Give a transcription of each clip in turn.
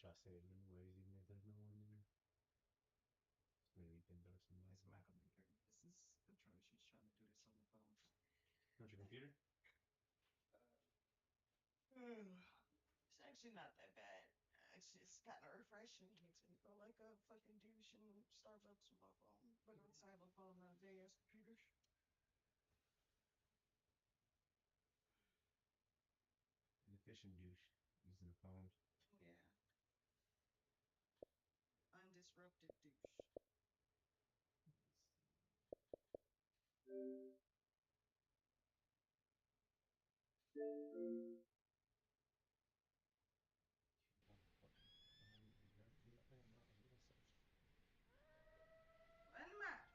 try to say it anyways, even if there's no one there. Maybe you can throw some light. This is atrocious trying to do this on the phone. Not your computer? It's actually not that bad. It's just kind of refreshing. It makes me feel like a fucking douche in Starbucks with my phone. But it's I have a phone, not a big ass computer. An efficient douche using the phone. Yeah. Undisrupted douche. Unmax.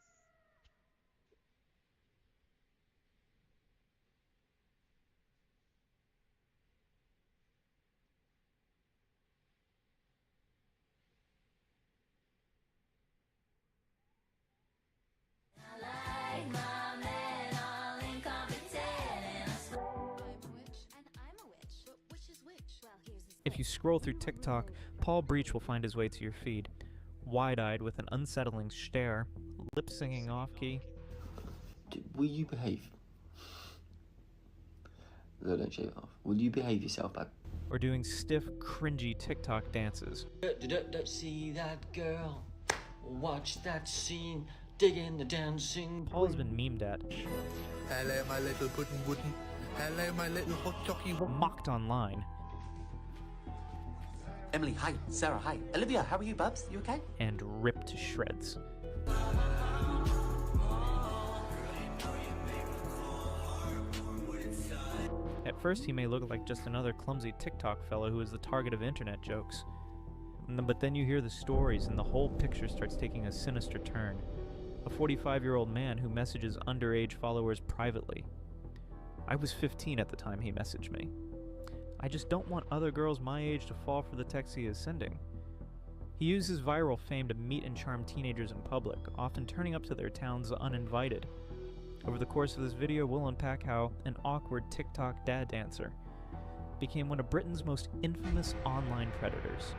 If you scroll through TikTok, Paul Breach will find his way to your feed. Wide-eyed with an unsettling stare, lip-singing off-key. Will you behave? No, don't shave it off. Will you behave yourself, bud? Or doing stiff, cringy TikTok dances. See that girl, watch that scene, digging the dancing. Paul has been memed at. Hello, my little puddin' wooden. Hello, my little hot chocky. Mocked online. Emily, hi. Sarah, hi. Olivia, how are you, bubs? You okay? And ripped to shreds. At first, he may look like just another clumsy TikTok fellow who is the target of internet jokes. But then you hear the stories, and the whole picture starts taking a sinister turn. A 45-year-old man who messages underage followers privately. I was 15 at the time he messaged me. I just don't want other girls my age to fall for the text he is sending. He uses viral fame to meet and charm teenagers in public, often turning up to their towns uninvited. Over the course of this video, we'll unpack how an awkward TikTok dad dancer became one of Britain's most infamous online predators.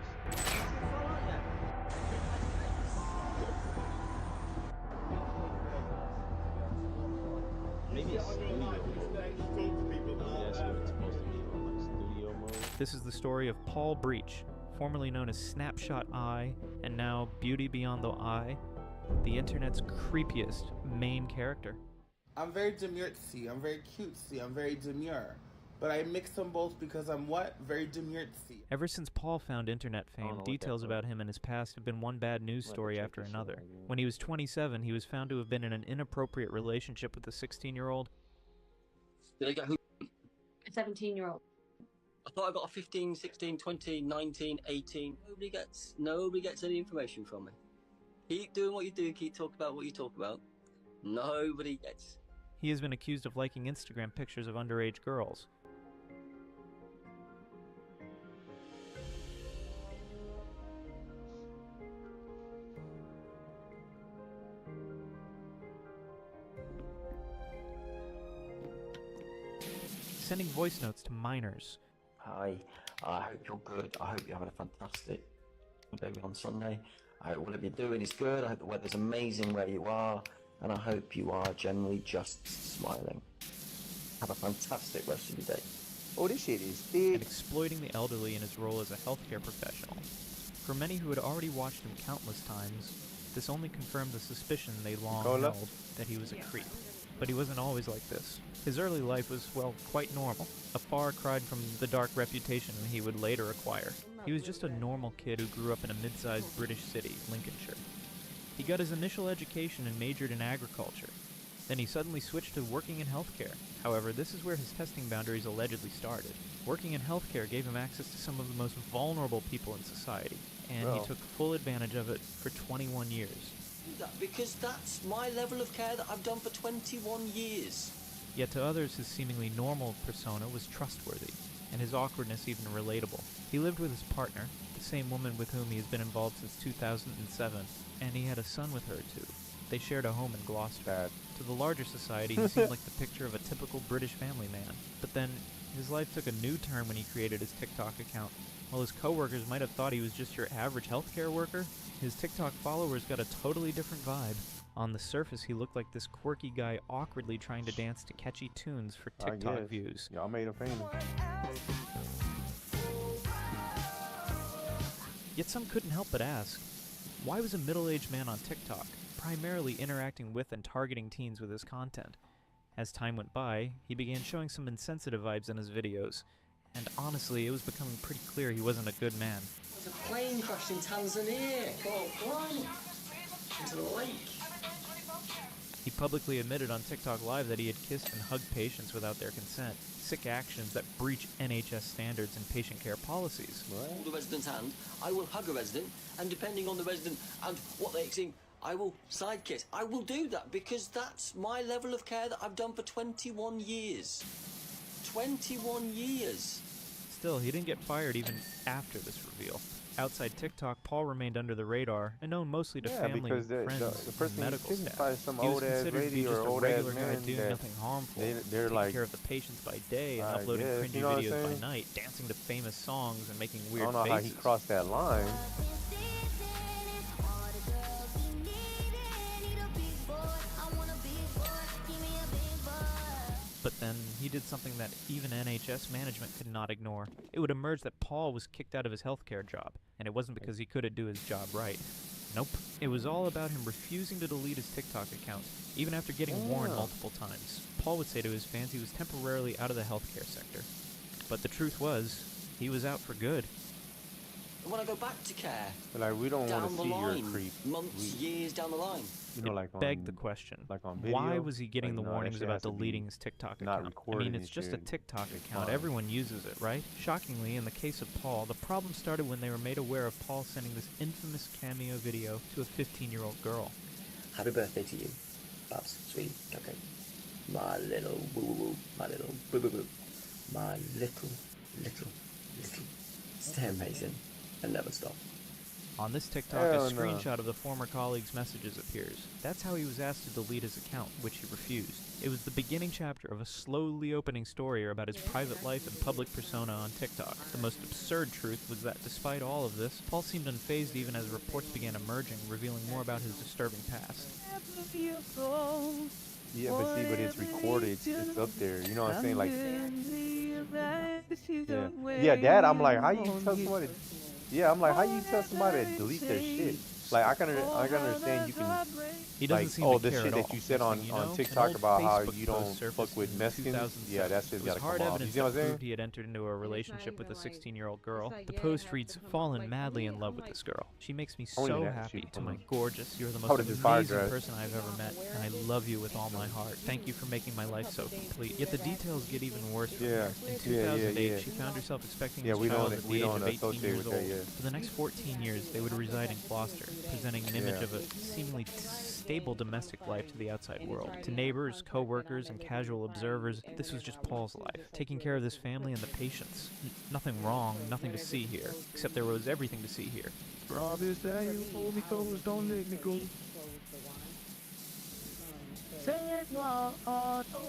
Maybe a studio mode. That's what it's supposed to be, like studio mode. This is the story of Paul Breach, formerly known as Snapshot Eye, and now Beauty Beyond the Eye, the internet's creepiest main character. I'm very demurtsy, I'm very cutesy, I'm very demure. But I mix them both because I'm what? Very demurtsy. Ever since Paul found internet fame, details about him and his past have been one bad news story after another. When he was 27, he was found to have been in an inappropriate relationship with a 16-year-old. Did I get who? A 17-year-old. I thought I got a 15, 16, 20, 19, 18. Nobody gets any information from me. Keep doing what you do, keep talking about what you talk about. Nobody gets. He has been accused of liking Instagram pictures of underage girls. Sending voice notes to minors. Hi, I hope you're good. I hope you're having a fantastic day on Sunday. I hope whatever you're doing is good. I hope the weather's amazing where you are. And I hope you are generally just smiling. Have a fantastic rest of your day. Oh, this shit is big. And exploiting the elderly in his role as a healthcare professional. For many who had already watched him countless times, this only confirmed the suspicion they long held that he was a creep. But he wasn't always like this. His early life was, well, quite normal, a far cry from the dark reputation he would later acquire. He was just a normal kid who grew up in a mid-sized British city, Lincolnshire. He got his initial education and majored in agriculture. Then he suddenly switched to working in healthcare. However, this is where his testing boundaries allegedly started. Working in healthcare gave him access to some of the most vulnerable people in society, and he took full advantage of it for 21 years. Because that's my level of care that I've done for 21 years. Yet to others, his seemingly normal persona was trustworthy, and his awkwardness even relatable. He lived with his partner, the same woman with whom he has been involved since 2007, and he had a son with her too. They shared a home in Gloucester. To the larger society, he seemed like the picture of a typical British family man. But then, his life took a new turn when he created his TikTok account. While his coworkers might have thought he was just your average healthcare worker, his TikTok followers got a totally different vibe. On the surface, he looked like this quirky guy awkwardly trying to dance to catchy tunes for TikTok views. Y'all made him famous. Yet some couldn't help but ask, why was a middle-aged man on TikTok, primarily interacting with and targeting teens with his content? As time went by, he began showing some insensitive vibes in his videos, and honestly, it was becoming pretty clear he wasn't a good man. There's a plane crashed in Tanzania. Go on. Into the lake. He publicly admitted on TikTok Live that he had kissed and hugged patients without their consent, sick actions that breach NHS standards and patient care policies. Hold the resident's hand, I will hug a resident, and depending on the resident and what they're eating, I will side kiss. I will do that because that's my level of care that I've done for 21 years. 21 years. Still, he didn't get fired even after this reveal. Outside TikTok, Paul remained under the radar and known mostly to family, because friends, the person and medical kissing staff. probably some He was old-ass considered to be lady just or a old-ass regular guy man doing that nothing harmful, they're taking like, care of the patients by day and I uploading guess, cringy you know what I'm videos by saying? night, dancing to famous songs and making weird I don't know faces. how he crossed that line. But then, he did something that even NHS management could not ignore. It would emerge that Paul was kicked out of his healthcare job, and it wasn't because he couldn't do his job right. Nope. It was all about him refusing to delete his TikTok account, even after getting warned multiple times. Paul would say to his fans he was temporarily out of the healthcare sector. But the truth was, he was out for good. And when I go back to care, Like, we don't want down to the see your line, creep. months, years down the line. You know, like Begged on, the question, like on video, why was he getting like, the no, that warnings shit about has to be deleting his TikTok not account? I recorded mean, and it's just a shit. TikTok It's account. fine. Everyone uses it, right? Shockingly, in the case of Paul, the problem started when they were made aware of Paul sending this infamous cameo video to a 15-year-old girl. Happy birthday to you, Babs, sweetie, okay. My little woo-woo-woo, my little boo-boo-boo, my little. Stay amazing and never stop. On this TikTok, Hell a no. screenshot of the former colleague's messages appears. That's how he was asked to delete his account, which he refused. It was the beginning chapter of a slowly opening story about his private life and public persona on TikTok. The most absurd truth was that despite all of this, Paul seemed unfazed even as reports began emerging, revealing more about his disturbing past. Yeah, but see, but it's recorded. It's up there. You know what I'm saying? Like, yeah, Dad. I'm like, how you tell somebody? Yeah, I'm like, how you tell somebody to delete their shit? Like, I can understand you can. He doesn't Like, seem oh, to the care shit at that all. you said Next on thing you know, an TikTok old about how Facebook you post don't surfaced fuck with in Mexicans. 2007. Yeah, that shit's It was gotta hard come off. You evidence see what I'm that saying? proved he had entered into a relationship with a 16-year-old girl. The post reads, "Fallen madly in love with this girl. She makes me I wouldn't so even have to happy. shoot To for my me. gorgeous, you're the I most would've just fired amazing her. person I've ever met, and I love you with all my heart. Thank you for making my life so complete." Yet the details get even worse from Yeah. here. In Yeah, 2008, yeah. she found herself expecting Yeah, a we child don't at the age of 18 associate years with that old. yet. For the next 14 years, they would reside in Gloucester, presenting an image Yeah. of a seemingly stable domestic life to the outside world. To neighbors, co-workers, and casual observers, this was just Paul's life, taking care of this family and the patients. Nothing wrong, nothing to see here, except there was everything to see here. Promise that you hold me close, don't let me go. Say it all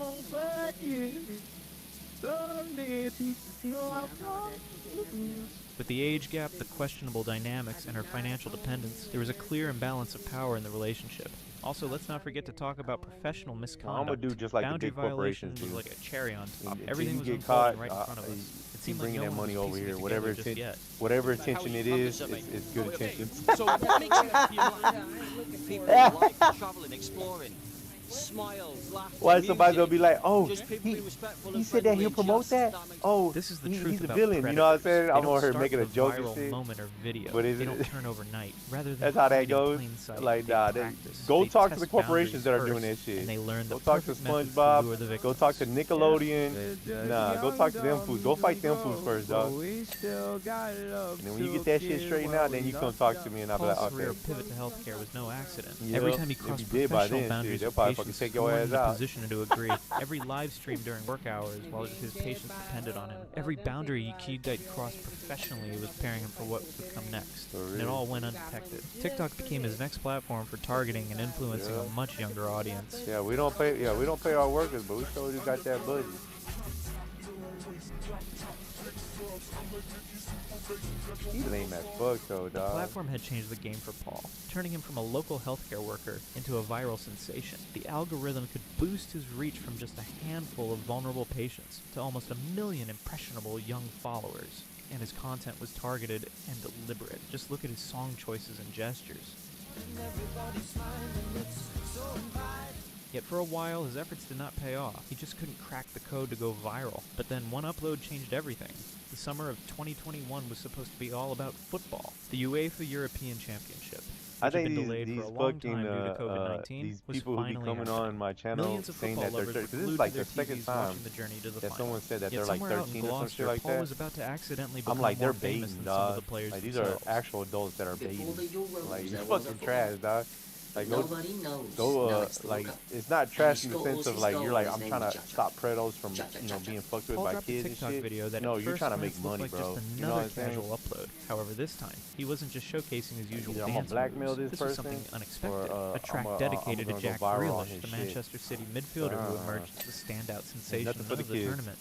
over you. Someday you'll have With the age gap, the questionable dynamics, and her financial dependence, there was a clear imbalance of power in the relationship. Also, let's not forget to talk about professional misconduct. I'ma do just like the Boundary big corporations violation was do. like a cherry on top. Until Everything you was get unfolding caught, right in front of us. It keep seemed like bringing no that one money was over piecing here. it Whatever together just yet. whatever attention it is, it's good attention. So what makes you happy? People like traveling, exploring, smiles, laughter, Why somebody's gonna be like, oh, just people he being respectful he and said that friendly he'll and promote just that? makes Oh, This is the he- truth he's a about villain. You know what I'm predators. saying? They I'm don't over here start making a with joke and viral shit. moment or video. But is They it- don't turn overnight. Rather than That's how that hide in goes. plain sight, Like, they nah, practice. go They talk to test the corporations that are doing boundaries that shit. first, and they learn the Go talk to perfect methods to SpongeBob. lure the Go victims. talk to Nickelodeon. Nah, go talk to them fools. Go fight them fools first, dog. And then when you get that shit straightened out, then you come talk to me and I'll be like, Paul's career okay. pivot to healthcare was no accident. Yeah, Every time he if crossed he did by professional then, boundaries shit, they'll with probably patients, fucking take he your wasn't ass in a out. position to agree. Every live stream during work hours while his patients depended on him. Every boundary he keyed that he crossed professionally was preparing him for what would come next. For And it real. all went undetected. TikTok became his next platform for targeting and influencing Yeah. a much younger audience. Yeah, we don't pay our workers, but we sure do got that budget. He lame as fuck though, The dog. platform had changed the game for Paul, turning him from a local healthcare worker into a viral sensation. The algorithm could boost his reach from just a handful of vulnerable patients to almost 1 million impressionable young followers. And his content was targeted and deliberate. Just look at his song choices and gestures. Yet for a while, his efforts did not pay off. He just couldn't crack the code to go viral. But then one upload changed everything. The summer of 2021 was supposed to be all about football. The UEFA European Championship, I which had think been delayed these for a long fucking time due to COVID-19, these was people who be finally coming happening. on my channel Millions of saying football that they're lovers were 'cause this is glued like to their the second TVs time watching the journey to the that final. someone said that Yet they're like somewhere out in 13 or some Gloucester, shit like Paul that. was about to accidentally I'm become like, they're more famous baiting, than some of dog. the players Like these are themselves. actual adults that are Before the baiting. Euros, Like you're there was a fucking trash, dog. Like Nobody knows. go Now it's the like lookup. it's not trash in the And sense of his like goal you're like is I'm named trying to Jack Jack. stop predos from Jack Jack you know Jack being Jack. fucked with Paul by dropped a kids and TikTok shit. video that No, at you're first trying to make glance looked money, like bro. just You know another what I'm saying? casual upload. However, this time, he wasn't just showcasing his usual Either I'm gonna dance blackmail moves. this was person, something unexpected. or a track I'm dedicated to gonna go Jack viral on Grealish, his the shit. Manchester City midfielder who Uh-uh. emerged as the standout sensation nothing for of the the kids. tournament.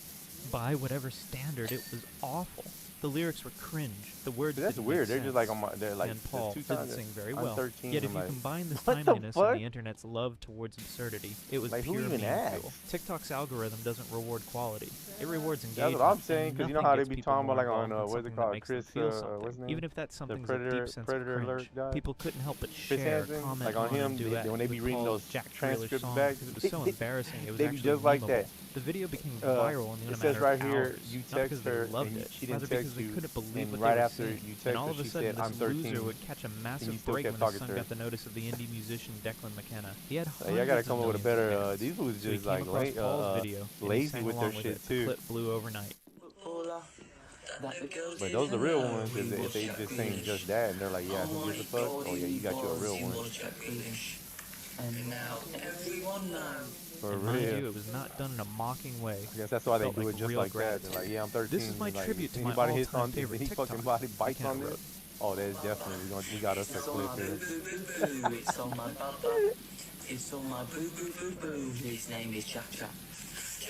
By whatever standard, it was awful. The lyrics were cringe. The words But that's didn't weird. make They're sense. just like on my. They're like And Paul two didn't times. sing very I'm well. 13. Yet if I'm you like, combine the what the timeliness and fuck? the internet's love towards absurdity, it was Like, who pure even meme asked? fuel. TikTok's algorithm doesn't reward quality. It rewards That's engagement. what I'm saying. And Because you know nothing how they gets be people talking about more like on involved than what's it something that called, makes them Chris? feel something. What's his name? Even if that something's a Predator- deep sense Predator of alert cringe, guy? people couldn't help but Chris share, Hansen? comment Like on on, him, and duet when they be with reading Paul's those Jack Grealish transcripts songs back, because it was so embarrassing. It was they be actually just like memeable. that. The video became viral in It a says matter right of here, hours. you Not text because they her loved and it, she rather didn't because text they you, couldn't believe and what right they were after seeing. you text And all her, of a she sudden, said, "I'm this 13," loser would catch a and massive you still break kept when his talking son to her. got the notice of the indie musician Declan McKenna. He had Like, y'all gotta hundreds of come up with a millions of better. fans. These fools So he just came like across Paul's video, and he lazy sang with their along with shit it. The too. clip blew overnight. But those are the real ones. If they just saying just that, and they're like, yeah, who gives a fuck? Oh yeah, you got you a real one. And now everyone knows. For And mind you, real. it was not done in a mocking way. I guess that's why they Felt do like it just real like that. gratitude. They're like, yeah, I'm 13. This is my like, tribute to my anybody hits all-time on favorite any fucking TikTok. body bites McKenna on wrote. this. Oh, there's definitely we got us a It's on clip my here. boo boo boo boo. It's on my baba. It's on my boo boo boo boo. His name is Jack Jack.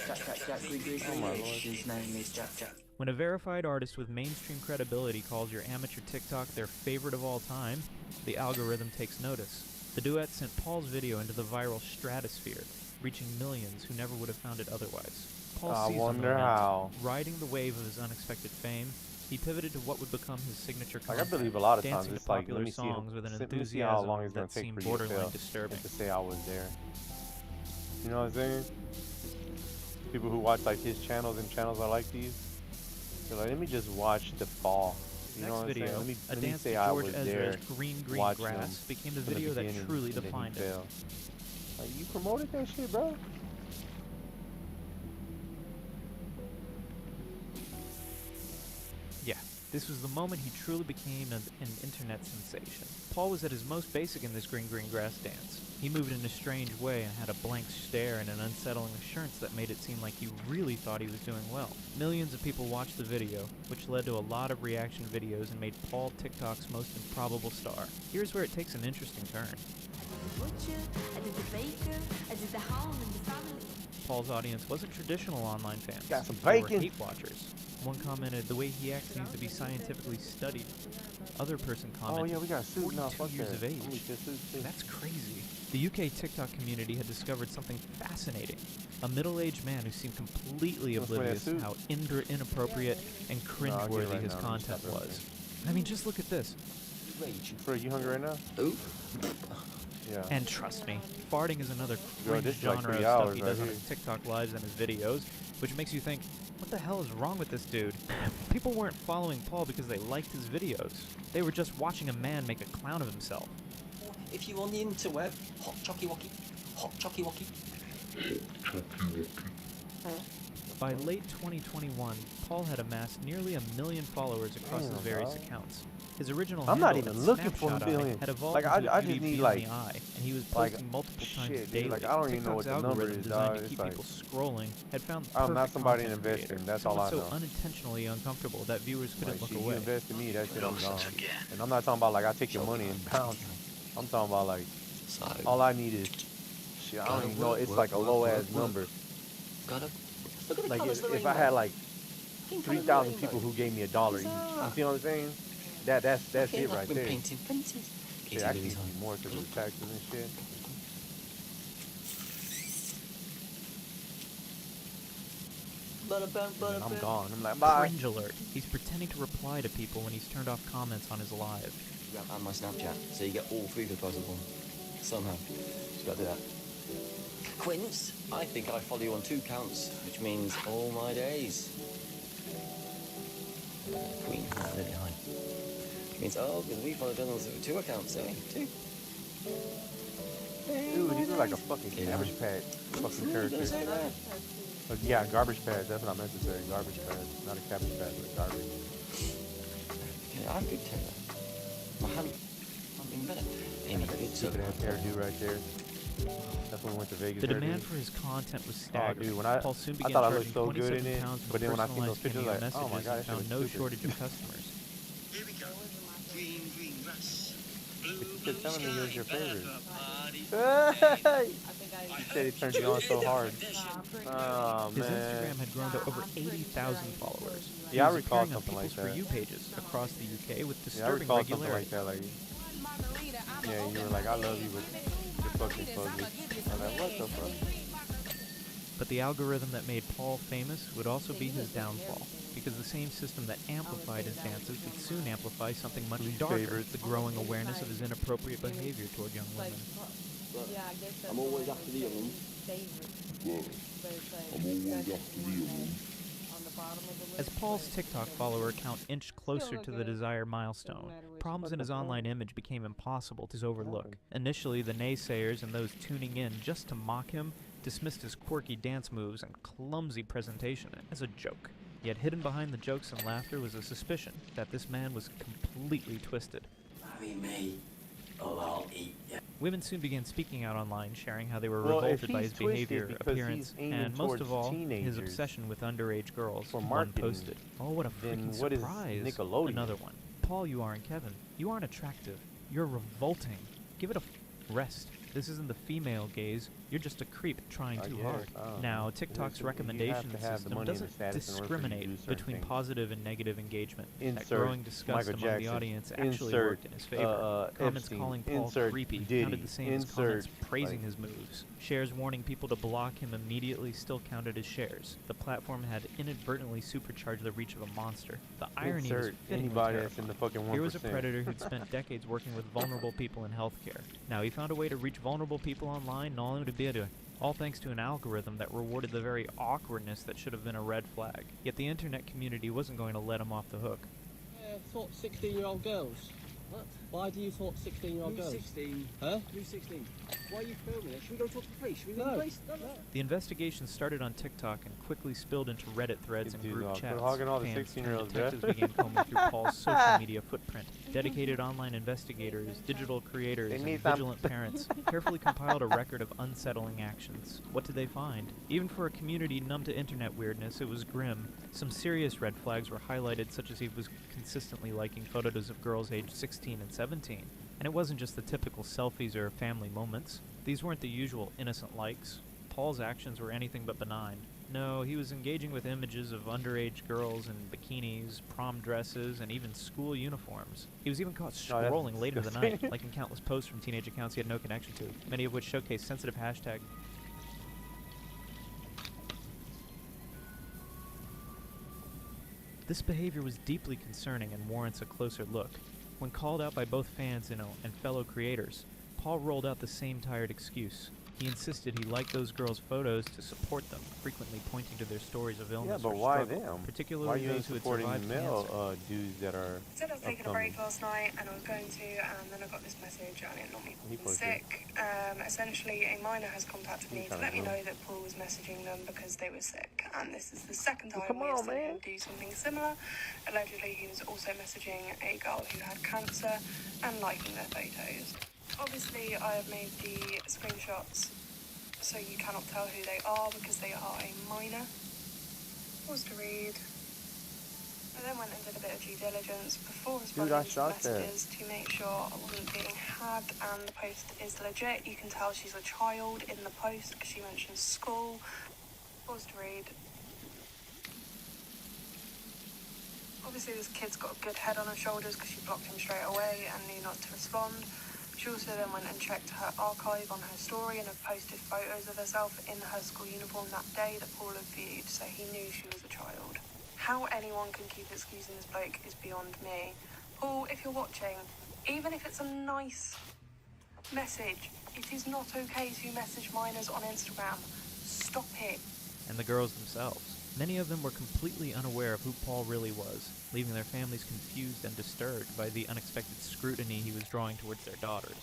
Jack Jack Jack Grealish. Oh my lord. His name is Jack Jack. When a verified artist with mainstream credibility calls your amateur TikTok their favorite of all time, the algorithm takes notice. The duet sent Paul's video into the viral stratosphere, reaching millions who never would have found it otherwise. Paul I seized the wonder momentum. how. Riding the wave of his unexpected fame, he pivoted to what would become his signature Like, I content, believe a lot of times dancing it's to like, popular let me see songs with an let me see how long it's enthusiasm gonna that take seemed for you to borderline fail disturbing. and to say I was there. You know what I'm saying? People who watch like his channels and channels are like these. They're like, let me just watch the fall. You know Next what I'm video, saying? a Let me dance say to I George was Ezra's there. Green watch Grass them became the from the video that beginning, truly and then he defined it. failed. Like, you promoted that shit, bro? Yeah, this was the moment he truly became an internet sensation. Paul was at his most basic in this green grass dance. He moved in a strange way and had a blank stare and an unsettling assurance that made it seem like he really thought he was doing well. Millions of people watched the video, which led to a lot of reaction videos and made Paul TikTok's most improbable star. Here's where it takes an interesting turn. Paul's audience wasn't traditional online fans. Got some They were bacon. hate watchers. One commented, the way he acts needs to be scientifically studied. Other person commented, Oh yeah, we got suits now. 42 Fuck years that. of age. I'm gonna get suits too. That's crazy. The UK TikTok community had discovered something fascinating. A middle-aged man who seemed completely Let's wear that oblivious to suit. how inappropriate and No, I'll get it cringeworthy right his now. content Stop was. I mean, just look at this. Bro, you hungry right now? Who? Yeah. And trust me, farting is another Bro, cringe this is like genre 3 of stuff hours he right does on here. his TikTok lives and his videos, which makes you think, what the hell is wrong with this dude? People weren't following Paul because they liked his videos. They were just watching a man make a clown of himself. If you on the interweb, hot chocky wocky, hot chocky wocky. By late 2021, Paul had amassed nearly 1 million followers across his Damn, various dog. accounts. His original I'm not handle even at looking for a Snapshot Eye million. had evolved Like, into I a just beauty need, bee like- in the eye, and he was like, posting multiple times shit, dude, daily. like, I don't even know what TikTok's the number algorithm is, designed dog. to It's keep like- people scrolling had found the I'm not perfect somebody content investing, creator, that's someone all I so know. unintentionally uncomfortable that viewers couldn't Like, look shit, you away. invest in me, that shit I'm gone. And I'm not talking about like I take your money and bounce. I'm talking about like all I need is shit. I don't even know. It's like a low ass number. Gotta look at the Like colours of the if I rainbow. had like fucking 3,000 people who gave me $1 each. You see what I'm saying? That's Okay, it I've right been there. painting. It actually needs to be more because of the taxes and shit. And I'm gone. I'm like, bye. Cringe alert. He's pretending to reply to people when he's turned off comments on his live. And my Snapchat, so you get all 3 of the puzzles on. Somehow. Just gotta do that. Quince, I think I follow you on 2 accounts, which means all my days. Queen, Lily, hi. Means, because we follow Donald on 2 accounts, don't we? 2. Dude, these are like a fucking Cabbage Patch fucking character. Yeah, Garbage Patch. That's what I meant to say. Garbage Patch. Not a Cabbage Patch, but garbage. Yeah, I could tell that. My hand, I'm even better. Amy, Stupid ass hairdo right there. That's when we went to Vegas. The demand for his content was staggering. Dude, when I Paul soon thought began I looked charging so good in 27 it, pounds for but then when I seen those personalized pictures, Cameo like, oh my messages god, and found no shortage of customers. Here we go. Green, green grass. You kept telling me he was your favorite. Hey! He said he turned you on so hard. Oh, His man. Instagram had grown to over 80,000 followers. Yeah, He I was recall appearing on something like people's For that. You pages across the UK with Yeah, I disturbing recall something regularity. like that. Like, yeah, you were like, I love you, but you're fucking fugly. I'm like, what the fuck? But the algorithm that made Paul famous would also be his downfall, because the same system that amplified his dances would soon amplify something much darker, the growing awareness of his inappropriate behavior toward young women. I'm always after the young one. As Paul's TikTok follower count inched closer to the desired milestone, problems in his online image became impossible to overlook. Initially, the naysayers and those tuning in just to mock him dismissed his quirky dance moves and clumsy presentation as a joke. Yet hidden behind the jokes and laughter was a suspicion that this man was completely twisted. Marry me, or I'll eat you. Women soon began speaking out online, sharing how they were Well, if revolted by his he's twisted behavior, because appearance, he's aiming and most towards of all, his teenagers obsession with underage girls. for One marketing, posted, "Oh, what a then freaking what is surprise!" Nickelodeon? Another one, "Paul, you aren't Kevin. You aren't attractive. You're revolting. Give it a rest. This isn't the female gaze. You're just a creep trying too hard." Now, TikTok's recommendation system doesn't discriminate between positive and negative engagement. That growing disgust among the audience actually worked in his favor. Comments calling Paul creepy counted the same as comments praising his moves. Shares warning people to block him immediately still counted as shares. The platform had inadvertently supercharged the reach of a monster. The irony was anybody that's in the fucking 1%. Here was a predator who'd spent decades working with vulnerable people in healthcare. Now he found a way to reach vulnerable people online, and all thanks to an algorithm that rewarded the very awkwardness that should have been a red flag. Yet the internet community wasn't going to let him off the hook. Thought 16-year-old girls. What? Why do you thought 16-year-old girls? 16? Huh? Who's 16? Why are you filming it? Should we go talk to the police? Should we go to the police? No. The investigation started on TikTok and quickly spilled into Reddit threads and group chats. Hogging all the Fans 16-year-olds detectives began combing through Paul's social media footprint. Dedicated online investigators, digital creators, and vigilant parents carefully compiled a record of unsettling actions. What did they find? Even for a community numb to internet weirdness, it was grim. Some serious red flags were highlighted, such as he was consistently liking photos of girls aged 16 and 17. And it wasn't just the typical selfies or family moments. These weren't the usual innocent likes. Paul's actions were anything but benign. No, he was engaging with images of underage girls in bikinis, prom dresses, and even school uniforms. He was even caught scrolling late in the night, liking countless posts from teenage accounts he had no connection to, many of which showcased sensitive hashtags. This behavior was deeply concerning and warrants a closer look. When called out by both fans and fellow creators, Paul rolled out the same tired excuse. He insisted he liked those girls' photos to support them, frequently pointing to their stories of illness but or why struggle, them? particularly why you those who had supporting survived male cancer. dudes that are Instead of taking a break last night, and I was going to, and then I got this message, and it not me sick. Essentially, a minor has contacted me to let me know that Paul was messaging them because they were sick, and this is the second time we have seen him do something similar. Allegedly, he was also messaging a girl who had cancer and liking their photos. Obviously, I have made the screenshots so you cannot tell who they are because they are a minor. Pause to read. I then went and did a bit of due diligence before responding to messages to make sure I wasn't feeling had, and the post is legit. You can tell she's a child in the post because she mentions school. Pause to read. Obviously this kid's got a good head on her shoulders because she blocked him straight away and knew not to respond. She also then went and checked her archive on her story and had posted photos of herself in her school uniform that day that Paul had viewed, so he knew she was a child. How anyone can keep excusing this bloke is beyond me. Paul, if you're watching, even if it's a nice message, it is not okay to message minors on Instagram. Stop it. And the girls themselves. Many of them were completely unaware of who Paul really was, leaving their families confused and disturbed by the unexpected scrutiny he was drawing towards their daughters.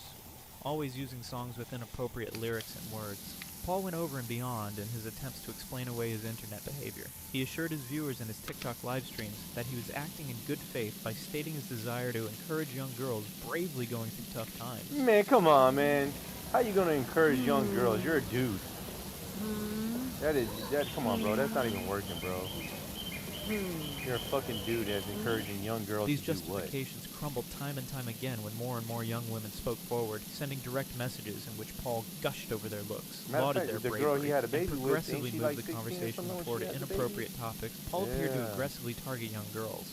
Always using songs with inappropriate lyrics and words, Paul went over and beyond in his attempts to explain away his internet behavior. He assured his viewers in his TikTok live streams that he was acting in good faith by stating his desire to encourage young girls bravely going through tough times. Man, come on, man. How you gonna encourage young girls? You're a dude. Come on, bro. That's not even working, bro. You're a fucking dude that's encouraging young girls These to do what? justifications crumbled time and time again when more and more young women spoke forward, sending direct messages in which Paul gushed over their looks, lauded their the bravery, girl he had a baby and with, progressively ain't she moved like the 16 or conversation something when toward she had the inappropriate baby? topics. Paul appeared to Yeah. aggressively target young girls,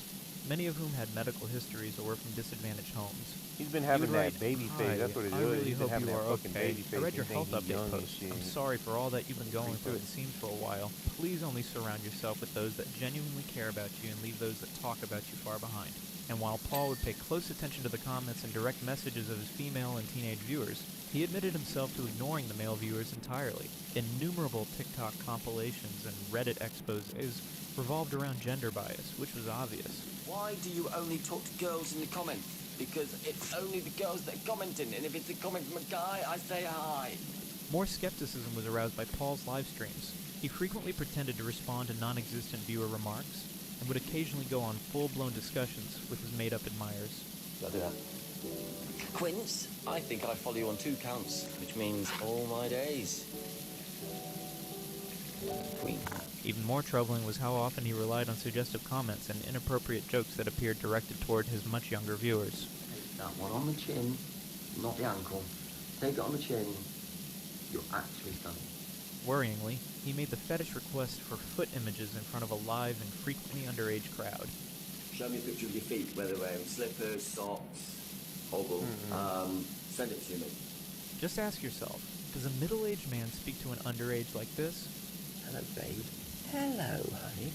many of whom had medical histories or were from disadvantaged homes. He's been He having would that write, baby "Hi, face. That's what it is. I really He's been hope having you that are fucking okay. baby I face read your and health think he's update young and post. shit. I'm sorry for all that you've been going through, it seems, for a while. Please only surround yourself with those that genuinely care about you and leave those that talk about you far behind." And while Paul would pay close attention to the comments and direct messages of his female and teenage viewers, he admitted himself to ignoring the male viewers entirely. Innumerable TikTok compilations and Reddit exposés revolved around gender bias, which was obvious. Why do you only talk to girls in the comments? Because it's only the girls that are commenting, and if it's a comment from a guy, I say hi. More skepticism was aroused by Paul's live streams. He frequently pretended to respond to non-existent viewer remarks, and would occasionally go on full-blown discussions with his made-up admirers. Got to do that. Quince, I think I follow you on 2 counts, which means all my days. Queen. Even more troubling was how often he relied on suggestive comments and inappropriate jokes that appeared directed toward his much younger viewers. Take that one on the chin, not the ankle. Take it on the chin. You're actually stunning. Worryingly, he made the fetish request for foot images in front of a live and frequently underage crowd. Show me a picture of your feet, whether wearing slippers, socks, hobble. Send it to me. Just ask yourself, does a middle-aged man speak to an underage like this? Hello, babe. Hello, honey.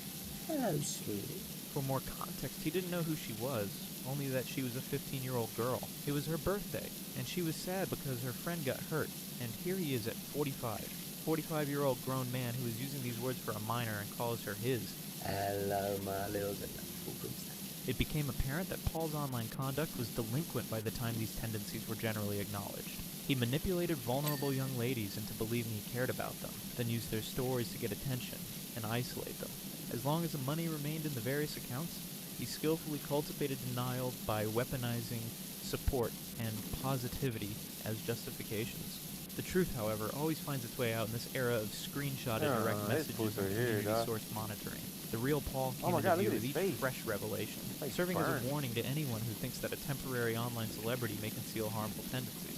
Hello, sweetie. For more context, he didn't know who she was, only that she was a 15-year-old girl. It was her birthday, and she was sad because her friend got hurt, and here he is at 45. 45-year-old grown man who is using these words for a minor and calls her his. Hello, my little delightful princess. It became apparent that Paul's online conduct was delinquent by the time these tendencies were generally acknowledged. He manipulated vulnerable young ladies into believing he cared about them, then used their stories to get attention and isolate them. As long as the money remained in the various accounts, he skillfully cultivated denial by weaponizing support and positivity as justifications. The truth, however, always finds its way out in this era of screenshotted direct messages and community source monitoring. The real Paul came into view with each fresh revelation, serving as a warning to anyone who thinks that a temporary online celebrity may conceal harmful tendencies.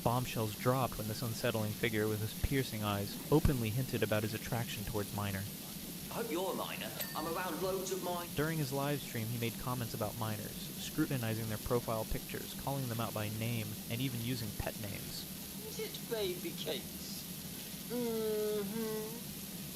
Bombshells dropped when this unsettling figure with his piercing eyes openly hinted about his attraction towards minors. I hope you're a minor. I'm around loads of mine. During his live stream, he made comments about minors, scrutinizing their profile pictures, calling them out by name, and even using pet names. Is it baby cakes?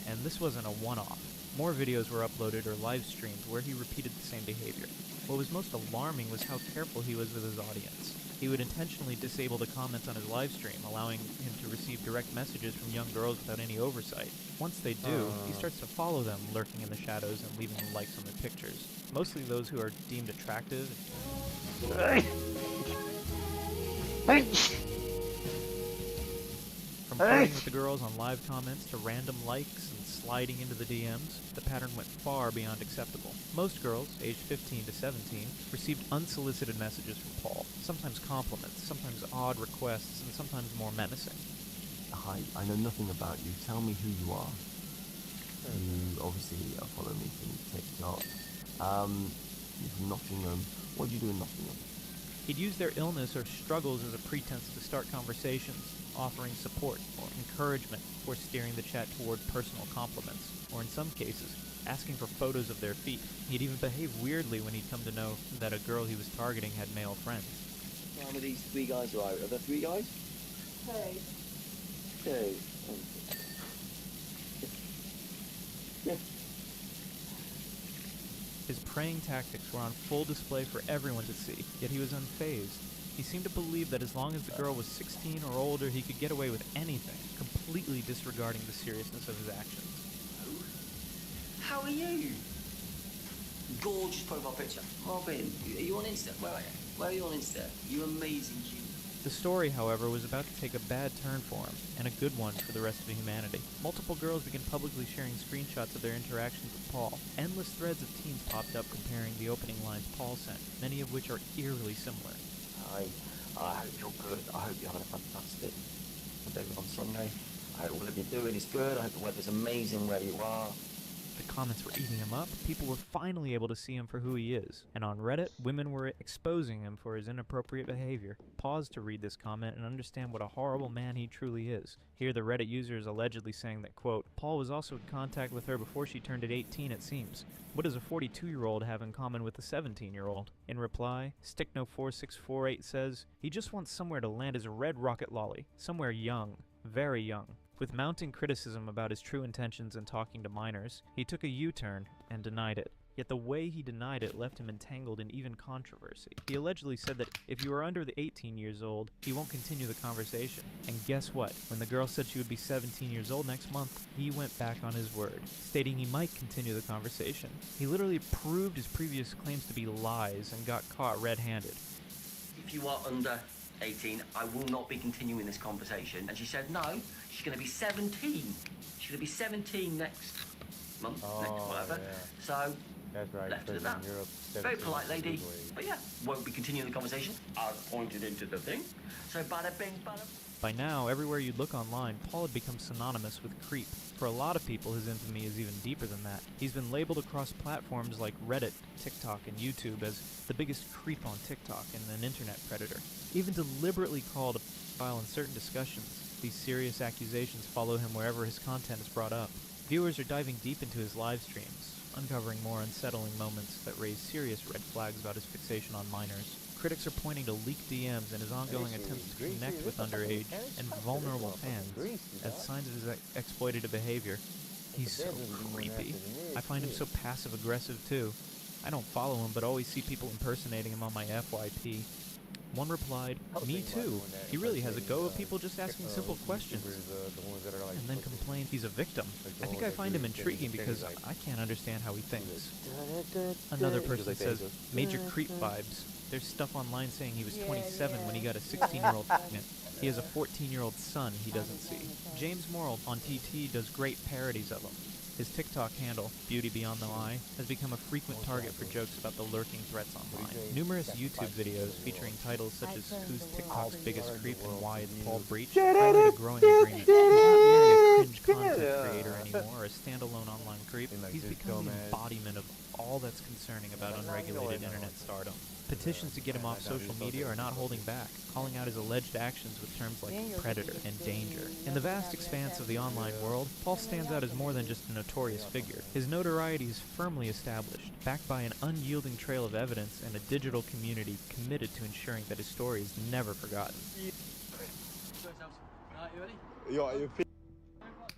And this wasn't a one-off. More videos were uploaded or live streamed where he repeated the same behavior. What was most alarming was how careful he was with his audience. He would intentionally disable the comments on his live stream, allowing him to receive direct messages from young girls without any oversight. Once they do, he starts to follow them, lurking in the shadows and leaving likes on their pictures. Mostly those who are deemed attractive. From flirting with the girls on live comments to random likes and sliding into the DMs, the pattern went far beyond acceptable. Most girls, aged 15 to 17, received unsolicited messages from Paul, sometimes compliments, sometimes odd requests, and sometimes more menacing. Hi, I know nothing about you. Tell me who you are. You obviously follow me from TikTok. You're from Nottingham. What do you do in Nottingham? He'd use their illness or struggles as a pretense to start conversations, offering support or encouragement before steering the chat toward personal compliments, or in some cases, asking for photos of their feet. He'd even behave weirdly when he'd come to know that a girl he was targeting had male friends. How many of these 3 guys are out? Are there 3 guys? 2. 2. His preying tactics were on full display for everyone to see, yet he was unfazed. He seemed to believe that as long as the girl was 16 or older, he could get away with anything, completely disregarding the seriousness of his actions. How are you? Gorgeous profile picture. Robin, are you on Insta? Where are you on Insta? You amazing human. The story, however, was about to take a bad turn for him, and a good one for the rest of humanity. Multiple girls began publicly sharing screenshots of their interactions with Paul. Endless threads of teens popped up comparing the opening lines Paul sent, many of which are eerily similar. Hi, I hope you're good. I hope you're having a fantastic day on Sunday. I hope whatever you're doing is good. I hope the weather's amazing where you are. The comments were eating him up. People were finally able to see him for who he is. And on Reddit, women were exposing him for his inappropriate behavior. Pause to read this comment and understand what a horrible man he truly is. Here the Reddit user is allegedly saying that, quote, Paul was also in contact with her before she turned 18, it seems. What does a 42-year-old have in common with a 17-year-old? In reply, Stickno4648 says, he just wants somewhere to land his red rocket lolly. Somewhere young. Very young. With mounting criticism about his true intentions in talking to minors, he took a U-turn and denied it. Yet the way he denied it left him entangled in even controversy. He allegedly said that if you are under the 18 years old, he won't continue the conversation. And guess what? When the girl said she would be 17 years old next month, he went back on his word, stating he might continue the conversation. He literally proved his previous claims to be lies and got caught red-handed. If you are under 18, I will not be continuing this conversation. And she said, no, she's going to be 17. She's going to be 17 next month, next whatever. Yeah. So, that's right. left it at that. Very polite lady. But yeah, won't be continuing the conversation. I've pointed into the thing. So, bada bing, bada. By now, everywhere you'd look online, Paul had become synonymous with creep. For a lot of people, his infamy is even deeper than that. He's been labeled across platforms like Reddit, TikTok, and YouTube as the biggest creep on TikTok and an internet predator. Even deliberately called a pedophile in certain discussions, these serious accusations follow him wherever his content is brought up. Viewers are diving deep into his live streams, uncovering more unsettling moments that raise serious red flags about his fixation on minors. Critics are pointing to leaked DMs and his ongoing attempts to connect with underage and vulnerable fans as signs of his exploitative behavior. He's so creepy. I find him so passive-aggressive too. I don't follow him, but always see people impersonating him on my FYP. One replied, me too. He really has a go of people just asking simple questions, and then complained he's a victim. I think I find him intriguing because I can't understand how he thinks. Another person says, major creep vibes. There's stuff online saying he was 27 when he got a 16-year-old pregnant. He has a 14-year-old son he doesn't see. James Morrill on TT does great parodies of him. His TikTok handle, Beauty Beyond the Eye, has become a frequent target for jokes about the lurking threats online. Numerous YouTube videos featuring titles such as Who's TikTok's Biggest Creep and Why It's Paul Breach highlight a growing agreement. He's not merely a cringe content creator anymore or a standalone online creep. He's become the embodiment of all that's concerning about unregulated internet stardom. Petitions to get him off social media are not holding back, calling out his alleged actions with terms like predator and danger. In the vast expanse of the online world, Paul stands out as more than just a notorious figure. His notoriety is firmly established, backed by an unyielding trail of evidence and a digital community committed to ensuring that his story is never forgotten.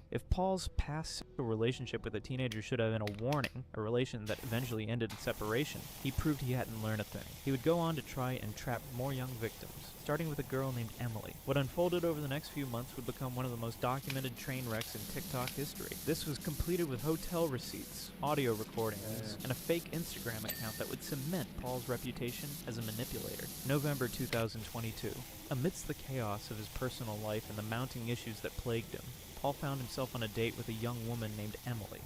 If Paul's past sexual relationship with a teenager should have been a warning, a relation that eventually ended in separation, he proved he hadn't learned a thing. He would go on to try and trap more young victims, starting with a girl named Emily. What unfolded over the next few months would become one of the most documented train wrecks in TikTok history. This was completed with hotel receipts, audio recordings, and a fake Instagram account that would cement Paul's reputation as a manipulator. November 2022. Amidst the chaos of his personal life and the mounting issues that plagued him, Paul found himself on a date with a young woman named Emily.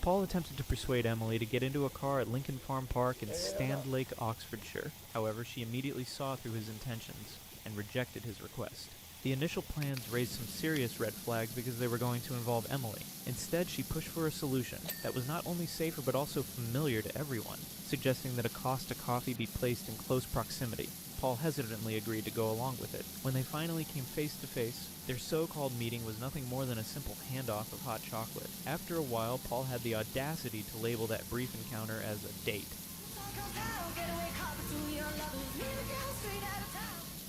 Paul attempted to persuade Emily to get into a car at Lincoln Farm Park in Stand Lake, Oxfordshire. However, she immediately saw through his intentions and rejected his request. The initial plans raised some serious red flags because they were going to involve Emily. Instead, she pushed for a solution that was not only safer but also familiar to everyone, suggesting that a Costa coffee be placed in close proximity. Paul hesitantly agreed to go along with it. When they finally came face to face, their so-called meeting was nothing more than a simple handoff of hot chocolate. After a while, Paul had the audacity to label that brief encounter as a date.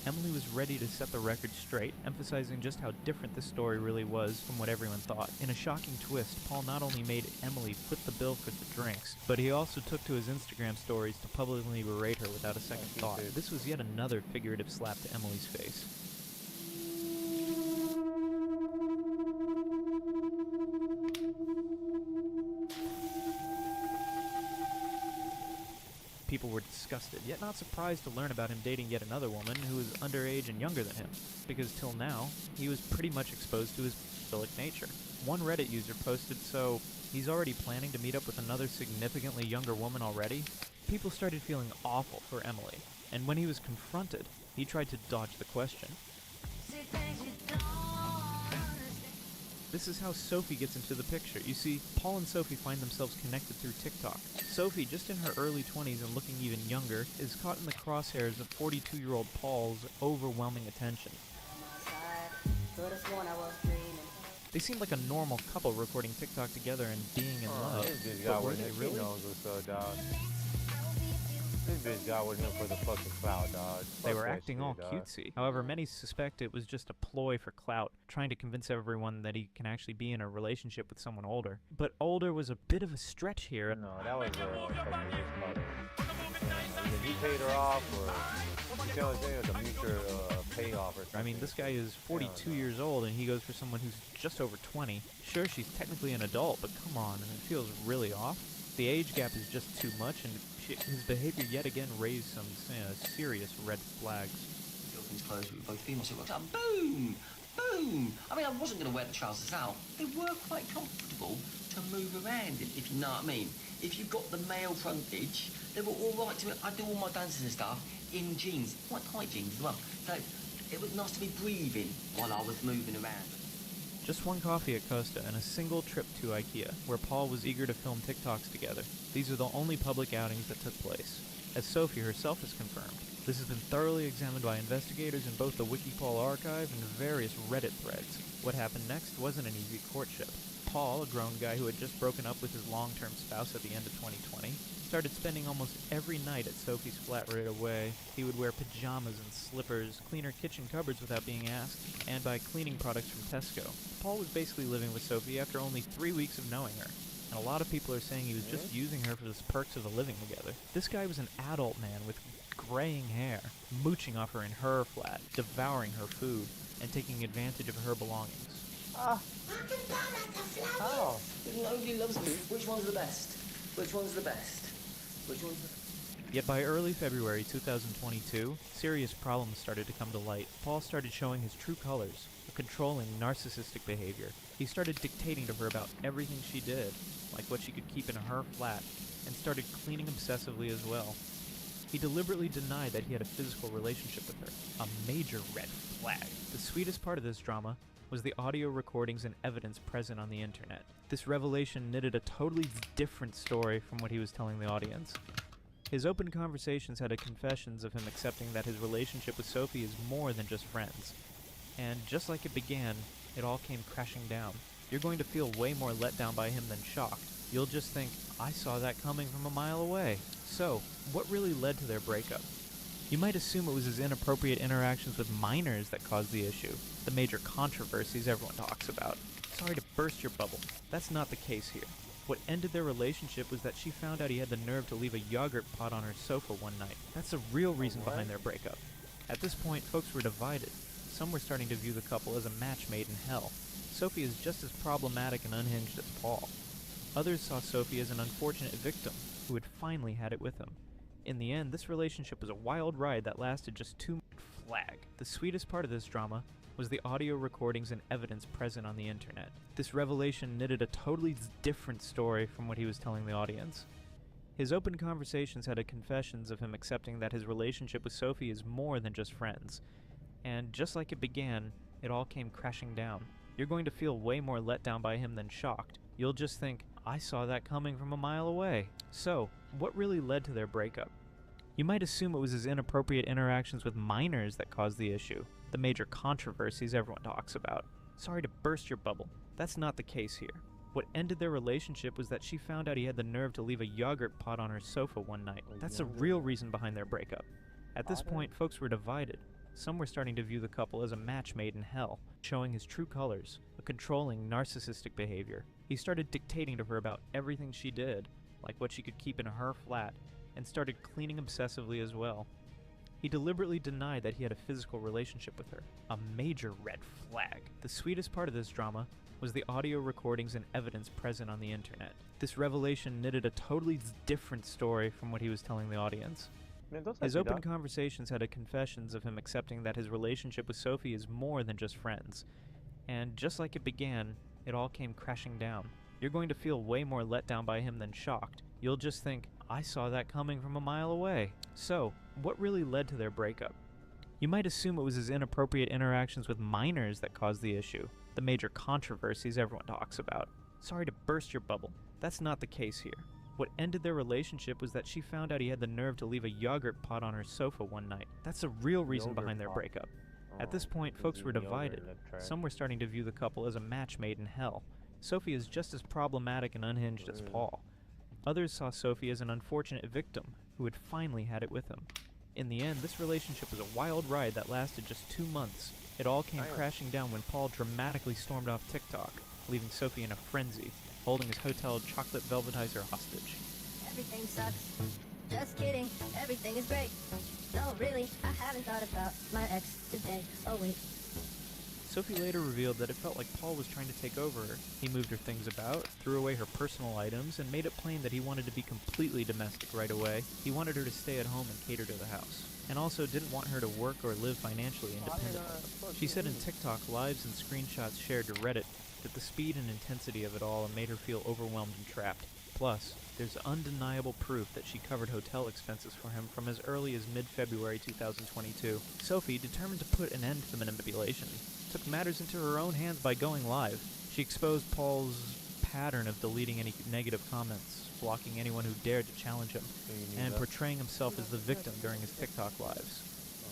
Emily was ready to set the record straight, emphasizing just how different this story really was from what everyone thought. In a shocking twist, Paul not only made Emily foot the bill for the drinks, but he also took to his Instagram stories to publicly berate her without a second thought. This was yet another figurative slap to Emily's face. People were disgusted, yet not surprised to learn about him dating yet another woman who was underage and younger than him, because till now, he was pretty much exposed to his pedophilic nature. One Reddit user posted, "So, he's already planning to meet up with another significantly younger woman already?" People started feeling awful for Emily, and when he was confronted, he tried to dodge the question. This is how Sophie gets into the picture. You see, Paul and Sophie find themselves connected through TikTok. Sophie, just in her early 20s and looking even younger, is caught in the crosshairs of 42-year-old Paul's overwhelming attention. They seemed like a normal couple recording TikTok together and being in love. But were they really? This bitch got with him for the fucking clout, dog. They were acting all cutesy. However, many suspect it was just a ploy for clout, trying to convince everyone that he can actually be in a relationship with someone older. But older was a bit of a stretch here. No, that was his mother. Either he paid her off, or you know, it was a mutual payoff or something. I mean, this guy is 42 years old, and he goes for someone who's just over 20. Sure, she's technically an adult, but come on, and it feels really off. The age gap is just too much, and his behavior yet again raised some serious red flags. Girlfriend's clothes, we were both female, so it worked out. Boom! Boom! I mean, I wasn't going to wear the trousers out. They were quite comfortable to move around in, if you know what I mean. If you got the male frontage, they were all right to me. I do all my dances and stuff in jeans, quite tight jeans as well. So it was nice to be breathing while I was moving around. Just one coffee at Costa and a single trip to IKEA, where Paul was eager to film TikToks together. These are the only public outings that took place, as Sophie herself has confirmed. This has been thoroughly examined by investigators in both the WikiPaul archive and various Reddit threads. What happened next wasn't an easy courtship. Paul, a grown guy who had just broken up with his long-term spouse at the end of 2020, started spending almost every night at Sophie's flat right away. He would wear pajamas and slippers, clean her kitchen cupboards without being asked, and buy cleaning products from Tesco. Paul was basically living with Sophie after only 3 weeks of knowing her, and a lot of people are saying he was just using her for the perks of the living together. This guy was an adult man with graying hair, mooching off her in her flat, devouring her food, and taking advantage of her belongings. Oh. Nobody loves me. Which one's the best? Which one's the best? Which one's the best? Yet by early February 2022, serious problems started to come to light. Paul started showing his true colors, a controlling, narcissistic behavior. He started dictating to her about everything she did, like what she could keep in her flat, and started cleaning obsessively as well. He deliberately denied that he had a physical relationship with her, a major red flag. The sweetest part of this drama was the audio recordings and evidence present on the internet. This revelation knitted a totally different story from what he was telling the audience. His open conversations had confessions of him accepting that his relationship with Sophie is more than just friends. And just like it began, it all came crashing down. You're going to feel way more let down by him than shocked. You'll just think, I saw that coming from a mile away. So, what really led to their breakup? You might assume it was his inappropriate interactions with minors that caused the issue, the major controversies everyone talks about. Sorry to burst your bubble. That's not the case here. What ended their relationship was that she found out he had the nerve to leave a yogurt pot on her sofa one night. That's the real reason behind their breakup. At this point, folks were divided. Some were starting to view the couple as a match made in hell. Sophie is just as problematic and unhinged as Paul. Others saw Sophie as an unfortunate victim who had finally had it with him. In the end, this relationship was a wild ride that lasted just 2 months. Flag. The sweetest part of this drama was the audio recordings and evidence present on the internet. This revelation knitted a totally different story from what he was telling the audience. His open conversations had confessions of him accepting that his relationship with Sophie is more than just friends. And just like it began, it all came crashing down. You're going to feel way more let down by him than shocked. You'll just think, I saw that coming from a mile away. So, what really led to their breakup? You might assume it was his inappropriate interactions with minors that caused the issue, the major controversies everyone talks about. Sorry to burst your bubble, that's not the case here. What ended their relationship was that she found out he had the nerve to leave a yogurt pot on her sofa one night. That's the real reason behind their breakup. At this point, folks were divided. Some were starting to view the couple as a match made in hell, showing his true colors, a controlling, narcissistic behavior. He started dictating to her about everything she did, like what she could keep in her flat, and started cleaning obsessively as well. He deliberately denied that he had a physical relationship with her, a major red flag. The sweetest part of this drama was the audio recordings and evidence present on the internet. This revelation knitted a totally different story from what he was telling the audience. His open conversations had confessions of him accepting that his relationship with Sophie is more than just friends. And just like it began, it all came crashing down. You're going to feel way more let down by him than shocked. You'll just think, I saw that coming from a mile away. So, what really led to their breakup? You might assume it was his inappropriate interactions with minors that caused the issue, the major controversies everyone talks about. Sorry to burst your bubble, that's not the case here. What ended their relationship was that she found out he had the nerve to leave a yogurt pot on her sofa one night. That's the real reason behind their breakup. At this point, folks were divided. Some were starting to view the couple as a match made in hell. Sophie is just as problematic and unhinged as Paul. Others saw Sophie as an unfortunate victim who had finally had it with him. In the end, this relationship was a wild ride that lasted just 2 months. It all came crashing down when Paul dramatically stormed off TikTok, leaving Sophie in a frenzy, holding his hotel chocolate velvetizer hostage. Everything sucks. Just kidding. Everything is great. No, really, I haven't thought about my ex today. Oh, wait. Sophie later revealed that it felt like Paul was trying to take over her. He moved her things about, threw away her personal items, and made it plain that he wanted to be completely domestic right away. He wanted her to stay at home and cater to the house, and also didn't want her to work or live financially independently. She said in TikTok lives and screenshots shared to Reddit that the speed and intensity of it all made her feel overwhelmed and trapped. Plus, there's undeniable proof that she covered hotel expenses for him from as early as mid-February 2022. Sophie, determined to put an end to the manipulation, took matters into her own hands by going live. She exposed Paul's pattern of deleting any negative comments, blocking anyone who dared to challenge him, and portraying himself as the victim during his TikTok lives.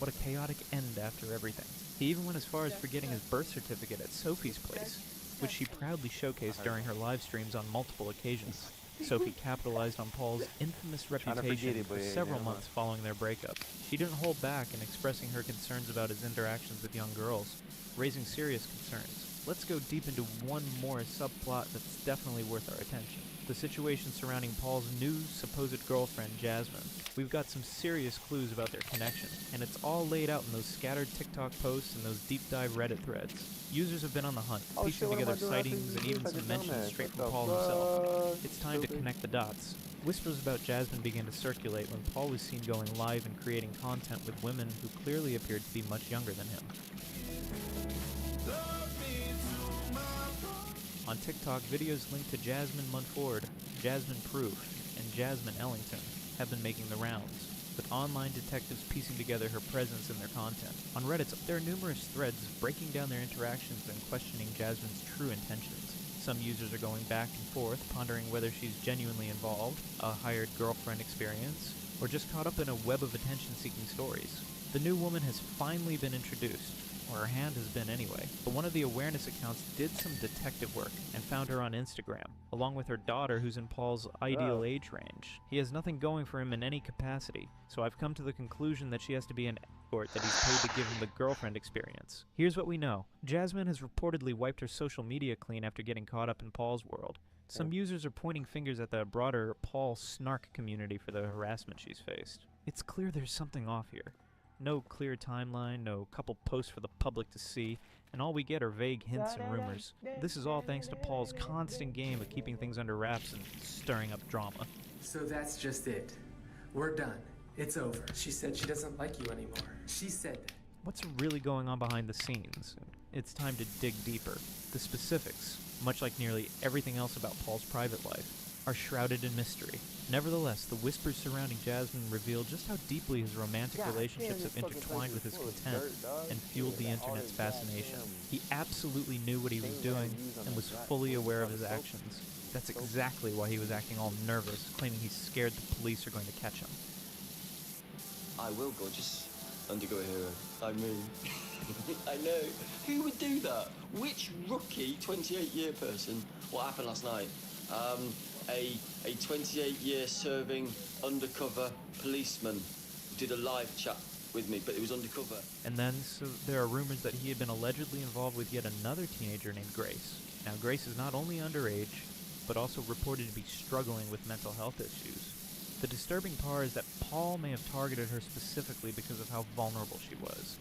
What a chaotic end after everything. He even went as far as forgetting his birth certificate at Sophie's place, which she proudly showcased during her live streams on multiple occasions. Sophie capitalized on Paul's infamous reputation for several months following their breakup. She didn't hold back in expressing her concerns about his interactions with young girls, raising serious concerns. Let's go deep into one more subplot that's definitely worth our attention. The situation surrounding Paul's new supposed girlfriend, Jasmine. We've got some serious clues about their connection, and it's all laid out in those scattered TikTok posts and those deep dive Reddit threads. Users have been on the hunt, piecing together sightings and even some mentions straight from Paul himself. It's time to connect the dots. Whispers about Jasmine began to circulate when Paul was seen going live and creating content with women who clearly appeared to be much younger than him. On TikTok, videos linked to Jasmine Munford, Jasmine Proof, and Jasmine Ellington have been making the rounds, with online detectives piecing together her presence in their content. On Reddit, there are numerous threads breaking down their interactions and questioning Jasmine's true intentions. Some users are going back and forth, pondering whether she's genuinely involved, a hired girlfriend experience, or just caught up in a web of attention-seeking stories. The new woman has finally been introduced, or her hand has been anyway, but one of the awareness accounts did some detective work and found her on Instagram, along with her daughter who's in Paul's ideal age range. He has nothing going for him in any capacity, so I've come to the conclusion that she has to be an escort that he's paid to give him the girlfriend experience. Here's what we know. Jasmine has reportedly wiped her social media clean after getting caught up in Paul's world. Some users are pointing fingers at the broader Paul snark community for the harassment she's faced. It's clear there's something off here. No clear timeline, no couple posts for the public to see, and all we get are vague hints and rumors. This is all thanks to Paul's constant game of keeping things under wraps and stirring up drama. So that's just it. We're done. It's over. She said she doesn't like you anymore. She said that. What's really going on behind the scenes? It's time to dig deeper. The specifics, much like nearly everything else about Paul's private life, are shrouded in mystery. Nevertheless, the whispers surrounding Jasmine reveal just how deeply his romantic relationships have intertwined with his content and fueled the internet's fascination. He absolutely knew what he was doing and was fully aware of his actions. That's exactly why he was acting all nervous, claiming he's scared the police are going to catch him. I will, gorgeous. Undergo a hero. I mean, I know. Who would do that? Which rookie 28-year person? What happened last night? A 28-year serving undercover policeman did a live chat with me, but it was undercover. And then, so there are rumors that he had been allegedly involved with yet another teenager named Grace. Now, Grace is not only underage, but also reported to be struggling with mental health issues. The disturbing part is that Paul may have targeted her specifically because of how vulnerable she was.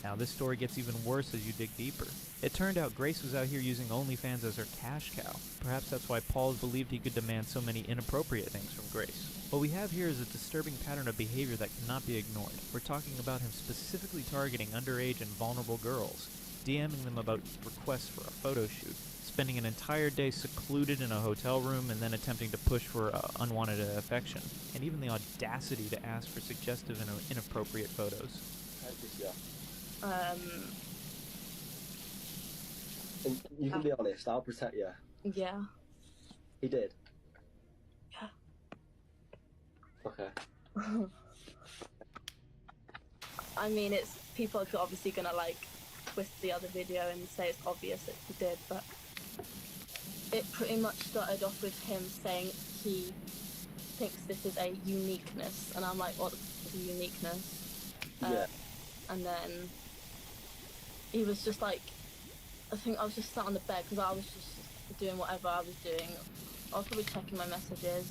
Now, this story gets even worse as you dig deeper. It turned out Grace was out here using OnlyFans as her cash cow. Perhaps that's why Paul believed he could demand so many inappropriate things from Grace. What we have here is a disturbing pattern of behavior that cannot be ignored. We're talking about him specifically targeting underage and vulnerable girls, DMing them about requests for a photo shoot, spending an entire day secluded in a hotel room and then attempting to push for unwanted affection, and even the audacity to ask for suggestive and inappropriate photos. And you can be honest, I'll protect you. Yeah. He did? Yeah. Okay. I mean, it's people are obviously gonna like twist the other video and say it's obvious that he did, but it pretty much started off with him saying he thinks this is a uniqueness, and I'm like, what is a uniqueness? Yeah. And then he was just like, I think I was just sat on the bed because I was just doing whatever I was doing. I was probably checking my messages.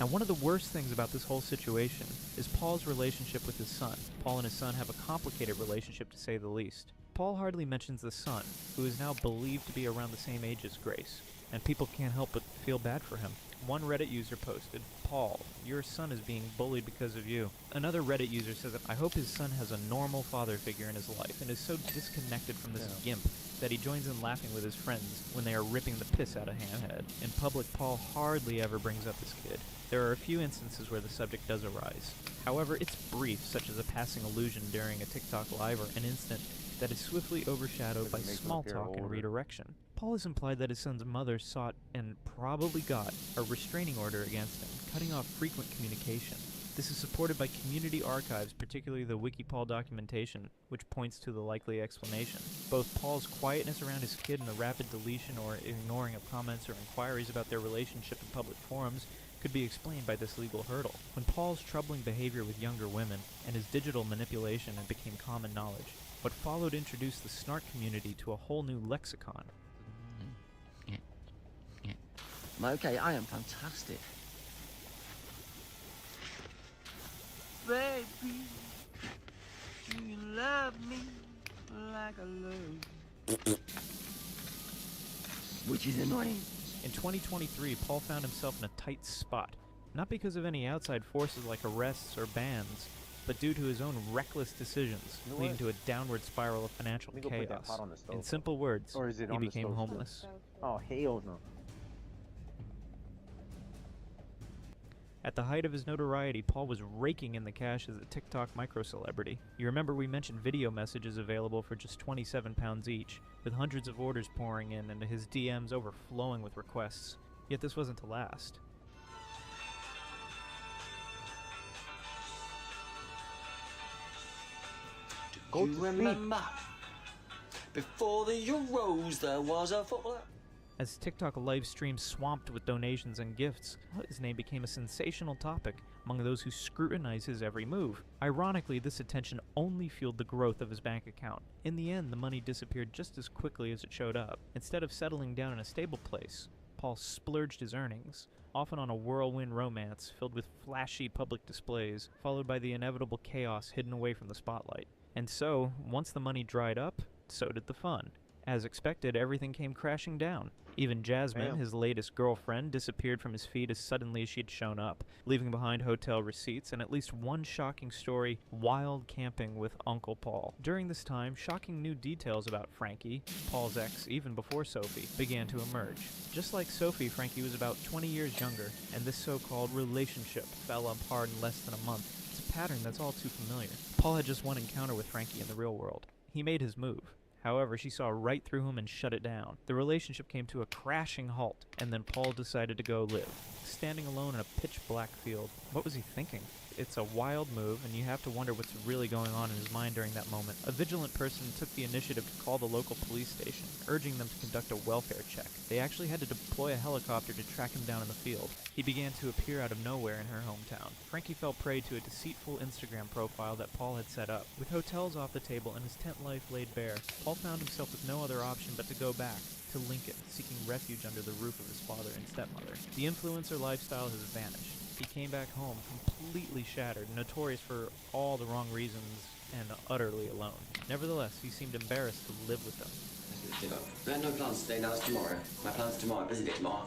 Now, one of the worst things about this whole situation is Paul's relationship with his son. Paul and his son have a complicated relationship, to say the least. Paul hardly mentions the son, who is now believed to be around the same age as Grace, and people can't help but feel bad for him. One Reddit user posted, "Paul, your son is being bullied because of you." Another Reddit user says that I hope his son has a normal father figure in his life and is so disconnected from this gimp that he joins in laughing with his friends when they are ripping the piss out of Hamhead. In public, Paul hardly ever brings up his kid. There are a few instances where the subject does arise. However, it's brief, such as a passing allusion during a TikTok live or an incident that is swiftly overshadowed by small talk and redirection. Paul has implied that his son's mother sought and probably got a restraining order against him, cutting off frequent communication. This is supported by community archives, particularly the WikiPaul documentation, which points to the likely explanation. Both Paul's quietness around his kid and the rapid deletion or ignoring of comments or inquiries about their relationship in public forums could be explained by this legal hurdle. When Paul's troubling behavior with younger women and his digital manipulation became common knowledge, what followed introduced the snark community to a whole new lexicon. Okay, I am fantastic. Baby, do you love me like I love? Which is annoying. In 2023, Paul found himself in a tight spot, not because of any outside forces like arrests or bans, but due to his own reckless decisions, leading to a downward spiral of financial chaos. In simple words, he became homeless. Oh, hell no. At the height of his notoriety, Paul was raking in the cash as a TikTok micro-celebrity. You remember we mentioned video messages available for just £27 each, with hundreds of orders pouring in and his DMs overflowing with requests. Yet this wasn't to last. Do you remember? Before the Euros, there was a footballer. As TikTok live streams swamped with donations and gifts, his name became a sensational topic among those who scrutinize his every move. Ironically, this attention only fueled the growth of his bank account. In the end, the money disappeared just as quickly as it showed up. Instead of settling down in a stable place, Paul splurged his earnings, often on a whirlwind romance filled with flashy public displays, followed by the inevitable chaos hidden away from the spotlight. And so, once the money dried up, so did the fun. As expected, everything came crashing down. Even Jasmine, his latest girlfriend, disappeared from his feed as suddenly as she had shown up, leaving behind hotel receipts and at least one shocking story, wild camping with Uncle Paul. During this time, shocking new details about Frankie, Paul's ex even before Sophie, began to emerge. Just like Sophie, Frankie was about 20 years younger, and this so-called relationship fell apart in less than a month. It's a pattern that's all too familiar. Paul had just one encounter with Frankie in the real world. He made his move. However, she saw right through him and shut it down. The relationship came to a crashing halt, and then Paul decided to go live. Standing alone in a pitch-black field, what was he thinking? It's a wild move, and you have to wonder what's really going on in his mind during that moment. A vigilant person took the initiative to call the local police station, urging them to conduct a welfare check. They actually had to deploy a helicopter to track him down in the field. He began to appear out of nowhere in her hometown. Frankie fell prey to a deceitful Instagram profile that Paul had set up. With hotels off the table and his tent life laid bare, Paul found himself with no other option but to go back to Lincoln, seeking refuge under the roof of his father and stepmother. The influencer lifestyle has vanished. He came back home completely shattered, notorious for all the wrong reasons, and utterly alone. Nevertheless, he seemed embarrassed to live with them. I had no plans today, now it's tomorrow. My plan's tomorrow, busy day tomorrow.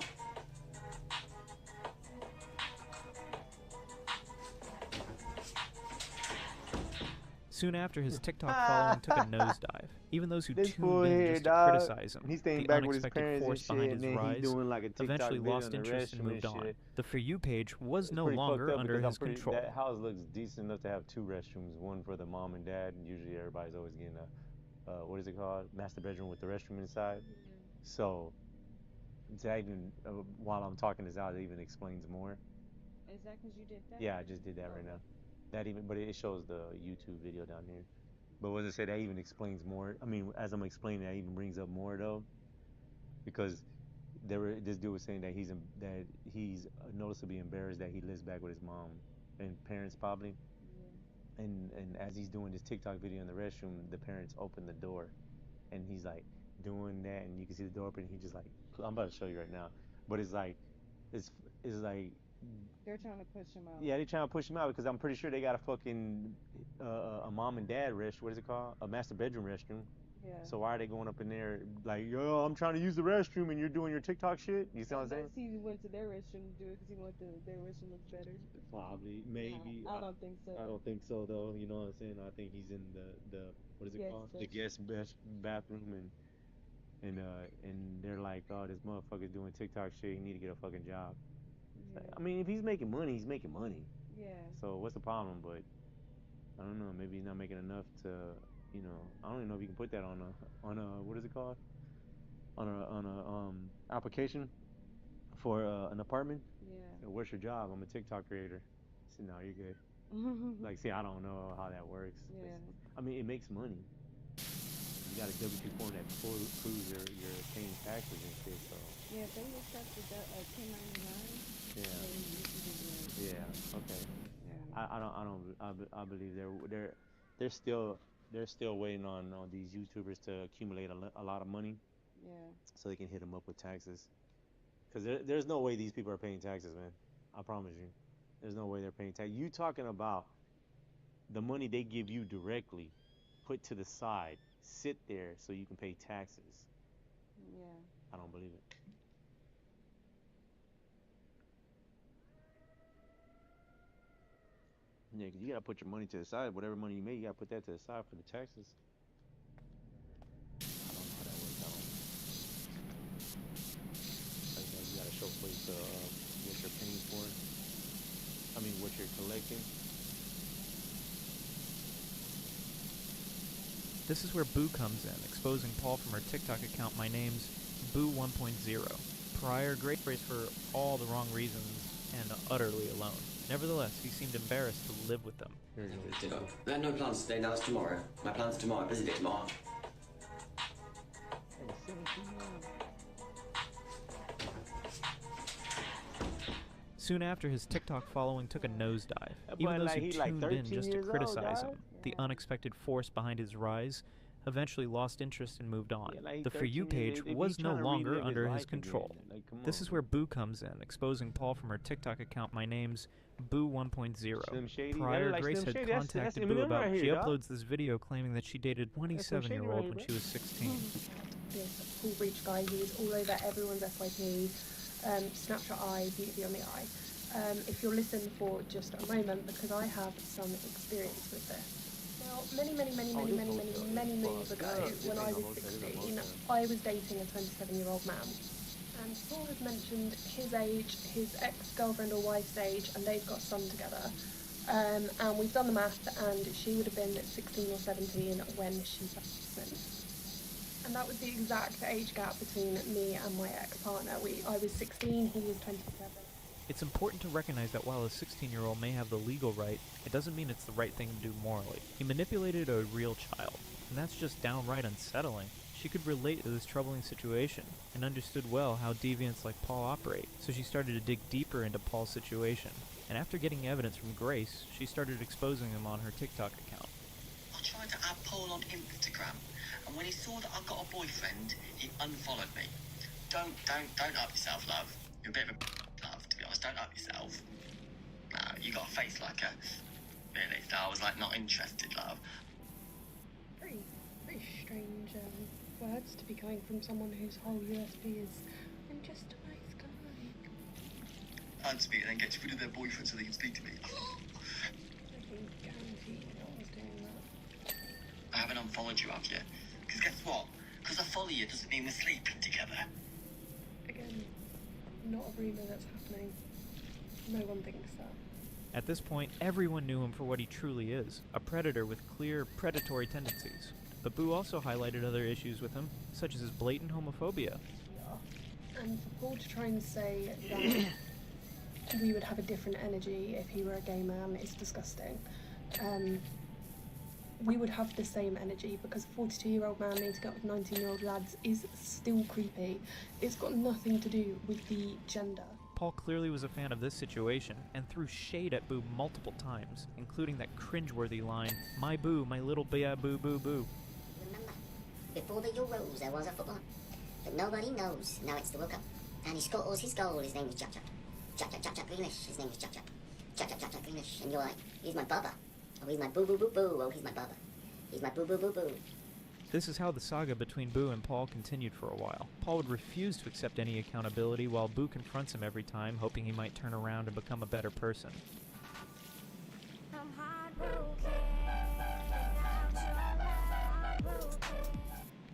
Soon after, his TikTok following took a nosedive. Even those who This tuned fool in here, just to dog, criticize him, he's staying the back with his unexpected parents and force shit, behind and his then he rise, doing like a TikTok eventually video lost in the interest and restroom moved and on. shit. The For You page was It's no pretty fucked longer up under because his control. That house looks decent enough to have 2 restrooms, one for the mom and dad, and usually everybody's always getting a, what is it called? Master bedroom with the restroom inside. So, that even, while I'm talking this out, it even explains more. Is that because you did that? Yeah, I just did that right now. That even, but it shows the YouTube video down here. But what does it say? That even explains more. I mean, as I'm explaining, that even brings up more though, because this dude was saying that he's noticeably embarrassed that he lives back with his mom and parents probably. Yeah. And as he's doing this TikTok video in the restroom, the parents open the door, and he's like doing that, and you can see the door open. And he just like, I'm about to show you right now, but it's like They're trying to push him out. yeah, they're trying to push him out because I'm pretty sure they got a fucking a mom and dad restroom. What is it called? A master bedroom restroom. Yeah. So why are they going up in there like, yo, I'm trying to use the restroom and you're doing your TikTok shit? You see what I'm saying? Unless he went to their restroom to do it because he wanted their restroom looks better. Probably, maybe. Nah, I don't think so. I don't think so though. You know what I'm saying? I think he's in the what is it called? The guest bathroom and they're like, oh, this motherfucker's doing TikTok shit. He need to get a fucking job. Yeah. I mean, if he's making money, he's making money. Yeah. So what's the problem? But I don't know. Maybe he's not making enough to, you know. I don't even know if you can put that on a what is it called? On a application for an apartment. Yeah. What's your job? I'm a TikTok creator. See, no, you're good. Like, see, I don't know how that works. Yeah. I mean, it makes money. You got a W-2 form that proves you're paying taxes and shit. So. Yeah, if they accept the 1099. Yeah. Yeah. Okay. Yeah. I believe they're still waiting on these YouTubers to accumulate a lot of money. Yeah. So they can hit them up with taxes. Cause there's no way these people are paying taxes, man. I promise you. There's no way they're paying tax. You talking about the money they give you directly, put to the side, sit there so you can pay taxes. Yeah. I don't believe it. Yeah, cause you gotta put your money to the side. Whatever money you make, you gotta put that to the side for the taxes. I don't know how that works out. Like, you gotta show place what you're paying for. I mean, what you're collecting. This is where Boo comes in, exposing Paul from her TikTok account. My name's Boo 1.0. Prior, great phrase for all the wrong reasons and utterly alone. Nevertheless, he seemed embarrassed to live with them. I had no plans today, now it's tomorrow. My plan's tomorrow, busy day tomorrow. Soon after, his TikTok following took a nosedive. Even those who tuned in just to criticize him, the unexpected force behind his rise, eventually lost interest and moved on. The For You page was no longer under his control. This is where Boo comes in, exposing Paul from her TikTok account. My name's Boo 1.0. Prior, Grace had contacted Boo about she uploads this video claiming that she dated a 27-year-old when she was 16. This Paul Breach guy who is all over everyone's FYP, Snapchat eye, beauty on the eye. If you'll listen for just a moment, because I have some experience with this. Now, many moons ago, when I was 16, I was dating a 27-year-old man. And Paul has mentioned his age, his ex-girlfriend or wife's age, and they've got a son together. And we've done the math, and she would have been 16 or 17 when she was pregnant. And that was the exact age gap between me and my ex-partner. I was 16, he was 27. It's important to recognize that while a 16-year-old may have the legal right, it doesn't mean it's the right thing to do morally. He manipulated a real child, and that's just downright unsettling. She could relate to this troubling situation, and understood well how deviants like Paul operate, so she started to dig deeper into Paul's situation. And after getting evidence from Grace, she started exposing him on her TikTok account. I tried to add Paul on Instagram, and when he saw that I got a boyfriend, he unfollowed me. Don't up yourself, love. You're a bit of a love, to be honest. Don't up yourself. No, you got a face like a... Really, so I was like, not interested, love. Very strange words to be coming from someone whose whole USP is, I'm just a nice guy. Unspeak and then gets rid of their boyfriend so they can speak to me. I can guarantee no one's doing that. I haven't unfollowed you, have you? Because guess what? Because I follow you doesn't mean we're sleeping together. Again, not a rumour that's happening. No one thinks that. At this point, everyone knew him for what he truly is, a predator with clear, predatory tendencies. But Boo also highlighted other issues with him, such as his blatant homophobia. Yeah. And for Paul to try and say that we would have a different energy if he were a gay man is disgusting. We would have the same energy because a 42-year-old man meeting up with 19-year-old lads is still creepy. It's got nothing to do with the gender. Paul clearly was a fan of this situation, and threw shade at Boo multiple times, including that cringeworthy line, "My Boo, my little boo boo boo boo." Remember, before the Euros there was a footballer, but nobody knows now it's the World Cup, and he scores his goal, his name is Jack Greenish, his name is Jack Greenish, and you're like, he's my bubba, oh he's my boo boo boo boo, oh he's my bubba, he's my boo boo boo boo. This is how the saga between Boo and Paul continued for a while. Paul would refuse to accept any accountability while Boo confronts him every time, hoping he might turn around and become a better person.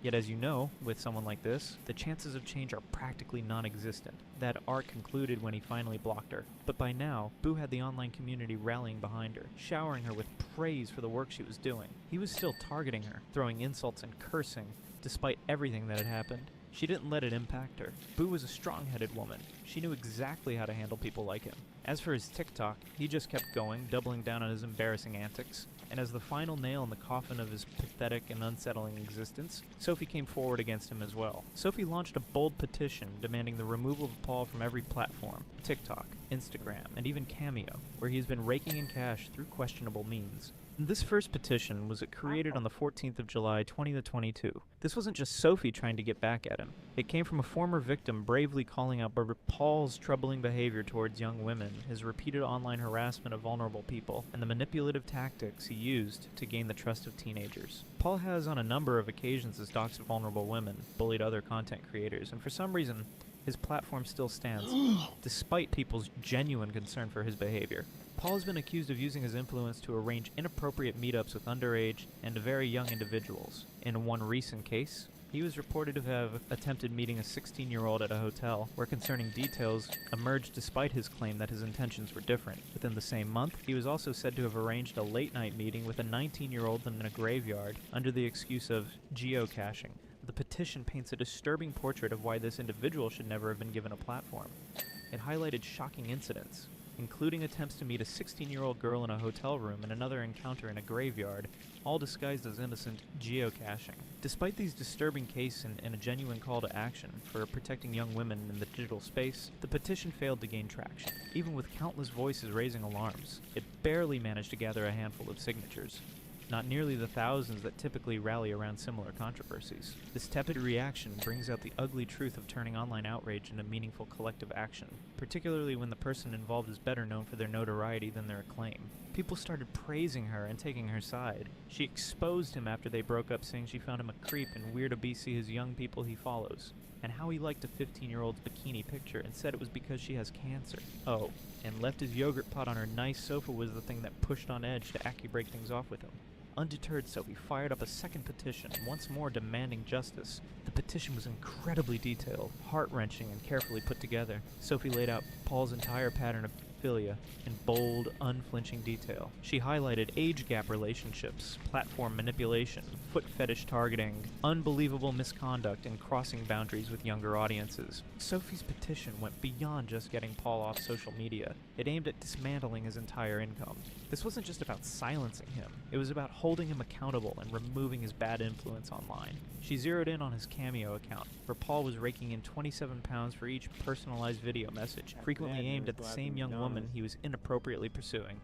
Yet as you know, with someone like this, the chances of change are practically non-existent. That arc concluded when he finally blocked her. But by now, Boo had the online community rallying behind her, showering her with praise for the work she was doing. He was still targeting her, throwing insults and cursing, despite everything that had happened. She didn't let it impact her. Boo was a strong-headed woman. She knew exactly how to handle people like him. As for his TikTok, he just kept going, doubling down on his embarrassing antics. And as the final nail in the coffin of his pathetic and unsettling existence, Sophie came forward against him as well. Sophie launched a bold petition demanding the removal of Paul from every platform, TikTok, Instagram, and even Cameo, where he has been raking in cash through questionable means. This first petition was created on the 14th of July, 2022. This wasn't just Sophie trying to get back at him. It came from a former victim bravely calling out Paul's troubling behavior towards young women, his repeated online harassment of vulnerable people, and the manipulative tactics he used to gain the trust of teenagers. Paul has on a number of occasions doxed vulnerable women, bullied other content creators, and for some reason, his platform still stands, despite people's genuine concern for his behavior. Paul has been accused of using his influence to arrange inappropriate meetups with underage and very young individuals. In one recent case, he was reported to have attempted meeting a 16-year-old at a hotel, where concerning details emerged despite his claim that his intentions were different. Within the same month, he was also said to have arranged a late-night meeting with a 19-year-old in a graveyard under the excuse of geocaching. The petition paints a disturbing portrait of why this individual should never have been given a platform. It highlighted shocking incidents, including attempts to meet a 16-year-old girl in a hotel room and another encounter in a graveyard, all disguised as innocent geocaching. Despite these disturbing cases and a genuine call to action for protecting young women in the digital space, the petition failed to gain traction. Even with countless voices raising alarms, it barely managed to gather a handful of signatures. Not nearly the thousands that typically rally around similar controversies. This tepid reaction brings out the ugly truth of turning online outrage into meaningful collective action, particularly when the person involved is better known for their notoriety than their acclaim. People started praising her and taking her side. She exposed him after they broke up, saying she found him a creep and weird to see his young people he follows, and how he liked a 15-year-old's bikini picture and said it was because she has cancer. Oh, and left his yogurt pot on her nice sofa was the thing that pushed on edge to break things off with him. Undeterred, Sophie fired up a second petition, once more demanding justice. The petition was incredibly detailed, heart-wrenching, and carefully put together. Sophie laid out Paul's entire pattern of pedophilia in bold, unflinching detail. She highlighted age gap relationships, platform manipulation, foot fetish targeting, unbelievable misconduct, and crossing boundaries with younger audiences. Sophie's petition went beyond just getting Paul off social media. It aimed at dismantling his entire income. This wasn't just about silencing him, it was about holding him accountable and removing his bad influence online. She zeroed in on his Cameo account, where Paul was raking in £27 for each personalized video message, frequently aimed at the same young woman he was inappropriately pursuing.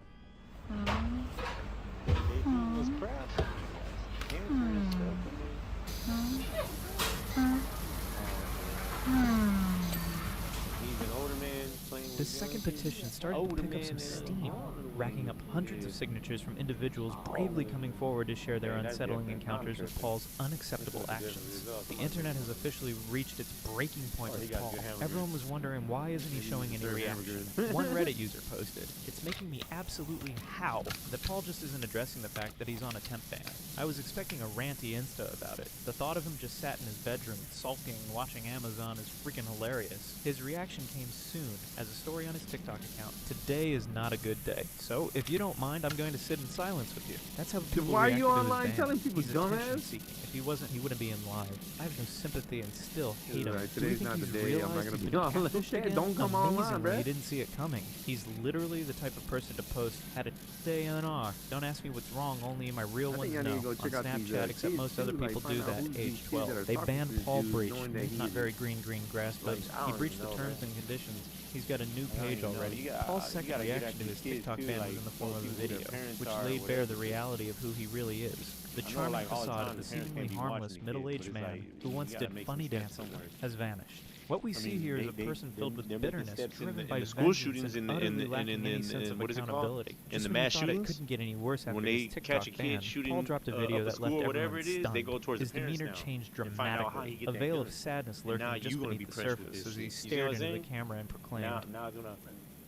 This second petition started to pick up some steam, racking up hundreds of signatures from individuals bravely coming forward to share their unsettling encounters with Paul's unacceptable actions. The internet has officially reached its breaking point with Paul. Everyone was wondering, why isn't he showing any reaction? One Reddit user posted, "It's making me absolutely howl that Paul just isn't addressing the fact that he's on a temp ban. I was expecting a ranty Insta about it. The thought of him just sat in his bedroom, sulking, watching Amazon is freaking hilarious." His reaction came soon, as a story on his TikTok account. "Today is not a good day. So, if you don't mind, I'm going to sit in silence with you." That's how people Why are reacted you to his online ban. telling people, He's dumbass? attention-seeking. If he wasn't, he wouldn't be in live. I have no sympathy and still hate him. Right, Do we today's think not the he's day I'm not realized gonna he's be been online. catfished again? Don't come online, Amazingly, bruh. he didn't see it coming. He's literally the type of person to post, "Had a day NR. Don't ask me what's wrong, only my real I ones think I need know." to go On check out these, Snapchat, except kids most too, other like, people find do out that who's age these kids 12. that are They talking to banned this Paul dude, Breach. knowing that He's he not is- very green grass, but Like, I he don't breached even the know, terms man. and conditions. He's got a new I don't page even know. already. You got- Paul's you second gotta get reaction at to his these kids TikTok too, ban like, was in the form of a who their video, parents which are or laid bare whatever. the reality of who he really is. The I know, charming like, all the facade time of the the parents seemingly can't be watching harmless the kids, middle-aged but it's man like, who you once gotta did make funny some steps dances somewhere. has vanished. What we I see mean, here is a they- person filled with they're making bitterness, steps in driven the- by in the school vengeance shootings and and utterly lacking any sense of what is it called? accountability. In Just the when we mass thought it shootings? couldn't get any worse after When his they TikTok catch a ban, kid shooting Paul dropped a video up a that school left or whatever everyone it is, stunned. they go towards His the parents demeanor now changed and find out how he dramatically, get a that veil gun. of sadness And now lurking just you gonna beneath be the pressed with surface this as he shit. You see stared what I'm into the saying? camera and proclaimed, Now it's gonna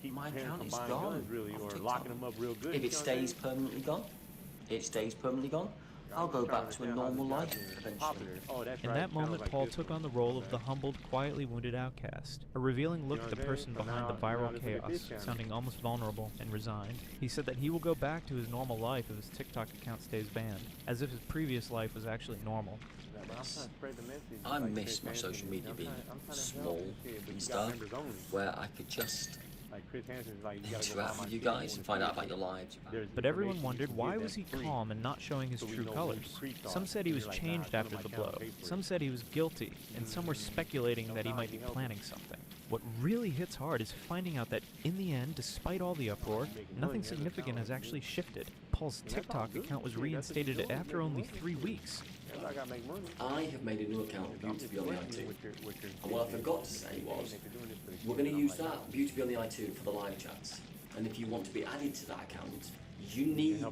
keep My parents account from is buying gone guns, really, off or TikTok. locking them up real good. If you it know what I'm stays saying? permanently gone, it stays permanently gone. I'll go back to a normal life eventually. Oh, that's In right. that Channels moment, like Paul this took one. on the role of the humbled, quietly wounded outcast, a revealing look know at the what I'm person saying? behind the Now viral this look at this chaos, channel. sounding almost vulnerable and resigned. He said that he will go back to his normal life if his TikTok account stays banned, as if his previous life was actually normal. Yeah, but I'm trying to spread the message, I like, miss my Chris social Hansen. media I'm being trying to help small and shit, but and you got stuff, members only. where I could just Like Chris Hansen's like, you gotta go buy interact my with you shit, guys go and on find the out street. about your lives. There's But everyone information wondered, you why can was he get that's free. calm and not showing his So we true know what colors? his creeds Some are. said he And was you're like, changed nah, after come the to my channel, blow. pay for it. Some said he was guilty, and some were speculating that he might be planning something. What really hits hard is finding out that, in the end, despite all the uproar, nothing significant has actually shifted. Paul's TikTok account was reinstated after only 3 weeks. I gotta make money. I have made a new account with Beauty Beyond the I2. With your And what I forgot to say was, we're going to use that Beauty Beyond the I2 for the live chats. And if you want to be added to that account, you need to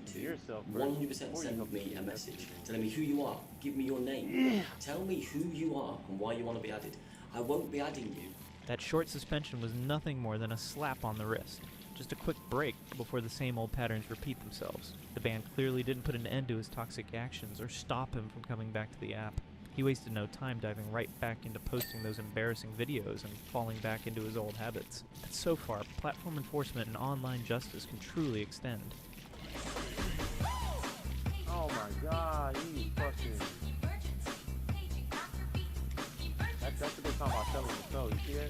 100% send me a message telling me who you are, give me your name, tell me who you are and why you want to be added. I won't be adding you. That short suspension was nothing more than a slap on the wrist. Just a quick break before the same old patterns repeat themselves. The ban clearly didn't put an end to his toxic actions or stop him from coming back to the app. He wasted no time diving right back into posting those embarrassing videos and falling back into his old habits. But so far, platform enforcement and online justice can truly extend. Oh my god, you fucking... That's what they're talking about selling the soul, you see that?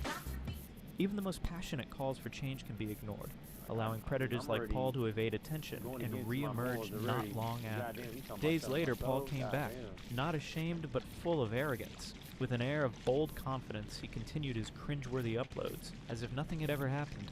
Even the most passionate calls for change can be ignored, allowing predators like Paul to evade attention and re-emerge not long after. Days later, Paul came back, not ashamed but full of arrogance. With an air of bold confidence, he continued his cringeworthy uploads, as if nothing had ever happened.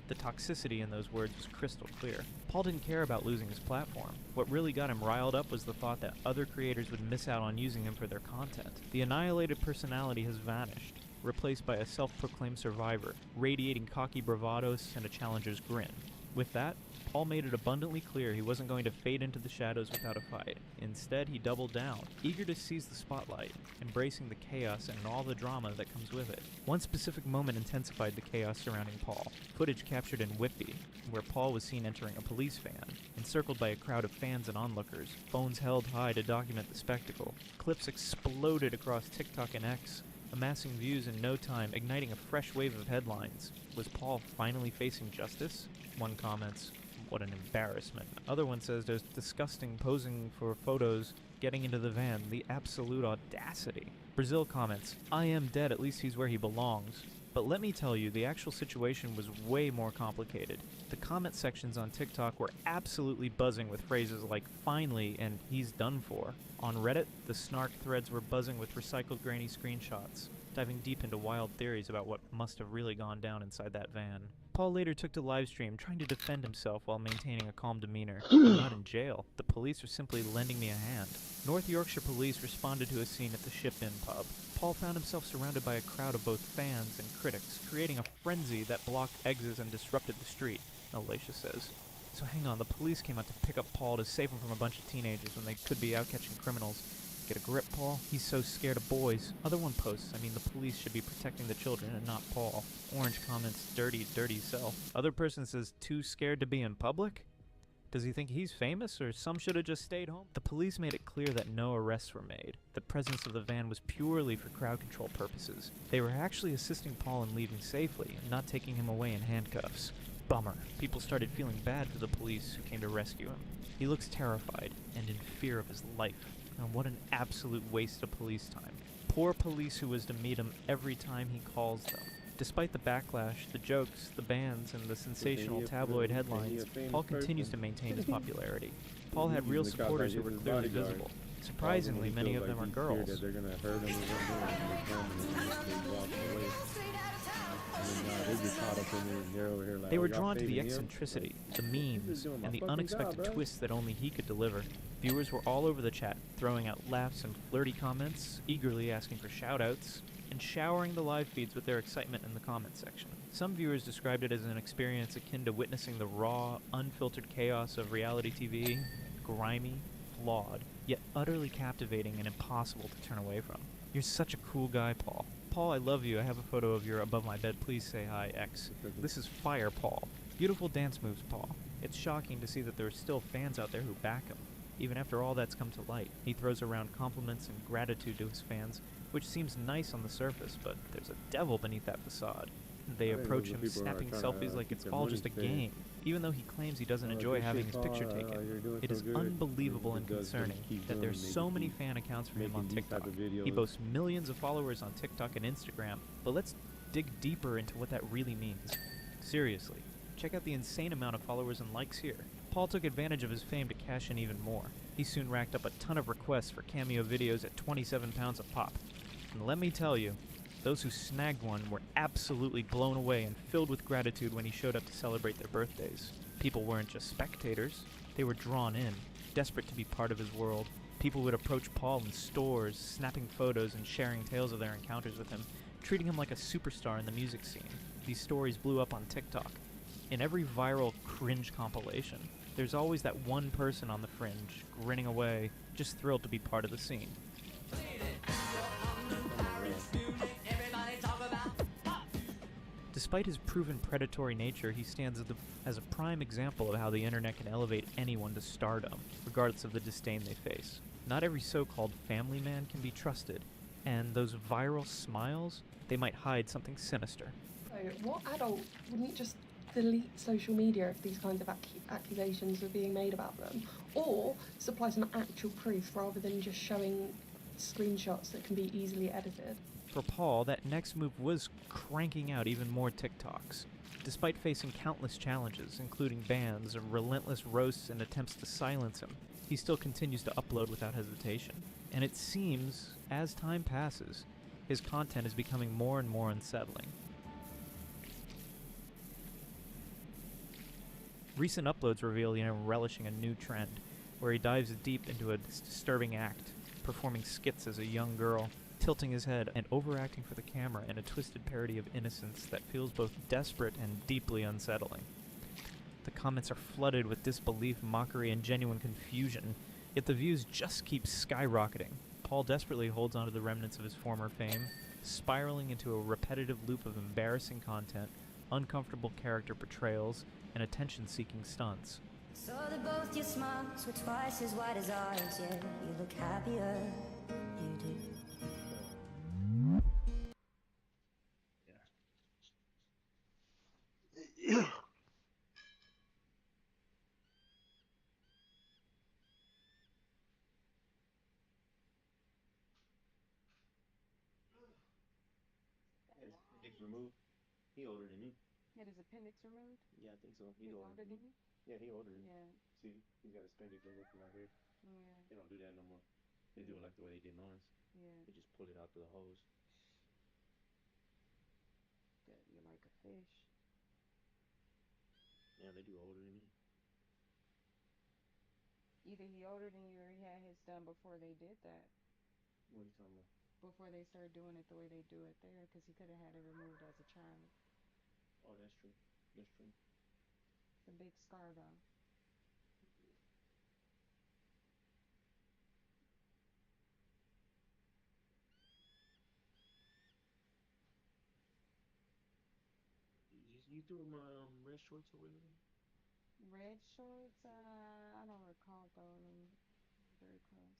The toxicity in those words was crystal clear. Paul didn't care about losing his platform. What really got him riled up was the thought that other creators would miss out on using him for their content. The annihilated personality has vanished, replaced by a self-proclaimed survivor, radiating cocky bravados and a challenger's grin. With that, Paul made it abundantly clear he wasn't going to fade into the shadows without a fight. Instead, he doubled down, eager to seize the spotlight, embracing the chaos and all the drama that comes with it. One specific moment intensified the chaos surrounding Paul. Footage captured in Whippy, where Paul was seen entering a police van, encircled by a crowd of fans and onlookers, phones held high to document the spectacle. Clips exploded across TikTok and X, amassing views in no time, igniting a fresh wave of headlines. Was Paul finally facing justice? One comments, "What an embarrassment." Other one says there's disgusting posing for photos, getting into the van, the absolute audacity. Brazil comments, "I am dead, at least he's where he belongs." But let me tell you, the actual situation was way more complicated. The comment sections on TikTok were absolutely buzzing with phrases like "finally" and "he's done for." On Reddit, the snark threads were buzzing with recycled grainy screenshots, diving deep into wild theories about what must have really gone down inside that van. Paul later took to livestream, trying to defend himself while maintaining a calm demeanor. "I'm not in jail. The police are simply lending me a hand." North Yorkshire police responded to a scene at the Ship Inn pub. Paul found himself surrounded by a crowd of both fans and critics, creating a frenzy that blocked exits and disrupted the street, Alicia says. So hang on, the police came out to pick up Paul to save him from a bunch of teenagers when they could be out catching criminals. Get a grip, Paul. He's so scared of boys. Other one posts, "I mean, the police should be protecting the children and not Paul." Orange comments, "Dirty, dirty self." Other person says, "Too scared to be in public?" Does he think he's famous, or some should have just stayed home? The police made it clear that no arrests were made. The presence of the van was purely for crowd control purposes. They were actually assisting Paul in leaving safely, and not taking him away in handcuffs. Bummer. People started feeling bad for the police who came to rescue him. He looks terrified, and in fear of his life. And what an absolute waste of police time. Poor police who was to meet him every time he calls them. Despite the backlash, the jokes, the bans, and the sensational tabloid headlines, Paul continues to maintain his popularity. Paul had real supporters who were clearly visible. Surprisingly, many of them are girls. They were drawn to the eccentricity, the memes, and the unexpected twists that only he could deliver. Viewers were all over the chat, throwing out laughs and flirty comments, eagerly asking for shoutouts, and showering the live feeds with their excitement in the comment section. Some viewers described it as an experience akin to witnessing the raw, unfiltered chaos of reality TV, grimy, flawed, yet utterly captivating and impossible to turn away from. "You're such a cool guy, Paul. Paul, I love you. I have a photo of your above my bed. Please say hi, X. This is fire, Paul. Beautiful dance moves, Paul. It's shocking to see that there are still fans out there who back him, even after all that's come to light." He throws around compliments and gratitude to his fans, which seems nice on the surface, but there's a devil beneath that facade. They approach him snapping selfies like it's all just a game, even though he claims he doesn't enjoy having his picture taken. It is unbelievable and concerning that there's so many fan accounts for him on TikTok. He boasts millions of followers on TikTok and Instagram, but let's dig deeper into what that really means. Seriously, check out the insane amount of followers and likes here. Paul took advantage of his fame to cash in even more. He soon racked up a ton of requests for cameo videos at 27 pounds a pop. And let me tell you, those who snagged one were absolutely blown away and filled with gratitude when he showed up to celebrate their birthdays. People weren't just spectators, they were drawn in, desperate to be part of his world. People would approach Paul in stores, snapping photos and sharing tales of their encounters with him, treating him like a superstar in the music scene. These stories blew up on TikTok. In every viral cringe compilation, there's always that one person on the fringe, grinning away, just thrilled to be part of the scene. Despite his proven predatory nature, he stands as a prime example of how the internet can elevate anyone to stardom, regardless of the disdain they face. Not every so-called family man can be trusted, and those viral smiles, they might hide something sinister. So, what adult wouldn't just delete social media if these kinds of accusations were being made about them, or supply some actual proof rather than just showing screenshots that can be easily edited? For Paul, that next move was cranking out even more TikToks. Despite facing countless challenges, including bans and relentless roasts and attempts to silence him, he still continues to upload without hesitation. And it seems, as time passes, his content is becoming more and more unsettling. Recent uploads reveal him relishing a new trend, where he dives deep into a disturbing act, performing skits as a young girl, tilting his head and overacting for the camera in a twisted parody of innocence that feels both desperate and deeply unsettling. The comments are flooded with disbelief, mockery, and genuine confusion, yet the views just keep skyrocketing. Paul desperately holds onto the remnants of his former fame, spiraling into a repetitive loop of embarrassing content, uncomfortable character portrayals, and attention-seeking stunts. Saw that both your smiles were twice as wide as ours. Yeah, you look happier. You do. Yeah. His appendix removed. He older than me. Had his appendix removed? Yeah, I think so. He's He's older older than than me. you? Yeah, he older than me. Yeah. See, he's got his appendix removed from right here. Yeah. They don't do that no more. They do it like the way they did ours. Yeah. They just pull it out through the hose. Good. You're like a fish. Yeah, they do older than me. Either he older than you or he had his done before they did that. What are you talking about? Before they started doing it the way they do it there, because he could have had it removed as a child. Oh, that's true. That's true. It's a big scar though. You threw my red shorts away? Red shorts? I don't recall throwing them very close.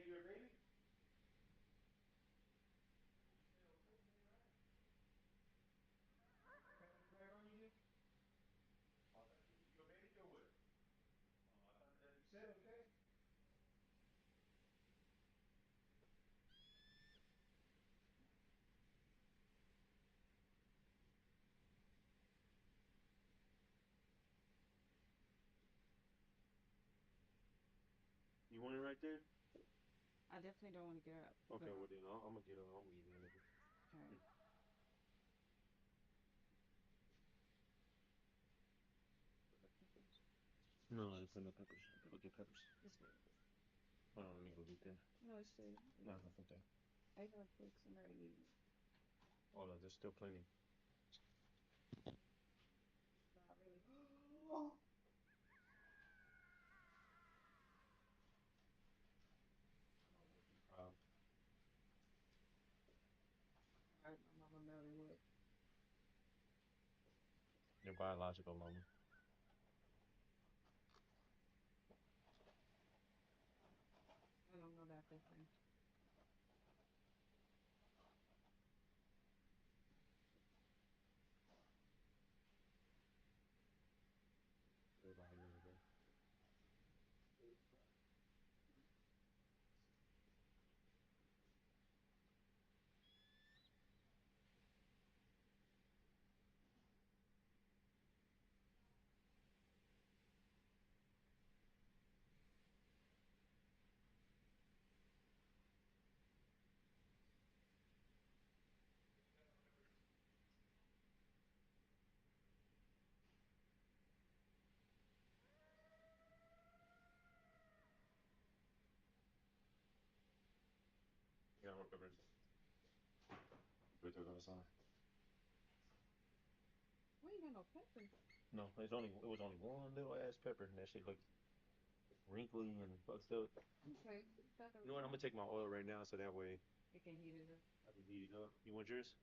you a baby? Back on you? You a baby or what? Oh, I thought that you said okay. You want it right there? I definitely don't want to get up. Okay, well then I'm gonna get up. I'm leaving. Okay. No, I didn't put no peppers. Go get peppers. It's good. Hold on, let me go get that. No, it's good. No, no, put that. I got cooks and already eaten. Oh no, there's still plenty. Not really. Alright, my mama melted wood. Your biological mama. I don't know that difference. You got more peppers. Put those outside. We ain't got no pepper. No, it was only one little ass pepper, and that shit looked wrinkly and fucked up. Okay. You know what? I'm gonna take my oil right now, so that way You can heat it up. I can heat it up. You want yours?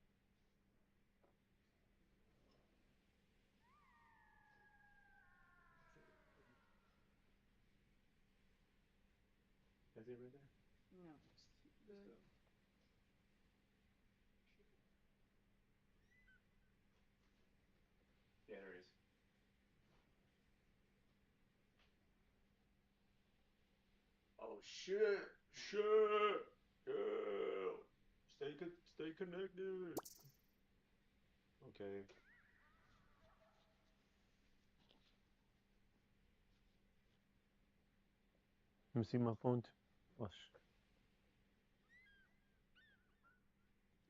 That's it right there. No, it's good. Yeah, there is. Oh shit! Shit! Yeah! Stay connected. Okay. Let me see my phone. Oh,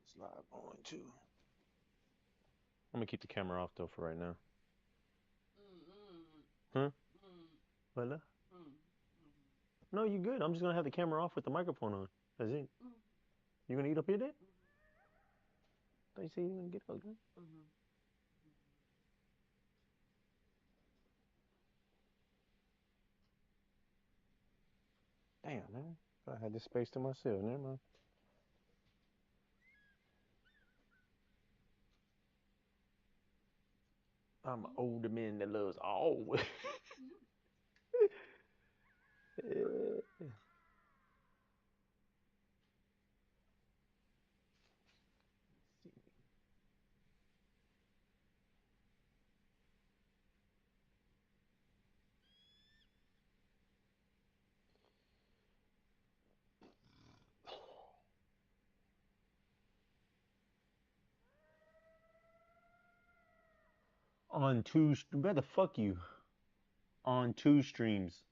it's live on too. I'm gonna keep the camera off though for right now. Huh? What? No, you good. I'm just gonna have the camera off with the microphone on. That's it. You gonna eat up here then? They say you gonna get up. Damn, man. I had this space to myself. Never mind. I'm an older man that loves all. Yeah. On two, better fuck you. On two streams.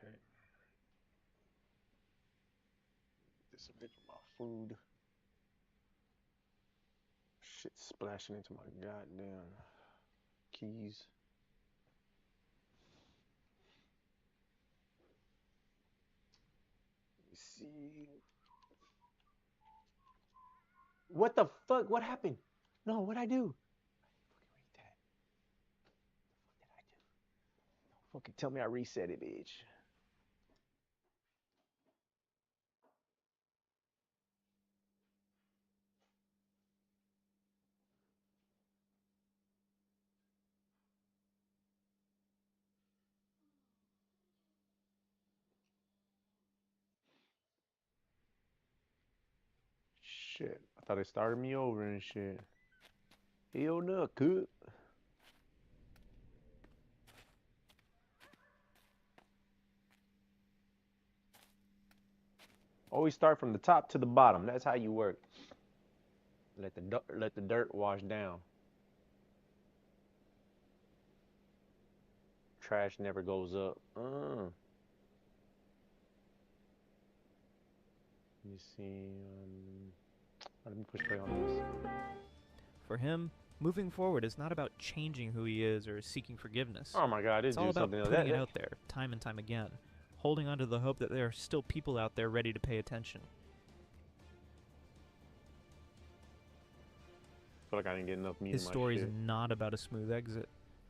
Okay. This a bit of my food. Shit splashing into my goddamn keys. What the fuck? What happened? No, what'd I do? Fucking tell me I reset it, bitch. Shit, I thought it started me over and shit. Hell no, cook. Always start from the top to the bottom. That's how you work. Let the dirt wash down. Trash never goes up. Let me see. Let me push play on this. For him, moving forward is not about changing who he is or seeking forgiveness. Oh my God, it's all about putting it out there, time and time again, holding on to the hope that there are still people out there ready to pay attention. I feel like I didn't get enough meat His in my story is shit. not about a smooth exit.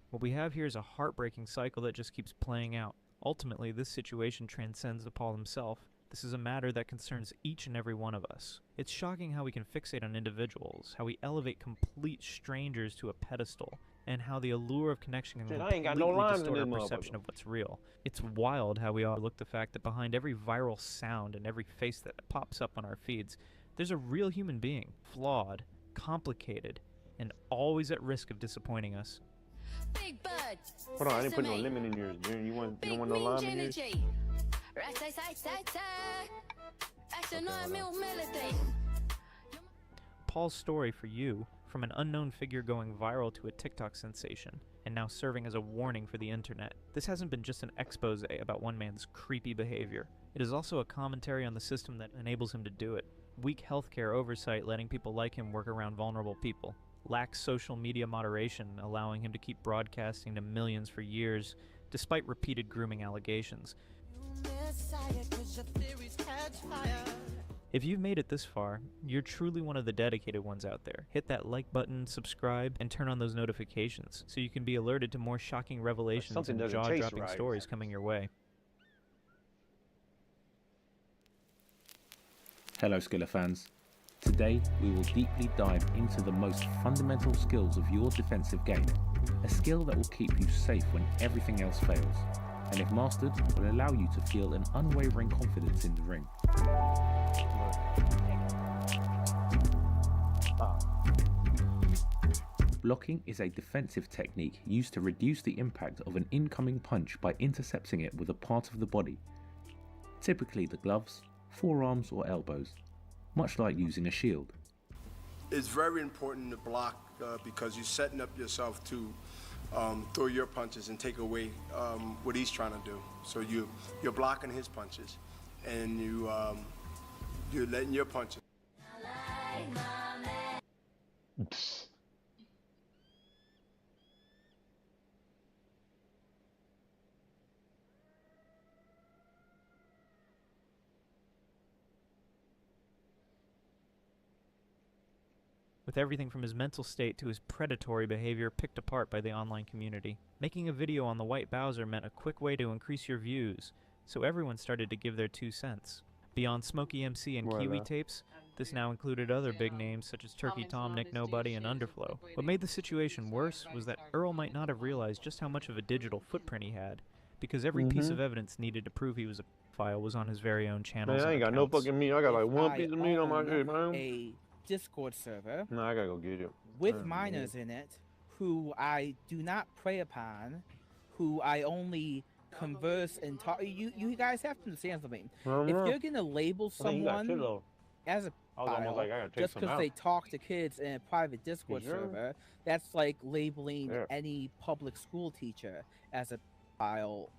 What we have here is a heartbreaking cycle that just keeps playing out. Ultimately, this situation transcends Paul himself. This is a matter that concerns each and every one of us. It's shocking how we can fixate on individuals, how we elevate complete strangers to a pedestal, and how the allure of connection can completely distort our perception of what's real. It's wild how we overlook the fact that behind every viral sound and every face that pops up on our feeds, there's a real human being, flawed, complicated, and always at risk of disappointing us. Big Bird. Hold on, I didn't put no lemon in yours. You don't want no lime in yours? Paul's story for you, from an unknown figure going viral to a TikTok sensation, and now serving as a warning for the internet. This hasn't been just an expose about one man's creepy behavior. It is also a commentary on the system that enables him to do it. Weak healthcare oversight letting people like him work around vulnerable people. Lax social media moderation allowing him to keep broadcasting to millions for years, despite repeated grooming allegations. If you've made it this far, you're truly one of the dedicated ones out there. Hit that like button, subscribe, and turn on those notifications so you can be alerted to more shocking revelations and jaw-dropping stories coming your way. Hello Skiller fans. Today we will deeply dive into the most fundamental skills of your defensive game. A skill that will keep you safe when everything else fails, and if mastered, will allow you to feel an unwavering confidence in the ring. Blocking is a defensive technique used to reduce the impact of an incoming punch by intercepting it with a part of the body, typically the gloves, forearms or elbows, much like using a shield. It's very important to block because you're setting up yourself to throw your punches and take away what he's trying to do. So you're blocking his punches, and you're letting your punches. With everything from his mental state to his predatory behavior picked apart by the online community. Making a video on the White Bowser meant a quick way to increase your views, so everyone started to give their 2 cents. Beyond Smokey MC and Kiwi tapes, this now included other big names such as Turkey Tom, Nick Nobody, and Underflow. What made the situation worse was that Earl might not have realized just how much of a digital footprint he had, because every piece of evidence needed to prove he was a pedophile was on his very own channels. Man, I ain't got no fucking meat. I got like one piece of meat on my head, man. A Discord server. No, I gotta go get it. With minors in it, who I do not prey upon, who I only converse and talk. You guys have to understand something. If you're gonna label someone as a pedophile just because they talk to kids in a private Discord server, that's like labeling any public school teacher as a pedophile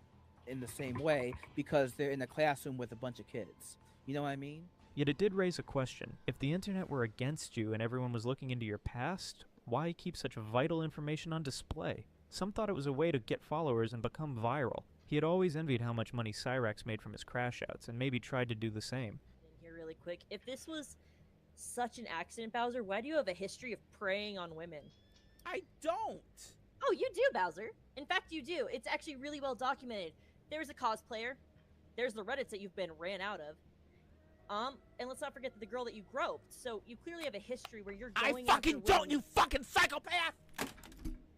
in the same way because they're in a classroom with a bunch of kids. You know what I mean? Yet it did raise a question. If the internet were against you and everyone was looking into your past, why keep such vital information on display? Some thought it was a way to get followers and become viral. He had always envied how much money Cyrax made from his crash outs, and maybe tried to do the same. Here really quick, if this was such an accident, Bowser, why do you have a history of preying on women? I don't! Oh, you do, Bowser. In fact, you do. It's actually really well documented. There's a cosplayer. There's the Reddits that you've been ran out of. And let's not forget the girl that you groped. So you clearly have a history where you're going I fucking don't, you fucking psychopath!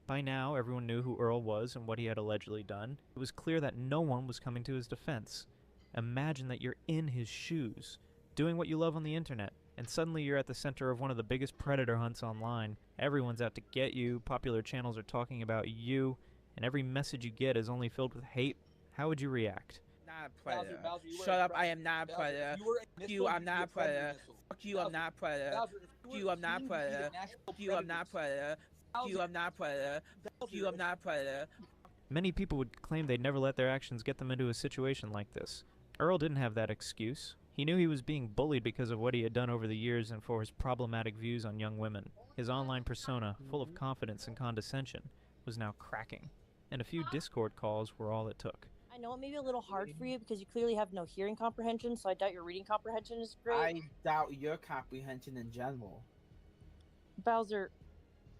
By now, everyone knew who Earl was and what he had allegedly done. It was clear that no one was coming to his defense. Imagine that you're in his shoes, doing what you love on the internet, and suddenly you're at the center of one of the biggest predator hunts online. Everyone's out to get you, popular channels are talking about you, and every message you get is only filled with hate. How would you react? Not a predator. Shut up, I am not a predator. Fuck you, I'm not a predator. Fuck you, I'm not a predator. Fuck you, I'm not a predator. Fuck you, I'm not a predator. Fuck you, I'm not a predator. Fuck you, I'm not a predator. Many people would claim they'd never let their actions get them into a situation like this. Earl didn't have that excuse. He knew he was being bullied because of what he had done over the years and for his problematic views on young women. His online persona, full of confidence and condescension, was now cracking, and a few Discord calls were all it took. I know it may be a little hard for you because you clearly have no hearing comprehension, so I doubt your reading comprehension is great. I doubt your comprehension in general. Bowser,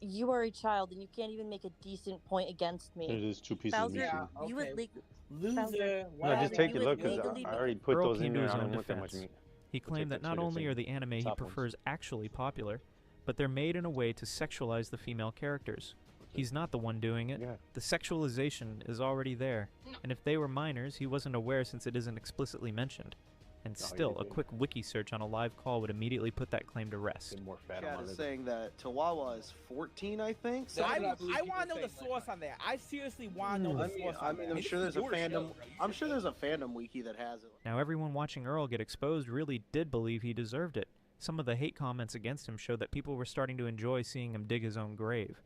you are a child and you can't even make a decent point against me. It is 2 pieces Bowser, of meat. Yeah, you would okay. Bowser, Loser. No, just take you it. would Look, because legally I already put Earl those in came to there. his I own don't want that much defense. meat. He claimed that not only are the anime he prefers actually popular, but they're made in a way to sexualize the female characters. He's not the one doing it. Yeah. The sexualization is already there, and if they were minors, he wasn't aware since it isn't explicitly mentioned. And still, a quick wiki search on a live call would immediately put that claim to rest. More fat Chat is saying that Chihuahua is 14, I think. So I want to know the source on that. I seriously want to know the source on that. I'm sure there's a fandom. I'm sure there's a fandom wiki that has it. Now everyone watching Earl get exposed really did believe he deserved it. Some of the hate comments against him showed that people were starting to enjoy seeing him dig his own grave.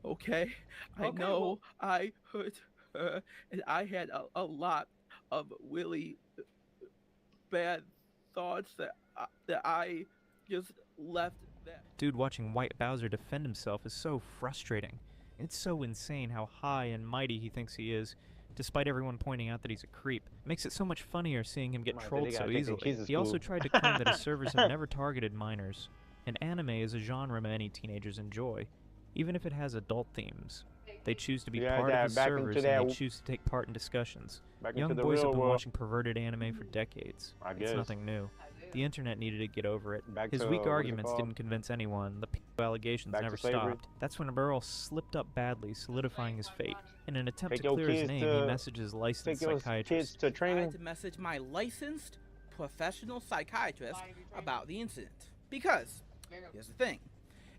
Okay, I know I hurt her, and I had a lot of really bad thoughts that I just left that. Dude, watching White Bowser defend himself is so frustrating. It's so insane how high and mighty he thinks he is, despite everyone pointing out that he's a creep. It makes it so much funnier seeing him get trolled so easily. He also tried to claim that his servers have never targeted minors. And anime is a genre many teenagers enjoy, even if it has adult themes. They choose to be part of his servers and they choose to take part in discussions. Young boys have been watching perverted anime for decades. It's nothing new. The internet needed to get over it. His weak arguments didn't convince anyone. The allegations never stopped. That's when Earl slipped up badly, solidifying his fate. In an attempt to clear his name, he messages licensed psychiatrist. I had to message my licensed professional psychiatrist about the incident. Because, here's the thing.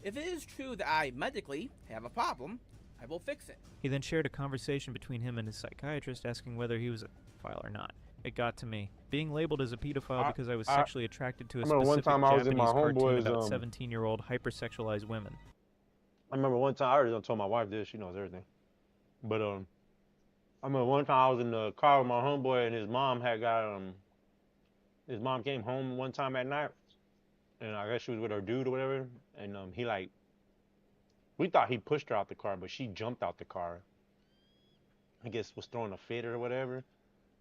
If it is true that I medically have a problem, I will fix it. He then shared a conversation between him and his psychiatrist asking whether he was a pedophile or not. It got to me. Being labeled as a pedophile because I was sexually attracted to a specific Japanese cartoon about 17-year-old hypersexualized women. I remember one time, I already told my wife this, she knows everything. But I remember one time I was in the car with my homeboy and his mom his mom came home one time at night, and I guess she was with her dude or whatever, and we thought he pushed her out the car, but she jumped out the car. I guess was throwing a fit or whatever.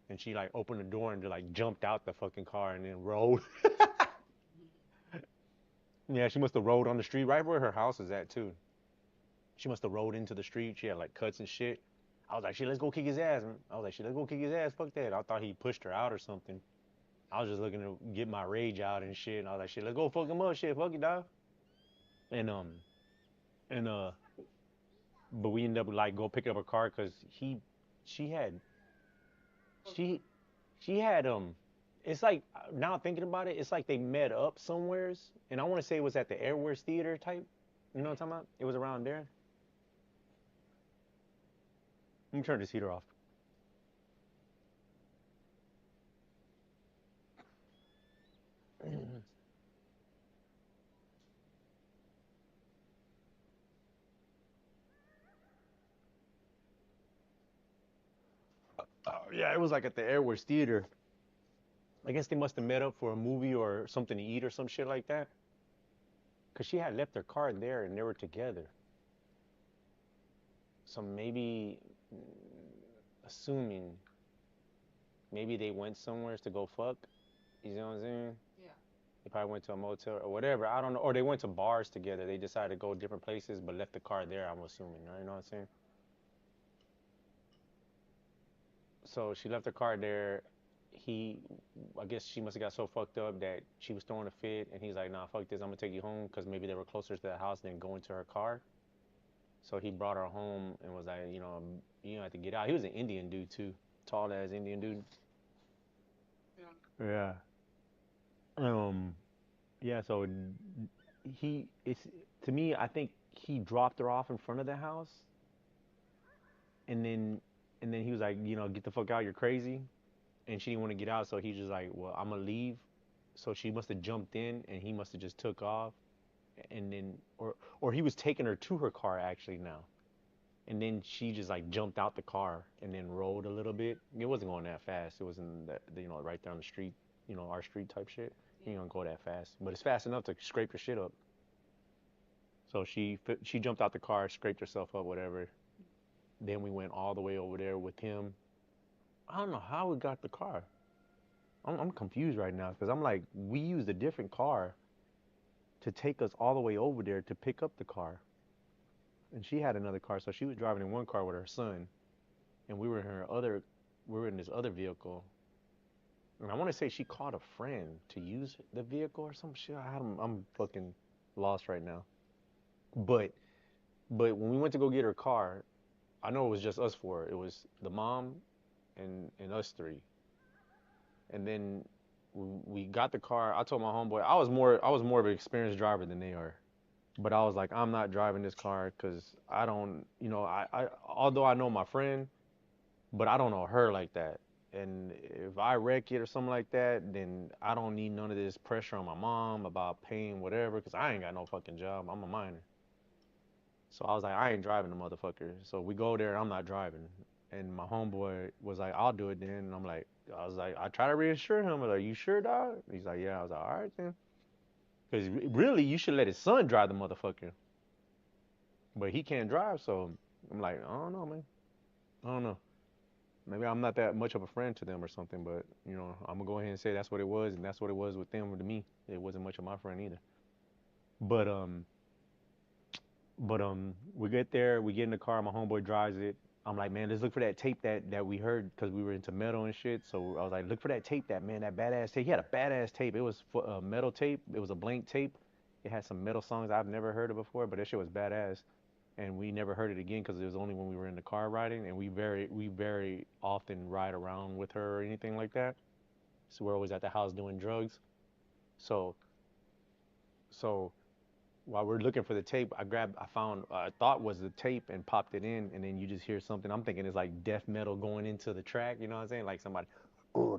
And she like opened the door and just like jumped out the fucking car and then rolled. Yeah, she must have rolled on the street right where her house is at too. She must have rolled into the street. She had like cuts and shit. I was like, shit, let's go kick his ass, man. Fuck that. I thought he pushed her out or something. I was just looking to get my rage out and shit. And I was like, shit, let's go fuck him up, shit, fuck it, dog. But we ended up like go pick up her car because she had it's like, now thinking about it, it's like they met up somewheres, and I want to say it was at the Airways Theater type, you know what I'm talking about? It was around there. Let me turn this heater off. Yeah, it was like at the Airways Theater. I guess they must have met up for a movie or something to eat or some shit like that. Because she had left her car there and they were together. So maybe, assuming maybe they went somewhere to go fuck. You know what I'm saying? Yeah. They probably went to a motel or whatever. I don't know. Or they went to bars together. They decided to go different places, but left the car there, I'm assuming. You know what I'm saying? So she left the car there. I guess she must have got so fucked up that she was throwing a fit, and he's like, nah, fuck this, I'm gonna take you home, because maybe they were closer to the house than going to her car. So he brought her home and was like, you know, you don't have to get out. He was an Indian dude too, tall ass Indian dude. Yeah. Yeah. So it's to me, I think he dropped her off in front of the house, and then he was like, you know, get the fuck out, you're crazy. And she didn't want to get out, so he's just like, well, I'm gonna leave. So she must have jumped in, and he must have just took off, and then or he was taking her to her car actually now, and then she just like jumped out the car and then rolled a little bit. It wasn't going that fast. It was in the, you know, right down the street, you know, our street type shit. He ain't gonna go that fast, but it's fast enough to scrape her shit up. So she jumped out the car, scraped herself up, whatever. Then we went all the way over there with him. I don't know how we got the car. I'm confused right now because I'm like, we used a different car to take us all the way over there to pick up the car. And she had another car, so she was driving in one car with her son, and we were in this other vehicle. And I want to say she called a friend to use the vehicle or some shit. I'm fucking lost right now. But when we went to go get her car, I know it was just us four. It was the mom and us three. And then we got the car. I told my homeboy, I was more of an experienced driver than they are. But I was like, I'm not driving this car because I don't, you know, I although I know my friend, but I don't know her like that. And if I wreck it or something like that, then I don't need none of this pressure on my mom about paying whatever, because I ain't got no fucking job. I'm a minor. So I was like, I ain't driving the motherfucker. So we go there, I'm not driving. And my homeboy was like, I'll do it then. And I was like, I try to reassure him. I was like, you sure, dog? He's like, yeah. I was like, all right then. Because really, you should let his son drive the motherfucker. But he can't drive, so I'm like, I don't know, man. I don't know. Maybe I'm not that much of a friend to them or something, but, you know, I'm going to go ahead and say that's what it was, and that's what it was with them to me. It wasn't much of my friend either. But we get there, we get in the car, my homeboy drives it. I'm like, man, let's look for that tape that we heard, because we were into metal and shit. So I was like, look for that tape, that badass tape. He had a badass tape. It was metal tape. It was a blank tape. It had some metal songs I've never heard of before, but that shit was badass. And we never heard it again because it was only when we were in the car riding, and we very often ride around with her or anything like that. So we're always at the house doing drugs. So while we're looking for the tape, I thought was the tape and popped it in, and then you just hear something. I'm thinking it's like death metal going into the track, you know what I'm saying? Like somebody, oh,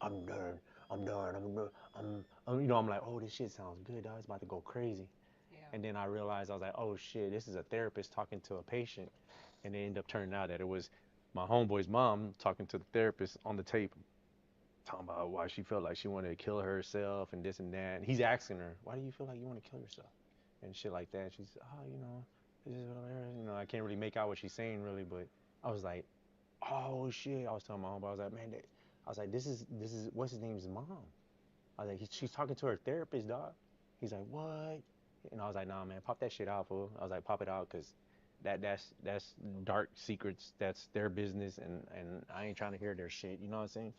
I'm done, you know, I'm like, oh, this shit sounds good, dog. It's about to go crazy. Yeah. And then I realized, I was like, oh shit, this is a therapist talking to a patient. And it ended up turning out that it was my homeboy's mom talking to the therapist on the tape, talking about why she felt like she wanted to kill herself and this and that. And he's asking her, why do you feel like you want to kill yourself? And shit like that. She's, oh, you know, this is whatever. You know, I can't really make out what she's saying really, but I was like, oh shit. I was telling my homeboy, I was like, man, I was like, this is what's his name's mom. I was like, she's talking to her therapist, dog. He's like, what? And I was like, nah, man, pop that shit out, fool. I was like, pop it out, because that's dark secrets. That's their business, and I ain't trying to hear their shit. You know what I'm saying?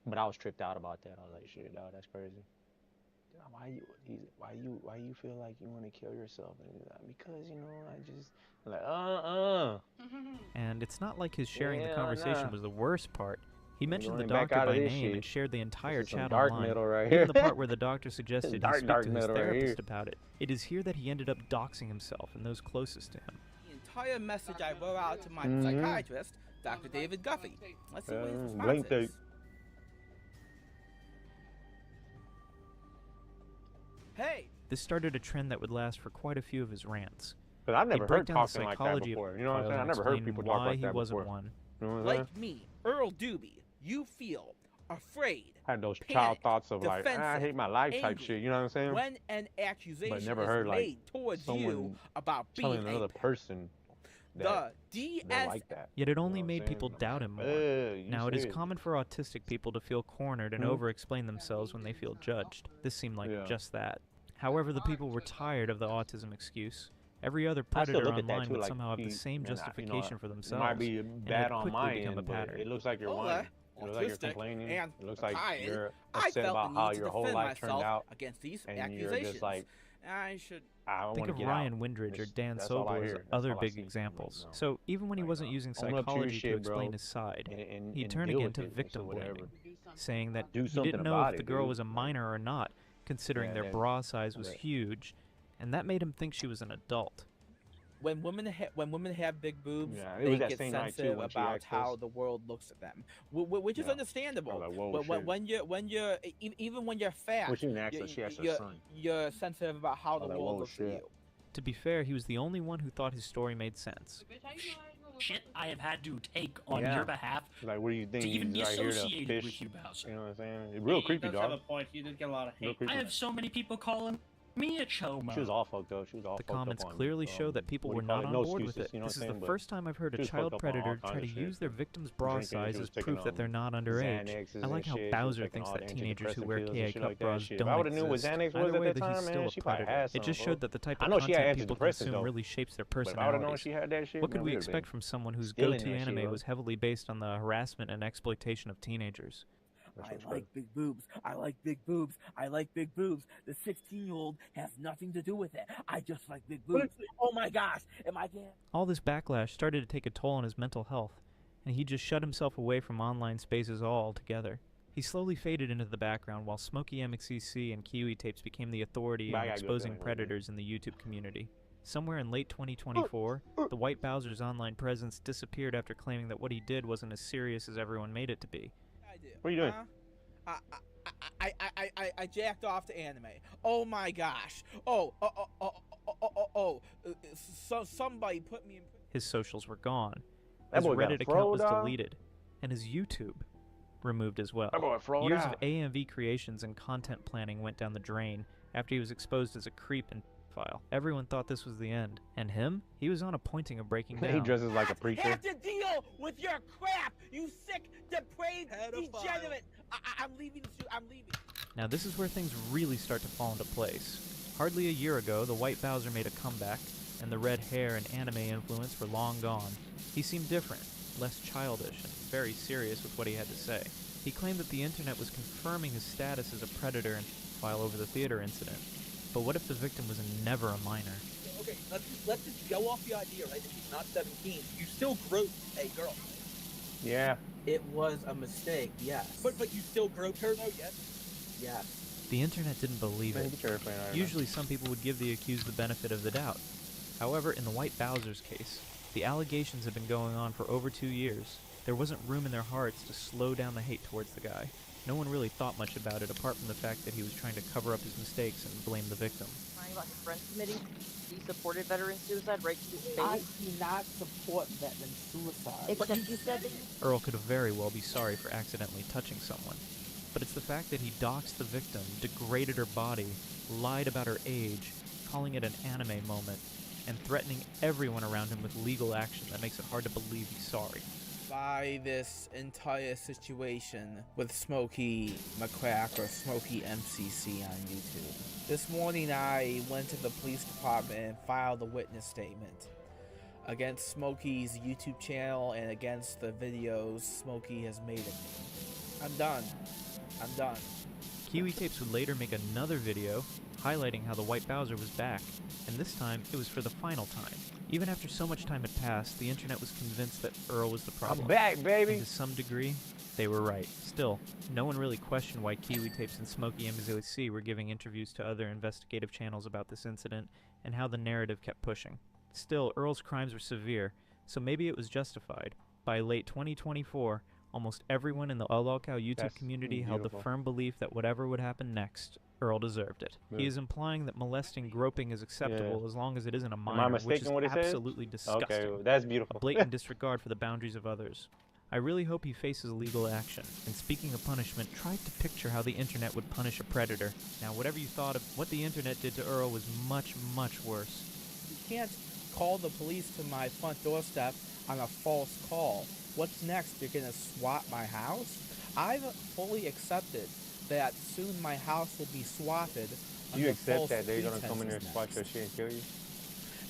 But I was tripped out about that. I was like, shit, dog, that's crazy. Why you feel like you want to kill yourself? And like, because, you know, I just like And it's not like his sharing the conversation was the worst part. He mentioned the doctor by name and shared the entire chat online. Right even the part where the doctor suggested he speak to his therapist about it. It is here that he ended up doxing himself and those closest to him. The entire message I wrote out to my psychiatrist, Dr. David Guffey. Let's see what his response is. Hey! This started a trend that would last for quite a few of his rants. But I've never heard talking like that before. You know what I'm saying? I never heard people talk like that before. One. You know what like me, Earl Doobie, you feel afraid. I had those child thoughts of like, I hate my life type shit. You know what I'm saying? When an accusation but never heard, is made towards you about being another person. that the they're like that. Yet it only You know what made I'm people saying? doubt him more. You Now, it is say it. common for autistic people to feel cornered and over-explain themselves when they feel judged. This seemed like just that. However, the people were tired of the autism excuse. Every other I still predator look at that online too, would like somehow have the he- same man, justification for It themselves, might be and it bad had on quickly my become a end, but pattern. it looks like you're whining. It looks like you're complaining. And It looks like tired. you're I upset felt about the how need to your whole defend life turned myself out, against these and you're accusations. just like, I should I don't Think want to of get Ryan out. Windridge or Dan That's all I Sobel as hear. That's other all I big see. examples. No. So even when he wasn't using own up to your psychology to shit, explain bro, his side, and he'd turn deal again with to it, victim whatever. blaming, saying that Do he something didn't know about if the it, girl dude. was a minor or not, considering Yeah, their that- bra size was that- huge, and that made him think she was an adult. when women have big boobs, Yeah, it they was that get same night, too, sensitive when she about asked how us. the world looks at them, which is Yeah. understandable. I was like, whoa, But shit. when you're even when you're fat, Well, she didn't ask us, she asked her you're, son. you're sensitive about how the like, world whoa, looks shit. at you. To be fair, he was the only one who thought his story made sense. Shit I have had to take on Yeah. your behalf Like, what do you think? to even be He's right here to associated fish. with you, Bowser. You know what I'm saying? It's real creepy, He does have a dog. point. He did get a lot of Real hate. creepy. I have so many people calling me a chomo. She was all fucked up. She was all The fucked up comments on, clearly show that people what were do you call not it? on No board with excuses, it. you know This what is I'm the saying? first time I've heard She a was child fucked up on all predator kinds try to of shit. use their victim's bra Drinking, size she was as taking, proof that they're not underage. Xanaxes I like and how shit. She was Bowser taking thinks all that the teenagers who antidepressant wear pills and KA shit cup like that bras shit. If don't I would've knew what exist. Xanax was Either at way, that that time, he's man, still a she probably predator. had It some, just bro. showed that the type I of know she had content people antidepressants, consume though. really shapes their But if I would've known personalities. she had that shit, What could man, we we would've expect been from someone whose stealing go-to that shit, anime bro. was heavily based on the harassment and exploitation of teenagers? I like big boobs. I like big boobs. I like big boobs. The 16-year-old has nothing to do with it. I just like big boobs. Oh my gosh, am I dead? All this backlash started to take a toll on his mental health, and he just shut himself away from online spaces altogether. He slowly faded into the background while Smokey MXCC and Kiwi Tapes became the authority But I on got a good exposing feeling right predators in the YouTube community. Somewhere in late 2024, the White Bowser's online presence disappeared after claiming that what he did wasn't as serious as everyone made it to be. What are you doing? I jacked off to anime. Oh my gosh. Somebody put me in. His socials were gone. That His boy got a Reddit fro, account was dog. deleted, and his YouTube removed as well. That boy froed Years out. of AMV creations and content planning went down the drain after he was exposed as a creep and file. Everyone thought this was the end. And him? He was on a pointing of breaking down. He dresses like a preacher. Have to deal with your crap, you sick, depraved, degenerate. I'm leaving. I'm leaving. Now this is where things really start to fall into place. Hardly a year ago, the White Bowser made a comeback, and the red hair and anime influence were long gone. He seemed different, less childish, and very serious with what he had to say. He claimed that the internet was confirming his status as a predator and file over the theater incident. But what if the victim was never a minor? Okay, let's just go off the idea, right? That he's not 17. You still groped a girl. Yeah. It was a mistake, yes. But you still groped her, though, yes? Yes. The internet didn't believe Man, it. get your airplane out of Usually some people would give the accused the benefit of the doubt. However, in the White Bowser's case, the allegations had been going on for over 2 years. There wasn't room in their hearts to slow down the hate towards the guy. No one really thought much about it apart from the fact that he was trying to cover up his mistakes and blame the victim. Crying about his friends committing. He supported veteran suicide right to his face. I do not support veteran suicide. Except you said that you... Earl could very well be sorry for accidentally touching someone. But it's the fact that he doxed the victim, degraded her body, lied about her age, calling it an anime moment, and threatening everyone around him with legal action that makes it hard to believe he's sorry. By this entire situation with Smokey McCrack or Smokey MCC on YouTube. This morning I went to the police department and filed a witness statement against Smokey's YouTube channel and against the videos Smokey has made of me. I'm done. I'm done. Kiwi Tapes would later make another video highlighting how the White Bowser was back, and this time it was for the final time. Even after so much time had passed, the internet was convinced that Earl was the problem. I'm back, baby! And to some degree, they were right. Still, no one really questioned why Kiwi Tapes and Smokey MZC were giving interviews to other investigative channels about this incident, and how the narrative kept pushing. Still, Earl's crimes were severe, so maybe it was justified. By late 2024, almost everyone in the Alolcow YouTube community held the firm belief that whatever would happen next, Earl deserved it. Yeah. He is implying that molesting groping is acceptable as long as it isn't a Am minor, I which is mistaken what he said? absolutely disgusting. Okay, well, that's beautiful. A blatant disregard for the boundaries of others. I really hope he faces legal action, and speaking of punishment, try to picture how the internet would punish a predator. Now, whatever you thought of what the internet did to Earl was much, much worse. You can't call the police to my front doorstep on a false call. What's next? You're gonna swat my house? I've fully accepted that soon my house will be swatted. You accept that they're gonna come in there and swat your shit and kill you?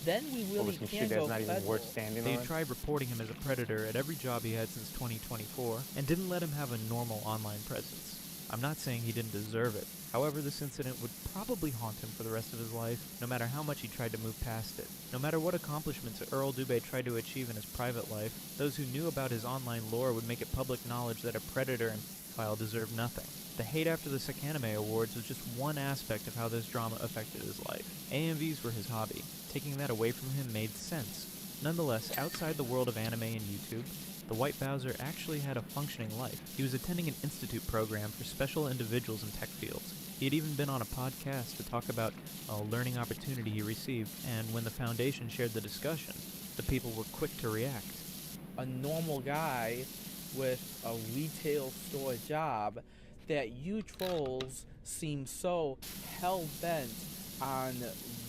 Then we really some can't shit that's go not even federal. worth standing They on? tried reporting him as a predator at every job he had since 2024, and didn't let him have a normal online presence. I'm not saying he didn't deserve it. However, this incident would probably haunt him for the rest of his life, no matter how much he tried to move past it. No matter what accomplishments Earl Dubé tried to achieve in his private life, those who knew about his online lore would make it public knowledge that a predator and pedophile deserved nothing. The hate after the CLICKBAIT Awards was just one aspect of how this drama affected his life. AMVs were his hobby. Taking that away from him made sense. Nonetheless, outside the world of anime and YouTube, the White Bowser actually had a functioning life. He was attending an institute program for special individuals in tech fields. He had even been on a podcast to talk about a learning opportunity he received, and when the foundation shared the discussion, the people were quick to react. A normal guy with a retail store job that you trolls seem so hell-bent on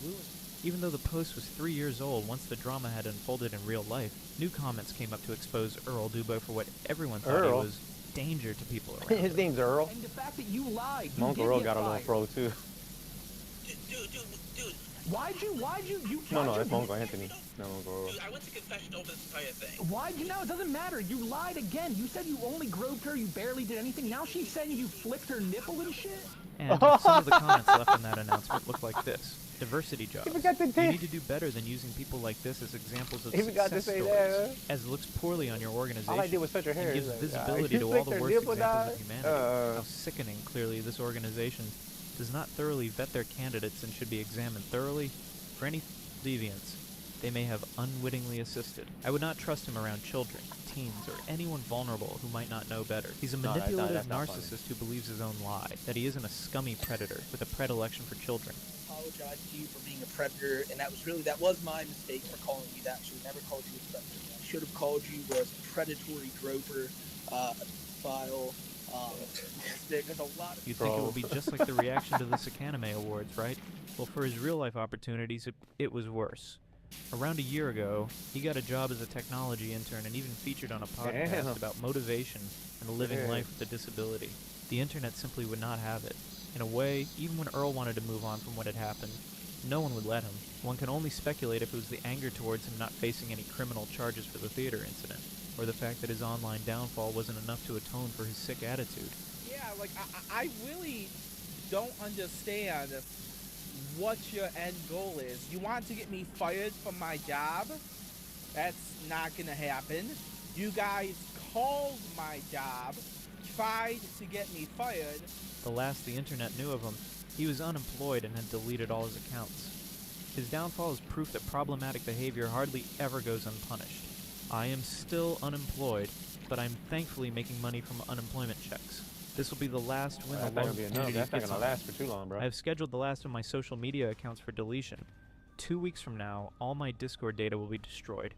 ruining. Even though the post was 3 years old once the drama had unfolded in real life, new comments came up to expose Earl Dubé for what everyone thought he was danger to people around. His name's Earl. And the fact that you lied. My Uncle Earl got a little fro too. Dude, why'd you No, that's my Uncle Anthony. No, Uncle Earl. Dude, I went to confession over this entire thing. Why'd you? No, it doesn't matter. You lied again. You said you only groped her, you barely did anything. Now she's saying you flicked her nipple and shit? And some of the comments left in that announcement look like this. Diversity jobs. He forgot to You need to do better than using people like this as examples of He forgot to success say stories, that, huh? as it looks poorly on your organization All I did was touch her hair. and gives He's like, visibility you to all flicked the her worst nipple, examples dog? of humanity. How sickening, clearly, this organization does not thoroughly vet their candidates and should be examined thoroughly for any deviance they may have unwittingly assisted. I would not trust him around children, teens, or anyone vulnerable who might not know better. He's a manipulative that's not narcissist who believes his own lie, that he isn't a scummy predator with a predilection for children. Apologize to you for being a predator, and that was my mistake for calling you that. I should have never called you a predator. I should have called you as a predatory groper, file. There's a lot of. You'd think it would be just like the reaction to the CLICKBAIT Awards, right? Well, for his real-life opportunities, it was worse. Around a year ago, he got a job as a technology intern and even featured on a podcast about motivation and living life with a disability. The internet simply would not have it. In a way, even when Earl wanted to move on from what had happened, no one would let him. One can only speculate if it was the anger towards him not facing any criminal charges for the theater incident, or the fact that his online downfall wasn't enough to atone for his sick attitude. Yeah, like, I really don't understand what your end goal is. You want to get me fired from my job? That's not gonna happen. You guys called my job, tried to get me fired. The last the internet knew of him, he was unemployed and had deleted all his accounts. His downfall is proof that problematic behavior hardly ever goes unpunished. I am still unemployed, but I'm thankfully making money from unemployment checks. This will be the last win the That's not local gonna be enough. community That's not gets gonna on. last for too long, bro. I have scheduled the last of my social media accounts for deletion. 2 weeks from now, all my Discord data will be destroyed.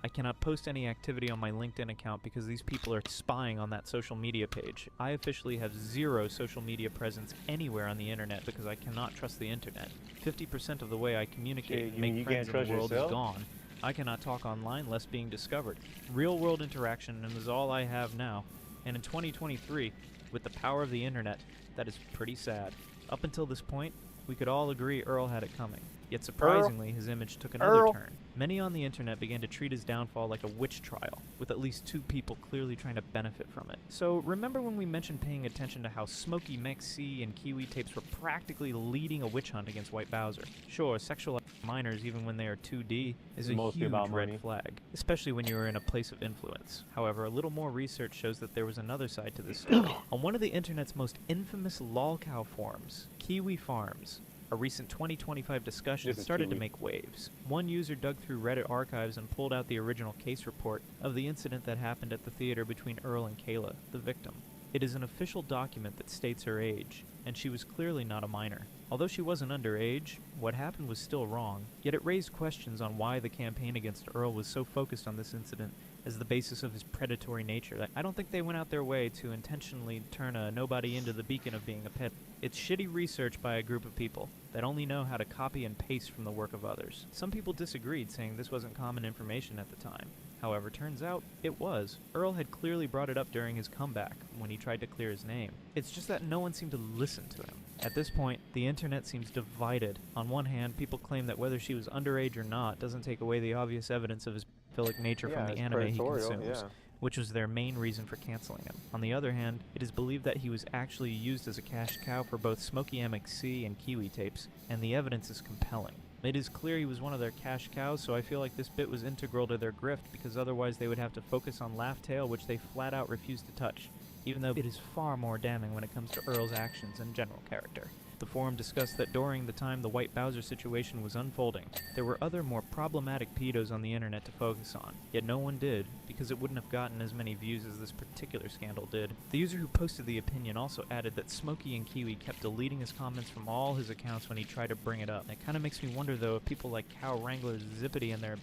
I cannot post any activity on my LinkedIn account because these people are spying on that social media page. I officially have 0 social media presence anywhere on the internet because I cannot trust the internet. 50% of the way I communicate and make friends in the world is gone. I cannot talk online lest being discovered. Real world interaction is all I have now. And in 2023, with the power of the internet, that is pretty sad. Up until this point, we could all agree Earl had it coming. Yet surprisingly, his image took another turn. Many on the internet began to treat his downfall like a witch trial, with at least 2 people clearly trying to benefit from it. So remember when we mentioned paying attention to how Smokey Maxi and Kiwi tapes were practically leading a witch hunt against White Bowser? Sure, sexualizing minors even when they are 2D is a huge red flag, especially when you are in a place of influence. However, a little more research shows that there was another side to this story. On one of the internet's most infamous lolcow forums, Kiwi Farms, a recent 2025 discussion started to make waves. One user dug through Reddit archives and pulled out the original case report of the incident that happened at the theater between Earl and Kayla, the victim. It is an official document that states her age, and she was clearly not a minor. Although she wasn't underage, what happened was still wrong, yet it raised questions on why the campaign against Earl was so focused on this incident as the basis of his predatory nature. I don't think they went out their way to intentionally turn a nobody into the beacon of being a pet. It's shitty research by a group of people that only know how to copy and paste from the work of others. Some people disagreed, saying this wasn't common information at the time. However, turns out it was. Earl had clearly brought it up during his comeback, when he tried to clear his name. It's just that no one seemed to listen to him. At this point, the internet seems divided. On one hand, people claim that whether she was underage or not doesn't take away the obvious evidence of his pedophilic nature from the anime he consumes, which was their main reason for canceling him. On the other hand, it is believed that he was actually used as a cash cow for both Smokey MXC and Kiwi tapes, and the evidence is compelling. It is clear he was one of their cash cows, so I feel like this bit was integral to their grift, because otherwise they would have to focus on Laugh Tale, which they flat out refused to touch, even though it is far more damning when it comes to Earl's actions and general character. The forum discussed that during the time the White Bowser situation was unfolding, there were other more problematic pedos on the internet to focus on, yet no one did, because it wouldn't have gotten as many views as this particular scandal did. The user who posted the opinion also added that Smokey and Kiwi kept deleting his comments from all his accounts when he tried to bring it up. It kinda makes me wonder though if people like Cow Wrangler Zippity and their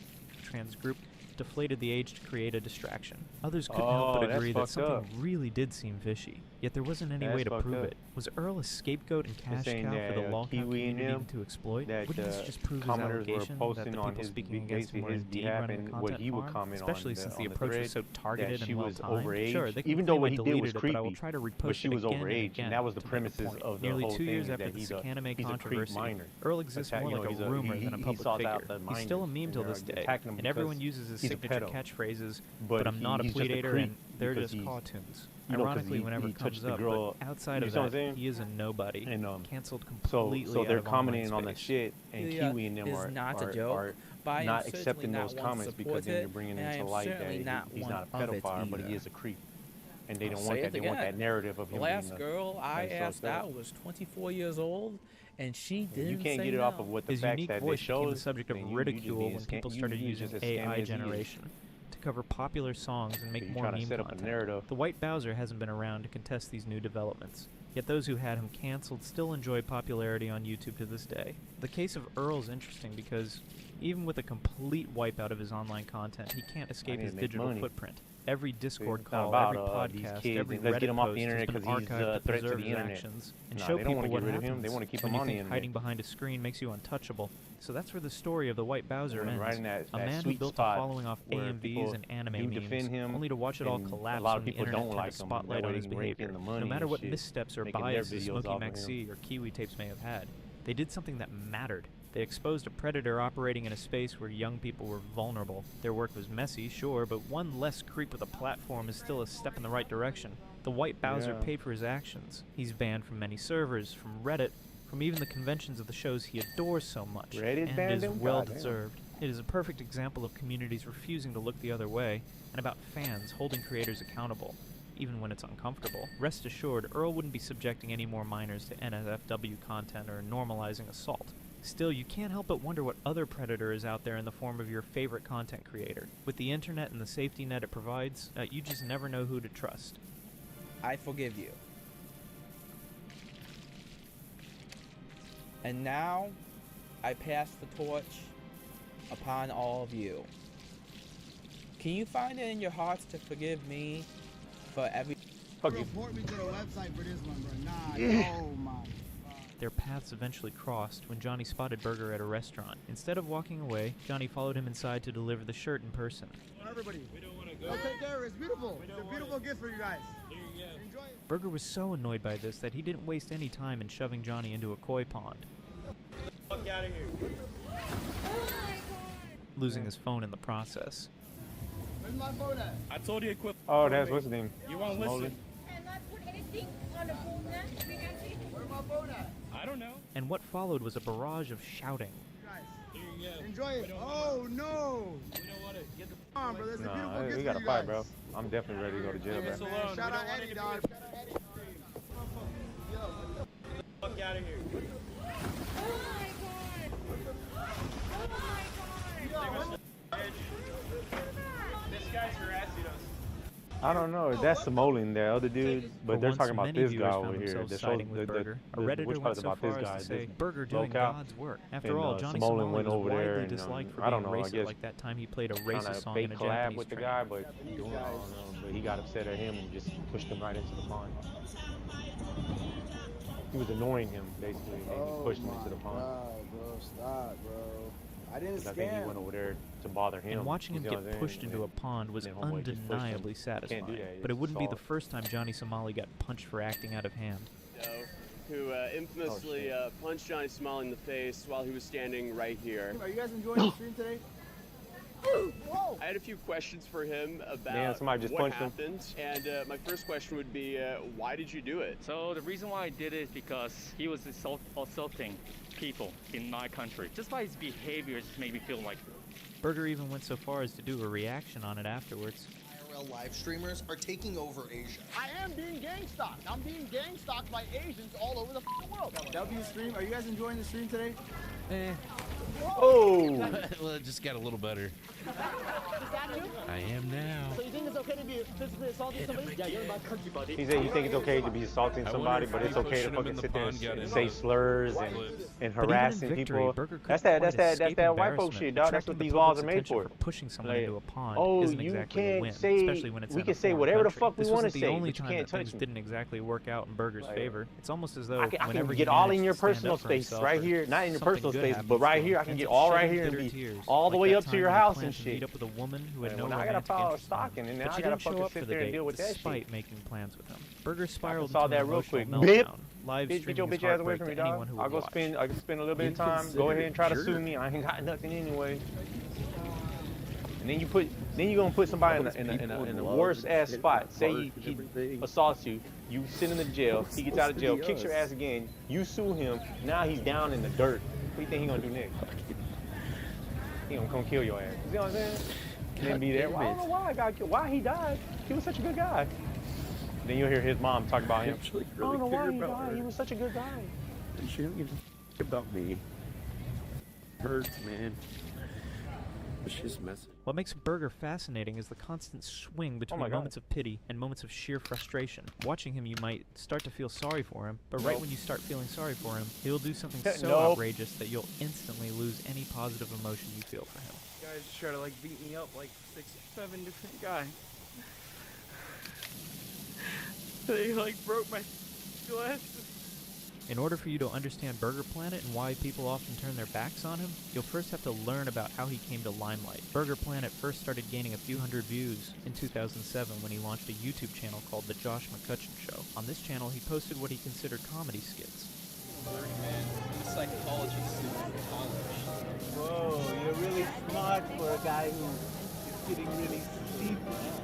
trans group deflated the age to create a distraction. Others couldn't help but agree that something really did seem fishy, yet there wasn't any way to prove it. Was Earl a scapegoat and cash cow for the lolcow community to exploit? Wouldn't this just prove his allegation that the people speaking against him were indeed running a content farm? Especially since the approach was so targeted and well-timed. Sure, they even though what he did deleted was it, creepy, but I will try to repost but she it was again overage, and again and that was the to make a premises point. of the Nearly whole 2 years thing, after that the he's anime a controversy, minor. Earl exists more like a rumor than a public figure. He's still a meme till this day, and everyone uses his signature catchphrases, but I'm not a pleader and they're just cartoons. Ironically, whenever it comes up, but outside of that, he is a nobody, cancelled completely. So they're out of commenting on online the space. shit, and Kiwi and them are not accepting those comments because then they're bringing into light that he's not a pedophile, but he is a creep. And they don't want that. They want that narrative of him. The last girl I asked out was 24 years old, and she didn't. You can't say get it no. off of what the His facts unique that they voice became showed. the subject of ridicule when people started using AI generation to cover popular songs and make more meme content. The White Bowser hasn't been around to contest these new developments, yet those who had him cancelled still enjoy popularity on YouTube to this day. The case of Earl is interesting because even with a complete wipeout of his online content, he can't escape his digital footprint. Every Discord call, every podcast, every Reddit get him off the post internet has been because he's archived a to threat to preserve the his internet. actions and Nah, show they don't people wanna what get rid of happens him. They want to keep when him you on the think internet. hiding behind a screen makes you untouchable. So that's where the story of the White Bowser ends. Right in that A man who sweet built a spot following off where AMVs people and anime do memes, defend him, only to watch it all and collapse a lot when of the people internet don't turned like a him. spotlight That on way his they can rake in behavior. the No money matter and what shit, missteps or making their biases videos Smokey off of MXC or Kiwi tapes may have had, they did something that mattered. They exposed a predator operating in a space where young people were vulnerable. Their work was messy, sure, but one less creep with a platform is still a step in the right direction. The White Bowser paid for his actions. He's banned from many servers, from Reddit, from even the conventions of the shows he adores so much, Reddit and banned is him? well Goddamn. deserved. It is a perfect example of communities refusing to look the other way, and about fans holding creators accountable, even when it's uncomfortable. Rest assured, Earl wouldn't be subjecting any more minors to NSFW content or normalizing assault. Still, you can't help but wonder what other predator is out there in the form of your favorite content creator. With the internet and the safety net it provides, you just never know who to trust. I forgive you. And now, I pass the torch upon all of you. Can you find it in your hearts to forgive me for every... Report me to the website for this one, bro. Oh my. Their paths eventually crossed when Johnny spotted Burger at a restaurant. Instead of walking away, Johnny followed him inside to deliver the shirt in person. Everybody, we don't want to go. Take care. It's beautiful. It's a beautiful gift for you guys. Here you go. Enjoy it. Burger was so annoyed by this that he didn't waste any time in shoving Johnny into a koi pond. Fuck out of here. Losing his phone in the process. Where's my phone at? I told you equip. Oh, that's what's his name? You won't listen. Where's my phone at? I don't know. And what followed was a barrage of shouting. Here you go. Enjoy it. Oh no. We don't want to get the. Come on, bro. That's a beautiful Nah, gift we for gotta you fight, guys. bro. I'm definitely ready to go to jail, Yeah, bro. man. Shout out Eddie, dog. Fuck out of here. This guy's harassing us. I don't know. That's Samoan, the other dude, but For they're once, talking about many this viewers guy found over here. themselves The siding with Burger. A which Redditor part went is so about far this as guy? to say, this Burger doing locale. God's work. After And, all, Johnny Samoan Somali went was over there widely and, disliked for I being don't know, I racist guess like that time he played a kinda racist song in fake a collab Japanese with the train. guy, but I don't know, but he got upset at him and just pushed him right into the pond. He was annoying him, basically, and then he pushed him into the pond. God, bro, stop, bro. I didn't I think he went over there to bother him. And watching him get pushed into a pond was undeniably satisfying. But it wouldn't be the first time Johnny Somali got punched for acting out of hand. Who infamously punched Johnny Somali in the face while he was standing right here. Are you guys enjoying the stream today? I had a few questions for him about what happened, and my first question would be, why did you do it? So the reason why I did it is because he was assaulting people in my country. Just by his behavior, it just made me feel like... Burger even went so far as to do a reaction on it afterwards. IRL live streamers are taking over Asia. I am being gang stalked. I'm being gang stalked by Asians all over the world. W stream, are you guys enjoying the stream today? Oh! Well, it just got a little better. Is that you? I am now. So you think it's okay to be physically assaulting somebody? Yeah, you're in my country, buddy. He said you think it's okay to be assaulting somebody, but it's okay to fucking sit there and say slurs and harassing people. That's that white folk shit, dog. That's what these laws are made for. Pushing someone into a pond oh, isn't you exactly a can't win, say especially when it's we in can a say foreign whatever the country. fuck we want to say, The only but you time can't that things touch me. didn't exactly work out in Burger's favor. It's almost as though I can whenever get all in your personal space right here, not in your personal space, but right here. I can get all right here and be all the way up to your house and shit. Meet up with a woman who had no when I gotta follow stalking, and now I gotta fucking sit there and deal with that shit. Despite making plans with him, Burger spiraled saw into that an real quick. emotional meltdown. Live Get your streaming bitch ass away from me, dog. I'll go spend a little bit of time. Go ahead and try to sue me. I ain't got nothing anyway. And then you gonna put somebody in a worse ass spot. Say he assaults you. You sit in the jail. He gets out of jail, kicks your ass again. You sue him. Now he's down in the dirt. What do you think he gonna do next? He gonna come kill your ass. You see what I'm saying? And then be there. Well, I don't know why I got killed. Why he died? He was such a good guy. Then you'll hear his mom talk about him. I don't know why he died. He was such a good guy. And she don't give a about me. Hurts, man. But she's messy. What makes Burger fascinating is the constant swing between moments of pity and moments of sheer frustration. Watching him, you might start to feel sorry for him, but right when you start feeling sorry for him, he'll do something so outrageous that you'll instantly lose any positive emotion you feel for him. Guys try to like beat me up like 6 or 7 different guys. They like broke my glasses. In order for you to understand Burger Planet and why people often turn their backs on him, you'll first have to learn about how he came to limelight. Burger Planet first started gaining a few hundred views in 2007 when he launched a YouTube channel called The Josh McCutcheon Show. On this channel, he posted what he considered comedy skits. I'm a psychology student in college. Whoa, you're really smart for a guy who is getting really deep now.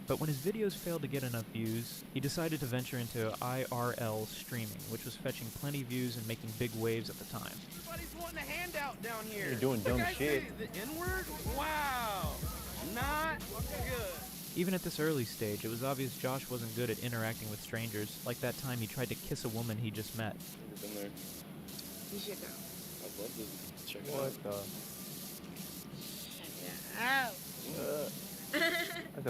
But when his videos failed to get enough views, he decided to venture into IRL streaming, which was fetching plenty views and making big waves at the time. Everybody's wanting a handout down here. You're doing dumb shit. The N-word? Wow. Not good. Even at this early stage, it was obvious Josh wasn't good at interacting with strangers, like that time he tried to kiss a woman he just met. Never been there. You should go. I'd love to check it out.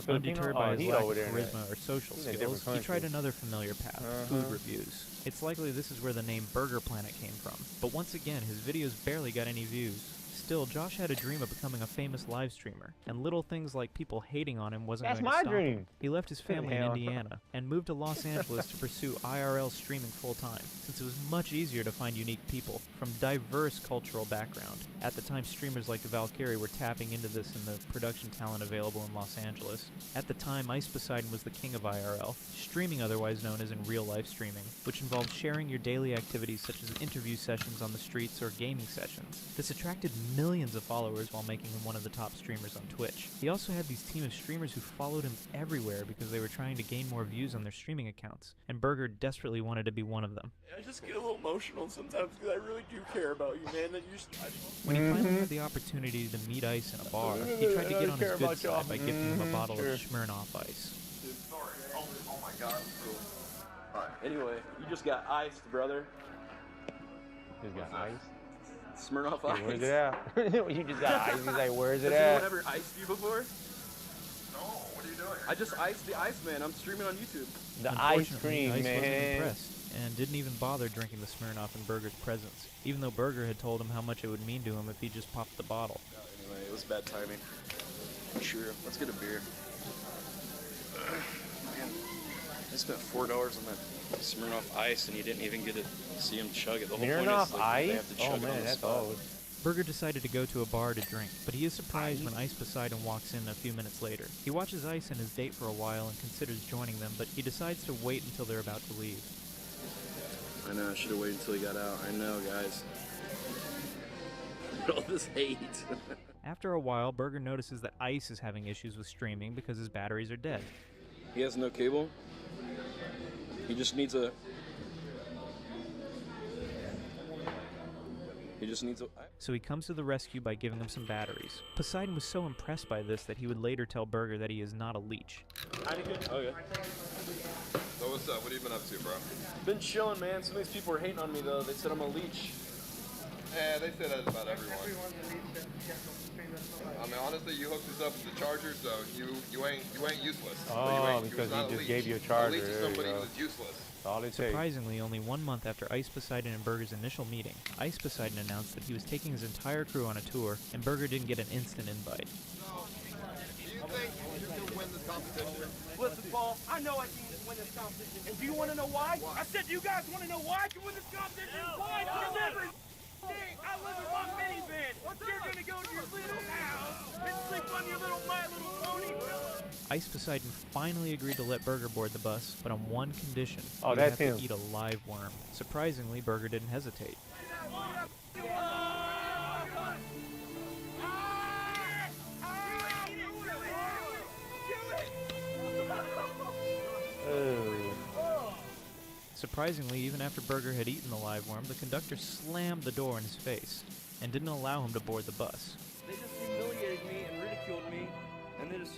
Undeterred by his lack of charisma or social skills, he tried another familiar path, food reviews. It's likely this is where the name Burger Planet came from. But once again, his videos barely got any views. Still, Josh had a dream of becoming a famous live streamer, and little things like people hating on him wasn't going to stop him. He left his family in Indiana and moved to Los Angeles to pursue IRL streaming full-time, since it was much easier to find unique people from diverse cultural background. At the time, streamers like Valkyrie were tapping into this in the production talent available in Los Angeles. At the time, Ice Poseidon was the king of IRL, streaming otherwise known as in real-life streaming, which involved sharing your daily activities such as interview sessions on the streets or gaming sessions. This attracted millions of followers while making him one of the top streamers on Twitch. He also had these team of streamers who followed him everywhere because they were trying to gain more views on their streaming accounts, and Burger desperately wanted to be one of them. I just get a little emotional sometimes because I really do care about you, man. When he finally had the opportunity to meet Ice in a bar, he tried to get on his good side by gifting him a bottle of Smirnoff Ice. Dude, sorry. Oh my god. Cool. Anyway, you just got iced, brother. You got iced? Smirnoff Ice. Where's it at? You just got ice. He's like, where's it Has at? anyone ever iced you before? No, what are you doing? I just iced the Iceman. I'm streaming on YouTube. The ice cream, Ice man. wasn't impressed and didn't even bother drinking the Smirnoff in Burger's presence, even though Burger had told him how much it would mean to him if he just popped the bottle. Anyway, it was bad timing. Sure, let's get a beer. Man, I spent $4 on that Smirnoff Ice, and you didn't even get to see him chug it. The whole point is Smirnoff like, they Ice? have to chug Oh it on man, the that's spot. old. Burger decided to go to a bar to drink, but he is surprised when Ice Poseidon walks in a few minutes later. He watches Ice and his date for a while and considers joining them, but he decides to wait until they're about to leave. I know, I should have waited until he got out. I know, guys. All this hate. After a while, Burger notices that Ice is having issues with streaming because his batteries are dead. He has no cable. He just needs a... So he comes to the rescue by giving him some batteries. Poseidon was so impressed by this that he would later tell Burger that he is not a leech. Heineken? Oh, yeah. So what's up? What have you been up to, bro? Been chilling, man. Some of these people were hating on me, though. They said I'm a leech. Yeah, they say that about everyone. I mean, honestly, you hooked us up with the charger, so you ain't useless. Oh, because he just gave you a charger. A leech is There you somebody go. who's useless. All it takes. Surprisingly, only 1 month after Ice Poseidon and Burger's initial meeting, Ice Poseidon announced that he was taking his entire crew on a tour, and Burger didn't get an instant invite. Do you think you can win this competition? Listen, Paul, I know I can win this competition. And do you want to know why? I said, you guys want to know why I can win this competition? Why? Because every day I live in my minivan. You're going to go to your little house and sleep on your little My Little Pony pillow. Ice Poseidon finally agreed to let Burger board the bus, but on one condition. Oh, he would that's have to him. eat a live worm. Surprisingly, Burger didn't hesitate. Surprisingly, even after Burger had eaten the live worm, the conductor slammed the door in his face and didn't allow him to board the bus. They just humiliated me and ridiculed me, and they just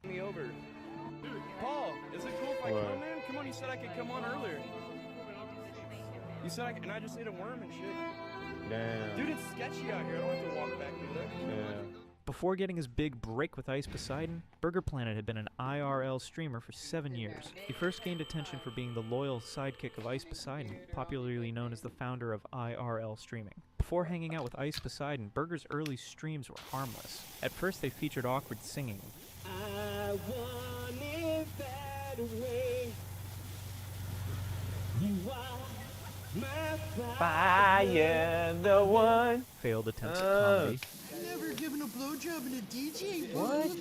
me over. Dude, Paul, is it cool if I What? come in? Come on, you said I could come on earlier. You said I could, and I just ate a worm and shit. Damn. Dude, it's sketchy out here. I don't have to walk back through there. Yeah. Before getting his big break with Ice Poseidon, Burger Planet had been an IRL streamer for 7 years. He first gained attention for being the loyal sidekick of Ice Poseidon, popularly known as the founder of IRL streaming. Before hanging out with Ice Poseidon, Burger's early streams were harmless. At first they featured awkward singing. I want it that way. You are my Fire, the one. Failed attempts at comedy. Never given a blowjob in a DJ What?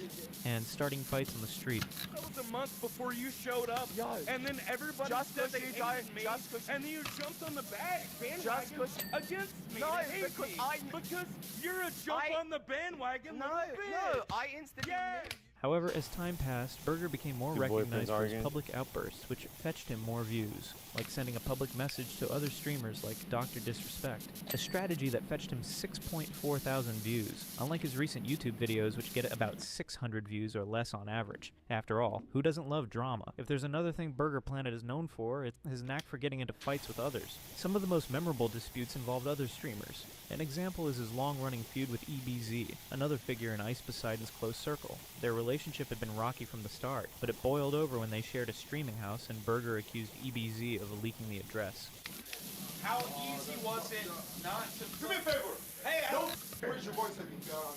And starting fights on the street. That was a month before you showed up, and then everybody said they hated me, and then you jumped on the bandwagon against me. No, to hate because me. Because you're a jump on the bandwagon. No, little bitch. no, I instantly. Yeah. However, as time passed, Burger became more Your recognized boyfriend's for his arguing. public outbursts, which fetched him more views, like sending a public message to other streamers like Dr. Disrespect, a strategy that fetched him 6.4 thousand views, unlike his recent YouTube videos which get about 600 views or less on average. After all, who doesn't love drama? If there's another thing Burger Planet is known for, it's his knack for getting into fights with others. Some of the most memorable disputes involved other streamers. An example is his long-running feud with EBZ, another figure in Ice Poseidon's close circle. Their relationship had been rocky from the start, but it boiled over when they shared a streaming house and Burger accused EBZ of leaking the address. How easy was it not to... Do me a favor. Hey, Don't raise your voice at me, gentlemen.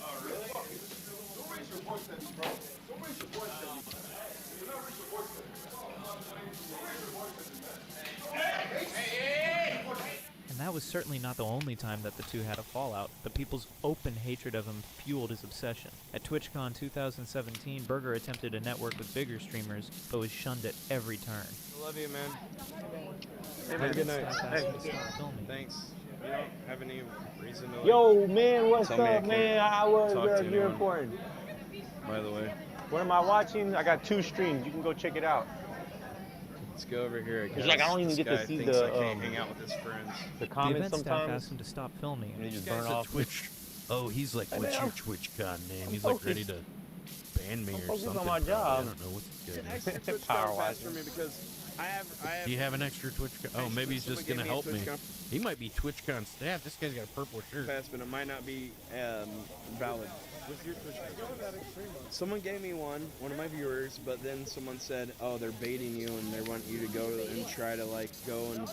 Oh, really? Don't raise your voice at me, bro. Don't raise your voice at me. Do not raise your voice at me. Don't raise your voice at me, man. Hey! And that was certainly not the only time that the two had a fallout, but people's open hatred of him fueled his obsession. At TwitchCon 2017, Burger attempted to network with bigger streamers, but was shunned at every turn. I love you, man. Hey, Have a good night. Stop asking to stop filming. Thanks. You don't have any reason to... Yo, man, what's Tell me I up, can't man? I was talk to you're anyone. important. By the way, What am I watching? I got 2 streams. You can go check it out. let's go over here, I guess. It's like I don't even This get to guy see thinks the, I can't hang out with his friends. The The comments event staff sometimes. asked him to stop filming, And they just This guy's burn a off. Twitch. Oh, he's like, Hey, what's man, your TwitchCon name? I'm He's like focused. ready to ban me I'm or focused on something. my probably. job. I don't know what's An good. extra TwitchCon Power pass watching. for me because I have... Do you have an extra TwitchCon? Oh, maybe he's just Someone gonna gave me a help me. TwitchCon He might be TwitchCon staff. This guy's got a purple shirt. pass, but it might not be valid. What's your TwitchCon? Someone gave me one of my viewers, but then someone said, oh, they're baiting you and they want you to go and try to, like, go and...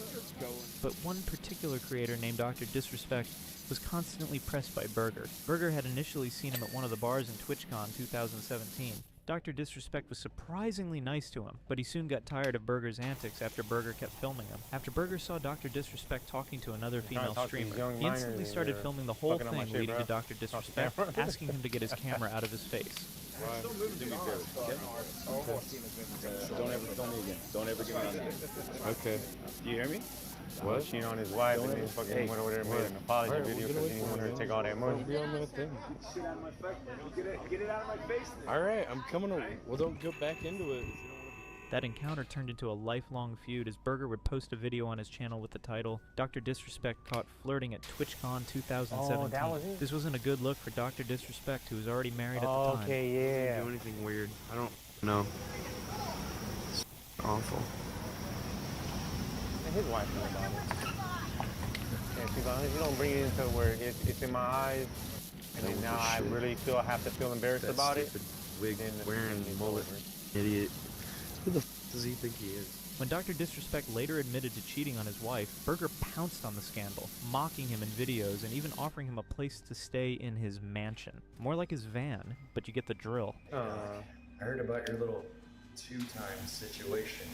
but one particular creator named Dr. Disrespect was constantly pressed by Burger. Burger had initially seen him at one of the bars in TwitchCon 2017, Dr. Disrespect was surprisingly nice to him, but he soon got tired of Burger's antics after Burger kept filming him. After Burger saw Dr. Disrespect talking to another female streamer, he instantly started filming the whole thing leading to Dr. Disrespect, asking him to get his camera out of his face. Don't ever give me on that. Okay. Do you hear me? What? Cheating on his wife and then fucking went over there and made an apology video because he didn't want her to take all that money. Get it out of my face. All right, I'm coming over. Well, don't go back into it. That encounter turned into a lifelong feud as Burger would post a video on his channel with the title, Dr. Disrespect Caught Flirting at TwitchCon 2017. Oh, that was it? This wasn't a good look for Dr. Disrespect, who was already married at the time. Okay, yeah. Didn't do anything weird. I don't know. It's awful. And his wife knew about it. Yeah, she's like, you don't bring it into where it's in my eyes, and then now I really have to feel embarrassed about it. Wig wearing mullet, idiot. Who the f does he think he is? When Dr. Disrespect later admitted to cheating on his wife, Burger pounced on the scandal, mocking him in videos and even offering him a place to stay in his mansion. More like his van, but you get the drill. I heard about your little two-time situation.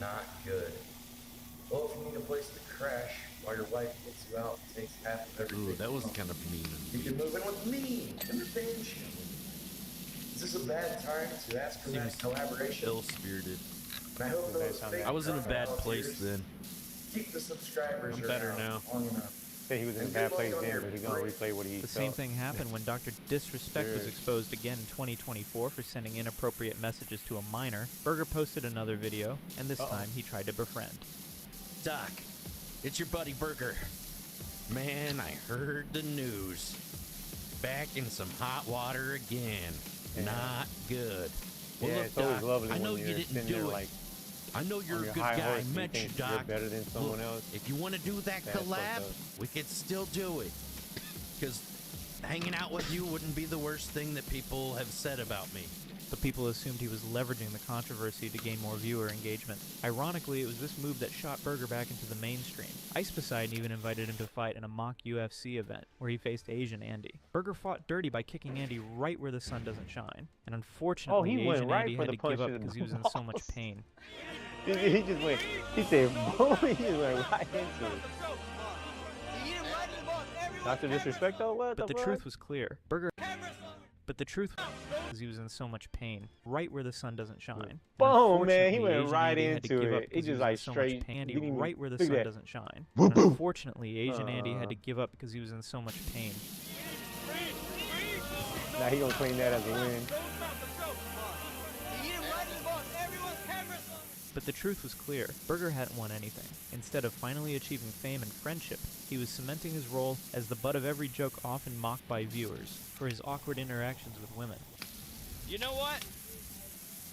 Not good. Well, if you need a place to crash while your wife gets you out and takes half of everything. Ooh, that was kind of mean. You can move in with me in the banshee. Is this a bad time to ask for that collaboration? Ill-spirited. I hope those I was in a bad place then. Keep the subscribers I'm better now. long enough. Say he was in a bad place then, but he's gonna replay what he The same thing happened when Dr. Disrespect was exposed again in 2024 for sending inappropriate messages to a minor. Burger posted another video, and this time he tried to befriend. Doc, it's your buddy Burger. Man, I heard the news. Back in some hot water again. Yeah. Not good. Well, Yeah, look, it's always Doc, lovely I know when you you're didn't sitting there do it. like I know you're on a your good high guy. horse I and you met you, think Doc. you're better than someone Look, else. if you want to do that That's fucked collab, up. we could still do it. Because hanging out with you wouldn't be the worst thing that people have said about me. But people assumed he was leveraging the controversy to gain more viewer engagement. Ironically, it was this move that shot Burger back into the mainstream. Ice Poseidon even invited him to fight in a mock UFC event, where he faced Asian Andy. Burger fought dirty by kicking Andy right where the sun doesn't shine. And unfortunately, he went Asian right Andy for had the to give up punch in because the he was in so much balls. pain. He just went, he said, boom, he just went right into it. Dr. Disrespect though, what But the the fuck? truth was clear. But the truth was he was in so much pain, right where the sun doesn't shine. Boom, man, he Unfortunately, went Asian right Andy had to into give up it. He because just was like in so much straight, pain. Andy didn't even- right where the look at sun that. doesn't shine. Boom, And boom. unfortunately, Asian Andy had to give up because he was in so much pain. Now he gonna claim that as a win. But the truth was clear. Burger hadn't won anything. Instead of finally achieving fame and friendship, he was cementing his role as the butt of every joke often mocked by viewers for his awkward interactions with women. You know what?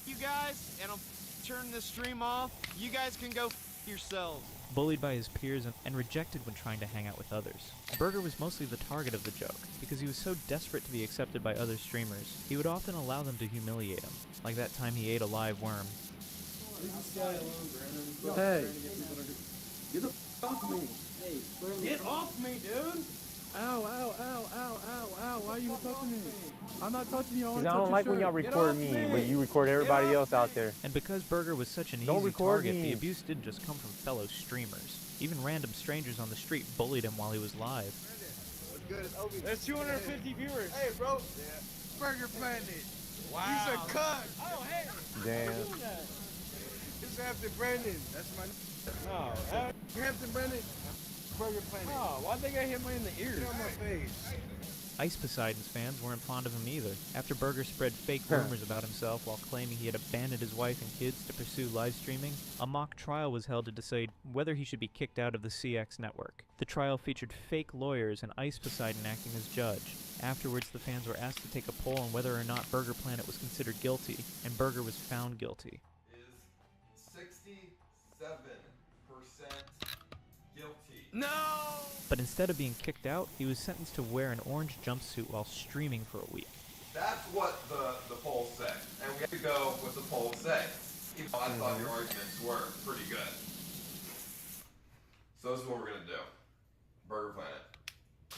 You guys, and I'll turn the stream off. You guys can go yourselves. Bullied by his peers and rejected when trying to hang out with others. Burger was mostly the target of the joke, because he was so desperate to be accepted by other streamers, he would often allow them to humiliate him, like that time he ate a live worm. Hey. Get the f off me. Get off me, dude. Ow, ow, ow, ow, ow, ow. Why are you touching me? I'm not touching you. I Cause I don't like when y'all record me, but you record everybody else out there. And because Burger was such an Don't easy record target, me. the abuse didn't just come from fellow streamers. Even random strangers on the street bullied him while he was live. There's 250 viewers. Hey, bro. Burger Planet. Wow. He's a cunt. Oh, hey. Damn. It's Hampton Brandon. That's my. Oh, Hampton Brandon. Burger Planet. Oh, why'd they get hit me in the ear? Get on my face. Ice Poseidon's fans weren't fond of him either. After Burger spread fake rumors about himself while claiming he had abandoned his wife and kids to pursue live streaming, a mock trial was held to decide whether he should be kicked out of the CX network. The trial featured fake lawyers and Ice Poseidon acting as judge. Afterwards, the fans were asked to take a poll on whether or not Burger Planet was considered guilty, and Burger was found guilty. Is 67% guilty. No! But instead of being kicked out, he was sentenced to wear an orange jumpsuit while streaming for a week. That's what the polls say. And we have to go with the polls say. Even though I thought your arguments were pretty good. So this is what we're going to do. Burger Planet,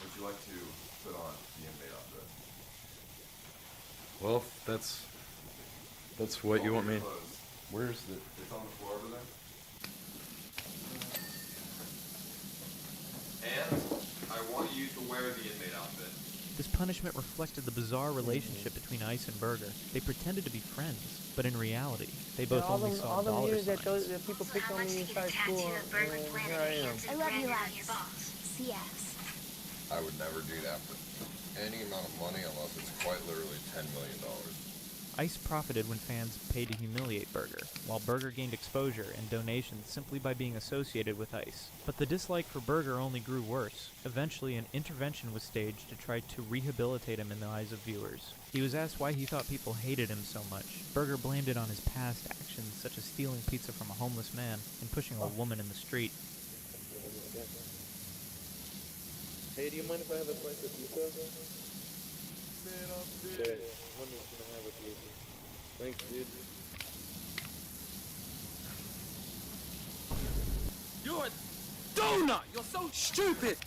would you like to put on the inmate on this? Well, if that's That's what you want me. Where's the? It's on the floor over there. And I want you to wear the inmate outfit. This punishment reflected the bizarre relationship between Ice and Burger. They pretended to be friends, but in reality, they both only saw dollar signs. That people picked on me inside school, and here I am. I love you, Alex. CS. I would never do that for any amount of money unless it's quite literally $10 million. Ice profited when fans paid to humiliate Burger, while Burger gained exposure and donations simply by being associated with Ice. But the dislike for Burger only grew worse. Eventually, an intervention was staged to try to rehabilitate him in the eyes of viewers. He was asked why he thought people hated him so much. Burger blamed it on his past actions, such as stealing pizza from a homeless man and pushing a woman in the street. Hey, do you mind if I have a slice of pizza? Okay, let me have a pizza. Thanks, dude. You're a donut! You're so stupid!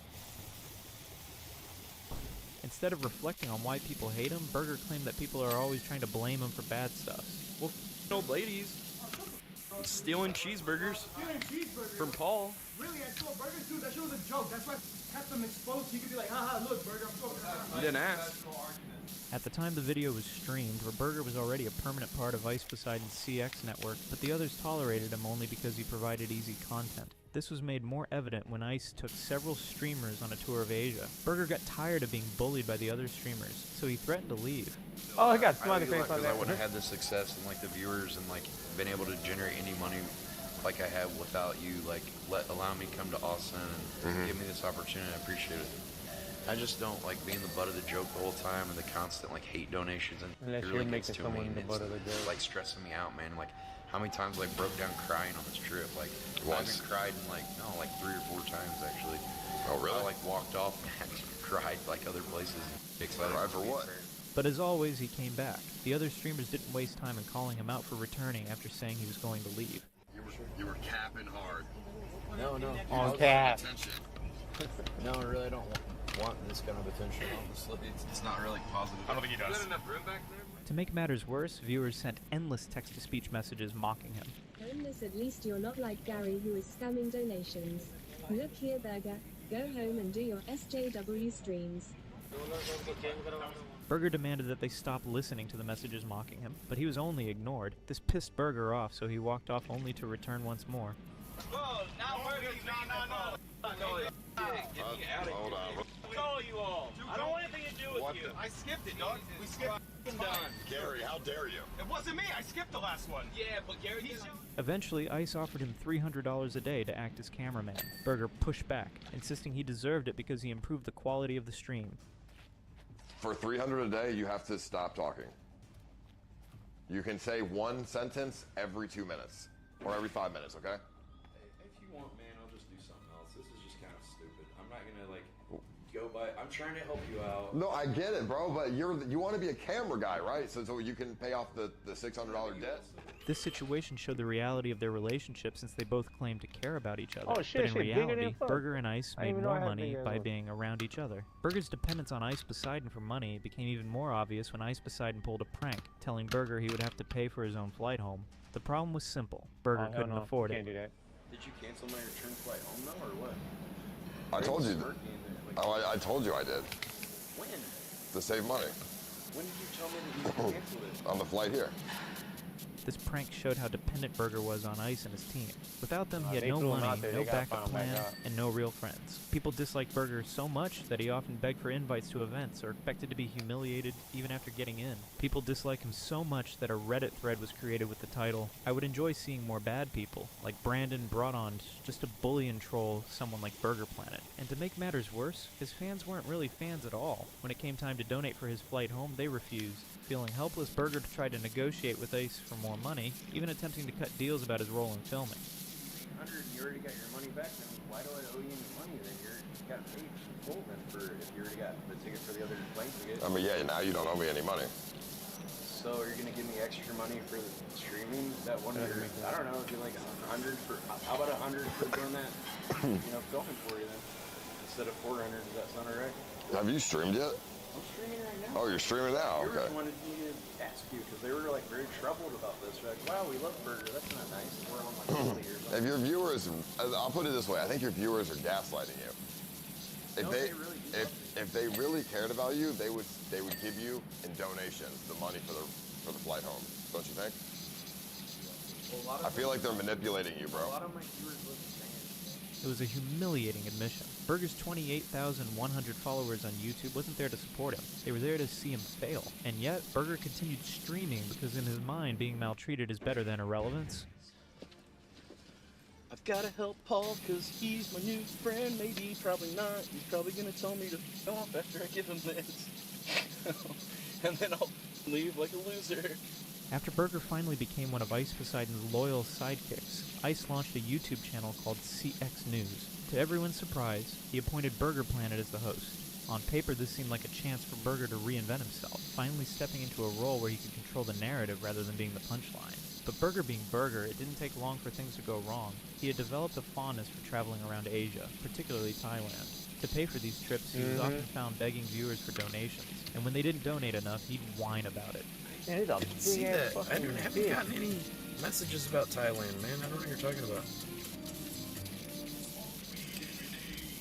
Instead of reflecting on why people hate him, Burger claimed that people are always trying to blame him for bad stuff. Well, old ladies. Stealing cheeseburgers. Stealing cheeseburgers? From Paul. Really, I stole burgers? Dude, that shit was a joke. That's why I kept them exposed so you could be like, haha, look, Burger, I'm so You didn't ask. At the time the video was streamed, Burger was already a permanent part of Ice Poseidon's CX network, but the others tolerated him only because he provided easy content. This was made more evident when Ice took several streamers on a tour of Asia. Burger got tired of being bullied by the other streamers, so he threatened to leave. Oh, I got smiley face on Because that. I wouldn't have had the success and like the viewers and like been able to generate any money like I have without you like allow me to come to Austin and give me this opportunity. I appreciate it. I just don't like being the butt of the joke the whole time and the constant like hate donations and Unless it you're really gets making to me someone and the butt of the it's joke. like stressing me out, man. Like how many times like broke down crying on this trip? Like I haven't cried in like 3 or 4 times actually. Oh really? I like walked off and cried like other places. Excited for what? But as always, he came back. The other streamers didn't waste time in calling him out for returning after saying he was going to leave. You were capping hard. No. On cap. No, I really don't want this kind of attention, honestly. It's not really positive. I don't think he does. Is there enough room back there? To make matters worse, viewers sent endless text-to-speech messages mocking him. Homeless, at least you're not like Gary who is scamming donations. Look here, Burger. Go home and do your SJW streams. Burger demanded that they stop listening to the messages mocking him, but he was only ignored. This pissed Burger off, so he walked off only to return once more. Whoa, now Burger's no. Hold on. Call you all. I don't want anything to do with you. I skipped it, dog. We skipped it. Done. Gary, how dare you? It wasn't me. I skipped the last one. Yeah, but Gary, he's Eventually, Ice offered him $300 a day to act as cameraman. Burger pushed back, insisting he deserved it because he improved the quality of the stream. For $300 a day, you have to stop talking. You can say one sentence every 2 minutes or every 5 minutes, okay? If you want, man, I'll just do something else. This is just kind of stupid. I'm not gonna like go by. I'm trying to help you out. No, I get it, bro, but you want to be a camera guy, right? So you can pay off the $600 debt? This situation showed the reality of their relationship since they both claimed to care about each other. Oh, shit, but in bigger than reality, fuck. Burger and Ice I didn't made even know more I had money bigger by ones. being around each other. Burger's dependence on Ice Poseidon for money became even more obvious when Ice Poseidon pulled a prank, telling Burger he would have to pay for his own flight home. The problem was simple. Burger Oh, couldn't afford it. Can't do that. Did you cancel my return flight home though, or what? I told you. Smirking and, like, Oh, I told you I did. When? To save money. When did you tell me that you could cancel it? On the flight here. This prank showed how dependent Burger was on Ice and his team. Without them, he had They no flew him money, out there. no They gotta backup find him back plan, out. and no real friends. People disliked Burger so much that he often begged for invites to events or expected to be humiliated even after getting in. People disliked him so much that a Reddit thread was created with the title, "I would enjoy seeing more bad people, like Brandon brought on just to bully and troll someone like Burger Planet." And to make matters worse, his fans weren't really fans at all. When it came time to donate for his flight home, they refused. Feeling helpless, Burger tried to negotiate with Ice for more money, even attempting to cut deals about his role in filming. 100, you already got your money back. Then why do I owe you any money? Then you got paid full then for if you already got the ticket for the other plane ticket. I mean, yeah, now you don't owe me any money. So you're gonna give me extra money for the streaming? That one year, I don't know, do like 100 for. How about 100 for doing that? Filming for you then instead of 400. Does that sound alright? Have you streamed yet? I'm streaming right now. Oh, you're streaming now? Viewers Okay. wanted me to ask you because they were like very troubled about this. They're like, wow, we love burger. That's not nice. We're on like 40 or something. If your viewers, I'll put it this way, I think your viewers are gaslighting you. If if they really cared about you, they would give you in donations the money for the flight home. Don't you think? Well, I feel like they're manipulating you, bro. A lot of my viewers live in Spain. It was a humiliating admission. Burger's 28,100 followers on YouTube wasn't there to support him. They were there to see him fail. And yet, Burger continued streaming because in his mind, being maltreated is better than irrelevance. I've gotta help Paul because he's my new friend. Maybe, probably not. He's probably gonna tell me to f off after I give him this. And then I'll leave like a loser. After Burger finally became one of Ice Poseidon's loyal sidekicks, Ice launched a YouTube channel called CX News. To everyone's surprise, he appointed Burger Planet as the host. On paper, this seemed like a chance for Burger to reinvent himself, finally stepping into a role where he could control the narrative rather than being the punchline. But Burger being Burger, it didn't take long for things to go wrong. He had developed a fondness for traveling around Asia, particularly Thailand. To pay for these trips, he was often found begging viewers for donations, and when they didn't donate enough, he'd whine about it. Man, I didn't see that. I haven't gotten any messages about Thailand, man. I don't know what you're talking about.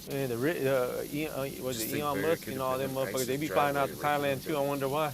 And was it Elon Musk and all them motherfuckers? They be flying out to Thailand too. I wonder why.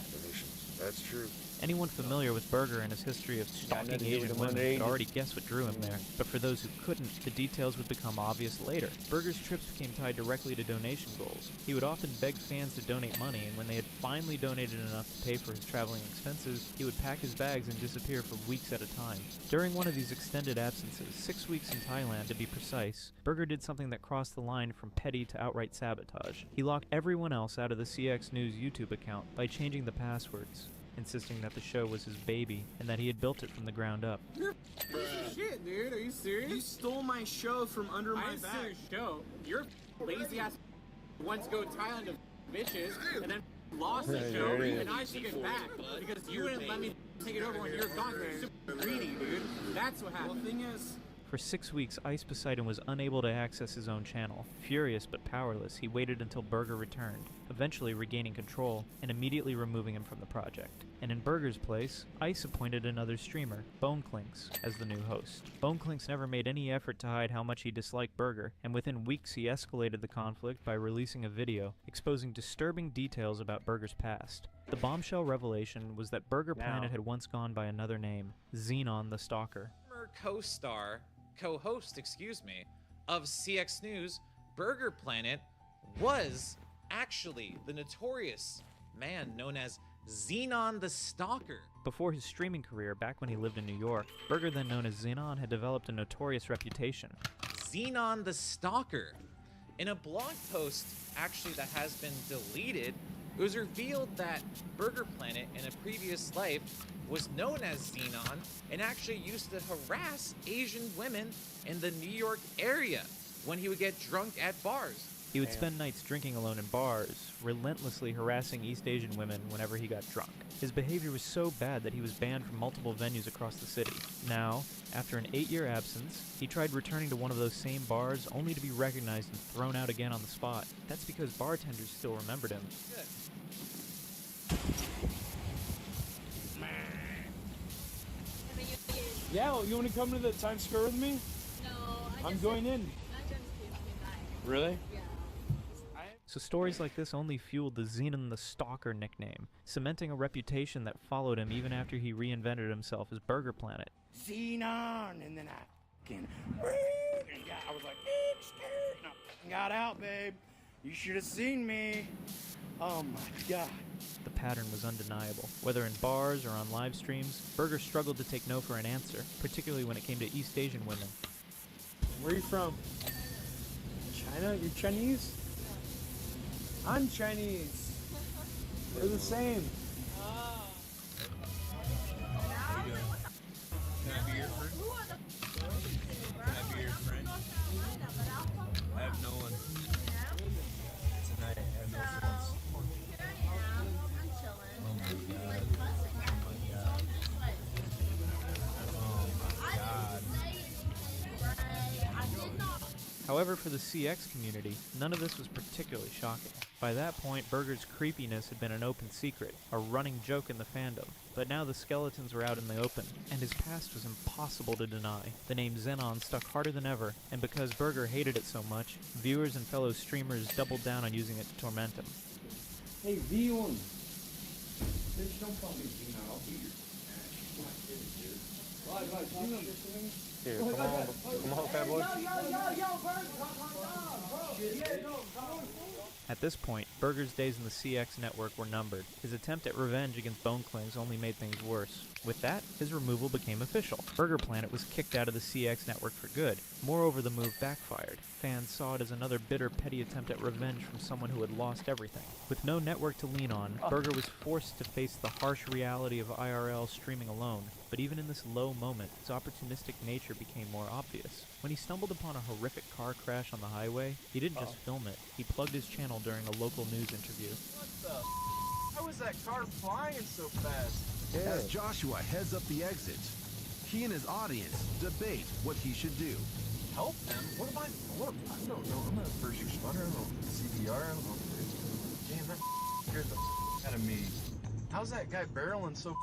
That's true. Anyone familiar with Burger and his history of stalking nothing to do with Asian the women underage. could already guess what drew him there. But for those who couldn't, the details would become obvious later. Burger's trips became tied directly to donation goals. He would often beg fans to donate money, and when they had finally donated enough to pay for his traveling expenses, he would pack his bags and disappear for weeks at a time. During one of these extended absences, 6 weeks in Thailand to be precise, Burger did something that crossed the line from petty to outright sabotage. He locked everyone else out of the CX News YouTube account by changing the passwords, insisting that the show was his baby and that he had built it from the ground up. You're shit, dude. Are you serious? You stole my show from under my back. I didn't steal your show. Your lazy ass wants to go to Thailand to bitches and then lost the show and I took it back because you wouldn't let me take it over when you were gone. You're super greedy, dude. That's what happened. Well, the thing is, For 6 weeks, Ice Poseidon was unable to access his own channel. Furious but powerless, he waited until Burger returned, eventually regaining control and immediately removing him from the project. And in Burger's place, Ice appointed another streamer, Boneclinks, as the new host. Boneclinks never made any effort to hide how much he disliked Burger, and within weeks he escalated the conflict by releasing a video exposing disturbing details about Burger's past. The bombshell revelation was that Burger Planet had once gone by another name, Xenon the Stalker. Former co-host, of CX News, Burger Planet was actually the notorious man known as Xenon the Stalker. Before his streaming career, back when he lived in New York, Burger, then known as Xenon, had developed a notorious reputation. Xenon the Stalker. In a blog post, actually, that has been deleted, it was revealed that Burger Planet in a previous life was known as Xenon and actually used to harass Asian women in the New York area when he would get drunk at bars. He would spend nights drinking alone in bars, relentlessly harassing East Asian women whenever he got drunk. His behavior was so bad that he was banned from multiple venues across the city. Now, after an 8-year absence, he tried returning to one of those same bars only to be recognized and thrown out again on the spot. That's because bartenders still remembered him. Good. Yeah, you want to come to the Times Square with me? No, I'm going in. Really? Yeah. So stories like this only fueled the Xenon the Stalker nickname, cementing a reputation that followed him even after he reinvented himself as Burger Planet. Xenon, and then I was like, and I got out, babe. You should have seen me. Oh my god. The pattern was undeniable. Whether in bars or on live streams, Burger struggled to take no for an answer, particularly when it came to East Asian women. Where are you from? China? You're Chinese? I'm Chinese. We're the same. Can I be your friend? Can I be your friend? I have no one. Tonight, I have no friends. Oh my god. Oh my god. However, for the CX community, none of this was particularly shocking. By that point, Burger's creepiness had been an open secret, a running joke in the fandom. But now the skeletons were out in the open, and his past was impossible to deny. The name Xenon stuck harder than ever, and because Burger hated it so much, viewers and fellow streamers doubled down on using it to torment him. Hey, V1. Bitch, don't call me Gina. I'll be your Here, come on, fat boy. At this point, Burger's days in the CX network were numbered. His attempt at revenge against Boneclings only made things worse. With that, his removal became official. Burger Planet was kicked out of the CX network for good. Moreover, the move backfired. Fans saw it as another bitter, petty attempt at revenge from someone who had lost everything. With no network to lean on, Burger was forced to face the harsh reality of IRL streaming alone. But even in this low moment, his opportunistic nature became more obvious. When he stumbled upon a horrific car crash on the highway, he didn't just film it, he plugged his channel during a local news interview. What the? How was that car flying so fast? As Joshua heads up the exit, he and his audience debate what he should do. Help them? What am I? What? I don't know. I'm not a first responder. I don't know CPR. I don't know. Damn, that scared the out of me. How's that guy barreling so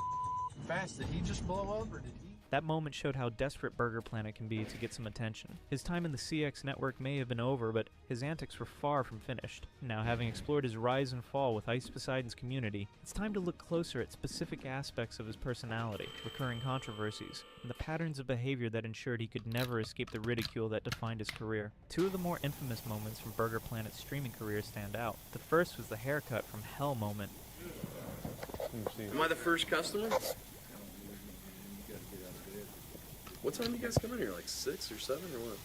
fast? Did he just blow up, or did he? That moment showed how desperate Burger Planet can be to get some attention. His time in the CX network may have been over, but his antics were far from finished. Now, having explored his rise and fall with Ice Poseidon's community, it's time to look closer at specific aspects of his personality, recurring controversies, and the patterns of behavior that ensured he could never escape the ridicule that defined his career. Two of the more infamous moments from Burger Planet's streaming career stand out. The first was the haircut from hell moment. Am I the first customer? What time do you guys come in here? Like 6 or 7 or what?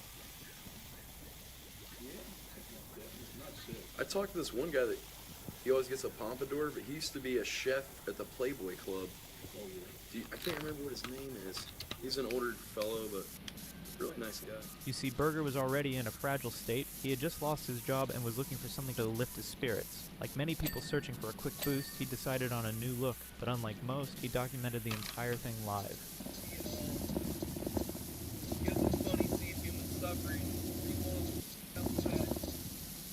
I talked to this one guy that he always gets a pompadour, but he used to be a chef at the Playboy Club. I can't remember what his name is. He's an older fellow, but really nice guy. You see, Burger was already in a fragile state. He had just lost his job and was looking for something to lift his spirits. Like many people searching for a quick boost, he decided on a new look, but unlike most, he documented the entire thing live.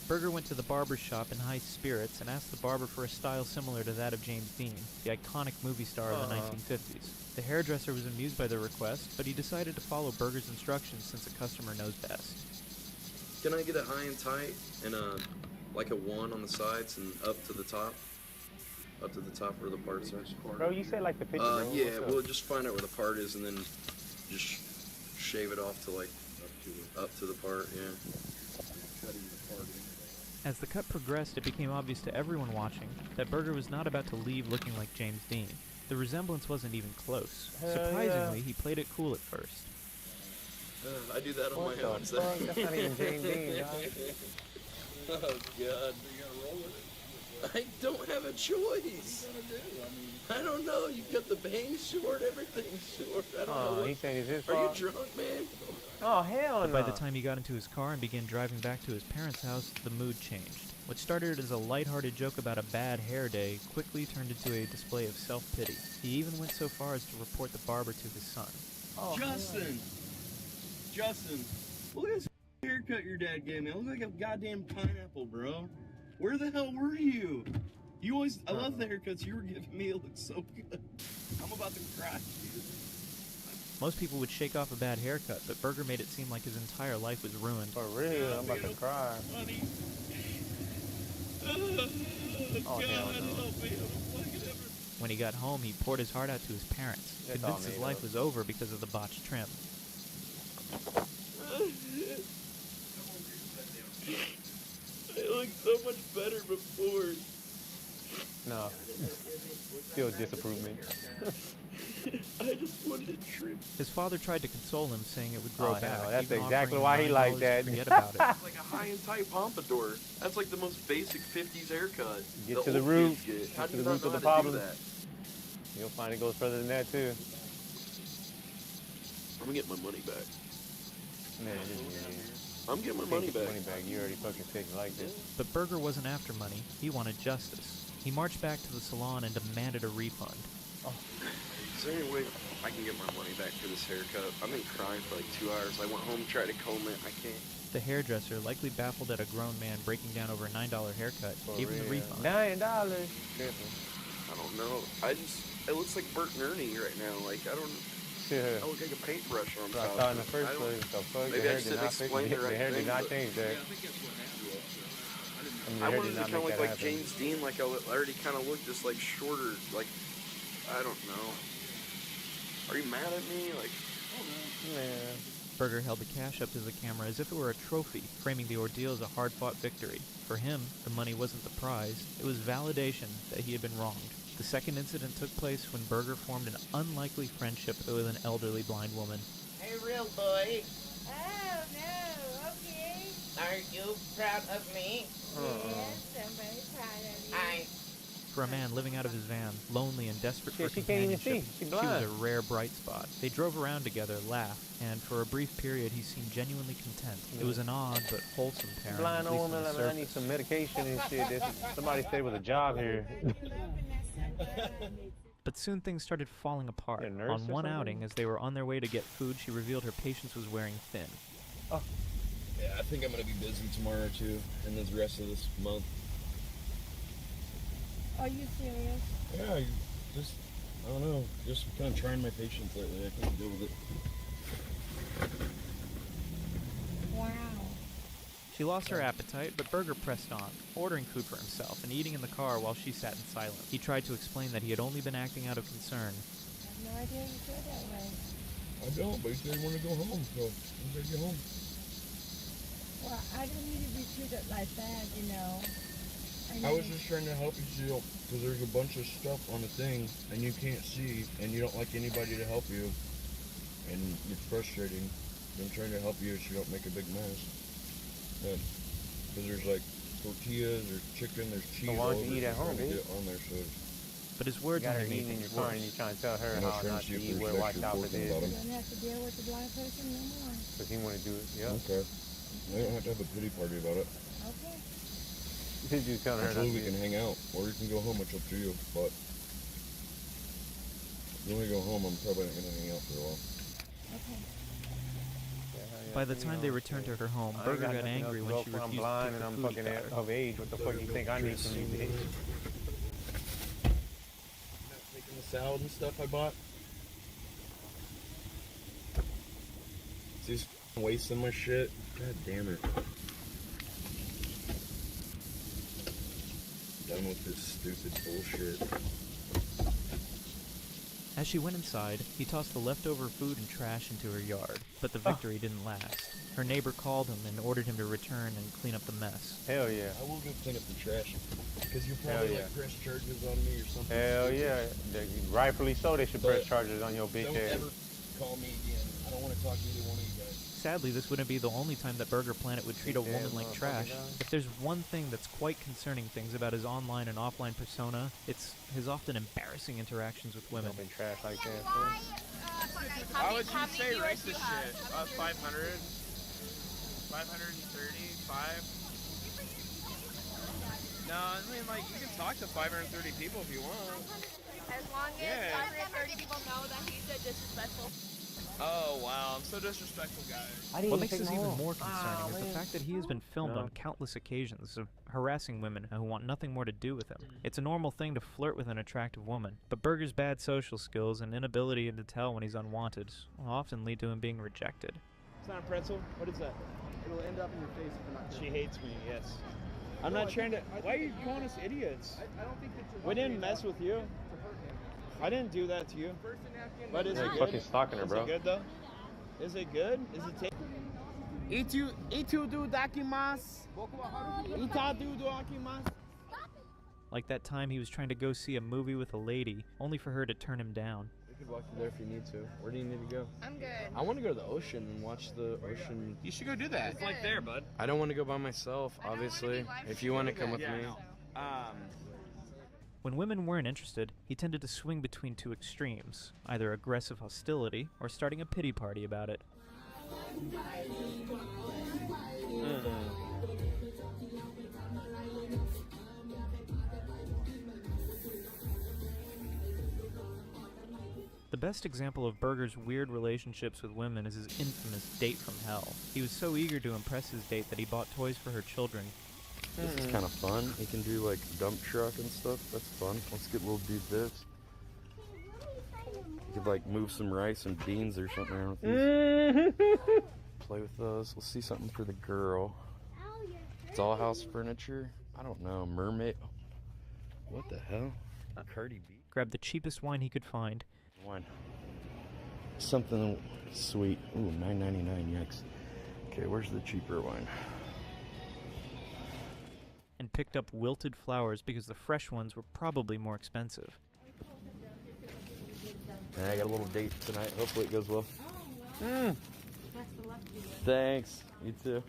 Burger went to the barber shop in high spirits and asked the barber for a style similar to that of James Dean, the iconic movie star of the 1950s. The hairdresser was amused by the request, but he decided to follow Burger's instructions since a customer knows best. Can I get a high and tight and like a 1 on the sides and up to the top? Up to the top where the parts are. Bro, you said like the picture, bro. Yeah, we'll just find out where the part is and then just shave it off to like up to the part, yeah. As the cut progressed, it became obvious to everyone watching that Burger was not about to leave looking like James Dean. The resemblance wasn't even close. Surprisingly, he played it cool at first. I do that on my own. That's not even James Dean, dog. Oh, God. I don't have a choice. I don't know. You got the bangs short, everything's short. I don't know. He's saying it's his Are fault? you drunk, man? Oh, hell But no. by the time he got into his car and began driving back to his parents' house, the mood changed. What started as a lighthearted joke about a bad hair day quickly turned into a display of self-pity. He even went so far as to report the barber to his son. Justin! Justin, look at this haircut your dad gave me. I look like a goddamn pineapple, bro. Where the hell were you? You always, I love the haircuts you were giving me. It looks so good. I'm about to cry, dude. Most people would shake off a bad haircut, but Burger made it seem like his entire life was ruined. For real, I'm about to cry. Oh, hell no. When he got home, he poured his heart out to his parents, It's all convinced his made life up. was over because of the botched trim. I looked so much better before. No. Still disapproval. I just wanted to trim. His father tried to console him, saying it would grow Oh, back. hell, that's even exactly offering him why he $9 liked that. to forget about it. It's like a high and tight pompadour. That's like the most basic 50s haircut. Get to the root. Get. How Get do to you the not root know of the how to do problem. that? You'll find it goes further than that, too. I'm gonna get my money back. Man, I'm getting my money back. You already fucking said you liked it. But Burger wasn't after money. He wanted justice. He marched back to the salon and demanded a refund. Is there any way I can get my money back for this haircut? I've been crying for like 2 hours. I went home, tried to comb it. I can't. The hairdresser, likely baffled at a grown man breaking down over a $9 haircut, gave him the refund. $9. I don't know. It looks like Bert and Ernie right now. Like, I don't. Yeah. I look like a paintbrush on So I thought in the first place, the fuck, Maybe the I hair just did didn't not fix explain the right the hair thing. did not but- change that. I wanted to kind of look like James Dean, like I already kind of look just like shorter, like, I don't know. Are you mad at me? Like, Berger held the cash up to the camera as if it were a trophy, framing the ordeal as a hard-fought victory. For him, the money wasn't the prize. It was validation that he had been wronged. The second incident took place when Berger formed an unlikely friendship with an elderly blind woman. Hey, real boy. Oh, no, okay. Are you proud of me? Yes, I'm very proud of you. For a man living out of his van, lonely and desperate for She can't even companionship, see. She's she was blind. a rare bright spot. They drove around together, laughed, and for a brief period he seemed genuinely content. It was an odd but wholesome pairing, Blind at old least on woman, the I need surface. some medication and shit. Somebody stayed with a job here. But soon things started falling apart. A nurse On or one something? outing, as they were on their way to get food, she revealed her patience was wearing thin. yeah, I think I'm gonna be busy tomorrow too, and the rest of this month. Are you serious? Yeah, I don't know, just kind of trying my patience lately. I can't deal with it. Wow. She lost her appetite, but Berger pressed on, ordering food for himself and eating in the car while she sat in silence. He tried to explain that he had only been acting out of concern. I have no idea you feel that way. I don't, but he said he wanted to go home, so I'm gonna get home. Well, I don't need to be treated like that, you know. I was just trying to help you, Seal, because there's a bunch of stuff on the thing, and you can't see, and you don't like anybody to help you, and it's frustrating. I'm trying to help you so you don't make a big mess. Because there's like tortillas, there's chicken, there's cheese. So why don't you eat at home, Get dude? on there, so But his You words got her only made eating in things your car and worse. you trying to tell her I'm not how trying not to see to if eat, there's what extra watch out for pork this. about You him. don't have to deal with the blind person no more. Because he want to do it, yeah. Okay. I don't have to have a pity party about it. Okay. Did you tell her not Absolutely, to we can hang out, or you can go home. It's up to you. But if you want to go home, I'm probably not gonna hang out for a while. Okay. By the time they returned to her home, I ain't Berger got got nothing else angry to when go she for. I'm refused to blind take and the I'm food he fucking got her. of age. What the fuck you think I need from you, bitch? Taking the salad and stuff I bought. Just wasting my shit. God damn it. Done with this stupid bullshit. As she went inside, he tossed the leftover food and trash into her yard, but the victory didn't last. Her neighbor called him and ordered him to return and clean up the mess. Hell yeah. I will go clean up the trash. Because you're Hell probably yeah. like press charges on me or something. Hell stupid. yeah. Rightfully so, they should press But charges on your bitch Don't ass. ever call me again. I don't want to talk to either one of you guys. Sadly, this wouldn't be the only time that Burger Planet would treat a woman like trash. If there's one thing that's quite concerning things about his online and offline persona, it's his often embarrassing interactions with women. Been trash like that, Why would you say racist shit? 500? 535? No, I mean, like, you can talk to 530 people if you want. As long as Yeah. 530 people know that he's a disrespectful. Oh, wow, I'm so disrespectful, guys. What makes this even more concerning is the fact that he has been filmed on countless occasions of harassing women who want nothing more to do with him. It's a normal thing to flirt with an attractive woman, but Berger's bad social skills and inability to tell when he's unwanted will often lead to him being rejected. It's not a pretzel. What is that? It'll end up in your face if you're not She hates me, yes. I'm No, not I trying to. think- I Why are think you calling us idiots? I don't think that you're We didn't hungry mess enough with you. to hurt him. I didn't do that to you. First a napkin, But is then it a good? Fucking stalking her, Is bro. it good though? Is it good? Is it tasty? Itu do dakimasu. Ita do dakimasu. Like that time he was trying to go see a movie with a lady, only for her to turn him down. We could walk you there if you need to. Where do you need to go? I'm good. I want to go to the ocean and watch the ocean. You should go do that. It's like there, bud. I don't want to go by myself, obviously. If you want to come with me. When women weren't interested, he tended to swing between two extremes, either aggressive hostility or starting a pity party about it. The The best example of Burger's weird relationships with women is his infamous date from hell. He was so eager to impress his date that he bought toys for her children. This is kind of fun. You can do like dump truck and stuff. That's fun. Let's get little dude this. You could like move some rice and beans or something around with these. Play with those. We'll see something for the girl. Dollhouse furniture. I don't know. Mermaid. What the hell? Cardi B. Grabbed the cheapest wine he could find. Wine. Something sweet. Ooh, $9.99. Yikes. Okay, where's the cheaper wine? And picked up wilted flowers because the fresh ones were probably more expensive. And I got a little date tonight. Hopefully it goes well. Thanks. You too.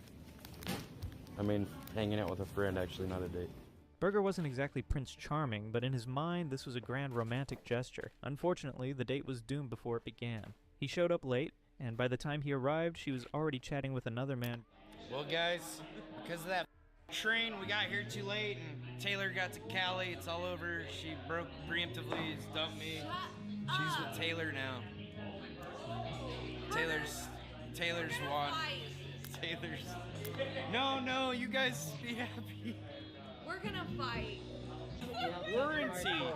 I mean, hanging out with a friend, actually, not a date. Burger wasn't exactly Prince Charming, but in his mind, this was a grand romantic gesture. Unfortunately, the date was doomed before it began. He showed up late, and by the time he arrived, she was already chatting with another man. Well, guys, because of that train, we got here too late, and Taylor got to Cali. It's all over. She broke preemptively, dumped me. She's with Taylor now. Taylor's won. Taylor's. No, you guys be happy. We're gonna fight. We're in team.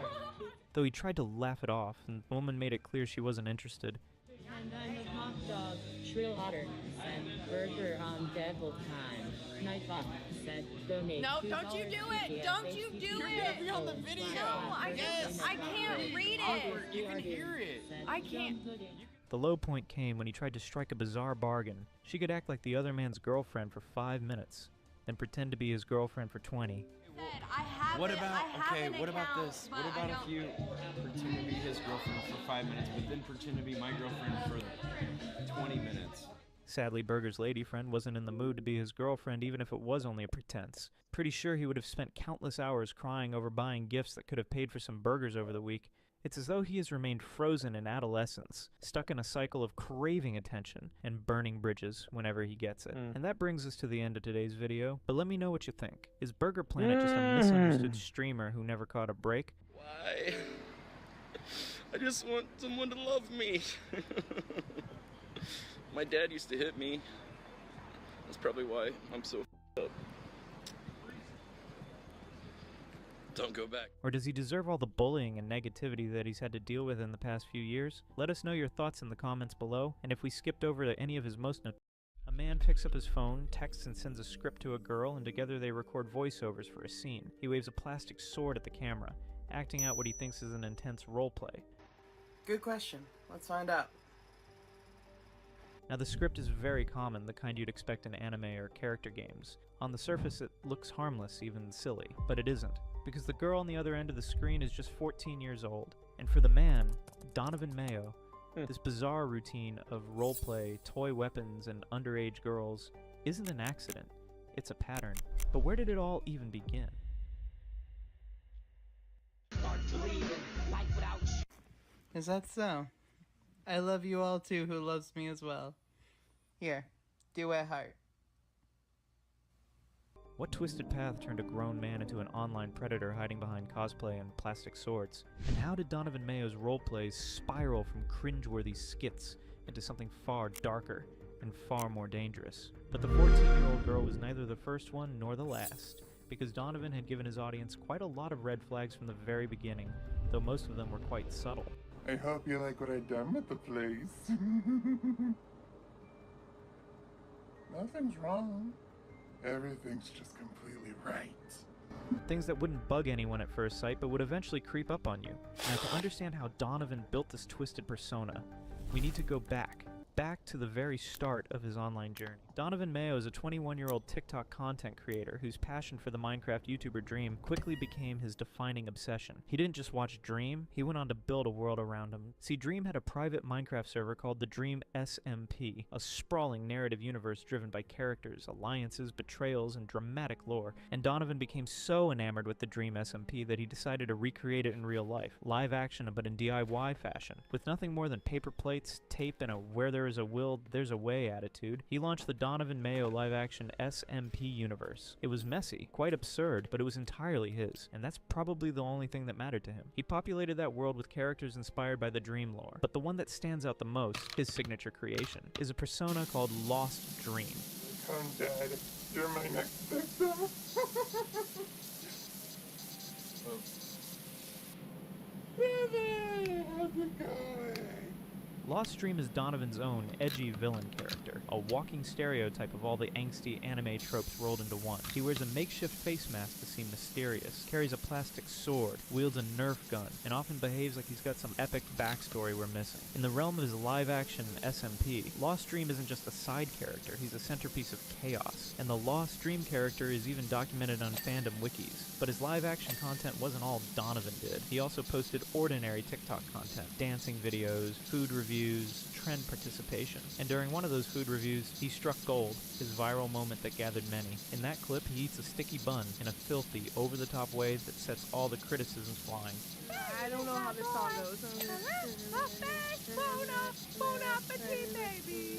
Though he tried to laugh it off, and the woman made it clear she wasn't interested. And I'm a hot dog, shrill otter, and burger on devil time. Night Fox said donate. No, don't you do it! Don't you do You're it! gonna be on the video. No, I can't read it. You can hear it. I can't. The low point came when he tried to strike a bizarre bargain. She could act like the other man's girlfriend for 5 minutes, then pretend to be his girlfriend for 20. What about this? What about if you pretend to be his girlfriend for 5 minutes, but then pretend to be my girlfriend for 20 minutes? Sadly, Burger's lady friend wasn't in the mood to be his girlfriend, even if it was only a pretense. Pretty sure he would have spent countless hours crying over buying gifts that could have paid for some burgers over the week. It's as though he has remained frozen in adolescence, stuck in a cycle of craving attention and burning bridges whenever he gets it. And that brings us to the end of today's video, but let me know what you think. Is Burger Planet just a misunderstood streamer who never caught a break? Why? I just want someone to love me. My dad used to hit me. That's probably why I'm so up. Don't go back. Or does he deserve all the bullying and negativity that he's had to deal with in the past few years? Let us know your thoughts in the comments below, and if we skipped over to any of his most A man picks up his phone, texts and sends a script to a girl, and together they record voiceovers for a scene. He waves a plastic sword at the camera, acting out what he thinks is an intense roleplay. Good question. Let's find out. Now the script is very common, the kind you'd expect in anime or character games. On the surface it looks harmless, even silly, but it isn't, because the girl on the other end of the screen is just 14 years old. And for the man, Donovan Mayo, this bizarre routine of roleplay, toy weapons, and underage girls isn't an accident, it's a pattern. But where did it all even begin? Is that so? I love you all too, who loves me as well. Here, do a heart. What twisted path turned a grown man into an online predator hiding behind cosplay and plastic swords? And how did Donovan Mayo's roleplays spiral from cringeworthy skits into something far darker and far more dangerous? But the 14-year-old girl was neither the first one nor the last, because Donovan had given his audience quite a lot of red flags from the very beginning, though most of them were quite subtle. I hope you like what I done with the place. Nothing's wrong. Everything's just completely right. Things that wouldn't bug anyone at first sight, but would eventually creep up on you. Now, to understand how Donovan built this twisted persona, we need to go back to the very start of his online journey. Donovan Mayo is a 21-year-old TikTok content creator whose passion for the Minecraft YouTuber Dream quickly became his defining obsession. He didn't just watch Dream, he went on to build a world around him. See, Dream had a private Minecraft server called the Dream SMP, a sprawling narrative universe driven by characters, alliances, betrayals, and dramatic lore. And Donovan became so enamored with the Dream SMP that he decided to recreate it in real life, live action but in DIY fashion. With nothing more than paper plates, tape, and a where there is a will, there's a way attitude, he launched the Donovan Mayo live-action SMP universe. It was messy, quite absurd, but it was entirely his, and that's probably the only thing that mattered to him. He populated that world with characters inspired by the Dream lore, but the one that stands out the most, his signature creation, is a persona called Lost Dream. Come, Dad. You're my next victim. Baby, how's it going? Lost Dream is Donovan's own edgy villain character, a walking stereotype of all the angsty anime tropes rolled into one. He wears a makeshift face mask to seem mysterious, carries a plastic sword, wields a Nerf gun, and often behaves like he's got some epic backstory we're missing. In the realm of his live-action SMP, Lost Dream isn't just a side character, he's a centerpiece of chaos, and the Lost Dream character is even documented on fandom wikis. But his live-action content wasn't all Donovan did. He also posted ordinary TikTok content, dancing videos, food reviews, trend participation. And during one of those food reviews, he struck gold, his viral moment that gathered many. In that clip, he eats a sticky bun in a filthy, over-the-top way that sets all the criticisms flying. I don't know how this song goes. Bon appetit, baby.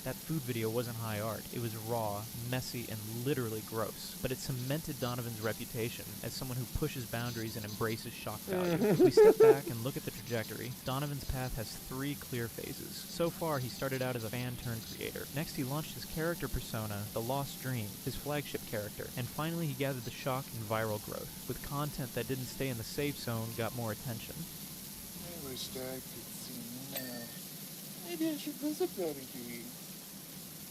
That food video wasn't high art. It was raw, messy, and literally gross. But it cemented Donovan's reputation as someone who pushes boundaries and embraces shock value. If we step back and look at the trajectory, Donovan's path has 3 clear phases. So far, he started out as a fan-turned-creator. Next, he launched his character persona, the Lost Dream, his flagship character. And finally, he gathered the shock and viral growth, with content that didn't stay in the safe zone got more attention. I wish Dad could see me now. Maybe I should visit Daddy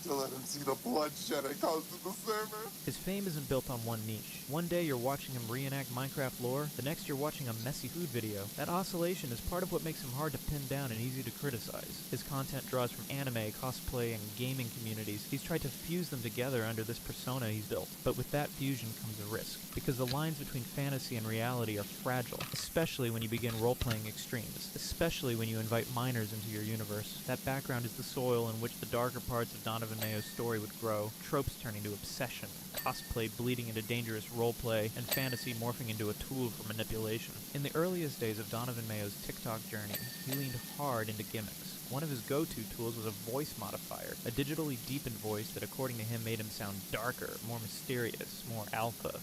to let him see the bloodshed I caused in the server. His fame isn't built on one niche. One day you're watching him reenact Minecraft lore, the next you're watching a messy food video. That oscillation is part of what makes him hard to pin down and easy to criticize. His content draws from anime, cosplay, and gaming communities. He's tried to fuse them together under this persona he's built. But with that fusion comes a risk, because the lines between fantasy and reality are fragile, especially when you begin role-playing extremes, especially when you invite minors into your universe. That background is the soil in which the darker parts of Donovan Mayo's story would grow, tropes turning to obsession, cosplay bleeding into dangerous roleplay, and fantasy morphing into a tool for manipulation. In the earliest days of Donovan Mayo's TikTok journey, he leaned hard into gimmicks. One of his go-to tools was a voice modifier, a digitally deepened voice that according to him made him sound darker, more mysterious, more alpha.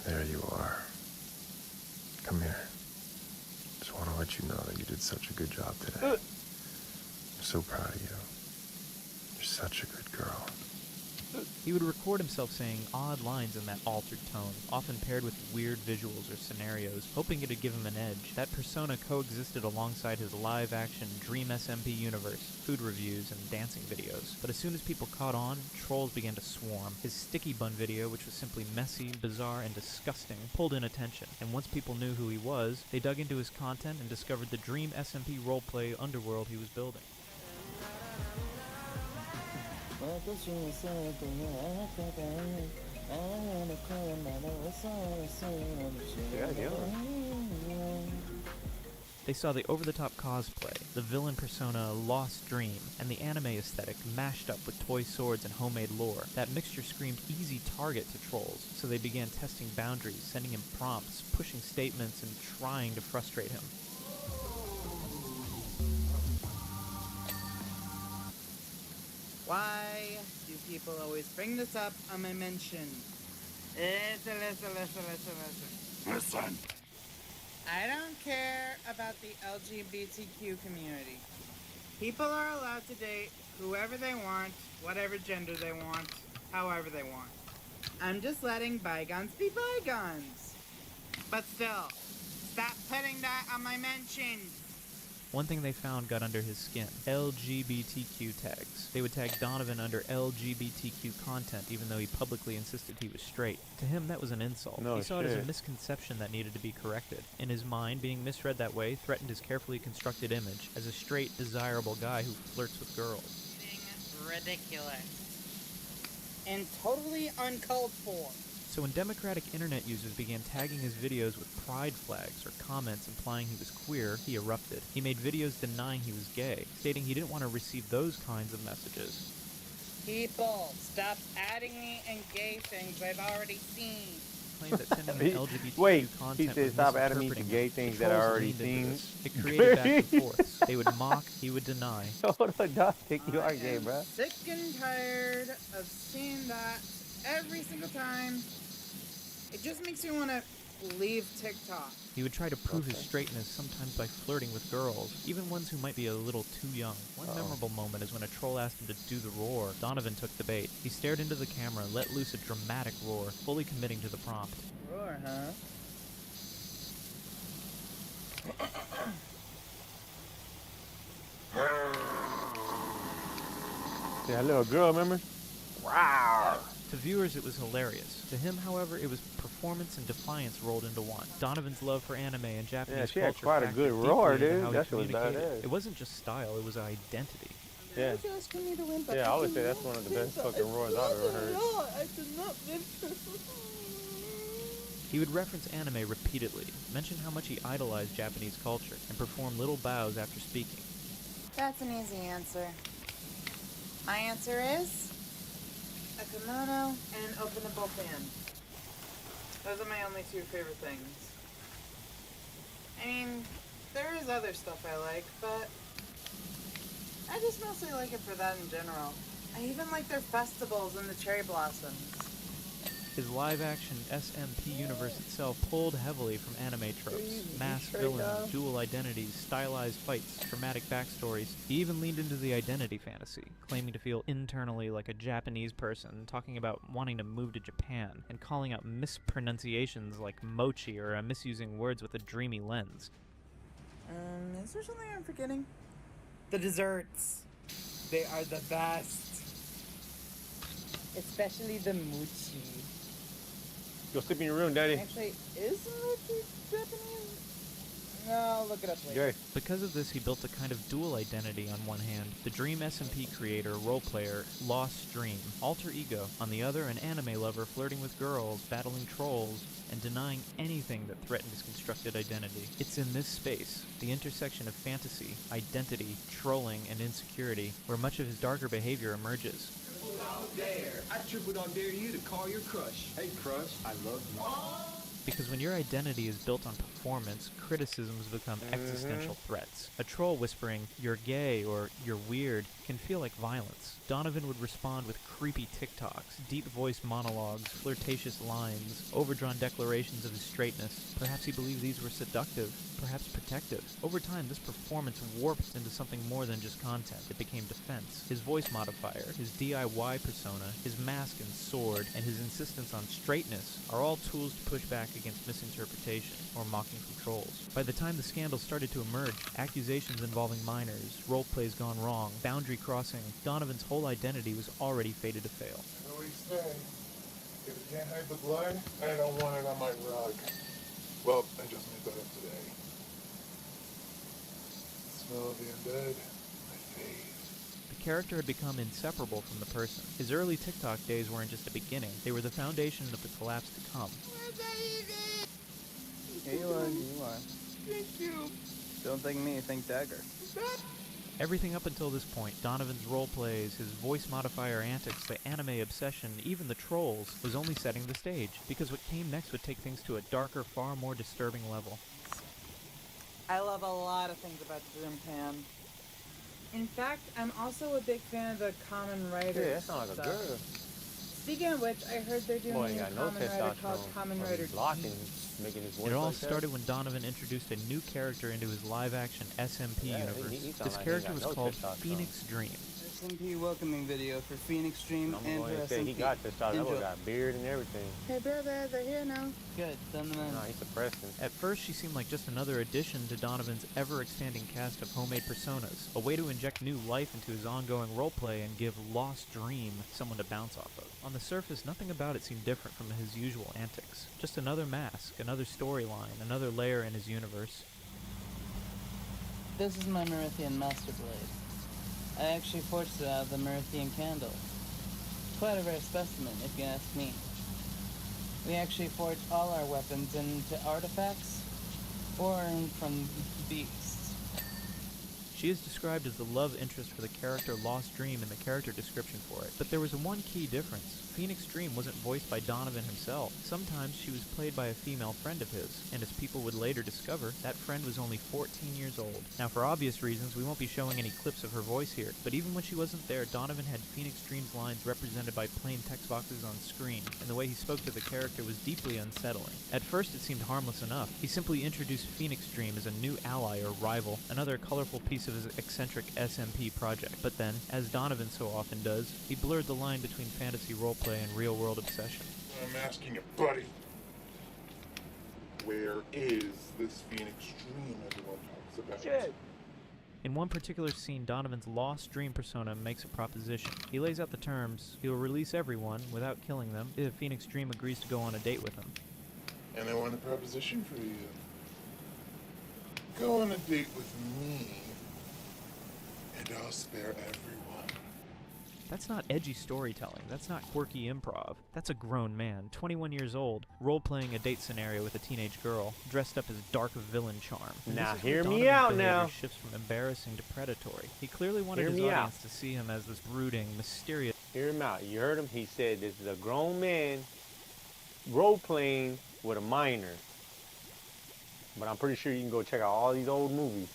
There you are. Come here. Just want to let you know that you did such a good job today. I'm so proud of you. You're such a good girl. He would record himself saying odd lines in that altered tone, often paired with weird visuals or scenarios, hoping it'd give him an edge. That persona coexisted alongside his live-action Dream SMP universe, food reviews, and dancing videos. But as soon as people caught on, trolls began to swarm. His sticky bun video, which was simply messy, bizarre, and disgusting, pulled in attention. And once people knew who he was, they dug into his content and discovered the Dream SMP roleplay underworld he was building. They saw the over-the-top cosplay, the villain persona Lost Dream, and the anime aesthetic mashed up with toy swords and homemade lore. That mixture screamed easy target to trolls, so they began testing boundaries, sending him prompts, pushing statements, and trying to frustrate him. Why do people always bring this up on my mention? Listen. Listen. I don't care about the LGBTQ community. People are allowed to date whoever they want, whatever gender they want, however they want. I'm just letting bygones be bygones. But still, stop putting that on my mentions. One thing they found got under his skin: LGBTQ tags. They would tag Donovan under LGBTQ content even though he publicly insisted he was straight. To him, that was an insult. No he saw it as a shit. misconception that needed to be corrected. In his mind, being misread that way threatened his carefully constructed image as a straight, desirable guy who flirts with girls. Ridiculous. And totally uncalled for. So when democratic internet users began tagging his videos with pride flags or comments implying he was queer, he erupted. He made videos denying he was gay, stating he didn't want to receive those kinds of messages. People, stop adding me in gay things I've already seen. claimed that sending him LGBTQ Wait, content he said was stop adding me to misinterpreting gay him. things The that I trolls already leaned into seen. this. It created back and forths. They would mock, he would deny. Hold on, dog. You are gay, I'm bro. sick and tired of seeing that every single time. It just makes me want to leave TikTok. He would try to prove his straightness, sometimes by flirting with girls, even ones who might be a little too young. One memorable moment is when a troll asked him to do the roar. Donovan took the bait. He stared into the camera and let loose a dramatic roar, fully committing to the prompt. Roar, huh? Yeah, little girl, remember? Wow. To viewers, it was hilarious. To him, however, it was performance and defiance rolled into one. Donovan's love for anime and Japanese she had culture quite a factored good deeply roar, into dude. how he That shit was communicated. badass. It wasn't just style, it was identity. Yeah. I was asking you to win, but Yeah, I would say that's one of the best fucking roars I've ever heard. I did not win. He would reference anime repeatedly, mention how much he idolized Japanese culture, and perform little bows after speaking. That's an easy answer. My answer is a kimono and an openable fan. Those are my only two favorite things. I mean, there is other stuff I like, but I just mostly like it for that in general. I even like their festivals and the cherry blossoms. His live-action SMP universe itself pulled heavily from anime tropes, masked villains, dual identities, stylized fights, dramatic backstories. He even leaned into the identity fantasy, claiming to feel internally like a Japanese person, talking about wanting to move to Japan, and calling out mispronunciations like mochi or misusing words with a dreamy lens. Is there something I'm forgetting? The desserts. They are the best. Especially the mochi. Go sleep in your room, Daddy. Actually, is mochi Japanese? No, I'll look it up later. Okay. Because of this, he built a kind of dual identity on one hand, the Dream SMP creator, role player, Lost Dream, alter ego, on the other, an anime lover flirting with girls, battling trolls, and denying anything that threatened his constructed identity. It's in this space, the intersection of fantasy, identity, trolling, and insecurity, where much of his darker behavior emerges. Out there. I triple on dare you to call your crush. Hey, crush, I love you. Because when your identity is built on performance, criticisms become existential threats. A troll whispering, "You're gay," or "You're weird," can feel like violence. Donovan would respond with creepy TikToks, deep-voiced monologues, flirtatious lines, overdrawn declarations of his straightness. Perhaps he believed these were seductive, perhaps protective. Over time, this performance warped into something more than just content. It became defense. His voice modifier, his DIY persona, his mask and sword, and his insistence on straightness are all tools to push back against misinterpretation or mocking from trolls. By the time the scandal started to emerge, accusations involving minors, role plays gone wrong, boundary crossing, Donovan's whole identity was already fated to fail. I always say, if you can't hide the blood, I don't want it on my rug. Well, I just made that up today. Smell of the undead, my fave. The character had become inseparable from the person. His early TikTok days weren't just a beginning, they were the foundation of the collapse to come. Here you are, here you are. Thank you. Don't thank me, thank Dagger. Everything up until this point, Donovan's role plays, his voice modifier antics, the anime obsession, even the trolls, was only setting the stage, because what came next would take things to a darker, far more disturbing level. I love a lot of things about Dreampan. In fact, I'm also a big fan of the Common Writers. Yeah, that sounds like a girl. Speaking of which, I heard they're doing Boy, a he new got no Common Writer called testosterone. Common From Writer blocking, making his voice It all like that. started when Donovan introduced a new character into his live-action SMP Yeah, universe. he sound This like he character got was no called testosterone. Phoenix Dream. SMP welcoming video for Phoenix Dream I'm and going for to say SMP. he got this dog. That boy Enjoy. got beard and everything. Hey, brother, they're here now. Good, done the man. Nah, he's suppressing. At first, she seemed like just another addition to Donovan's ever-expanding cast of homemade personas, a way to inject new life into his ongoing roleplay and give Lost Dream someone to bounce off of. On the surface, nothing about it seemed different from his usual antics. Just another mask, another storyline, another layer in his universe. This is my Merithian Master Blade. I actually forged it out of the Merithian candle. Quite a rare specimen, if you ask me. We actually forge all our weapons into artifacts or from beasts. She is described as the love interest for the character Lost Dream in the character description for it. But there was one key difference. Phoenix Dream wasn't voiced by Donovan himself. Sometimes she was played by a female friend of his, and as people would later discover, that friend was only 14 years old. Now for obvious reasons, we won't be showing any clips of her voice here, but even when she wasn't there, Donovan had Phoenix Dream's lines represented by plain text boxes on screen, and the way he spoke to the character was deeply unsettling. At first it seemed harmless enough. He simply introduced Phoenix Dream as a new ally or rival, another colorful piece of his eccentric SMP project. But then, as Donovan so often does, he blurred the line between fantasy roleplay and real-world obsession. I'm asking you, buddy. Where is this Phoenix Dream everyone talks about? In one particular scene, Donovan's Lost Dream persona makes a proposition. He lays out the terms. He will release everyone, without killing them, if Phoenix Dream agrees to go on a date with him. And I want a proposition for you. Go on a date with me, and I'll spare everyone. That's not edgy storytelling. That's not quirky improv. That's a grown man, 21 years old, role-playing a date scenario with a teenage girl, dressed up as dark villain charm. And now, this is where hear me Donovan's out behavior now. shifts from embarrassing to predatory. He clearly wanted Hear his me audience out. to see him as this brooding, mysterious... Hear him out. You heard him? He said this is a grown man role-playing with a minor. But I'm pretty sure you can go check out all these old movies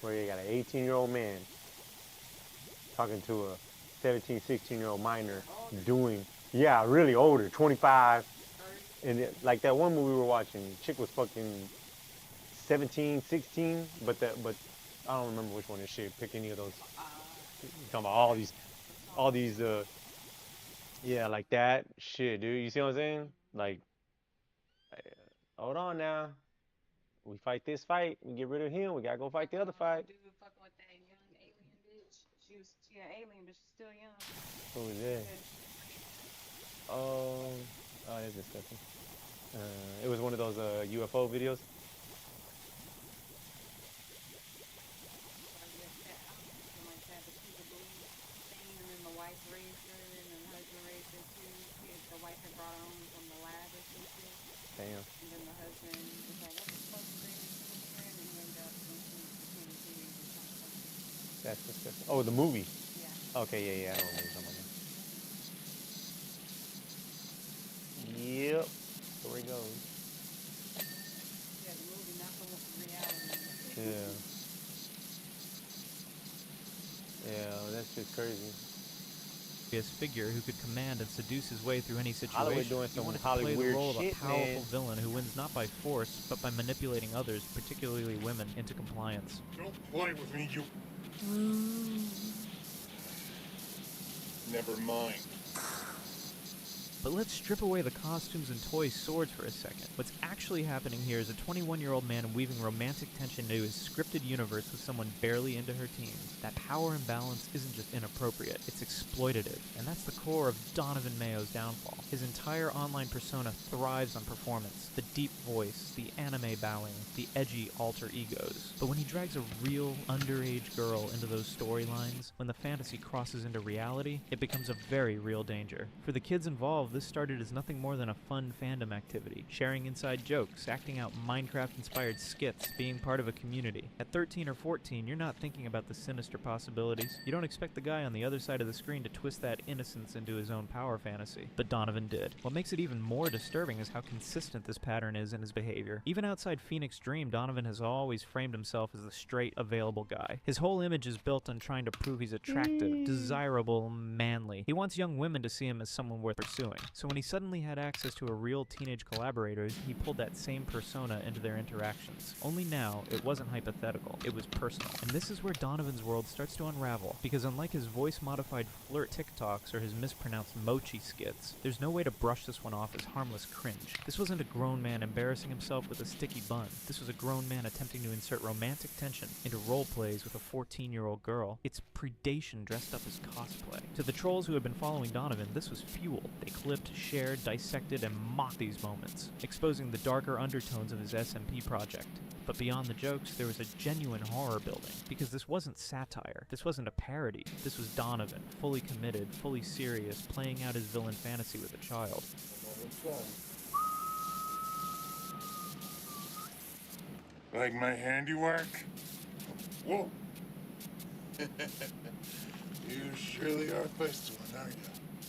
where you got an 18-year-old man talking to a 17, 16-year-old minor doing, yeah, really older, 25. And like that one movie we were watching, the chick was fucking 17, 16, but I don't remember which one is shit. Pick any of those. You're talking about all these, yeah, like that shit, dude. You see what I'm saying? Like, hold on now. We fight this fight, we get rid of him, we gotta go fight the other fight. She an alien, but she's still young. Who is that? Oh, that's disgusting. It was one of those UFO videos. Damn. And then the husband was like, "What's supposed to be?" And he ended up thinking the That's disgusting. Oh, the movie? Yeah. Okay, yeah, I don't remember something like that. Yep. There it goes. Yeah, the movie, not the reality. Yeah. Yeah, that's just crazy. Figure who could command and seduce his way through any situation. Hollywood doing He some wanted to Hollywood play the role shit, of a powerful man. villain who wins not by force, but by manipulating others, particularly women, into compliance. Don't play with me, you... Never mind. But let's strip away the costumes and toy swords for a second. What's actually happening here is a 21-year-old man weaving romantic tension into his scripted universe with someone barely into her teens. That power imbalance isn't just inappropriate, it's exploitative. And that's the core of Donovan Mayo's downfall. His entire online persona thrives on performance, the deep voice, the anime bowing, the edgy alter egos. But when he drags a real, underage girl into those storylines, when the fantasy crosses into reality, it becomes a very real danger. For the kids involved, this started as nothing more than a fun fandom activity, sharing inside jokes, acting out Minecraft-inspired skits, being part of a community. At 13 or 14, you're not thinking about the sinister possibilities. You don't expect the guy on the other side of the screen to twist that innocence into his own power fantasy. But Donovan did. What makes it even more disturbing is how consistent this pattern is in his behavior. Even outside Phoenix Dream, Donovan has always framed himself as the straight, available guy. His whole image is built on trying to prove he's attractive, desirable, manly. He wants young women to see him as someone worth pursuing. So when he suddenly had access to a real teenage collaborator, he pulled that same persona into their interactions. Only now, it wasn't hypothetical, it was personal. And this is where Donovan's world starts to unravel, because unlike his voice-modified flirt TikToks or his mispronounced mochi skits, there's no way to brush this one off as harmless cringe. This wasn't a grown man embarrassing himself with a sticky bun. This was a grown man attempting to insert romantic tension into role plays with a 14-year-old girl. It's predation dressed up as cosplay. To the trolls who had been following Donovan, this was fuel. They clipped, shared, dissected, and mocked these moments, exposing the darker undertones of his SMP project. But beyond the jokes, there was a genuine horror building, because this wasn't satire, this wasn't a parody, this was Donovan, fully committed, fully serious, playing out his villain fantasy with a child. Like my handiwork? Whoa. You surely are a feisty one, aren't you?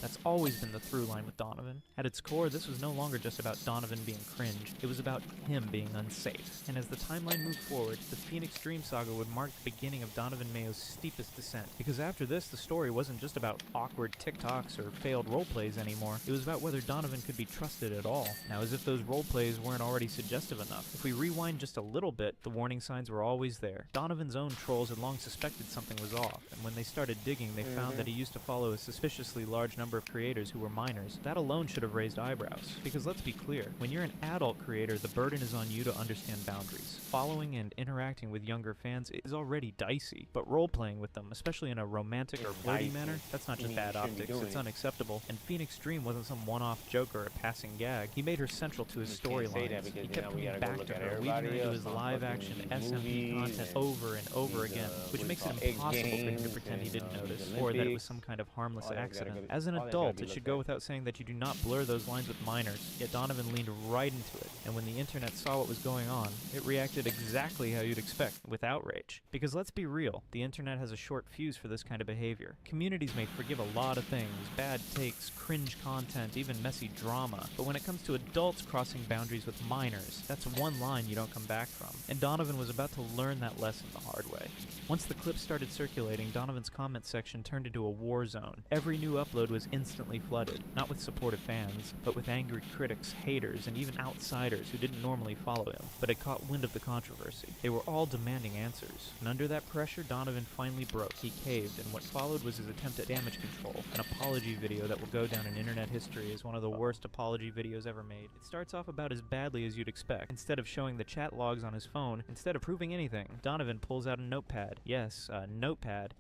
That's always been the through line with Donovan. At its core, this was no longer just about Donovan being cringe, it was about him being unsafe. And as the timeline moved forward, the Phoenix Dream saga would mark the beginning of Donovan Mayo's steepest descent. Because after this, the story wasn't just about awkward TikToks or failed roleplays anymore, it was about whether Donovan could be trusted at all. Now, as if those roleplays weren't already suggestive enough, if we rewind just a little bit, the warning signs were always there. Donovan's own trolls had long suspected something was off, and when they started digging, they found that he used to follow a suspiciously large number of creators who were minors. That alone should have raised eyebrows. Because let's be clear, when you're an adult creator, the burden is on you to understand boundaries. Following and interacting with younger fans is already dicey, but role-playing with them, especially in a romantic or flirty manner, that's not just bad optics, it's unacceptable. And Phoenix Dream wasn't some one-off joke or a passing gag. He made her central to his storylines. He kept coming back to her, weaving her into his live-action SMP content over and over again, which makes it impossible for him to pretend he didn't notice, or that it was some kind of harmless accident. As an adult, it should go without saying that you do not blur those lines with minors, yet Donovan leaned right into it, and when the internet saw what was going on, it reacted exactly how you'd expect, with outrage. Because let's be real, the internet has a short fuse for this kind of behavior. Communities may forgive a lot of things, bad takes, cringe content, even messy drama, but when it comes to adults crossing boundaries with minors, that's one line you don't come back from. And Donovan was about to learn that lesson the hard way. Once the clip started circulating, Donovan's comment section turned into a war zone. Every new upload was instantly flooded, not with supportive fans, but with angry critics, haters, and even outsiders who didn't normally follow him, but had caught wind of the controversy. They were all demanding answers, and under that pressure, Donovan finally broke. He caved, and what followed was his attempt at damage control, an apology video that will go down in internet history as one of the worst apology videos ever made. It starts off about as badly as you'd expect. Instead of showing the chat logs on his phone, instead of proving anything, Donovan pulls out a notepad. Yes, a notepad.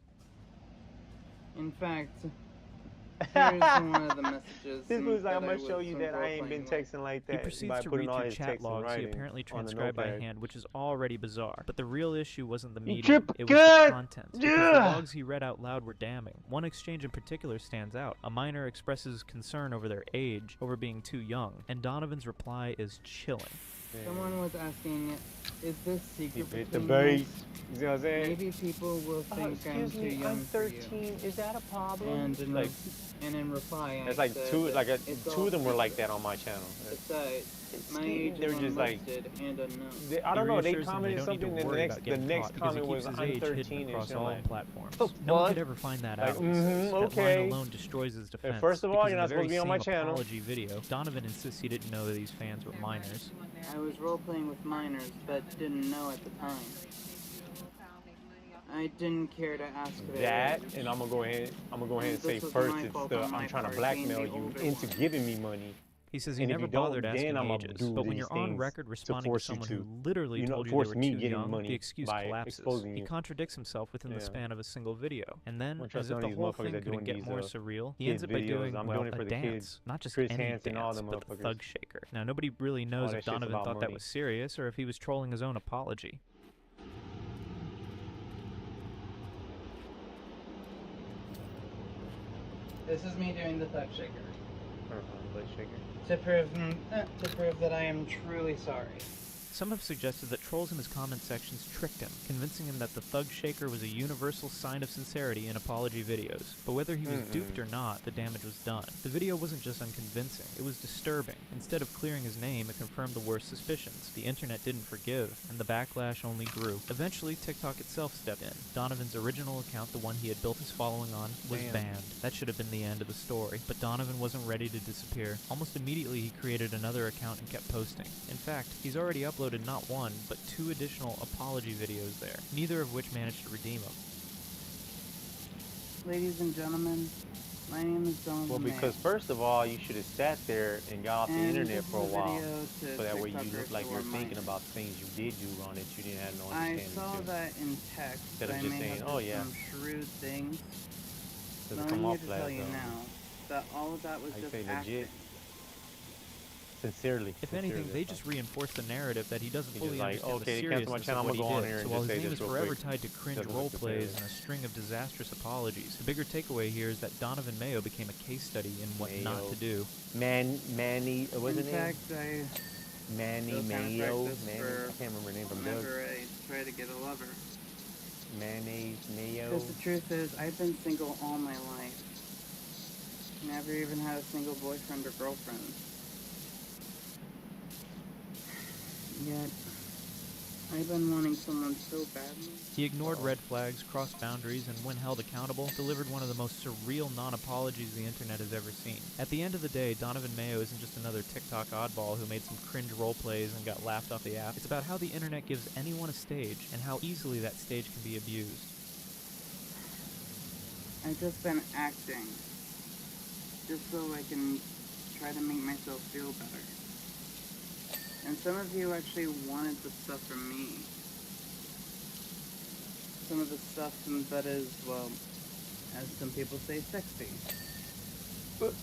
In fact, here's one of the messages. This was like, that I'm gonna show you that I ain't been texting like that. He proceeds to read through chat logs he apparently transcribed by hand, which is already bizarre. But the real issue wasn't the medium, it was the content. Because the logs he read out loud were damning. One exchange in particular stands out. A minor expresses concern over their age, over being too young, and Donovan's reply is chilling. Someone was asking, is this secret Bit the between bait. us? You see what I'm saying? Maybe people will think I'm too young I'm 13. for you. Is that a problem? And in, like, and in reply, it's I like said two, like a, it's two all of them were like secret. that on my channel. Besides, my age They were is just like, unlisted and unknown. I don't know. They reassures them commented they don't need to something, and worry about the getting next caught because comment he was, keeps his I'm age 13 hidden and across shit. all Like, platforms. the No one fuck? could ever find that Like, out. He says. That okay. line alone destroys his defense. First of all, because you're in not the supposed to be very on my same channel. apology video, Donovan insists he didn't know that these fans were minors. I was role-playing with minors, but didn't know at the time. I didn't care to ask That, and I'm gonna go ahead and say first, it's the I'm trying to blackmail you into giving me money. He says he And if never you don't, bothered asking then I'ma ages, do but when these you're on things record to responding to force you someone to, who literally you know, told you they force were me too getting young, money the excuse by collapses. exposing He you. contradicts himself within the span of a single video, and then, Don't as trust if none the of these whole motherfuckers thing that couldn't doing get these, more surreal, he kids ends up by videos. doing, I'm well, doing it for a the dance. kids. Not just Chris any Hansen, all dance, them but the motherfuckers. thug shaker. Now, nobody really knows that if shit's Donovan about thought that money. was serious or if he was trolling his own apology. This is me doing the thug shaker. Butt shaker. To prove that I am truly sorry. Some have suggested that trolls in his comment sections tricked him, convincing him that the thug shaker was a universal sign of sincerity in apology videos. But whether he was duped or not, the damage was done. The video wasn't just unconvincing, it was disturbing. Instead of clearing his name, it confirmed the worst suspicions. The internet didn't forgive, and the backlash only grew. Eventually, TikTok itself stepped in. Donovan's original account, the one he had built his following on, was banned. That should have been the end of the story. But Donovan wasn't ready to disappear. Almost immediately, he created another account and kept posting. In fact, he's already uploaded not one, but 2 additional apology videos there, neither of which managed to redeem him. Ladies and gentlemen, my name is Donovan Well, because Mayo. first of all, you should have sat there and got off the And internet this for a is a while, video to so that way you TikTokers look like who you're are thinking minors. about things you did do wrong that you didn't have no I understanding saw to. that in text. Instead of I just may saying, have "Oh, done yeah." some shrewd things. Doesn't But come I'm here off to flat, tell you though. now that all of that was I just say acting. legit. Sincerely. If anything, sincerely, they that's just reinforce the narrative that he doesn't He's fully just like, understand okay, the cancel my seriousness channel, of I'm what gonna go on he here did. and So while just his say name this is real forever quick. tied to cringe Doesn't role look good plays there. and a string of disastrous apologies, the bigger takeaway here is that Donovan Mayo became a case study in what not Mayo. to do. Manny, what's In his name? fact, I Manny still kind of Mayo. practice Manny, for I can't remember her name from Doug. whenever I try to get a lover. mayonnaise, mayo. Because the truth is, I've been single all my life. Never even had a single boyfriend or girlfriend. Yet, I've been wanting someone so badly. He ignored red flags, crossed boundaries, and when held accountable, delivered one of the most surreal non-apologies the internet has ever seen. At the end of the day, Donovan Mayo isn't just another TikTok oddball who made some cringe role plays and got laughed off the app. It's about how the internet gives anyone a stage, and how easily that stage can be abused. I've just been acting. Just so I can try to make myself feel better. And some of you actually wanted the stuff from me. Some of the stuff that is, well, as some people say, sexy. But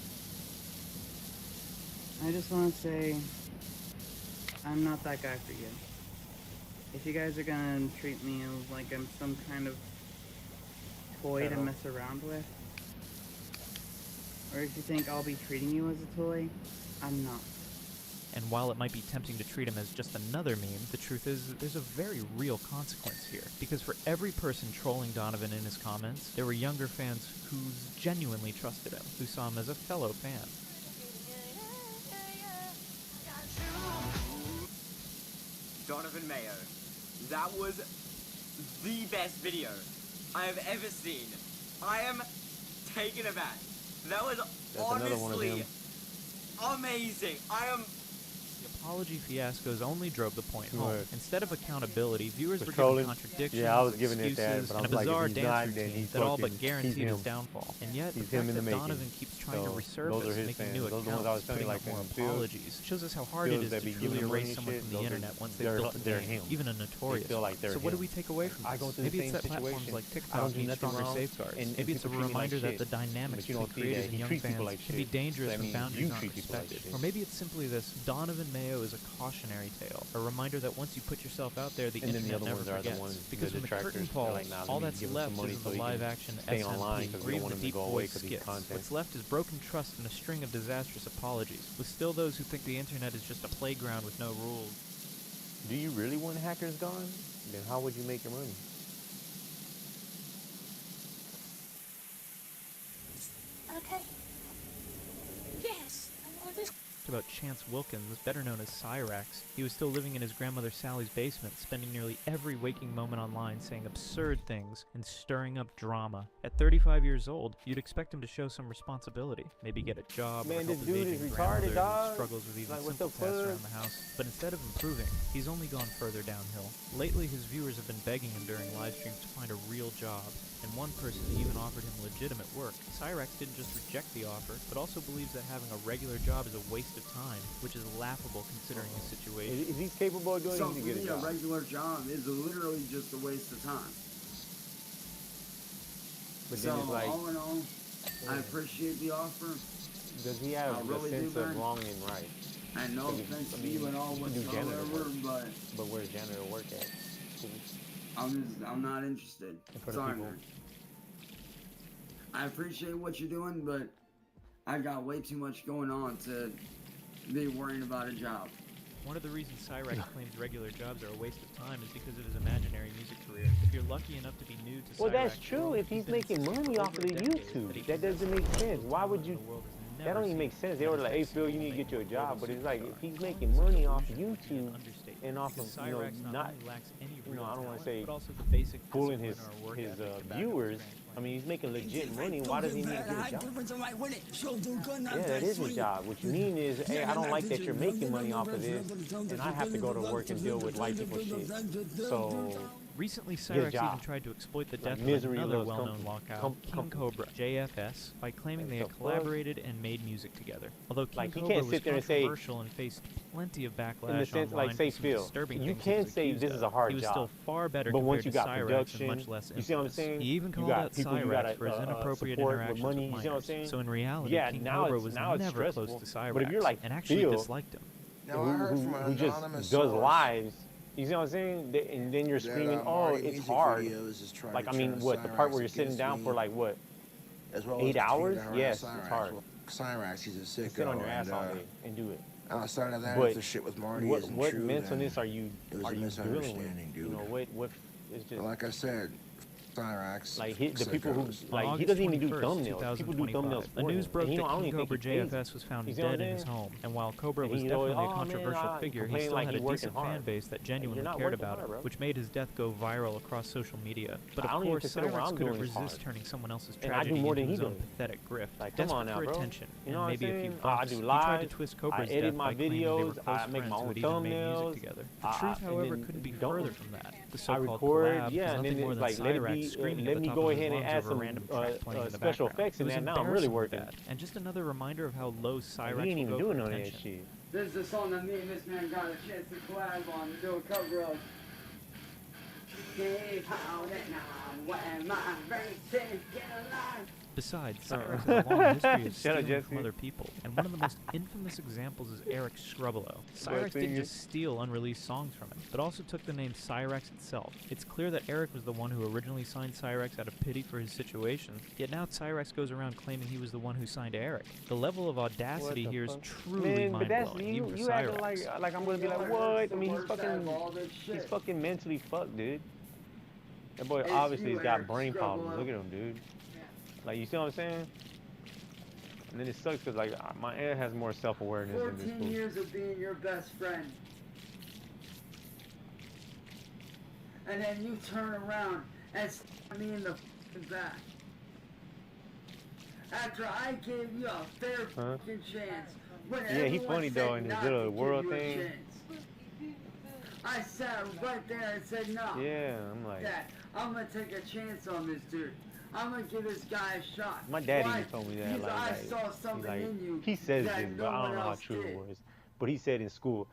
I just want to say, I'm not that guy for you. If you guys are gonna treat me like I'm some kind of toy to mess around with, or if you think I'll be treating you as a toy, I'm not. And while it might be tempting to treat him as just another meme, the truth is there's a very real consequence here. Because for every person trolling Donovan in his comments, there were younger fans who genuinely trusted him, who saw him as a fellow fan. Donovan Mayo, that was the best video I have ever seen. I am taken aback. That was honestly amazing. The apology fiascos only drove the point home. Right. Instead of accountability, viewers were trolling. given contradictions, Yeah, I was giving it that, excuses, but I and a was like, if bizarre he's dance not, then routine he's that all but fucking- guaranteed he's his him. downfall. And yet, the He's fact him in that the making. Donovan keeps trying to So, resurface, those are his making fans. new Those are the accounts, ones I was telling putting you, up like, more in Phil- apologies, shows us how hard it Phil's is that to be truly giving him erase money someone shit, from the those are- internet once they've they're- built a they're name, him. even a They notorious feel one. like they're So what do him. we take away from I this? go through the Maybe it's same that platforms situation. like I TikTok don't do need nothing stronger wrong, safeguards. and Maybe it's a people treat me like reminder that shit. the dynamics But you don't between see creators that. and He young treats people fans like can be shit. dangerous That when means boundaries you aren't treat people like respected. shit. Or maybe it's simply this: Donovan Mayo is a cautionary tale, a reminder that once you put yourself out there, the And then the internet other never ones are the forgets. ones, Because the when the curtain detractors, they're falls, like, nah, let all me that's give him left some money isn't so the he can live-action stay online SMP 'cause we or don't even want the him to deep go away voice 'cause he's skits. content. What's left is broken trust and a string of disastrous apologies, with still those who think the internet is just a playground with no rules. Do you really want hackers gone? Then how would you make your money? Okay. Yes, I want this. About Chance Wilkins, better known as Cyrax. He was still living in his grandmother Sally's basement, spending nearly every waking moment online saying absurd things and stirring up drama. At 35 years old, you'd expect him to show some responsibility, maybe get a job, Man, or help this his dude is aging retarded, grandmother who dog. struggles with even Like, what simple the tasks fuck? around the house. But instead of improving, he's only gone further downhill. Lately, his viewers have been begging him during live streams to find a real job, and one person even offered him legitimate work. Cyrax didn't just reject the offer, but also believes that having a regular job is a waste of time, which is laughable considering his situation. Is he capable of doing So it? for me, a regular job is literally just a waste of time. But So then it's like, all in all, I appreciate the offer. does he have I the really sense do, of man. wrong and right? And no offense to you at all you can do janitor whatsoever, work, but where's janitor work at? Cool. I'm not interested. For the Sorry, people. man. I appreciate what you're doing, but I got way too much going on to be worrying about a job. One of the reasons Cyrax claims regular jobs are a waste of time is because of his imaginary music career. If you're lucky enough to be new to Well, that's Cyrax true. world, If he's been making insisting money for off of over the a decade that he YouTube, that doesn't make sense. Why would you? That don't even make sense. They were like, "Hey, Phil, you need to get you a job," but it's like if he's making money off of YouTube and off of not, I don't want to say fooling his viewers. I mean, he's making legit money. Why does he need to get a job? Yeah, that is his job. What you mean is, hey, I don't like that you're making money off of this, and I have to go to work and deal with white people shit. So recently, get a Cyrax job. even tried to exploit the Like death of Misery another loves well-known company. lockout, King Cobra, JFS, by claiming they had fuck? collaborated and made music together. Although King Like, he Cobra can't was sit there and say- controversial and faced plenty of backlash in the sense, online like, say, for some Phil, disturbing you things he can was say accused this of. is a hard He was job, still far better but compared once you to got Cyrax production, and much less you see what I'm infamous. saying? He even You called got out people you Cyrax gotta, for his inappropriate support with interactions money, with you see what I'm minors. saying? So in reality, Yeah, King now Cobra it's- was now it's never close stressful. to Cyrax, But if you're like and actually Phil, disliked him. Now, I heard from an who just anonymous does source lives, you see what I'm saying? And then you're that, screaming, oh, Marty it's Music hard. Videos is trying Like, to I mean, turn what, the part Cyrax where you're sitting against down me, for like, what, as well 8 as hours? to harass Yes, Cyrax. it's hard. Cyrax, he's a sicko. Sit on your ass and, all day and do it. Outside of that, But if the shit with Marty what isn't what true, mentalness then are you it was a dealing with? misunderstanding, dude. You know, It's just Like I said, Cyrax. like the people who sickos. like he doesn't even do thumbnails. People do thumbnails The for news him. broke And he that don't- I don't King even Cobra think he pays JFS was found You see what I'm dead in his saying? home, and while Cobra And was he's definitely always, a "Oh, man, controversial I figure, he complain still like had he a working decent hard." fan base that genuinely not cared working about hard, him, bro. which made his death go viral across social media. But I of don't even course, consider what Cyrax I'm couldn't doing is resist hard. turning someone else's And I do tragedy more into than he his own does. pathetic grift. Like, come on Desperate now, for bro. attention You know and what I'm maybe a few saying? bucks, I do he tried to live, twist I Cobra's edit death my by claiming they were videos, close I make friends my who own had even made music thumbnails. together. The truth, and however, then couldn't be don't- further from that. The I so-called record, collab yeah, was and nothing then more it's than like let it Cyrax be, screaming let at the me top go of his ahead and lungs add over some random track playing in the special background. effects in It was that. Now I'm really embarrassingly working. bad, and just another reminder of how low Cyrax He ain't even will go doing for none of that attention. shit. This is a song that me and this man got a chance to collab on to do a cover of. Keep holding on when my racing get alive. Besides, Cyrax has a long history of Shut up, stealing Jesse. from other people, and one of the most infamous examples is Eric Scrubolo. Cyrax didn't just steal unreleased songs from him, but also took the name Cyrax itself. It's clear that Eric was the one who originally signed Cyrax out of pity for his situation, yet now Cyrax goes around claiming he was the one who signed Eric. The level of audacity What the here is fuck? truly Man, but that's mind-blowing, even for you acting Cyrax. like I'm gonna be like what? I mean he's fucking mentally fucked, dude. That boy It's obviously you, has got Eric brain problems. Scrubolo. Look at him, dude. Like you see what I'm saying? And then it sucks because like my aunt has more self-awareness than this 14 fool. years of being your best friend. And then you turn around and stab me in the fucking back. After I gave you a fair Huh? fucking chance. When Yeah, he everyone funny said though in his not little to give world you a thing. chance. I sat right there and said no. Yeah, I'm like Dad, I'm gonna take a chance on this dude. I'm gonna give this guy a shot. my daddy Why? even told me that Because I saw he something like in you he says that this, no but I one don't know how else true did. it was. But he said in school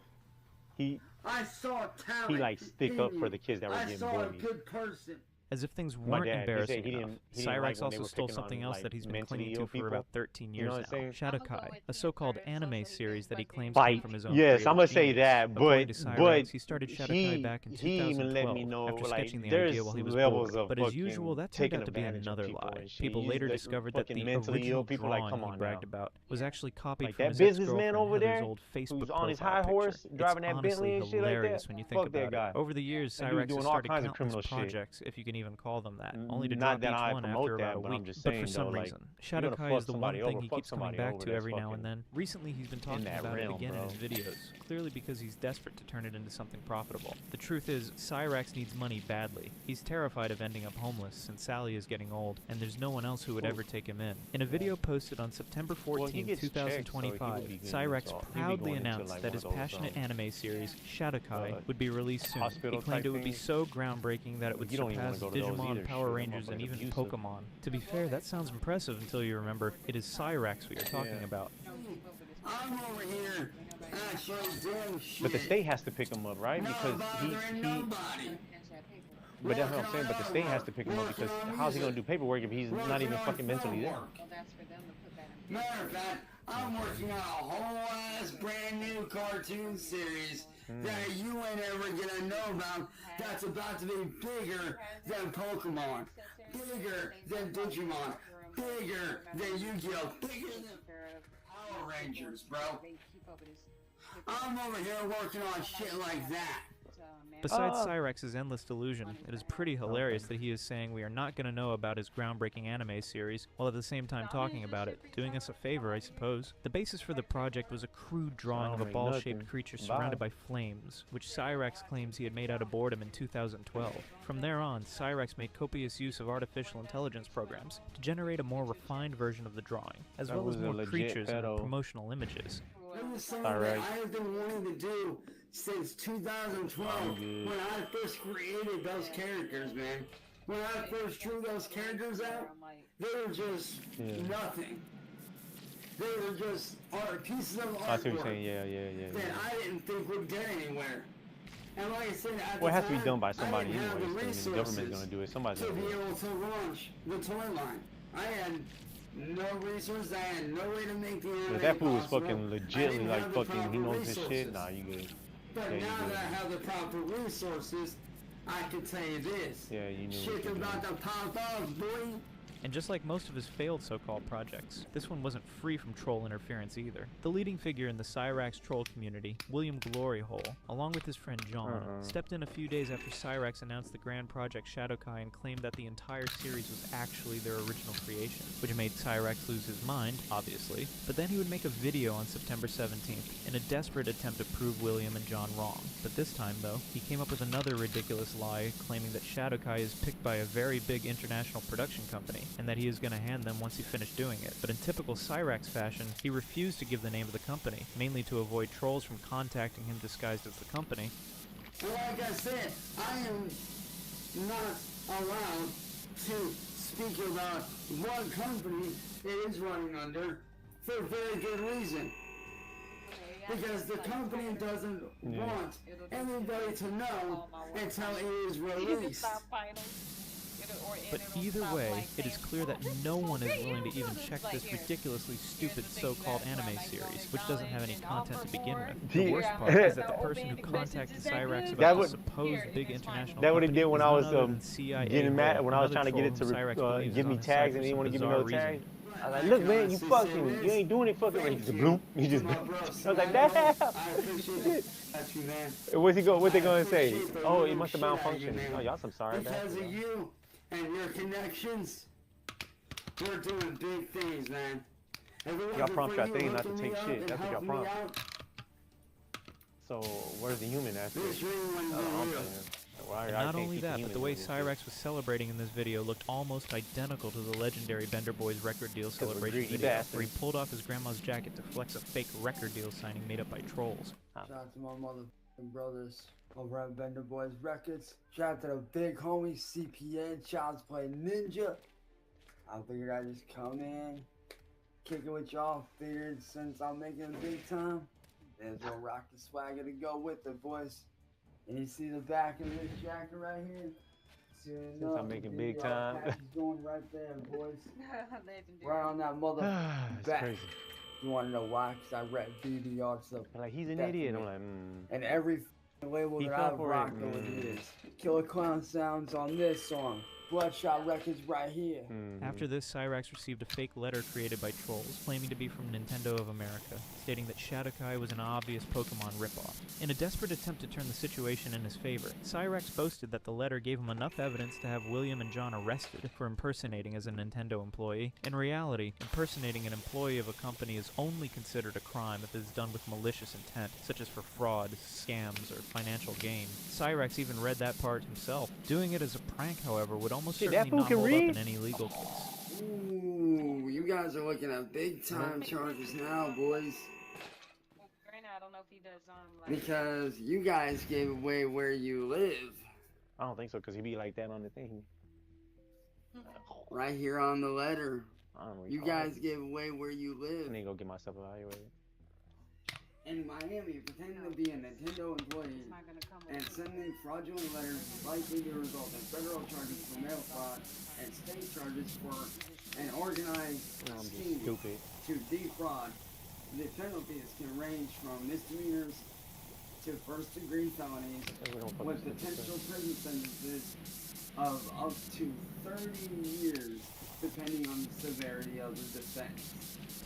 he I saw talent. he like stick in up you. for the kids that were I getting saw bullied. a good person. As if things My weren't dad, he embarrassing said he enough, didn't like Cyrax when they also were stole picking something on, else like, that he's been mentally clinging ill to for people. about 13 You years know what I'm now. saying? Shadokai, a so-called anime series that he claims Fight. came from his own Yes, creative I'm gonna say genius. that, According but to Cyrax, but he started Shadokai back in he even let me 2012 know after like sketching the there's idea while he was levels bored. of But as fucking usual, that turned taking out to be advantage of another people lie. and shit. People He's later the discovered that fucking the mentally original ill people, like, drawing come he on bragged now. about was actually copied Like from that his businessman ex-girlfriend over Heather's there old Facebook who's on his profile high horse picture. driving It's that Bentley honestly and shit like hilarious that. when you think Fuck that about guy. it. Over the years, That dude Cyrax doing has all started kinds of countless criminal shit. projects, if you can even call them that, only to Not drop that each I one promote after about that, a but week. I'm just But saying for some though, like, reason, you're gonna Shadokai fuck is the one somebody thing over, he fuck keeps coming somebody back over to that's every now and fucking then. Recently, he's been talking that about it realm, again in bro. his videos, clearly because he's desperate to turn it into something profitable. The truth is, Cyrax needs money badly. He's terrified of ending up homeless since Sally is getting old, and there's no one else who would ever take him in. In a video posted on September 14, gets checked, so he 2025, would be getting Cyrax into- he'd be proudly going into, announced like, that one his of those, passionate anime series, Shadokai, would be released soon. He hospital claimed type it would be things. so groundbreaking that it would You don't even wanna surpass go to those Digimon, either, Power shit. Rangers, That and even motherfucker's abusive. Pokemon. To be fair, that sounds impressive until you remember it is Cyrax we are talking Yeah. about. I'm over here actually doing shit. But the state has to pick him up, right? Because bothering he nobody. but that's what I'm saying, but the state has to pick him up because how's he gonna do paperwork if he's not even fucking mentally there? Matter of fact, I'm working on a whole ass brand new cartoon series that you ain't ever gonna know about. That's about to be bigger than Pokemon, bigger than Digimon, bigger than Yu-Gi-Oh, bigger than Power Rangers, bro. I'm over here working on shit like that. Besides Cyrax's endless delusion, it is pretty hilarious that he is saying we are not going to know about his groundbreaking anime series, while at the same time talking about it, doing us a favor, I suppose. The basis for the project was a crude drawing of a ball-shaped creature surrounded by flames, which Cyrax claims he had made out of boredom in 2012. From there on, Cyrax made copious use of artificial intelligence programs to generate a more refined version of the drawing, as That well as was a more legit creatures and pedo. promotional images. It was something that I have been wanting to do since 2012 when I first created those characters, man. When I first drew those characters out, they were just nothing. They were just pieces of I see what artwork you're saying, yeah. that I didn't think would get anywhere. And like I said, at Well, it the has to be time, done by I somebody didn't have anyways. the I mean, the government's resources gonna do it. Somebody's to gonna be do it. able to launch the toy line. I had no resources. I had no way to make the But anime if that fool was possible. fucking I legitly didn't like have the fucking, he proper knows his shit. resources. Nah, you good. But Yeah, you now good. that I have the proper resources, I can tell you this. Yeah, you knew what Shit you're about doing. to pop off, boy. And just like most of his failed so-called projects, this one wasn't free from troll interference either. The leading figure in the Cyrax troll community, William Gloryhole, along with his friend John, stepped in a few days after Cyrax announced the grand project Shadowkai and claimed that the entire series was actually their original creation, which made Cyrax lose his mind, obviously, but then he would make a video on September 17th in a desperate attempt to prove William and John wrong. But this time, though, he came up with another ridiculous lie claiming that Shadowkai is picked by a very big international production company, and that he is going to hand them once he finished doing it. But in typical Cyrax fashion, he refused to give the name of the company, mainly to avoid trolls from contacting him disguised as the company. Like I said, I am not allowed to speak about what company it is running under for a very good reason. Because the company doesn't want anybody to know until it is released. But either way, it is clear that no one is willing to even check this ridiculously stupid so-called anime series, which doesn't have any content to begin with. The worst part is that the person who contacted Cyrax about the supposed big international That's what he company did when is I none was other than CIA getting mad Hole, when I was another trying to get it troll to whom Cyrax believes give is me on his tags side and for he didn't want to give me some no bizarre tags. reason. I was like, look, man, you fucking, you ain't doing it fucking right. He just bloop. He just bloop. I was like, damn. I appreciate that, you man. What's he go? What they gonna say? Oh, it must have malfunctioned. Oh, y'all some sorry. Because of you and your connections, we're doing big things, man. Y'all promised y'all thing not to take shit. That's what y'all promised. So, where's the human aspect? And not only that, but the way Cyrax was celebrating in this video looked almost identical to the legendary Bender Boys record deal celebration video, where he pulled off his grandma's jacket to flex a fake record deal signing made up by trolls. Shout out to my motherfucking brothers over at Bender Boys Records. Shout out to the big homie CPN, Child's Play Ninja. I figured I'd just come in, kick it with y'all. Figured since I'm making it big time, there's a rock the swagger to go with it, boys. And you see the back of this jacket right here? Since I'm making big time. Going right there, boys. Right on that mother back. Crazy. You want to know why? Because I rap BD arts up. Like, he's an idiot. I'm like, And every label that I've rocked over the years. Killer Clown Sounds on this song. Bloodshot Records right here. After this, Cyrax received a fake letter created by trolls, claiming to be from Nintendo of America, stating that Shadowkai was an obvious Pokemon ripoff. In a desperate attempt to turn the situation in his favor, Cyrax boasted that the letter gave him enough evidence to have William and John arrested for impersonating as a Nintendo employee. In reality, impersonating an employee of a company is only considered a crime if it is done with malicious intent, such as for fraud, scams, or financial gain. Cyrax even read that part himself. Doing it as a prank, however, would almost certainly not hold up in any legal case. Ooh, you guys are looking at big time charges now, boys. I don't know if he does Because you guys gave away where you live. I don't think so, because he'd be like that on the thing. Right here on the letter. I don't know You guys gave away where you live. I need to go get myself evaluated. In Miami, pretending to be a Nintendo employee and sending fraudulent letters likely to result in federal charges for mail fraud and state charges for an organized scheme to defraud. The penalties can range from misdemeanors to first-degree felonies with potential prison sentences of up to 30 years, depending on the severity of the defense.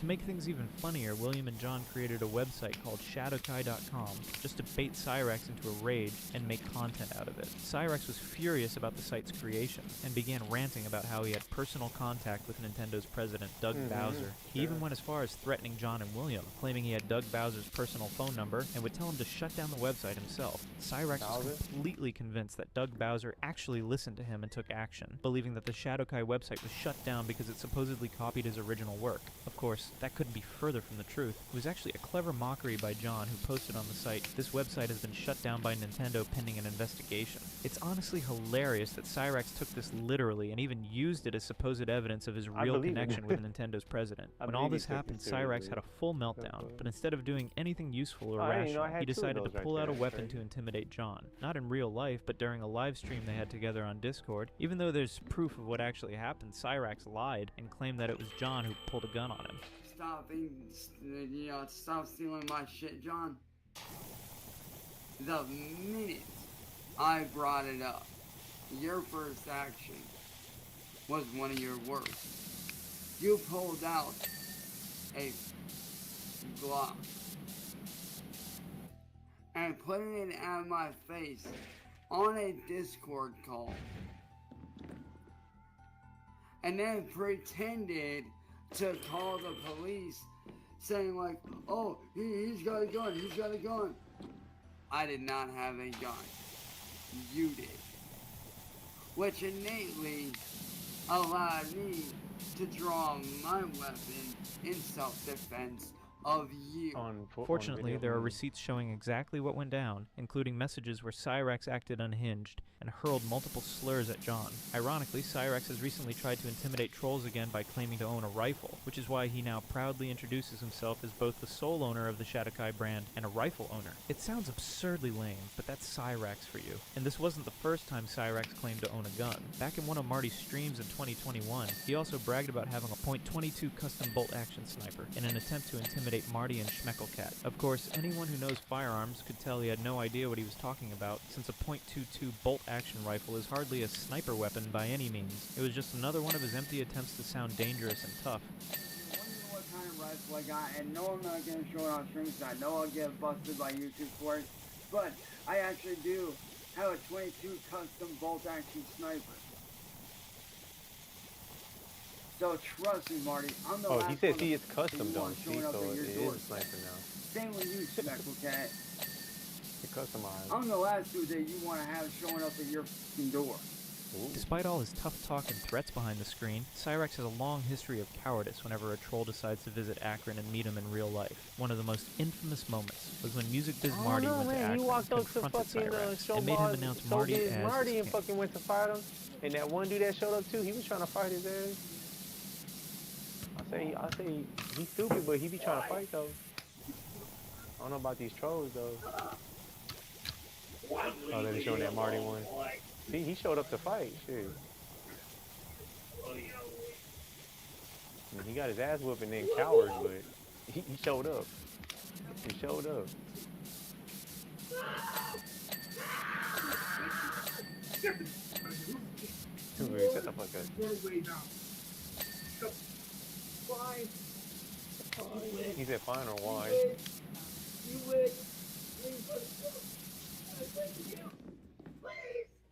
To make things even funnier, William and John created a website called Shadowkai.com just to bait Cyrax into a rage and make content out of it. Cyrax was furious about the site's creation and began ranting about how he had personal contact with Nintendo's president, Doug Bowser. He even went as far as threatening John and William, claiming he had Doug Bowser's personal phone number and would tell him to shut down the website himself. Cyrax was completely convinced that Doug Bowser actually listened to him and took action, believing that the Shadowkai website was shut down because it supposedly copied his original work. Of course, that couldn't be further from the truth. It was actually a clever mockery by John, who posted on the site, "This website has been shut down by Nintendo pending an investigation." It's honestly hilarious that Cyrax took this literally and even used it as supposed evidence of his real connection with Nintendo's president. When all this happened, Cyrax had a full meltdown, but instead of doing anything useful or rational, he decided to pull out a weapon to intimidate John. Not in real life, but during a live stream they had together on Discord. Even though there's proof of what actually happened, Cyrax lied and claimed that it was John who pulled a gun on him. Stop stealing my shit, John. The minute I brought it up, your first action was one of your worst. You pulled out a Glock and putting it at my face on a Discord call, and then pretended to call the police saying like, oh, he's got a gun, he's got a gun. I did not have a gun. You did. Which innately allowed me to draw my weapon in self-defense of you. Fortunately, there are receipts showing exactly what went down, including messages where Cyrax acted unhinged and hurled multiple slurs at John. Ironically, Cyrax has recently tried to intimidate trolls again by claiming to own a rifle, which is why he now proudly introduces himself as both the sole owner of the Shadokai brand and a rifle owner. It sounds absurdly lame, but that's Cyrax for you. And this wasn't the first time Cyrax claimed to own a gun. Back in one of Marty's streams in 2021, he also bragged about having a .22 custom bolt-action sniper in an attempt to intimidate Marty and Schmeckelcat. Of course, anyone who knows firearms could tell he had no idea what he was talking about, since a .22 bolt-action rifle is hardly a sniper weapon by any means. It was just another one of his empty attempts to sound dangerous and tough. I wonder what kind of rifle I got, and no, I'm not going to show it on stream because I know I'll get busted by YouTube for it, but I actually do have a 22 custom bolt-action sniper. So trust me, Marty, I'm the last he says one he is custom though, showing up so at it your is door. a sniper now. Same with you, Schmeckelcat. It's customized. I'm the last dude that you want to have showing up at your fucking door. Despite all his tough talk and threats behind the screen, Cyrax has a long history of cowardice whenever a troll decides to visit Akron and meet him in real life. One of the most infamous moments was when Music Biz Marty went to Akron and confronted Cyrax and made him announce Marty as Marty his and king. fucking went to fight him, and that one dude that showed up too, he was trying to fight his ass. I say he's stupid, but he be trying to fight though. I don't know about these trolls though. Oh, they're showing that Marty one. See, he showed up to fight. Shit. I mean, he got his ass whooped and then cowered, but he showed up. He showed up. Wait, shut the fuck up. He said fine or why?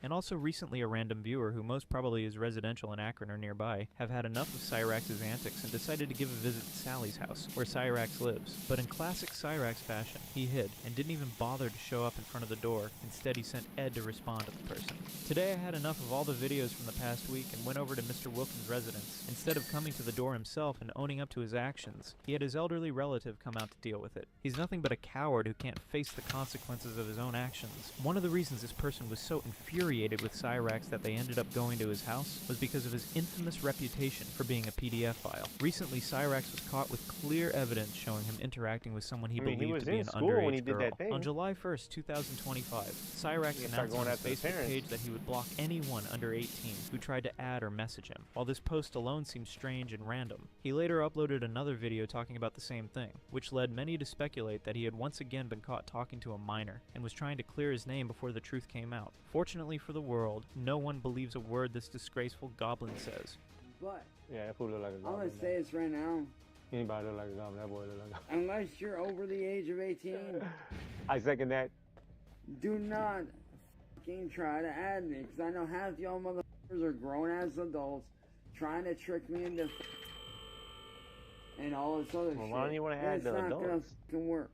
And also recently a random viewer who most probably is residential in Akron or nearby have had enough of Cyrax's antics and decided to give a visit to Sally's house, where Cyrax lives. But in classic Cyrax fashion, he hid and didn't even bother to show up in front of the door. Instead, he sent Ed to respond to the person. Today I had enough of all the videos from the past week and went over to Mr. Wilkins' residence. Instead of coming to the door himself and owning up to his actions, he had his elderly relative come out to deal with it. He's nothing but a coward who can't face the consequences of his own actions. One of the reasons this person was so infuriated with Cyrax that they ended up going to his house was because of his infamous reputation for being a PDF file. Recently, Cyrax was caught with clear evidence showing him interacting with someone he believed to be an underage girl. On July 1st, 2025, Cyrax announced on his Facebook page that he would block anyone under 18 who tried to add or message him. While this post alone seems strange and random, he later uploaded another video talking about the same thing, which led many to speculate that he had once again been caught talking to a minor and was trying to clear his name before the truth came out. Fortunately for the world, no one believes a word this disgraceful goblin says. But yeah, that fool look like a I'm goblin. gonna say this right now. Anybody look like a goblin? That boy look like a goblin. Unless you're over the age of 18, I second that. do not fucking try to add me, because I know half y'all motherfuckers are grown-ass adults trying to trick me into and all this other shit. Why don't you want to add the It's not gonna adults? fucking work.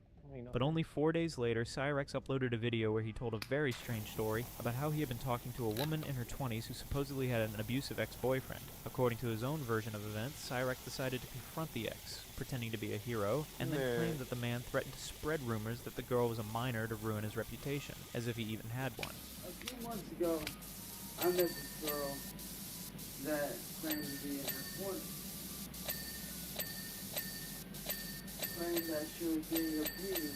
But only 4 days later, Cyrax uploaded a video where he told a very strange story about how he had been talking to a woman in her 20s who supposedly had an abusive ex-boyfriend. According to his own version of events, Cyrax decided to confront the ex, pretending to be a hero, and then claimed that the man threatened to spread rumors that the girl was a minor to ruin his reputation, as if he even had one. A few months ago, I met this girl that claimed to be in her 20s. Claimed that she was being abused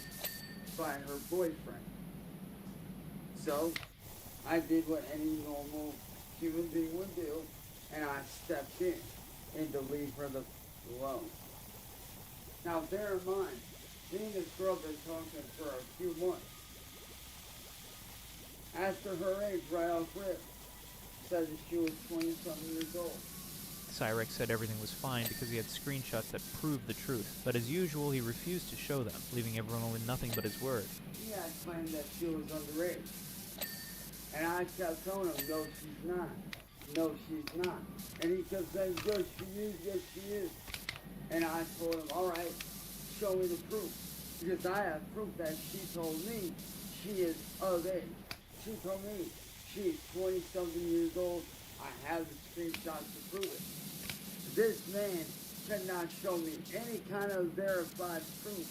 by her boyfriend. So, I did what any normal human being would do, and I stepped in and to leave her the alone. Now, bear in mind, me and this girl been talking for a few months. Asked her age right off rip. said that she was 20-something years old. Cyrex said everything was fine because he had screenshots that proved the truth, but as usual he refused to show them, leaving everyone with nothing but his word. He had claimed that she was underage. And I kept telling him, no, she's not. No, she's not. And he kept saying, yes, she is, yes, she is. And I told him, all right, show me the proof. Because I have proof that she told me she is of age. She told me she is 20-something years old. I have the screenshots to prove it. This man cannot show me any kind of verified proof.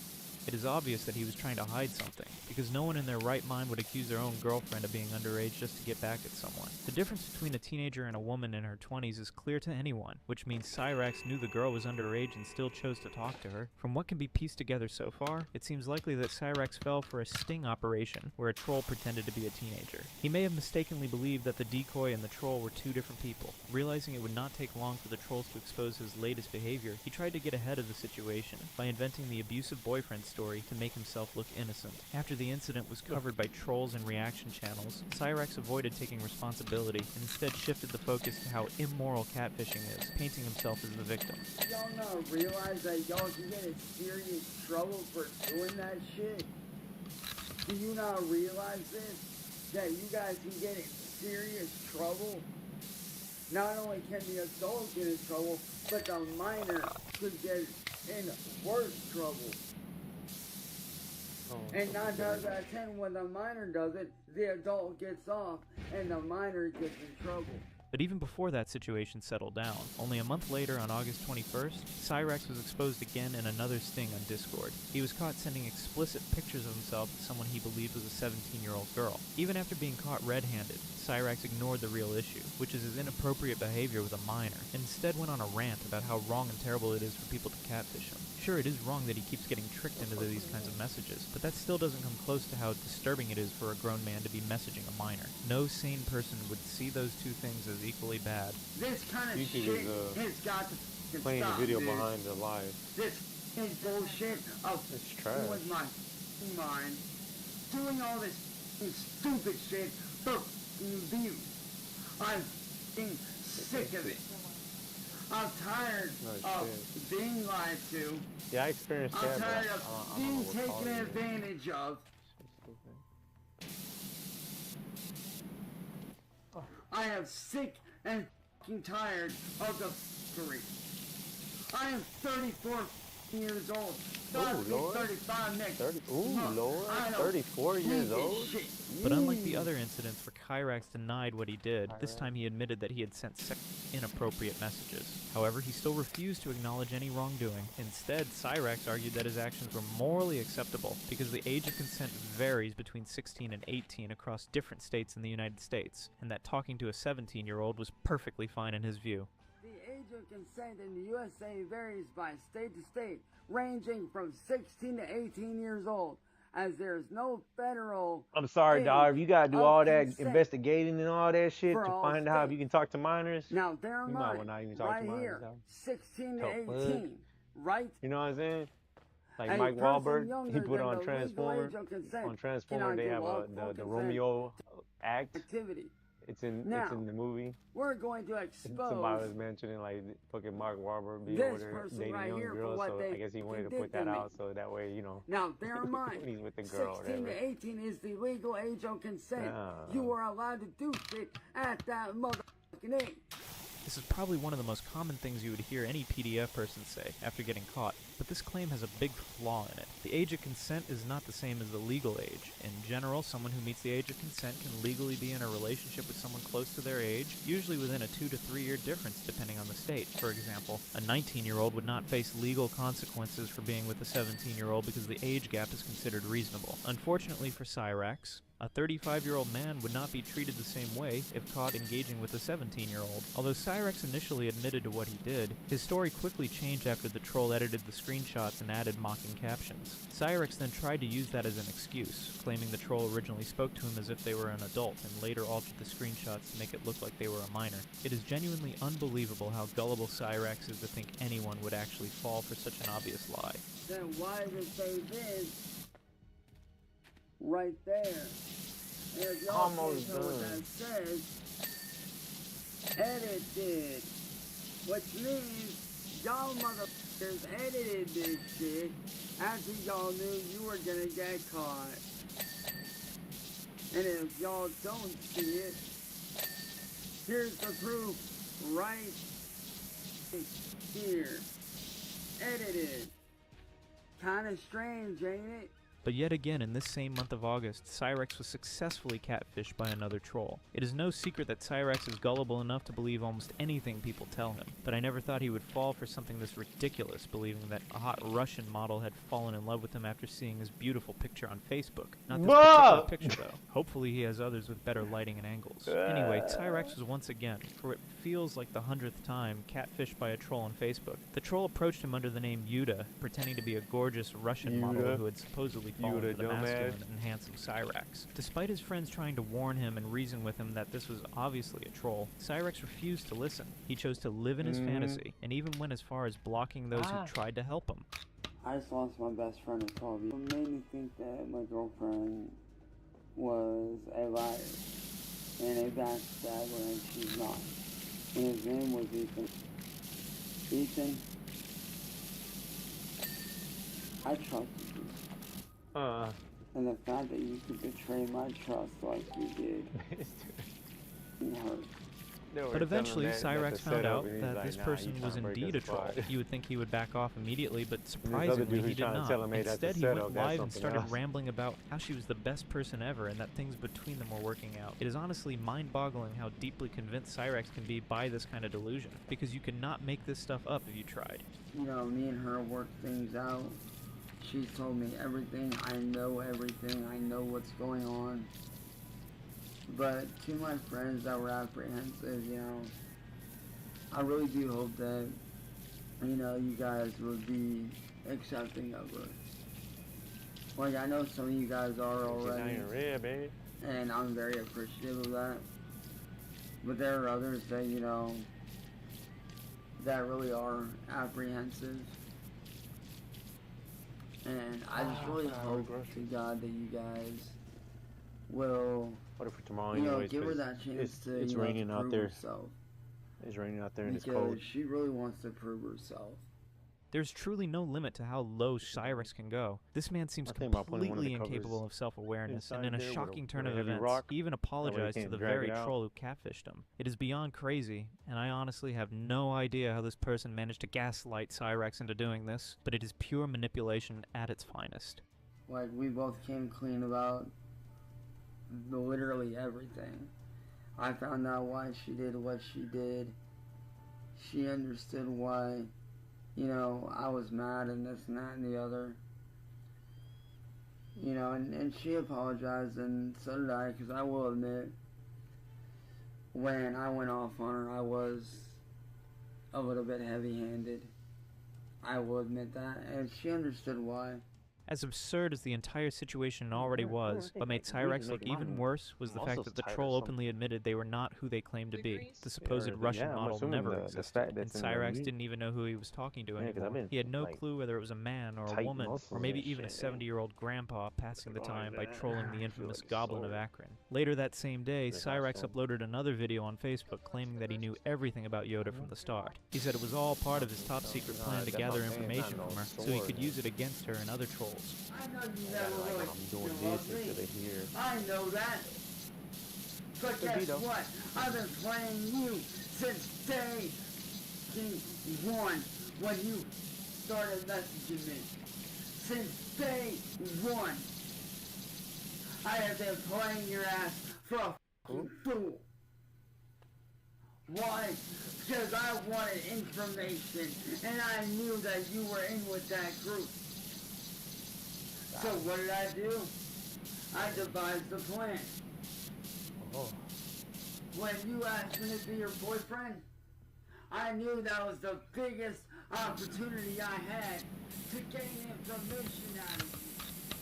It is obvious that he was trying to hide something, because no one in their right mind would accuse their own girlfriend of being underage just to get back at someone. The difference between a teenager and a woman in her 20s is clear to anyone, which means Cyrax knew the girl was underage and still chose to talk to her. From what can be pieced together so far, it seems likely that Cyrax fell for a sting operation where a troll pretended to be a teenager. He may have mistakenly believed that the decoy and the troll were two different people. Realizing it would not take long for the trolls to expose his latest behavior, he tried to get ahead of the situation by inventing the abusive boyfriend story to make himself look innocent. After the incident was covered by trolls and reaction channels, Cyrax avoided taking responsibility and instead shifted the focus to how immoral catfishing is, painting himself as the victim. Y'all not realize that y'all can get in serious trouble for doing that shit? Do you not realize this? That you guys can get in serious trouble? Not only can the adult get in trouble, but the minor could get in worse trouble. And 9 times out of 10, when the minor does it, the adult gets off, and the minor gets in trouble. But even before that situation settled down, only a month later on August 21st, Cyrax was exposed again in another sting on Discord. He was caught sending explicit pictures of himself to someone he believed was a 17-year-old girl. Even after being caught red-handed, Cyrax ignored the real issue, which is his inappropriate behavior with a minor, and instead went on a rant about how wrong and terrible it is for people to catfish him. Sure, it is wrong that he keeps getting tricked into these kinds of messages, but that still doesn't come close to how disturbing it is for a grown man to be messaging a minor. No sane person would see those two things as equally bad. This kind of YouTube shit is, has got to playing stop, the video dude. behind the live. This is bullshit of It's trash. with my mind, doing all this stupid shit for views. I'm sick of it. I'm tired of being lied to. Yeah, I experienced I'm that. tired but of I don't being know what caused taken it. advantage of. I am sick and fucking tired of the fuckery. I am 34 years old. Ooh, Lord. 35 next 30, ooh, month. Lord. I don't 34 need years this old? shit. But unlike the other incidents where Cyrax denied what he did, this time he admitted that he had sent inappropriate messages. However, he still refused to acknowledge any wrongdoing. Instead, Cyrax argued that his actions were morally acceptable because the age of consent varies between 16 and 18 across different states in the United States, and that talking to a 17-year-old was perfectly fine in his view. The age of consent in the USA varies by state to state, ranging from 16 to 18 years old, as there is no federal. I'm sorry, dog. You gotta do of all that consent investigating and all that shit for to all find out if states. you can talk to minors. Now, bear in You might mind, not even talk right to minors. here, though. 16 to Oh, what? 18, right? You know what I'm saying? Like A Mike person Wahlberg, he younger put than on the legal Transformer. age of consent On Transformer, cannot they do have lawful the consent Romeo act. activity. It's in Now, the movie. We're going to expose Somebody was mentioning like fucking Mark Wahlberg be this over there person dating right young here for girls, what so they I guess he wanted to did put that to me. out so that way, you know. Now, bear in mind, when he's with the girl or 16 whatever. to 18 is the legal age of consent. Nah. You are allowed to do shit at that motherfucking age. This is probably one of the most common things you would hear any PDF person say after getting caught, but this claim has a big flaw in it. The age of consent is not the same as the legal age. In general, someone who meets the age of consent can legally be in a relationship with someone close to their age, usually within a 2 to 3 year difference depending on the state. For example, a 19-year-old would not face legal consequences for being with a 17-year-old because the age gap is considered reasonable. Unfortunately for Cyrax, a 35-year-old man would not be treated the same way if caught engaging with a 17-year-old. Although Cyrax initially admitted to what he did, his story quickly changed after the troll edited the screenshots and added mocking captions. Cyrax then tried to use that as an excuse, claiming the troll originally spoke to him as if they were an adult and later altered the screenshots to make it look like they were a minor. It is genuinely unbelievable how gullible Cyrax is to think anyone would actually fall for such an obvious lie. Then why did they then right there? And if y'all Almost can't know what done. that says, edited. Which means y'all motherfuckers edited this shit after y'all knew you were gonna get caught. And if y'all don't see it, here's the proof right here. Edited. Kinda strange, ain't it? But yet again, in this same month of August, Cyrex was successfully catfished by another troll. It is no secret that Cyrex is gullible enough to believe almost anything people tell him, but I never thought he would fall for something this ridiculous, believing that a hot Russian model had fallen in love with him after seeing his beautiful picture on Facebook. Not this particular picture, though. Hopefully he has others with better lighting and angles. Anyway, Cyrex was once again, for it feels like the 100th time, catfished by a troll on Facebook. The troll approached him under the name Yuda, pretending to be a gorgeous Russian model who had supposedly fallen for the masculine and handsome Cyrex. Despite his friends trying to warn him and reason with him that this was obviously a troll, Cyrex refused to listen. He chose to live in his fantasy, and even went as far as blocking those who tried to help him. I just lost my best friend in Kobe. It made me think that my girlfriend was a liar and a backstabber, and she's not. And his name was Ethan. Ethan, I trusted you. And the fact that you could betray my trust like you did, it hurt. But eventually, Cyrex found out that this person was indeed a troll. You would think he would back off immediately, but surprisingly, he did not. Instead, he went live and started rambling about how she was the best person ever and that things between them were working out. It is honestly mind-boggling how deeply convinced Cyrex can be by this kind of delusion, because you cannot make this stuff up if you tried. You know, me and her worked things out. She's told me everything. I know everything. I know what's going on. But to my friends that were apprehensive, you know, I really do hope that, you know, you guys would be accepting of her. Like, I know some of you guys are already, and I'm very appreciative of that. But there are others that, you know, that really are apprehensive. And I just really hope to God that you guys will, what if tomorrow, you know, give her that chance to, it's you know, raining to out prove there. herself. It's raining out there and Because it's cold. she really wants to prove herself. There's truly no limit to how low Cyrex can go. This man seems completely incapable of self-awareness, and in a shocking turn of events, he even apologized to the very troll who catfished him. It is beyond crazy, and I honestly have no idea how this person managed to gaslight Cyrex into doing this, but it is pure manipulation at its finest. Like, we both came clean about literally everything. I found out why she did what she did. She understood why, you know, I was mad and this and that and the other. You know, and she apologized, and so did I, because I will admit, when I went off on her, I was a little bit heavy-handed. I will admit that, and she understood why. As absurd as the entire situation already was, what made Cyrex look even worse was the fact that the troll openly admitted they were not who they claimed to be. The supposed Russian model never existed, and Cyrex didn't even know who he was talking to anymore. He had no clue whether it was a man or a woman, or maybe even a 70-year-old grandpa passing the time by trolling the infamous Goblin of Akron. Later that same day, Cyrex uploaded another video on Facebook claiming that he knew everything about Yoda from the start. He said it was all part of his top-secret plan to gather information from her, so he could use it against her and other trolls. I know you never really love me. I know that. But guess what? I've been playing you since day one when you started messaging me. Since day one. I have been playing your ass for a fucking fool. Why? Because I wanted information and I knew that you were in with that group. So what did I do? I devised a plan. When you asked me to be your boyfriend, I knew that was the biggest opportunity I had to gain information out of you.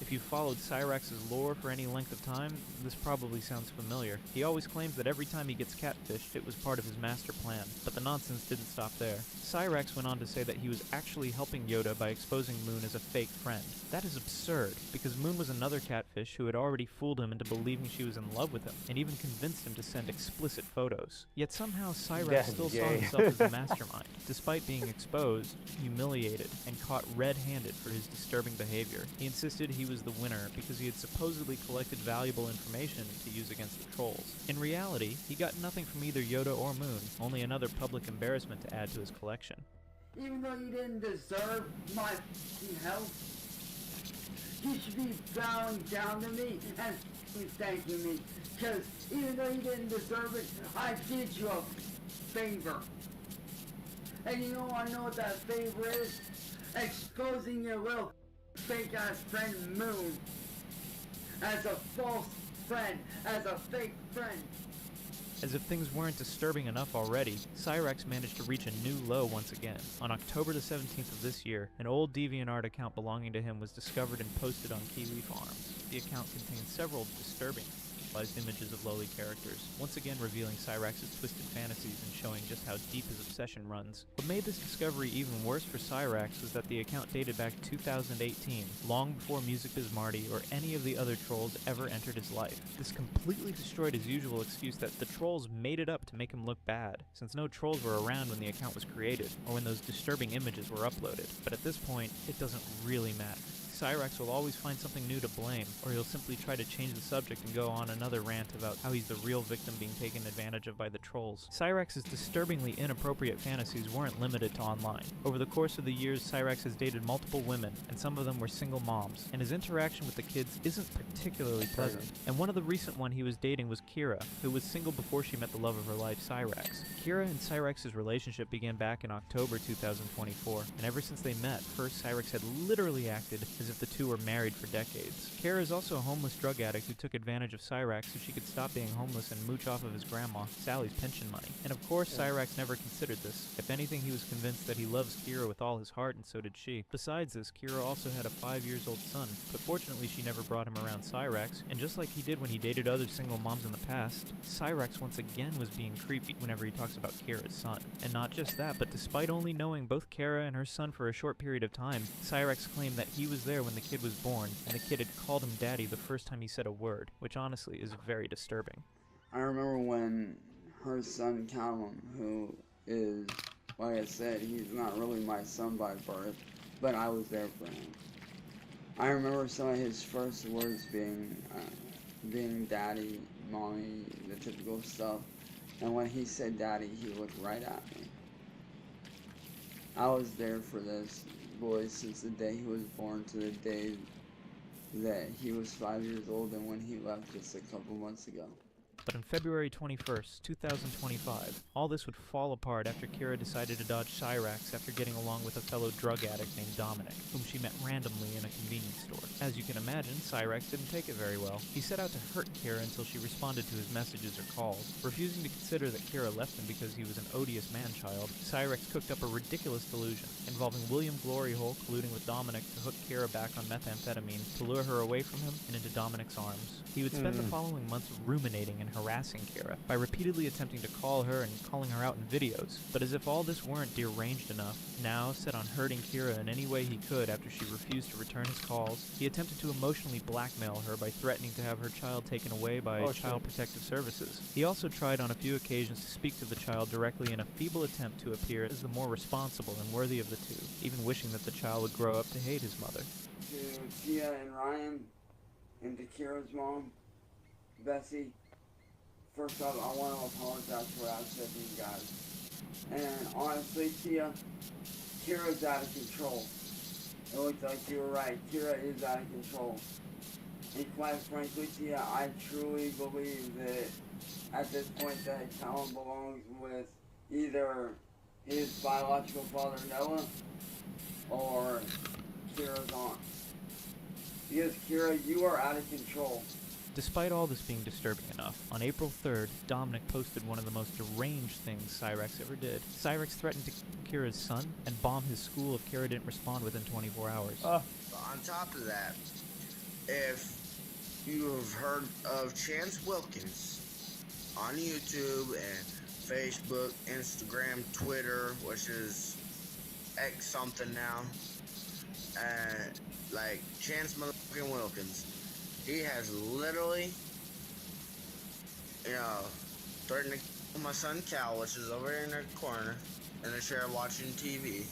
If you followed Cyrax's lore for any length of time, this probably sounds familiar. He always claims that every time he gets catfished, it was part of his master plan, but the nonsense didn't stop there. Cyrax went on to say that he was actually helping Yoda by exposing Moon as a fake friend. That is absurd, because Moon was another catfish who had already fooled him into believing she was in love with him, and even convinced him to send explicit photos. Yet somehow Cyrax still saw himself as a mastermind, despite being exposed, humiliated, and caught red-handed for his disturbing behavior. He insisted he was the winner because he had supposedly collected valuable information to use against the trolls. In reality, he got nothing from either Yoda or Moon, only another public embarrassment to add to his collection. Even though you didn't deserve my help, you should be bowing down to me and thanking me. Because even though you didn't deserve it, I did you a favor. And you know what that favor is? Exposing your little fake-ass friend Moon as a false friend, as a fake friend. As if things weren't disturbing enough already, Cyrax managed to reach a new low once again. On October the 17th of this year, an old DeviantArt account belonging to him was discovered and posted on Kiwi Farms. The account contained several disturbing images of lowly characters, once again revealing Cyrax's twisted fantasies and showing just how deep his obsession runs. What made this discovery even worse for Cyrax was that the account dated back to 2018, long before Music Biz Marty or any of the other trolls ever entered his life. This completely destroyed his usual excuse that the trolls made it up to make him look bad, since no trolls were around when the account was created, or when those disturbing images were uploaded. But at this point, it doesn't really matter. Cyrax will always find something new to blame, or he'll simply try to change the subject and go on another rant about how he's the real victim being taken advantage of by the trolls. Cyrax's disturbingly inappropriate fantasies weren't limited to online. Over the course of the years, Cyrax has dated multiple women, and some of them were single moms, and his interaction with the kids isn't particularly pleasant. And one of the recent one he was dating was Kira, who was single before she met the love of her life, Cyrax. Kira and Cyrax's relationship began back in October 2024, and ever since they met, first Cyrax had literally acted as if the two were married for decades. Kara is also a homeless drug addict who took advantage of Cyrax so she could stop being homeless and mooch off of his grandma, Sally's pension money. And of course, Cyrax never considered this. If anything, he was convinced that he loves Kira with all his heart, and so did she. Besides this, Kira also had a 5-year-old son, but fortunately she never brought him around Cyrax, and just like he did when he dated other single moms in the past, Cyrax once again was being creepy whenever he talks about Kira's son. And not just that, but despite only knowing both Kara and her son for a short period of time, Cyrax claimed that he was there when the kid was born, and the kid had called him daddy the first time he said a word, which honestly is very disturbing. I remember when her son Callum, who is, like I said, he's not really my son by birth, but I was there for him. I remember some of his first words being daddy, mommy, the typical stuff, and when he said daddy, he looked right at me. I was there for this boy since the day he was born to the day that he was 5 years old and when he left just a couple months ago. But on February 21st, 2025, all this would fall apart after Kira decided to dodge Cyrax after getting along with a fellow drug addict named Dominic, whom she met randomly in a convenience store. As you can imagine, Cyrax didn't take it very well. He set out to hurt Kira until she responded to his messages or calls. Refusing to consider that Kira left him because he was an odious man-child, Cyrax cooked up a ridiculous delusion, involving William Gloryhole colluding with Dominic to hook Kira back on methamphetamine to lure her away from him and into Dominic's arms. He would spend the following months ruminating and harassing Kira by repeatedly attempting to call her and calling her out in videos. But as if all this weren't deranged enough, now set on hurting Kira in any way he could after she refused to return his calls, he attempted to emotionally blackmail her by threatening to have her child taken away by Child Protective Services. He also tried on a few occasions to speak to the child directly in a feeble attempt to appear as the more responsible and worthy of the two, even wishing that the child would grow up to hate his mother. To Tia and Ryan, and to Kira's mom, Bessie, first off, I want to apologize for what I said to you guys. And honestly, Tia, Kira's out of control. It looks like you were right. Kira is out of control. And quite frankly, Tia, I truly believe that at this point that Callum belongs with either his biological father, Noah, or Kira's aunt. Because Kira, you are out of control. Despite all this being disturbing enough, on April 3rd, Dominic posted one of the most deranged things Cyrax ever did. Cyrax threatened to kill Kira's son and bomb his school if Kira didn't respond within 24 hours. On top of that, if you have heard of Chance Wilkins on YouTube and Facebook, Instagram, Twitter, which is X something now, like Chance motherfucking Wilkins, he has literally, threatened to kill my son Cal, which is over in the corner in the chair watching TV,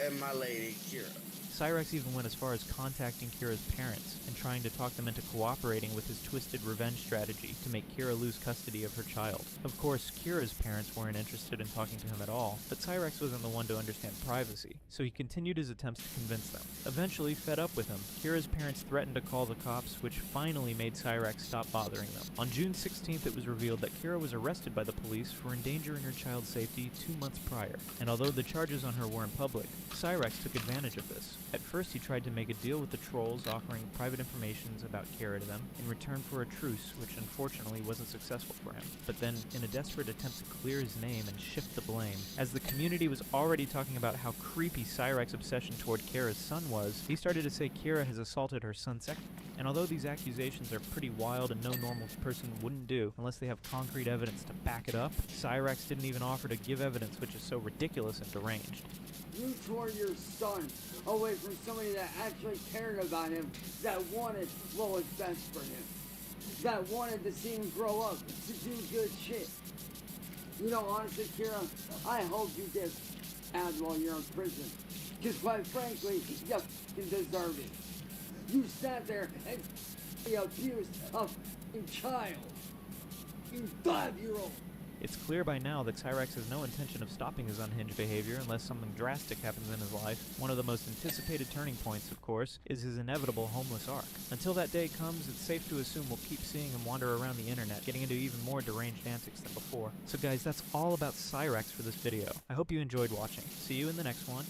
and my lady Kira. Cyrex even went as far as contacting Kira's parents and trying to talk them into cooperating with his twisted revenge strategy to make Kira lose custody of her child. Of course, Kira's parents weren't interested in talking to him at all, but Cyrex wasn't the one to understand privacy, so he continued his attempts to convince them. Eventually, fed up with him, Kira's parents threatened to call the cops, which finally made Cyrex stop bothering them. On June 16th, it was revealed that Kira was arrested by the police for endangering her child's safety 2 months prior, and although the charges on her weren't public, Cyrex took advantage of this. At first, he tried to make a deal with the trolls, offering private information about Kira to them in return for a truce, which unfortunately wasn't successful for him. But then, in a desperate attempt to clear his name and shift the blame, as the community was already talking about how creepy Cyrex's obsession toward Kira's son was, he started to say Kira has assaulted her son sexually. And although these accusations are pretty wild and no normal person wouldn't do unless they have concrete evidence to back it up, Cyrex didn't even offer to give evidence, which is so ridiculous and deranged. You tore your son away from somebody that actually cared about him, that wanted what was best for him, that wanted to see him grow up, to do good shit. Honestly, Kira, I hope you get out while you're in prison. Because quite frankly, you f***ing deserve it. You sat there and abused a f***ing child. You 5-year-old. It's clear by now that Cyrex has no intention of stopping his unhinged behavior unless something drastic happens in his life. One of the most anticipated turning points, of course, is his inevitable homeless arc. Until that day comes, it's safe to assume we'll keep seeing him wander around the internet, getting into even more deranged antics than before. So guys, that's all about Cyrex for this video. I hope you enjoyed watching. See you in the next one.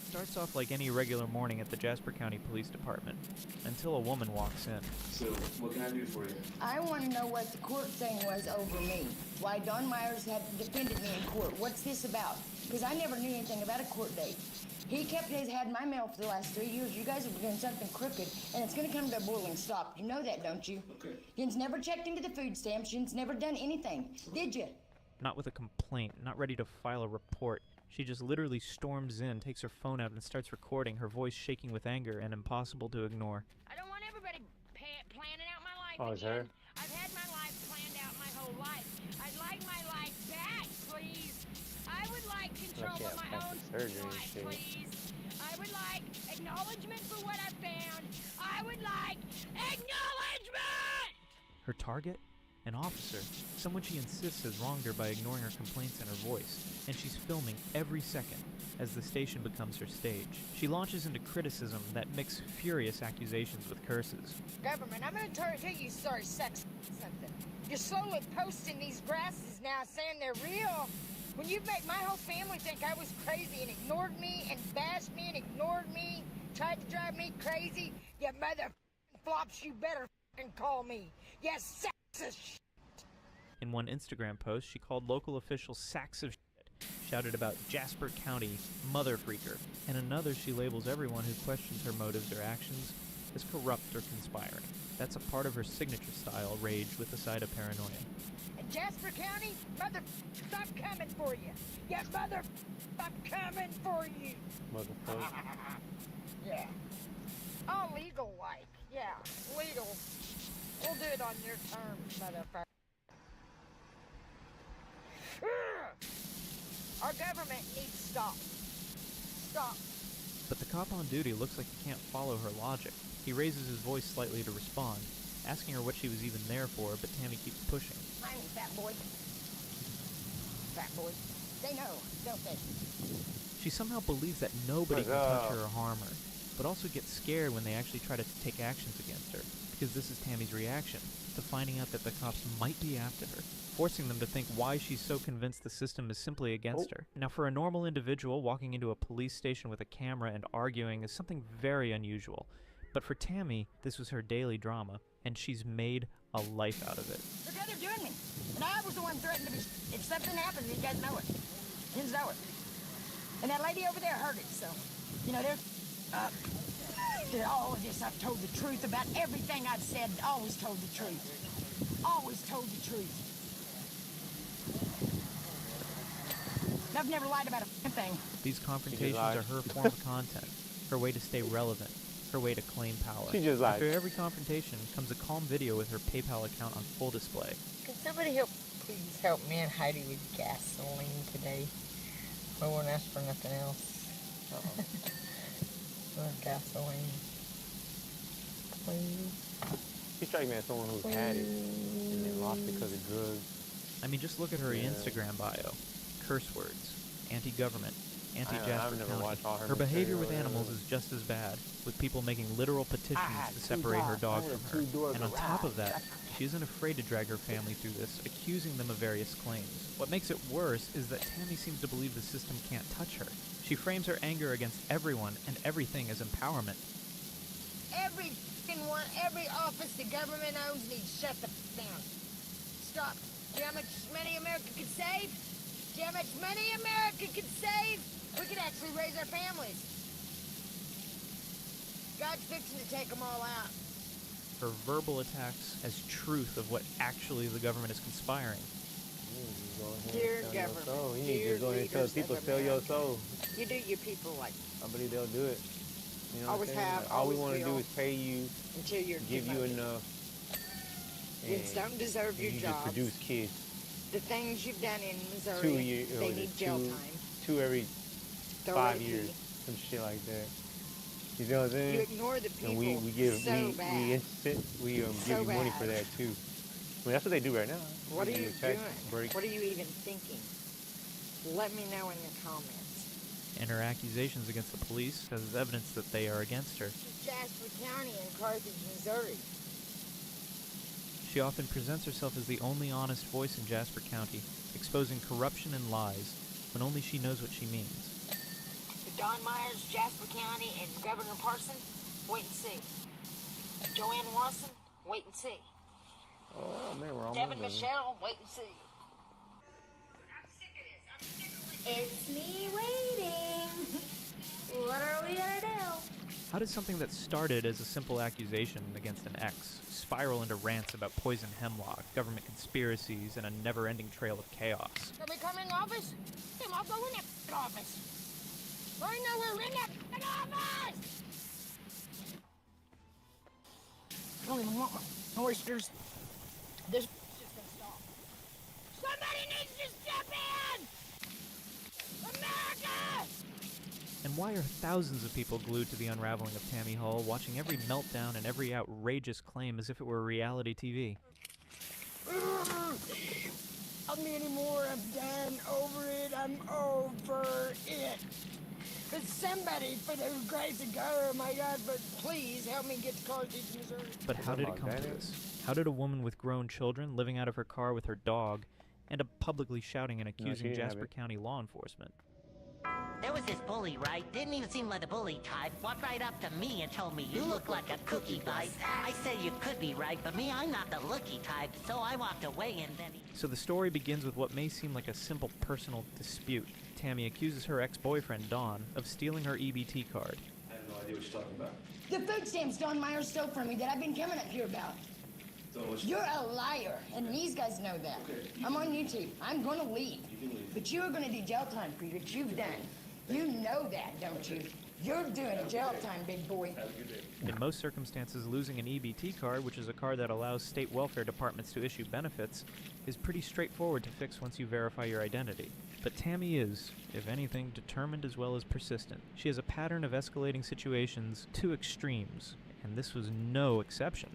Starts off like any regular morning at the Jasper County Police Department, until a woman walks in. So, what can I do for you? I want to know what the court thing was over me. Why Don Myers had defended me in court. What's this about? Because I never knew anything about a court date. He had my mail for the last 3 years. You guys have been doing something crooked, and it's going to come to a boiling stop. You know that, don't you? Okay. Yin's never checked into the food stamps. Yin's never done anything. Did you? Not with a complaint, not ready to file a report. She just literally storms in, takes her phone out, and starts recording, her voice shaking with anger and impossible to ignore. I don't want everybody planning out my life Oh, it's again. her? I've had my life planned out my whole life. I'd like my life back, please. I would like control of my own life, please. I would like acknowledgement for what I found. I would like acknowledgement! Her target? An officer, someone she insists has wronged her by ignoring her complaints and her voice, and she's filming every second as the station becomes her stage. She launches into criticism that mix furious accusations with curses. Government, I'm gonna tell you sorry sex something. You're slowly posting these grasses now saying they're real. When you've made my whole family think I was crazy and ignored me and bashed me and ignored me, tried to drive me crazy, you mother flops, you better call me. You sexist shit. In one Instagram post, she called local officials sacks of shit, shouted about Jasper County mother freaker. In another, she labels everyone who questions her motives or actions as corrupt or conspiring. That's a part of her signature style, rage with a side of paranoia. In Jasper County, mother stop coming for you. You mother stop coming for you. Motherfucker. Yeah. All legal like. Yeah, legal. We'll do it on your terms, motherfucker. Our government needs to stop. Stop. But the cop on duty looks like he can't follow her logic. He raises his voice slightly to respond, asking her what she was even there for, but Tammy keeps pushing. Fine, fat boy. Fat boy. They know, don't they? She somehow believes that nobody can touch her or harm her, but also gets scared when they actually try to take actions against her, because this is Tammy's reaction to finding out that the cops might be after her, forcing them to think why she's so convinced the system is simply against her. Now, for a normal individual, walking into a police station with a camera and arguing is something very unusual. But for Tammy, this was her daily drama, and she's made a life out of it. Look how they're doing me. And I was the one threatened to be if something happens, you guys know it. You know it. And that lady over there heard it, so, you know, all of this, I've told the truth about everything I've said, always told the truth. Always told the truth. I've never lied about a thing. These confrontations are her form of content, her way to stay relevant, her way to claim power. She just lied. After every confrontation comes a calm video with her PayPal account on full display. Can somebody please help me and Heidi with gasoline today? I won't ask for nothing else. Or gasoline. Please. She strikes me as someone who's had it and then lost it because of drugs. I mean, just look at her Instagram bio. Curse words, anti-government, anti-Jasper County. Her behavior with animals is just as bad, with people making literal petitions to separate her dog from her. And on top of that, she isn't afraid to drag her family through this, accusing them of various claims. What makes it worse is that Tammy seems to believe the system can't touch her. She frames her anger against everyone and everything as empowerment. Every office the government owns needs shut the down. Stop. Do you know how much money America could save? Do you know how much money America could save? We could actually raise our families. God's fixing to take them all out. Her verbal attacks as truth of what actually the government is conspiring. Dear government, You need to go ahead and tell people, sell your soul. You do your people like I believe they'll do it. You know always what I'm saying? have, Like, all we always want to do will, is pay you, until you're give you demoted. enough. You don't deserve your you jobs. just produce kids. The things you've done in Missouri, 2 years, they need jail time. Two every They'll 5 rape years, you. some shit like that. You know what I'm saying? You ignore the people And we give so bad. we give So you money bad. for that too. I mean, that's what they do right now. What are They you give a tax doing? break. What are you even thinking? Let me know in the comments. And her accusations against the police as evidence that they are against her. Jasper County in Carthage, Missouri. She often presents herself as the only honest voice in Jasper County, exposing corruption and lies, when only she knows what she means. Don Myers, Jasper County, and Governor Parson, wait and see. Joanne Watson, wait and see. Oh man, we're almost Devin done. Michelle, wait and see. It's me waiting. What are we gonna do? How did something that started as a simple accusation against an ex spiral into rants about poison hemlock, government conspiracies, and a never-ending trail of chaos? Can we come in the office? Come on, go in that office. I know we're in that office! I don't even want my oysters. This just gonna stop. Somebody needs to step in! America! And why are thousands of people glued to the unraveling of Tammy Hull, watching every meltdown and every outrageous claim as if it were reality TV? Tell me anymore, I'm done, over it, I'm over it. But somebody, for the grace of God, oh my God, but please help me get to Carthage, Missouri. But how did it come to this? How did a woman with grown children living out of her car with her dog end up publicly shouting and accusing Jasper County law enforcement? There was this bully, right? Didn't even seem like the bully type. Walked right up to me and told me, "You look like a cookie bite." I said you could be right, but me, I'm not the looky type. So I walked away and then he... So the story begins with what may seem like a simple personal dispute. Tammy accuses her ex-boyfriend, Don, of stealing her EBT card. I have no idea what you're talking about. The food stamps Don Myers stole from me that I've been coming up here about. You're a liar, and these guys know that. Okay. I'm on YouTube. I'm gonna leave. You can leave. But you are gonna do jail time for what you've done. You know that, don't you? You're doing jail time, big boy. Have a good day. In most circumstances, losing an EBT card, which is a card that allows state welfare departments to issue benefits, is pretty straightforward to fix once you verify your identity. But Tammy is, if anything, determined as well as persistent. She has a pattern of escalating situations to extremes, and this was no exception.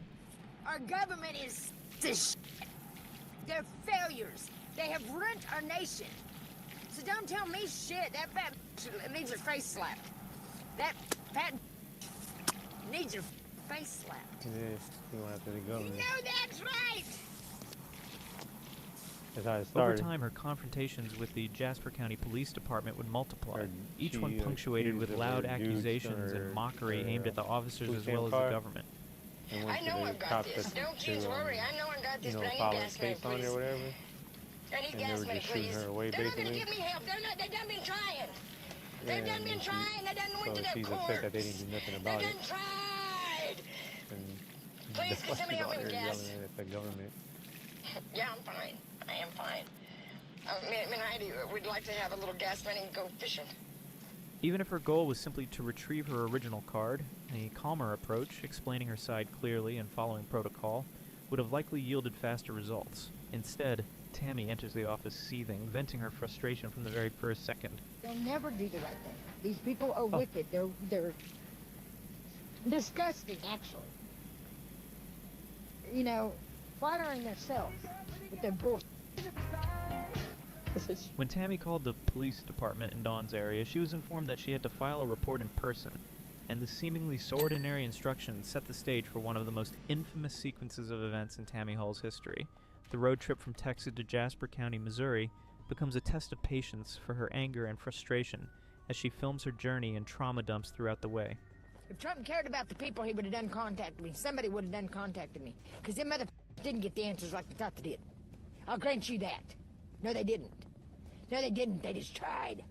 Our government is this shit. They're failures. They have ruined our nation. So don't tell me shit. That fat needs her face slapped. That fat needs her face slapped. Yeah, he went after the government. No, that's right. That's how it Over started. time, her confrontations with the Jasper County Police Department would multiply, each one punctuated with loud accusations and mockery aimed at the officers as well as the government. I know I got this. Don't you worry. I know I got this. But I ain't follow got his face on it or whatever. I need And they gas were money, just shooting please. her away, They're not gonna basically. give me help. They done been trying. Yeah, They done and been trying. They done went so to the she's court. upset that they didn't do nothing They about done it. tried. And Please, that's can why somebody she's help out me with here gas? yelling at the government. Yeah, I'm fine. I am fine. Me and Heidi, we'd like to have a little gas money and go fishing. Even if her goal was simply to retrieve her original card, a calmer approach, explaining her side clearly and following protocol, would have likely yielded faster results. Instead, Tammy enters the office seething, venting her frustration from the very first second. They'll never do the right thing. These people are wicked. They're disgusting, actually. You know, flattering themselves with their bullshit. When Tammy called the police department in Dawn's area, she was informed that she had to file a report in person, and the seemingly so ordinary instructions set the stage for one of the most infamous sequences of events in Tammy Hall's history. The road trip from Texas to Jasper County, Missouri, becomes a test of patience for her anger and frustration as she films her journey and trauma dumps throughout the way. If Trump cared about the people, he would have done contacted me. Somebody would have done contacted me. Because them motherfuckers didn't get the answers like they thought they did. I'll grant you that. No, they didn't. No, they didn't. They just tried.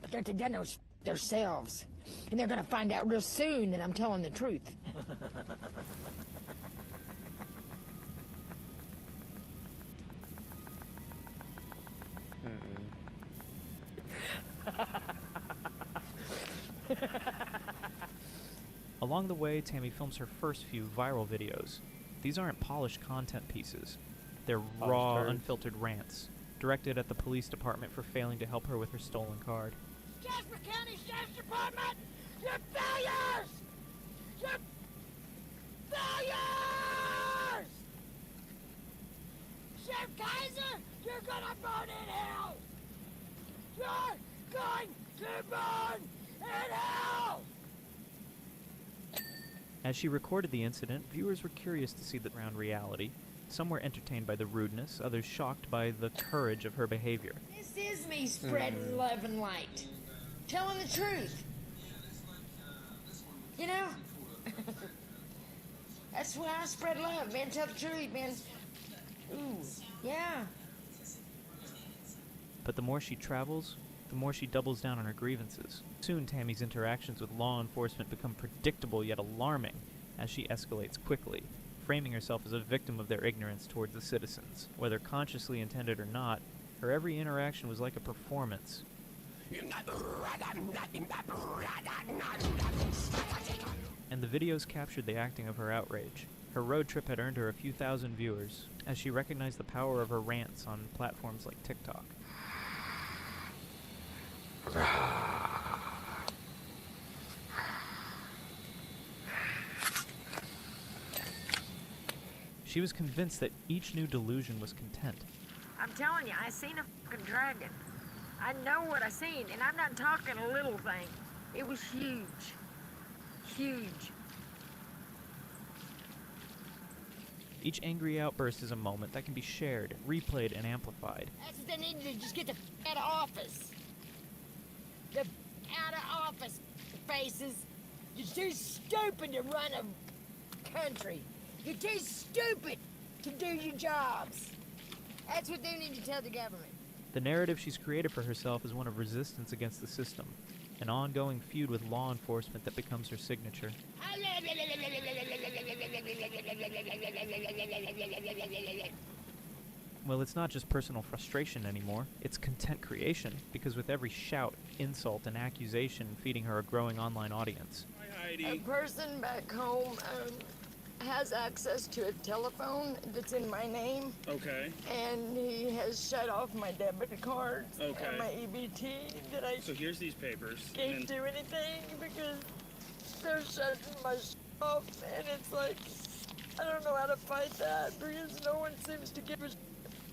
But they're done those themselves. And they're going to find out real soon that I'm telling the truth. Along the way, Tammy films her first few viral videos. These aren't polished content pieces. They're raw, unfiltered rants, directed at the police department for failing to help her with her stolen card. Jasper County Sheriff's Department, you're failures! You're failures! Sheriff Kaiser, you're gonna burn in hell! You're going to burn in hell! As she recorded the incident, viewers were curious to see the ground reality. Some were entertained by the rudeness, others shocked by the courage of her behavior. This is me spreading love and light. Telling the truth. You know? That's why I spread love, man. Tell the truth, man. Ooh, yeah. But the more she travels, the more she doubles down on her grievances. Soon, Tammy's interactions with law enforcement become predictable yet alarming as she escalates quickly, framing herself as a victim of their ignorance towards the citizens. Whether consciously intended or not, her every interaction was like a performance. And the videos captured the acting of her outrage. Her road trip had earned her a few thousand viewers, as she recognized the power of her rants on platforms like TikTok. She was convinced that each new delusion was content. I'm telling you, I seen a fucking dragon. I know what I seen, and I'm not talking a little thing. It was huge. Huge. Each angry outburst is a moment that can be shared, replayed, and amplified. That's what they need to do, just get the out of office. The out of office, faces. You're too stupid to run a country. You're too stupid to do your jobs. That's what they need to tell the government. The narrative she's created for herself is one of resistance against the system, an ongoing feud with law enforcement that becomes her signature. Well, it's not just personal frustration anymore, it's content creation, because with every shout, insult, and accusation feeding her a growing online audience. A person back home has access to a telephone that's in my name. Okay. And he has shut off my debit cards and my EBT that I So here's these papers. can't do anything because they're shutting my off, and it's like, I don't know how to fight that because no one seems to give a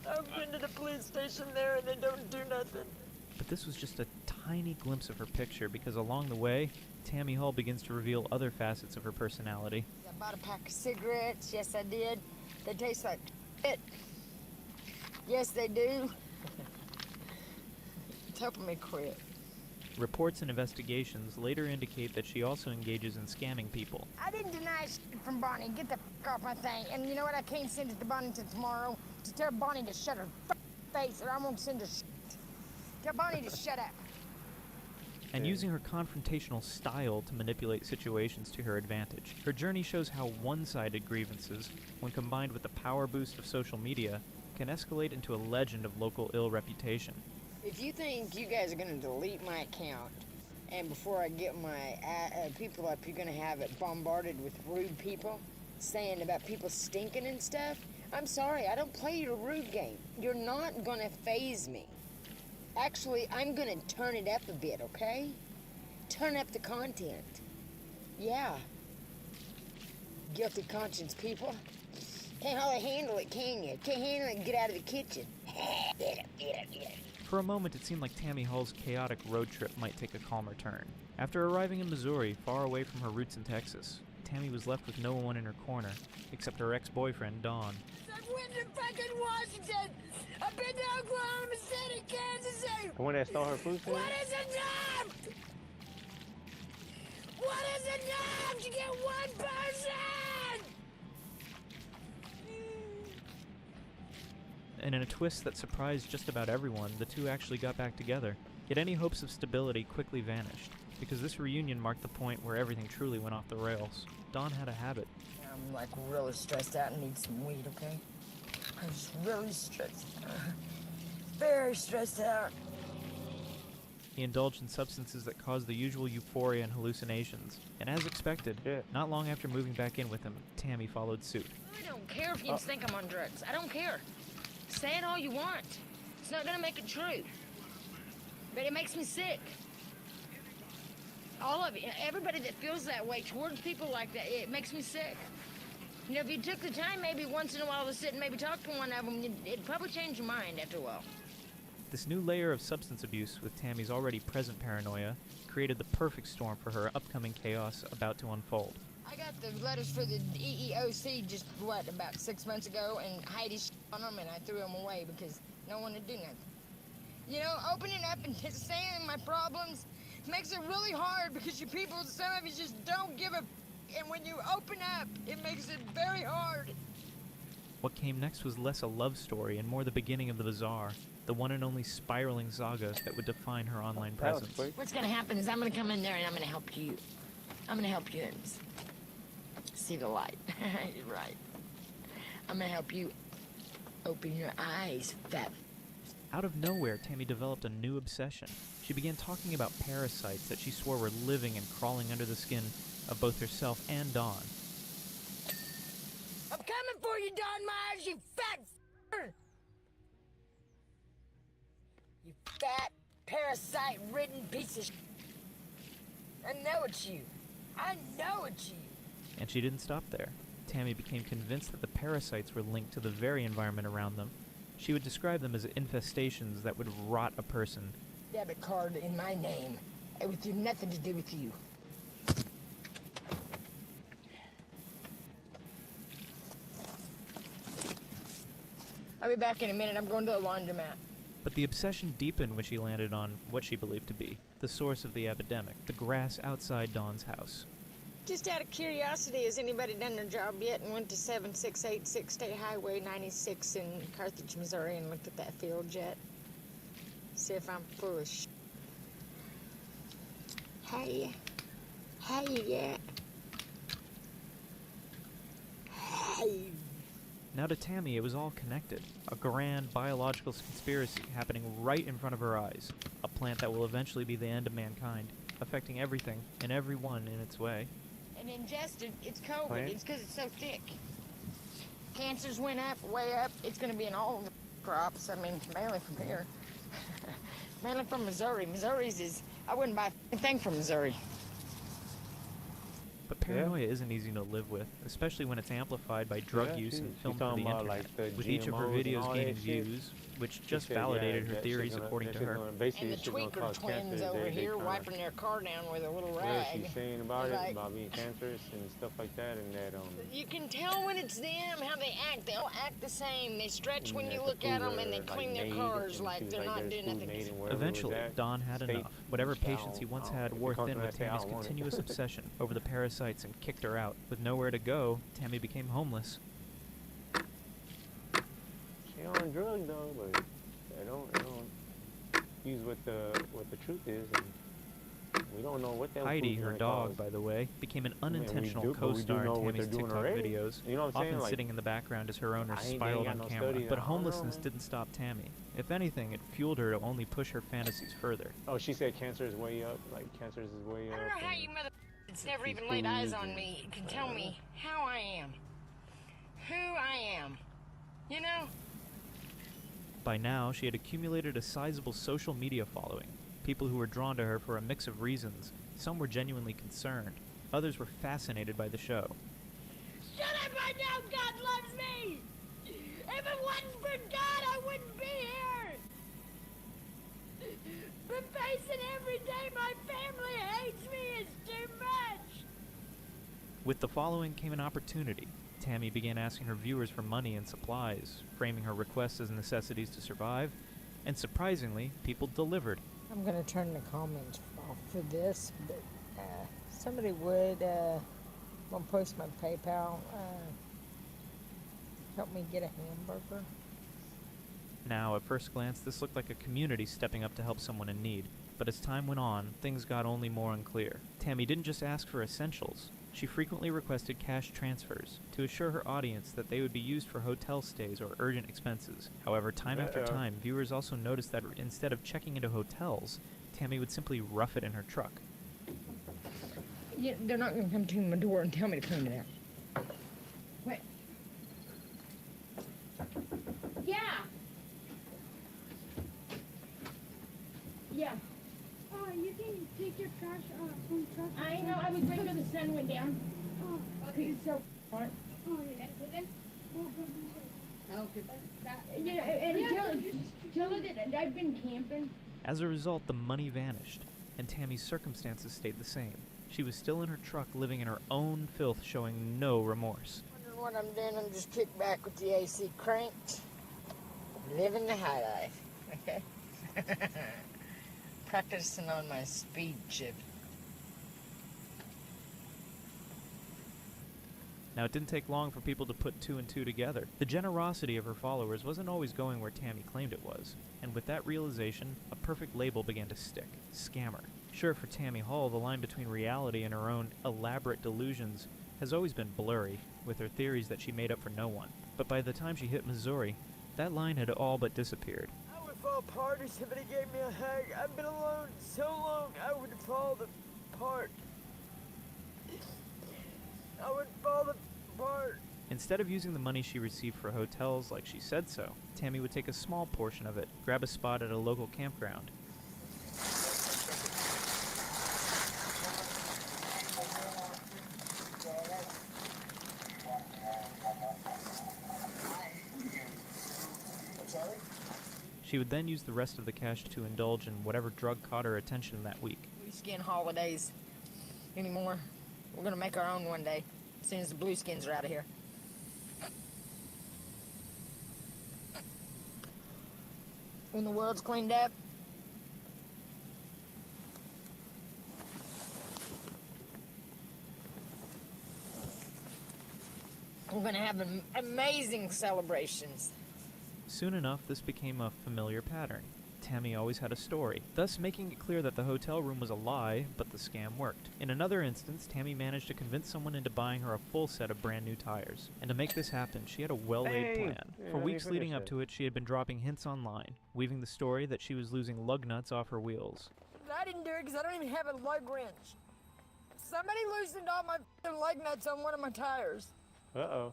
I've been to the police station there and they don't do nothing. But this was just a tiny glimpse of her picture, because along the way, Tammy Hall begins to reveal other facets of her personality. I bought a pack of cigarettes, yes I did. They taste like shit. Yes they do. It's helping me quit. Reports and investigations later indicate that she also engages in scamming people. I didn't deny shit from Bonnie. Get the f*** off my thing. And you know what? I can't send it to Bonnie until tomorrow to tell Bonnie to shut her face or I'm gonna send her shit. Tell Bonnie to shut up. And using her confrontational style to manipulate situations to her advantage. Her journey shows how one-sided grievances, when combined with the power boost of social media, can escalate into a legend of local ill reputation. If you think you guys are gonna delete my account, and before I get my people up, you're gonna have it bombarded with rude people saying about people stinking and stuff, I'm sorry, I don't play your rude game. You're not gonna faze me. Actually, I'm gonna turn it up a bit, okay? Turn up the content. Yeah. Guilty conscience people. Can't hardly handle it, can you? Can't handle it, get out of the kitchen. Get it. For a moment, it seemed like Tammy Hall's chaotic road trip might take a calmer turn. After arriving in Missouri, far away from her roots in Texas, Tammy was left with no one in her corner, except her ex-boyfriend, Don. I've went to fucking Washington. I've been to Oklahoma City, Kansas City. The one that stole her food stamps? What is enough? What is enough to get one person? And in a twist that surprised just about everyone, the two actually got back together. Yet any hopes of stability quickly vanished, because this reunion marked the point where everything truly went off the rails. Don had a habit. I'm like really stressed out and need some weed, okay? I'm just really stressed out. Very stressed out. He indulged in substances that caused the usual euphoria and hallucinations. And as expected, not long after moving back in with him, Tammy followed suit. I don't care if you think I'm on drugs. I don't care. Say it all you want. It's not gonna make it true. But it makes me sick. All of it. Everybody that feels that way towards people like that, it makes me sick. You know, if you took the time maybe once in a while to sit and maybe talk to one of them, it'd probably change your mind after a while. This new layer of substance abuse with Tammy's already present paranoia created the perfect storm for her upcoming chaos about to unfold. I got the letters for the EEOC just, about 6 months ago, and Heidi on them, and I threw them away because no one would do nothing. You know, opening up and just saying my problems makes it really hard because you people, some of you just don't give a... And when you open up, it makes it very hard. What came next was less a love story and more the beginning of the bizarre, the one and only spiraling saga that would define her online presence. What's gonna happen is I'm gonna come in there and I'm gonna help you. I'm gonna help you see the light. You're right. I'm gonna help you open your eyes, fat. Out of nowhere, Tammy developed a new obsession. She began talking about parasites that she swore were living and crawling under the skin of both herself and Dawn. I'm coming for you, Don Myers, you fat f***er! You fat, parasite-ridden piece of sh**. I know it's you. I know it's you. And she didn't stop there. Tammy became convinced that the parasites were linked to the very environment around them. She would describe them as infestations that would rot a person. Debit card in my name. It would do nothing to do with you. I'll be back in a minute. I'm going to the laundromat. But the obsession deepened when she landed on what she believed to be the source of the epidemic, the grass outside Dawn's house. Just out of curiosity, has anybody done their job yet and went to 7686 State Highway 96 in Carthage, Missouri and looked at that field yet? See if I'm full of sh**. Hey. Hey, yeah. Hey. Now to Tammy, it was all connected. A grand biological conspiracy happening right in front of her eyes. A plant that will eventually be the end of mankind, affecting everything and everyone in its way. And ingested, it's COVID. Plant? It's because it's so thick. Cancers went up, way up. It's going to be in all the crops. I mean, mainly from here. Mainly from Missouri. Missouri's is... I wouldn't buy a thing from Missouri. But paranoia isn't easy to live with, especially when it's amplified by drug use and filmed for the internet. Like with each of her videos gaining views, which just validated her theories according to her. And the Tweaker twins over here wiping their car down with a little rag. What she's saying about it, Like, about being cancerous and stuff like that, and that you can tell when it's them, how they act. They all act the same. They stretch when you look at them, and they clean their cars like they're not doing nothing. Eventually, Don had enough. Whatever patience he once had wore thin with Tammy's continuous obsession over the parasites and kicked her out. With nowhere to go, Tammy became homeless. She on drugs though, but It don't use what the truth is, and we don't know what they'll Heidi, prove her might dog, cause. by the way, became an I mean, unintentional but we do co-star know in what Tammy's they're doing TikTok already. videos, You know what I'm often saying? Like, sitting in the background as her owner they ain't spiraled got on no camera. studies. But I don't know, homelessness man. didn't stop Tammy. If anything, it fueled her to only push her fantasies further. Oh, she said cancer is way up. Like, cancer is way up. I don't know how you it's never even laid eyes on me can tell me how I am. Who I am. You know? By now, she had accumulated a sizable social media following. People who were drawn to her for a mix of reasons. Some were genuinely concerned. Others were fascinated by the show. Shut up! I know God loves me! If it wasn't for God, I wouldn't be here! But facing every day my family hates me is too much! With the following came an opportunity. Tammy began asking her viewers for money and supplies, framing her requests as necessities to survive, and surprisingly, people delivered. I'm gonna turn the comments off for this, but somebody would want to post my PayPal, help me get a hamburger. Now, at first glance, this looked like a community stepping up to help someone in need, but as time went on, things got only more unclear. Tammy didn't just ask for essentials. She frequently requested cash transfers to assure her audience that they would be used for hotel stays or urgent expenses. However, time after time, viewers also noticed that instead of checking into hotels, Tammy would simply rough it in her truck. Yeah, they're not gonna come to my door and tell me to clean it out. Wait. Yeah. Yeah. Oh, you can take your trash from the truck. I know, I was waiting till the sun went down. Oh, Okay, so what? oh, yeah. Then we'll go do it. Yeah, and tell her that I've been camping. As a result, the money vanished, and Tammy's circumstances stayed the same. She was still in her truck, living in her own filth, showing no remorse. Wondering what I'm doing, I'm just kicked back with the AC cranked. Living the high life, okay? Practicing on my speed chip. Now, it didn't take long for people to put two and two together. The generosity of her followers wasn't always going where Tammy claimed it was, and with that realization, a perfect label began to stick: scammer. Sure, for Tammy Hall, the line between reality and her own elaborate delusions has always been blurry, with her theories that she made up for no one. But by the time she hit Missouri, that line had all but disappeared. I would fall apart if somebody gave me a hug. I've been alone so long, I would fall apart. I would fall apart. Instead of using the money she received for hotels like she said so, Tammy would take a small portion of it, grab a spot at a local campground. She would then use the rest of the cash to indulge in whatever drug caught her attention that week. Blue skin holidays anymore. We're gonna make our own one day, as soon as the blue skins are out of here. When the world's cleaned up, we're gonna have amazing celebrations. Soon enough, this became a familiar pattern. Tammy always had a story, thus making it clear that the hotel room was a lie, but the scam worked. In another instance, Tammy managed to convince someone into buying her a full set of brand new tires. And to make this happen, she had a well-laid plan. For weeks leading up to it, she had been dropping hints online, weaving the story that she was losing lug nuts off her wheels. I didn't do it because I don't even have a lug wrench. Somebody loosened all my lug nuts on one of my tires. Uh-oh.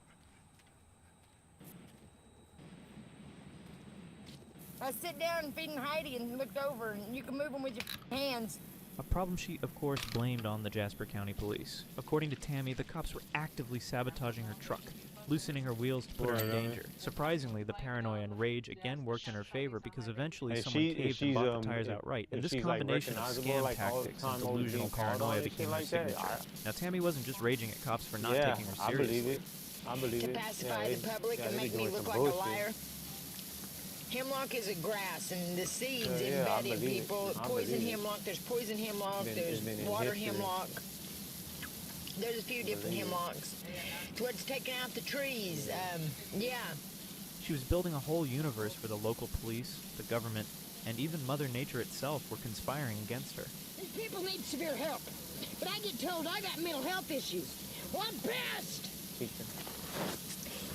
I sit down feeding Heidi and looked over, and you can move them with your hands. A problem she, of course, blamed on the Jasper County Police. According to Tammy, the cops were actively sabotaging her truck, loosening her wheels to put her in danger. Surprisingly, the paranoia and rage again worked in her favor because eventually someone caved and bought the tires outright. And this combination of scam tactics and delusional paranoia became her signature. Now, Tammy wasn't just raging at cops for not taking her seriously. I believe it. To pacify the public and make me look like a liar. Hemlock is a grass, and the seeds embedded people. Poison hemlock, there's poison hemlock, there's water hemlock. There's a few different hemlocks. It's what's taking out the trees. Yeah. She was building a whole universe where the local police, the government, and even Mother Nature itself were conspiring against her. These people need severe help, but I get told I got mental health issues. Well, I'm pissed!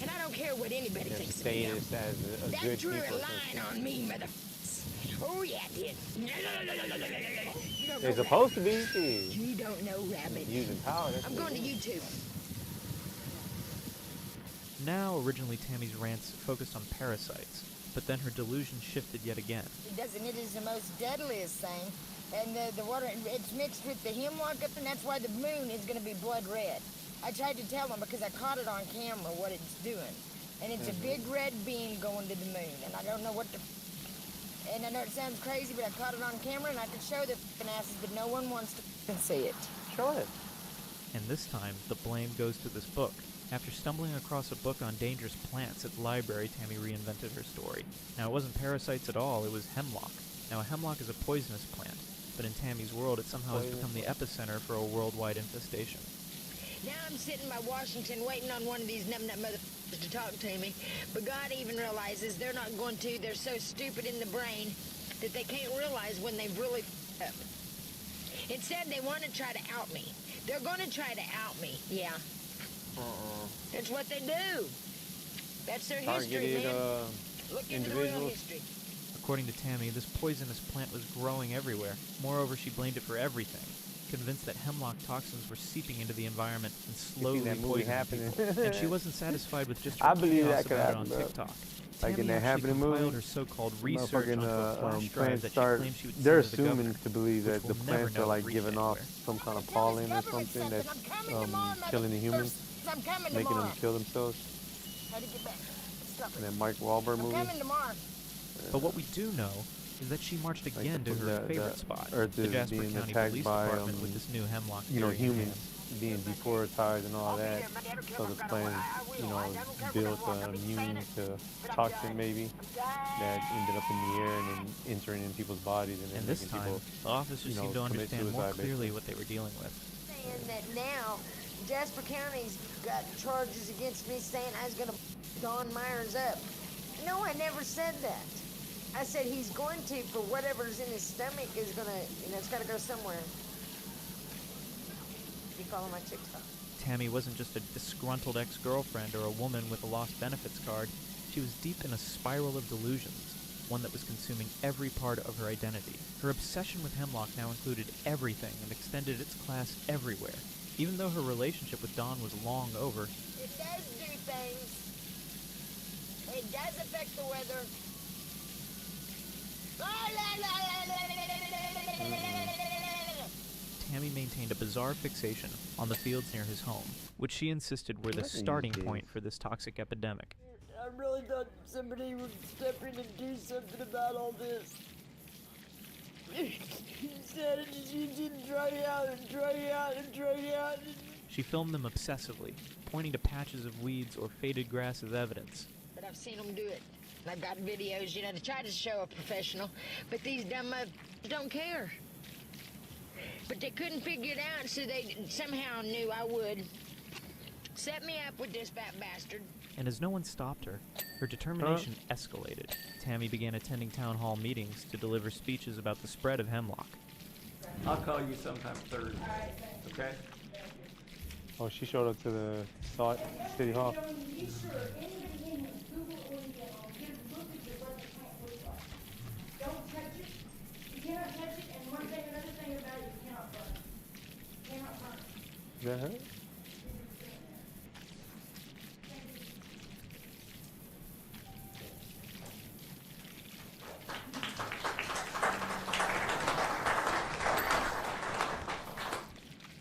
And I don't care what anybody thinks of me. This as a That good drew a people. line on me, mother. Oh, yeah, it did. You don't They're know supposed to rabbit. be. Shit. You don't know rabbit. Using power. That's I'm what going to it is. YouTube. Now, originally Tammy's rants focused on parasites, but then her delusion shifted yet again. It is the most deadliest thing. And the water, it's mixed with the hemlock, and that's why the moon is going to be blood red. I tried to tell them because I caught it on camera what it's doing. And it's a big red beam going to the moon. And I don't know what the... And I know it sounds crazy, but I caught it on camera and I could show the f***ing asses, but no one wants to see it. Show it. And this time, the blame goes to this book. After stumbling across a book on dangerous plants at the library, Tammy reinvented her story. Now, it wasn't parasites at all, it was hemlock. Now, a hemlock is a poisonous plant, but in Tammy's world, it somehow has become the epicenter for a worldwide infestation. Now I'm sitting by Washington waiting on one of these numbnut motherfuckers to talk to me, but God even realizes they're not going to. They're so stupid in the brain that they can't realize when they've really f***ed up. Instead, they want to try to out me. They're going to try to out me, yeah. That's what they do. That's their history, Targeted, man. Look into the real individuals. history. According to Tammy, this poisonous plant was growing everywhere. Moreover, she blamed it for everything, convinced that hemlock toxins were seeping into the environment and slowly that movie poisoning happening. people. And she wasn't satisfied with just her I believe chaos that could about it happen, on bro. TikTok. Like in Tammy that actually happening compiled movie, her so-called research motherfucking, onto a flash drive plants that she start. claimed she would They're send to the assuming governor, to believe which that the we'll never plants know are like reached giving off some kind of pollen or something that's killing the humans, I'm coming making tomorrow. them kill themselves. How to get back? Stop In it. that Mike Wahlberg I'm movie. coming tomorrow. But what we do know is that she marched again to her favorite spot, Earth the is Jasper being County attacked Police by, Department with this new hemlock you know, theory in humans hand. being deforested and all that. So the plants, you know, built immune to toxin maybe that ended up in the air and then entering in people's bodies and then And this making time, people, the officers you know, seemed to commit understand more suicide, clearly basically. what they were dealing with. Saying that now Jasper County's got charges against me saying I was going to Don Myers up. No, I never said that. I said he's going to, for whatever's in his stomach is going to, you know, it's got to go somewhere. You follow my TikTok? Tammy wasn't just a disgruntled ex-girlfriend or a woman with a lost benefits card. She was deep in a spiral of delusions, one that was consuming every part of her identity. Her obsession with hemlock now included everything and extended its class everywhere. Even though her relationship with Don was long over, It does do things. It does affect the weather. Tammy maintained a bizarre fixation on the fields near his home, which she insisted were the What are you starting doing? point for this toxic epidemic. I really thought somebody would step in and do something about all this. He said you didn't dry out and dry out and dry out. She filmed them obsessively, pointing to patches of weeds or faded grass as evidence. But I've seen them do it. And I've got videos, you know, to try to show a professional. But these dumb don't care. But they couldn't figure it out, so they somehow knew I would. Set me up with this fat bastard. And as no one stopped her, her determination escalated. Tammy began attending town hall meetings to deliver speeches about the spread of hemlock. I'll call you sometime Thursday, okay? Oh, she showed up to the city hall. Don't touch it. You cannot touch it, and one thing, another thing about it, you cannot burn it. You cannot burn it. Is that her?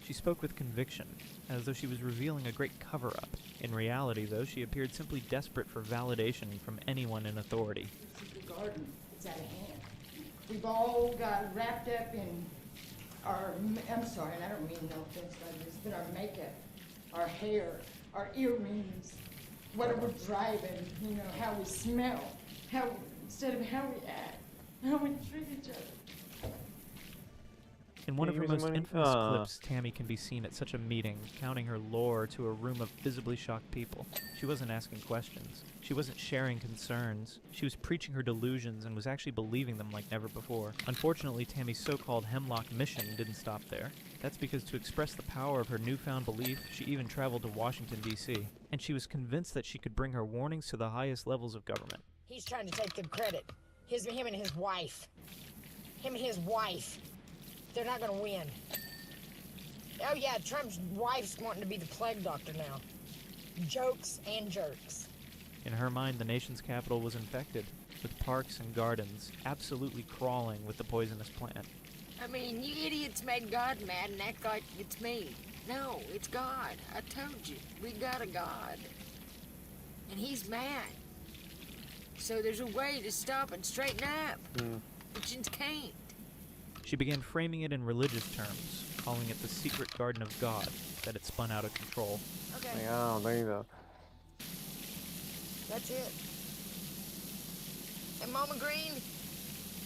She spoke with conviction, as though she was revealing a great cover-up. In reality, though, she appeared simply desperate for validation from anyone in authority. The garden, it's out of hand. We've all got wrapped up in our, I'm sorry, and I don't mean no offense by this, but our makeup, our hair, our earrings, what we're driving, you know, how we smell, instead of how we act, how we treat each other. In one of Can her you give me most some money? infamous Aw. clips, Tammy can be seen at such a meeting, counting her lore to a room of visibly shocked people. She wasn't asking questions. She wasn't sharing concerns. She was preaching her delusions and was actually believing them like never before. Unfortunately, Tammy's so-called Hemlock mission didn't stop there. That's because to express the power of her newfound belief, she even traveled to Washington, D.C., and she was convinced that she could bring her warnings to the highest levels of government. He's trying to take the credit. Him and his wife. Him and his wife. They're not gonna win. Oh yeah, Trump's wife's wanting to be the plague doctor now. Jokes and jerks. In her mind, the nation's capital was infected, with parks and gardens absolutely crawling with the poisonous plant. I mean, you idiots made God mad and act like it's me. No, it's God. I told you. We got a God. And he's mad. So there's a way to stop and straighten up. But you can't. She began framing it in religious terms, calling it the secret garden of God that had spun out of control. Okay. Like, I don't think so. That's it. And Mama Green,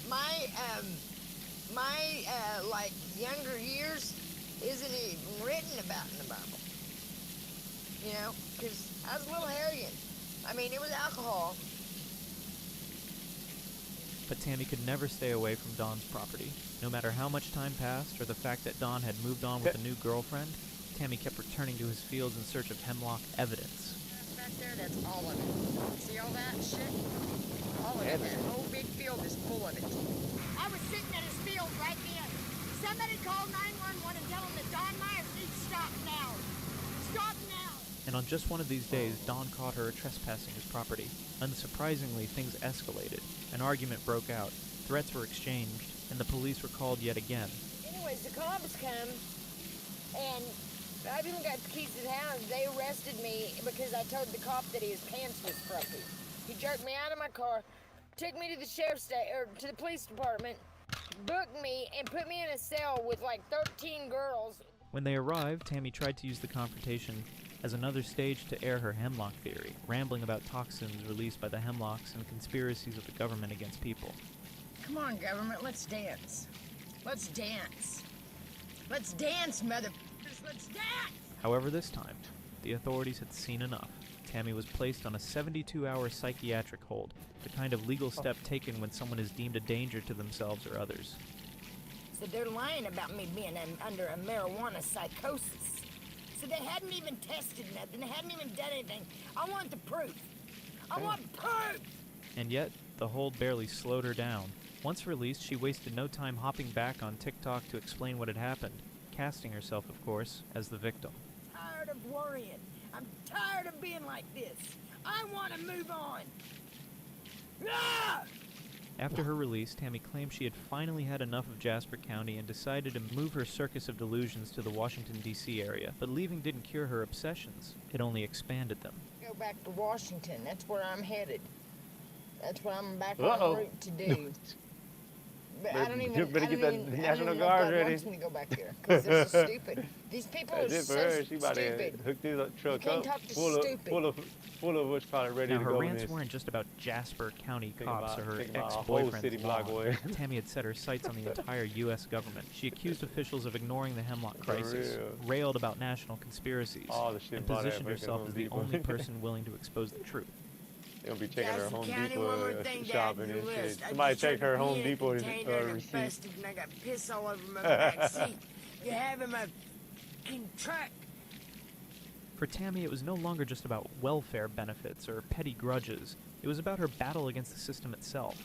my like younger years isn't even written about in the Bible. You know, because I was a little harrigan. I mean, it was alcohol. But Tammy could never stay away from Dawn's property. No matter how much time passed, or the fact that Dawn had moved on with a new girlfriend, Tammy kept returning to his fields in search of hemlock evidence. Back there, that's all of it. See all that shit? All of it. That whole big field is full of it. I was sitting at his field right then. Somebody call 911 and tell him that Don Myers needs to stop now. Stop now! And on just one of these days, Dawn caught her trespassing his property. Unsurprisingly, things escalated. An argument broke out. Threats were exchanged, and the police were called yet again. Anyways, the cops come, and I even got the keys to the house. They arrested me because I told the cop that his pants was frumpy. He jerked me out of my car, took me to the to the police department, booked me, and put me in a cell with like 13 girls. When they arrived, Tammy tried to use the confrontation as another stage to air her hemlock theory, rambling about toxins released by the hemlocks and conspiracies of the government against people. Come on, government, let's dance. Let's dance. Let's dance, motherfuckers, let's dance! However, this time, the authorities had seen enough. Tammy was placed on a 72-hour psychiatric hold, the kind of legal step taken when someone is deemed a danger to themselves or others. So they're lying about me being under a marijuana psychosis. So they hadn't even tested nothing, they hadn't even done anything. I want the proof. I want proof! And yet, the hold barely slowed her down. Once released, she wasted no time hopping back on TikTok to explain what had happened, casting herself, of course, as the victim. Tired of worrying. I'm tired of being like this. I want to move on. Ah! After her release, Tammy claimed she had finally had enough of Jasper County and decided to move her circus of delusions to the Washington, D.C. area. But leaving didn't cure her obsessions. It only expanded them. Go back to Washington. That's where I'm headed. That's what I'm back on route to do. But I don't even. Better get the National Guard ready. Wants me to go back there because they're so stupid. These people are so stupid. She about to hook this truck You can't up talk to full of what's probably ready Now, to her go. rants weren't just about Jasper County cops or her think about a whole ex-boyfriend's city block law. away. Tammy had set her sights on the entire U.S. government. She accused officials of ignoring the hemlock crisis, real. railed about national conspiracies, All the shit and about that positioned fucking herself Home as the Depot. only person willing to expose the truth. They'll be checking her Home County, one more Depot thing to shopping add to and the shit. list. I Somebody just check her turned Home me in a Depot container and receipt. busted, and I got piss all over my back seat. You have in my fucking truck. For Tammy, it was no longer just about welfare benefits or petty grudges. It was about her battle against the system itself.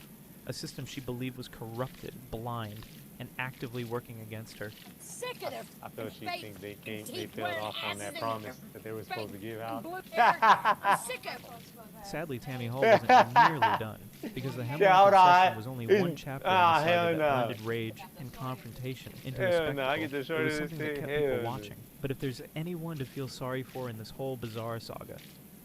A system she believed was corrupted, blind, and actively working against her. Sick of it. I feel she thinks they failed off on that promise that they were supposed to give out. I'm sick of it. Sadly, Tammy Hall wasn't nearly done, because the hemlock hold on. obsession was only one chapter in the saga that blended rage and confrontation into a Hell spectacle. no, I get the It short was of this something that thing. kept people Hell no. watching. But if there's anyone to feel sorry for in this whole bizarre saga,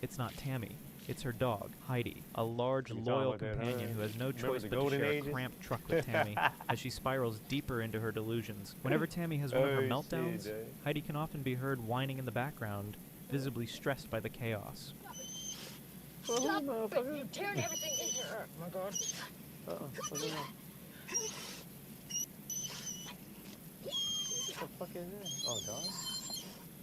it's not Tammy. It's her dog, Heidi, a large, talking loyal about that, companion huh? who has no Remember choice the but to golden share ages? a cramped truck with Tammy as she spirals deeper into her delusions. Whenever Tammy has one of her Oh, shit, meltdowns, eh? Heidi can often be heard whining in the background, visibly stressed by the chaos. Stop it. You're tearing everything in here up. Oh my God. the fuck is this? Oh, dog.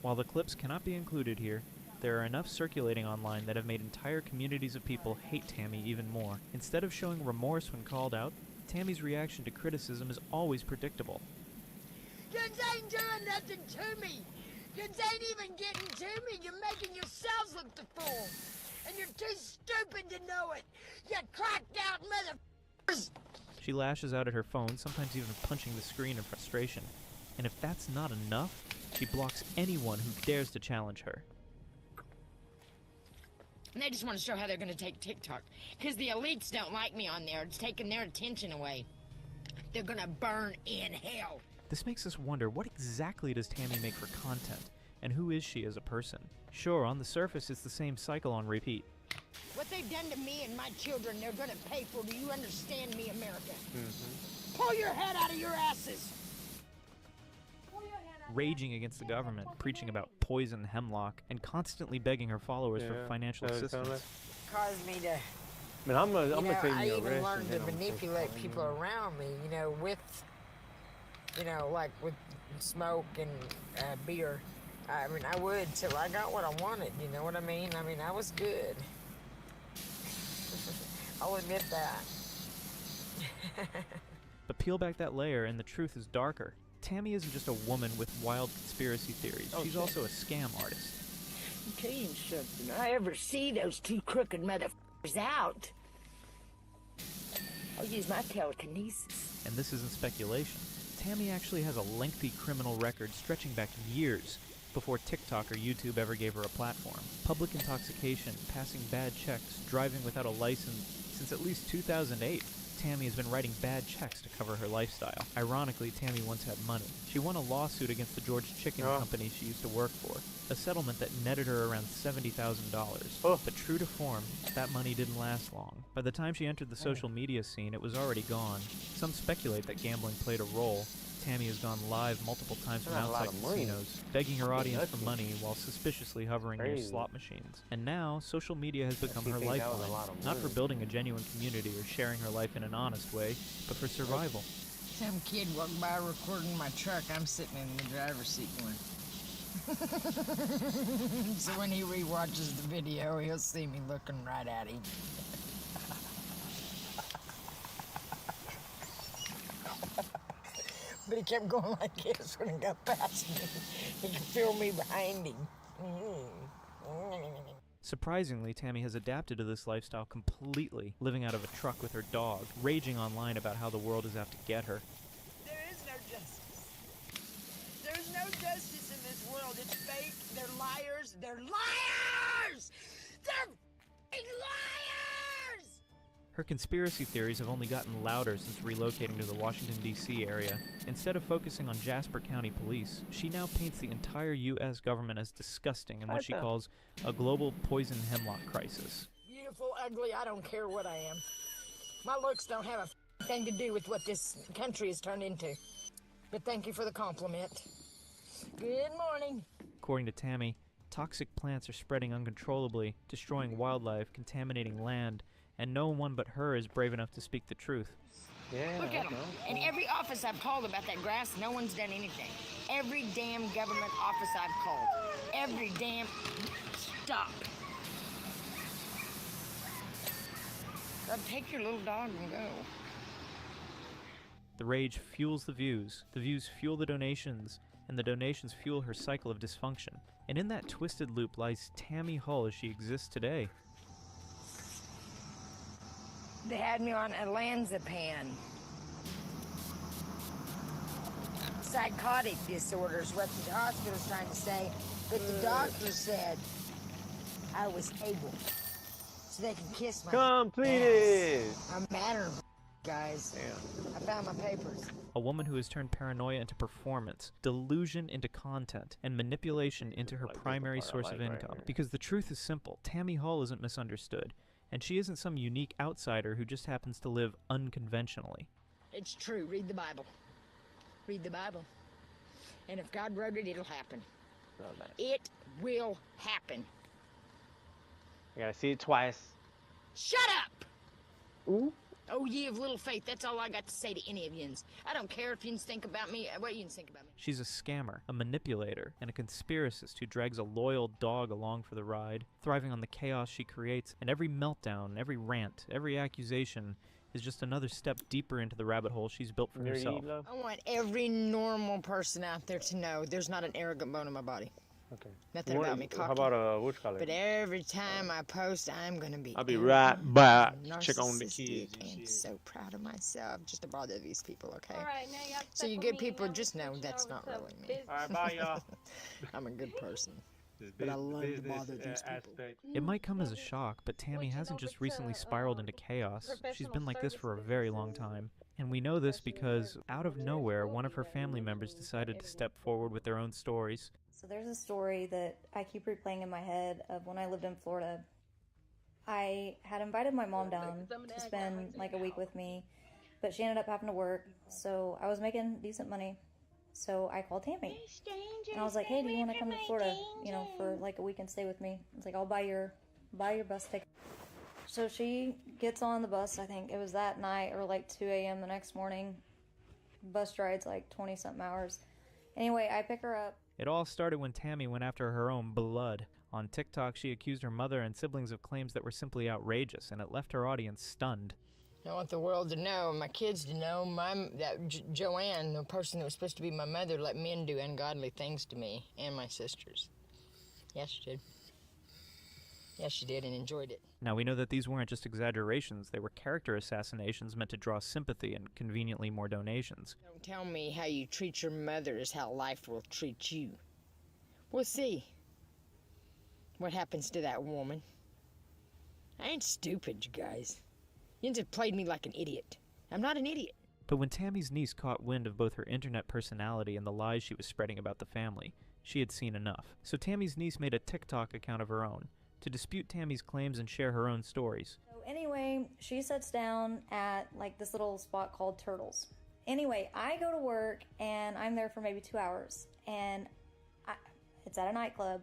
While the clips cannot be included here, there are enough circulating online that have made entire communities of people hate Tammy even more. Instead of showing remorse when called out, Tammy's reaction to criticism is always predictable. You ain't doing nothing to me. You ain't even getting to me. You're making yourselves look the fool. And you're too stupid to know it. You cracked out motherfuckers. She lashes out at her phone, sometimes even punching the screen in frustration. And if that's not enough, she blocks anyone who dares to challenge her. And they just want to show how they're going to take TikTok. Because the elites don't like me on there. It's taking their attention away. They're going to burn in hell. This makes us wonder, what exactly does Tammy make for content? And who is she as a person? Sure, on the surface it's the same cycle on repeat. What they've done to me and my children, they're going to pay for. Do you understand me, America? Pull your head out of your asses. Raging against the government, preaching about poison hemlock, and constantly begging her followers for financial assistance. Caused me to... Man, I'm gonna take I you even learned to manipulate people around me, with, like with smoke and beer. I mean, I would till I got what I wanted, you know what I mean? I mean, I was good. I'll admit that. But peel back that layer and the truth is darker. Tammy isn't just a woman with wild conspiracy theories. She's also a scam artist. I'll tell you something. I ever see those two crooked motherfuckers out, I'll use my telekinesis. And this isn't speculation. Tammy actually has a lengthy criminal record stretching back years before TikTok or YouTube ever gave her a platform. Public intoxication, passing bad checks, driving without a license. Since at least 2008, Tammy has been writing bad checks to cover her lifestyle. Ironically, Tammy once had money. She won a lawsuit against the George Chicken company she used to work for, a settlement that netted her around $70,000. But true to form, that money didn't last long. By the time she entered the social media scene, it was already gone. Some speculate that gambling played a role. Tammy has gone live multiple times from outside casinos, begging her audience for money while suspiciously hovering near slot machines. And now, social media has become her lifeline, not for building a genuine community or sharing her life in an honest way, but for survival. Some kid walked by recording my truck. I'm sitting in the driver's seat going. So when he rewatches the video, he'll see me looking right at him. But he kept going like this when he got past me. He could feel me behind him. Surprisingly, Tammy has adapted to this lifestyle completely, living out of a truck with her dog, raging online about how the world is out to get her. There is no justice. There's no justice in this world. It's fake. They're liars. They're liars! They're f***ing liars! Her conspiracy theories have only gotten louder since relocating to the Washington, D.C. area. Instead of focusing on Jasper County Police, she now paints the entire U.S. government as disgusting in what she calls a global poison hemlock crisis. Beautiful, ugly, I don't care what I am. My looks don't have a thing to do with what this country has turned into. But thank you for the compliment. Good morning. According to Tammy, toxic plants are spreading uncontrollably, destroying wildlife, contaminating land, and no one but her is brave enough to speak the truth. Look at them. In every office I've called about that grass, no one's done anything. Every damn government office I've called. Every damn... Stop. Take your little dog and go. The rage fuels the views fuel the donations, and the donations fuel her cycle of dysfunction. And in that twisted loop lies Tammy Hull as she exists today. They had me on olanzapine. Psychotic disorders, what the hospital's trying to say, but the doctor said I was able, so they can kiss my Completed! ass. I'm madder, guys. I found my papers. A woman who has turned paranoia into performance, delusion into content, and manipulation into her primary source of income. Because the truth is simple, Tammy Hull isn't misunderstood. And she isn't some unique outsider who just happens to live unconventionally. It's true. Read the Bible. Read the Bible. And if God wrote it, it'll happen. It will happen. I gotta see it twice. Shut up! Ooh. Oh, ye of little faith, that's all I got to say to any of yins. I don't care if yins think about me, what yins think about me. She's a scammer, a manipulator, and a conspiracist who drags a loyal dog along for the ride, thriving on the chaos she creates, and every meltdown, every rant, every accusation is just another step deeper into the rabbit hole she's built for herself. I want every normal person out there to know there's not an arrogant bone in my body. Okay. Nothing about me, cocky. How about what you call it? But every time I post, I'm gonna be. I'll be right back. Check on the narcissistic kids and and shit. so proud of myself just to bother these people, okay? Alright, now y'all So you stuck good with me, people now just we're know switching that's over not to really me. business. Alright, bye, y'all. I'm a good person. This But I love to business bother these people. aspect. It might come as a shock, but Tammy hasn't just recently spiraled into chaos. She's been like this for a very long time. And we know this because, out of nowhere, one of her family members decided to step forward with their own stories. So there's a story that I keep replaying in my head of when I lived in Florida. I had invited my mom down to spend like a week with me, but she ended up having to work, so I was making decent money. So I called Tammy, and I was like, hey, do you want to come to Florida, you know, for like a week and stay with me? I was like, I'll buy your bus ticket. So she gets on the bus, I think it was that night, or like 2 a.m. the next morning. Bus ride's like 20-something hours. Anyway, I pick her up. It all started when Tammy went after her own blood. On TikTok, she accused her mother and siblings of claims that were simply outrageous, and it left her audience stunned. I want the world to know, my kids to know, Joanne, the person that was supposed to be my mother, let men do ungodly things to me and my sisters. Yes, she did. Yes, she did, and enjoyed it. Now, we know that these weren't just exaggerations. They were character assassinations meant to draw sympathy and conveniently more donations. Don't tell me how you treat your mother is how life will treat you. We'll see what happens to that woman. I ain't stupid, you guys. You just played me like an idiot. I'm not an idiot. But when Tammy's niece caught wind of both her internet personality and the lies she was spreading about the family, she had seen enough. So Tammy's niece made a TikTok account of her own to dispute Tammy's claims and share her own stories. So anyway, she sits down at like this little spot called Turtles. Anyway, I go to work and I'm there for maybe 2 hours, and it's at a nightclub,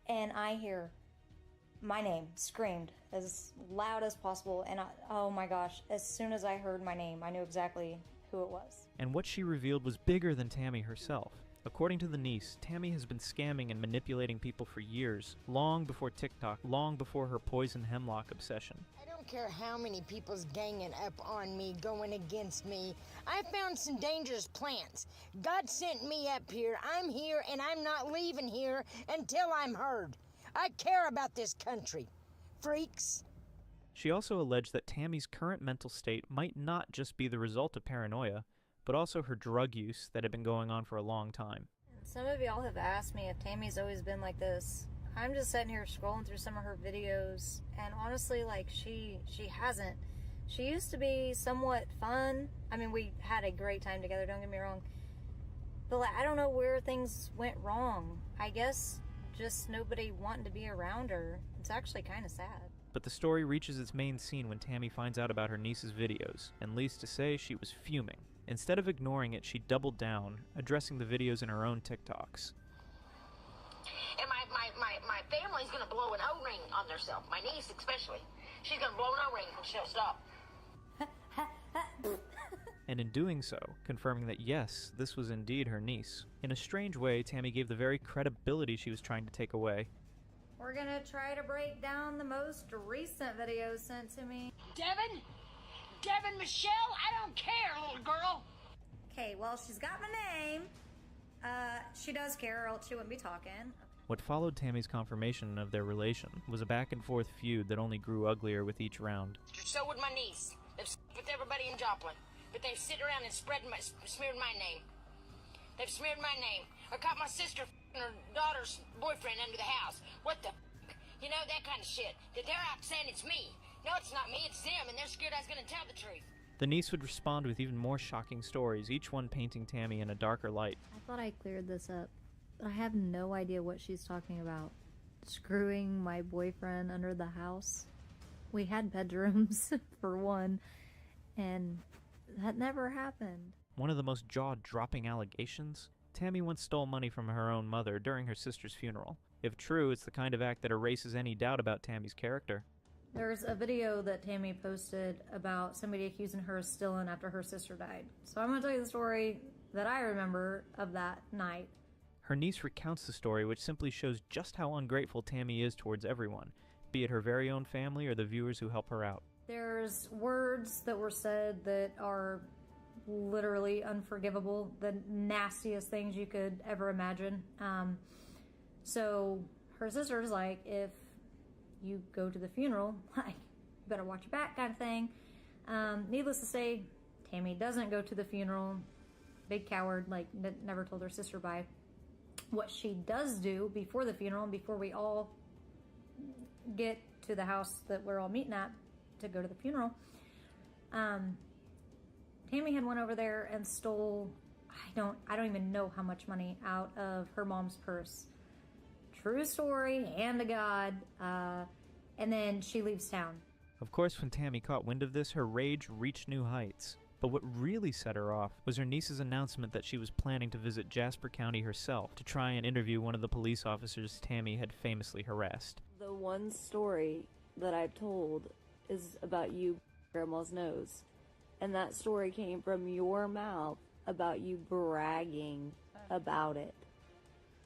and I hear my name screamed as loud as possible, and oh my gosh, as soon as I heard my name, I knew exactly who it was. And what she revealed was bigger than Tammy herself. According to the niece, Tammy has been scamming and manipulating people for years, long before TikTok, long before her poison hemlock obsession. I don't care how many people's ganging up on me, going against me. I found some dangerous plants. God sent me up here. I'm here, and I'm not leaving here until I'm heard. I care about this country. Freaks. She also alleged that Tammy's current mental state might not just be the result of paranoia, but also her drug use that had been going on for a long time. Some of y'all have asked me if Tammy's always been like this. I'm just sitting here scrolling through some of her videos, and honestly, like, she hasn't. She used to be somewhat fun. I mean, we had a great time together, don't get me wrong. But like, I don't know where things went wrong. I guess just nobody wanting to be around her. It's actually kind of sad. But the story reaches its main scene when Tammy finds out about her niece's videos, and needless to say, she was fuming. Instead of ignoring it, she doubled down, addressing the videos in her own TikToks. And my family's gonna blow an O-ring on themselves. My niece especially. She's gonna blow an O-ring when she'll stop. And in doing so, confirming that yes, this was indeed her niece. In a strange way, Tammy gave the very credibility she was trying to take away. We're gonna try to break down the most recent videos sent to me. Devin Michelle, I don't care, little girl. Okay, well, she's got my name. She does care, or else she wouldn't be talking. What followed Tammy's confirmation of their relation was a back-and-forth feud that only grew uglier with each round. So would my niece. They've with everybody in Joplin, but they've sit around and smeared my name. They've smeared my name. I caught my sister and her daughter's boyfriend under the house. What the you know, that kind of shit. That they're out saying it's me. No, it's not me, it's them, and they're scared I was gonna tell the truth. The niece would respond with even more shocking stories, each one painting Tammy in a darker light. I thought I cleared this up, but I have no idea what she's talking about. Screwing my boyfriend under the house? We had bedrooms, for one, and that never happened. One of the most jaw-dropping allegations? Tammy once stole money from her own mother during her sister's funeral. If true, it's the kind of act that erases any doubt about Tammy's character. There's a video that Tammy posted about somebody accusing her of stealing after her sister died. So I'm going to tell you the story that I remember of that night. Her niece recounts the story, which simply shows just how ungrateful Tammy is towards everyone, be it her very own family or the viewers who help her out. There's words that were said that are literally unforgivable, the nastiest things you could ever imagine. So her sister's like, if you go to the funeral, like, you better watch your back kind of thing. Needless to say, Tammy doesn't go to the funeral. Big coward, like, never told her sister bye. What she does do before the funeral and before we all get to the house that we're all meeting at to go to the funeral, Tammy had went over there and stole, I don't even know how much money out of her mom's purse. True story, hand to God. And then she leaves town. Of course, when Tammy caught wind of this, her rage reached new heights. But what really set her off was her niece's announcement that she was planning to visit Jasper County herself to try and interview one of the police officers Tammy had famously harassed. The one story that I've told is about you, Grandma's nose. And that story came from your mouth about you bragging about it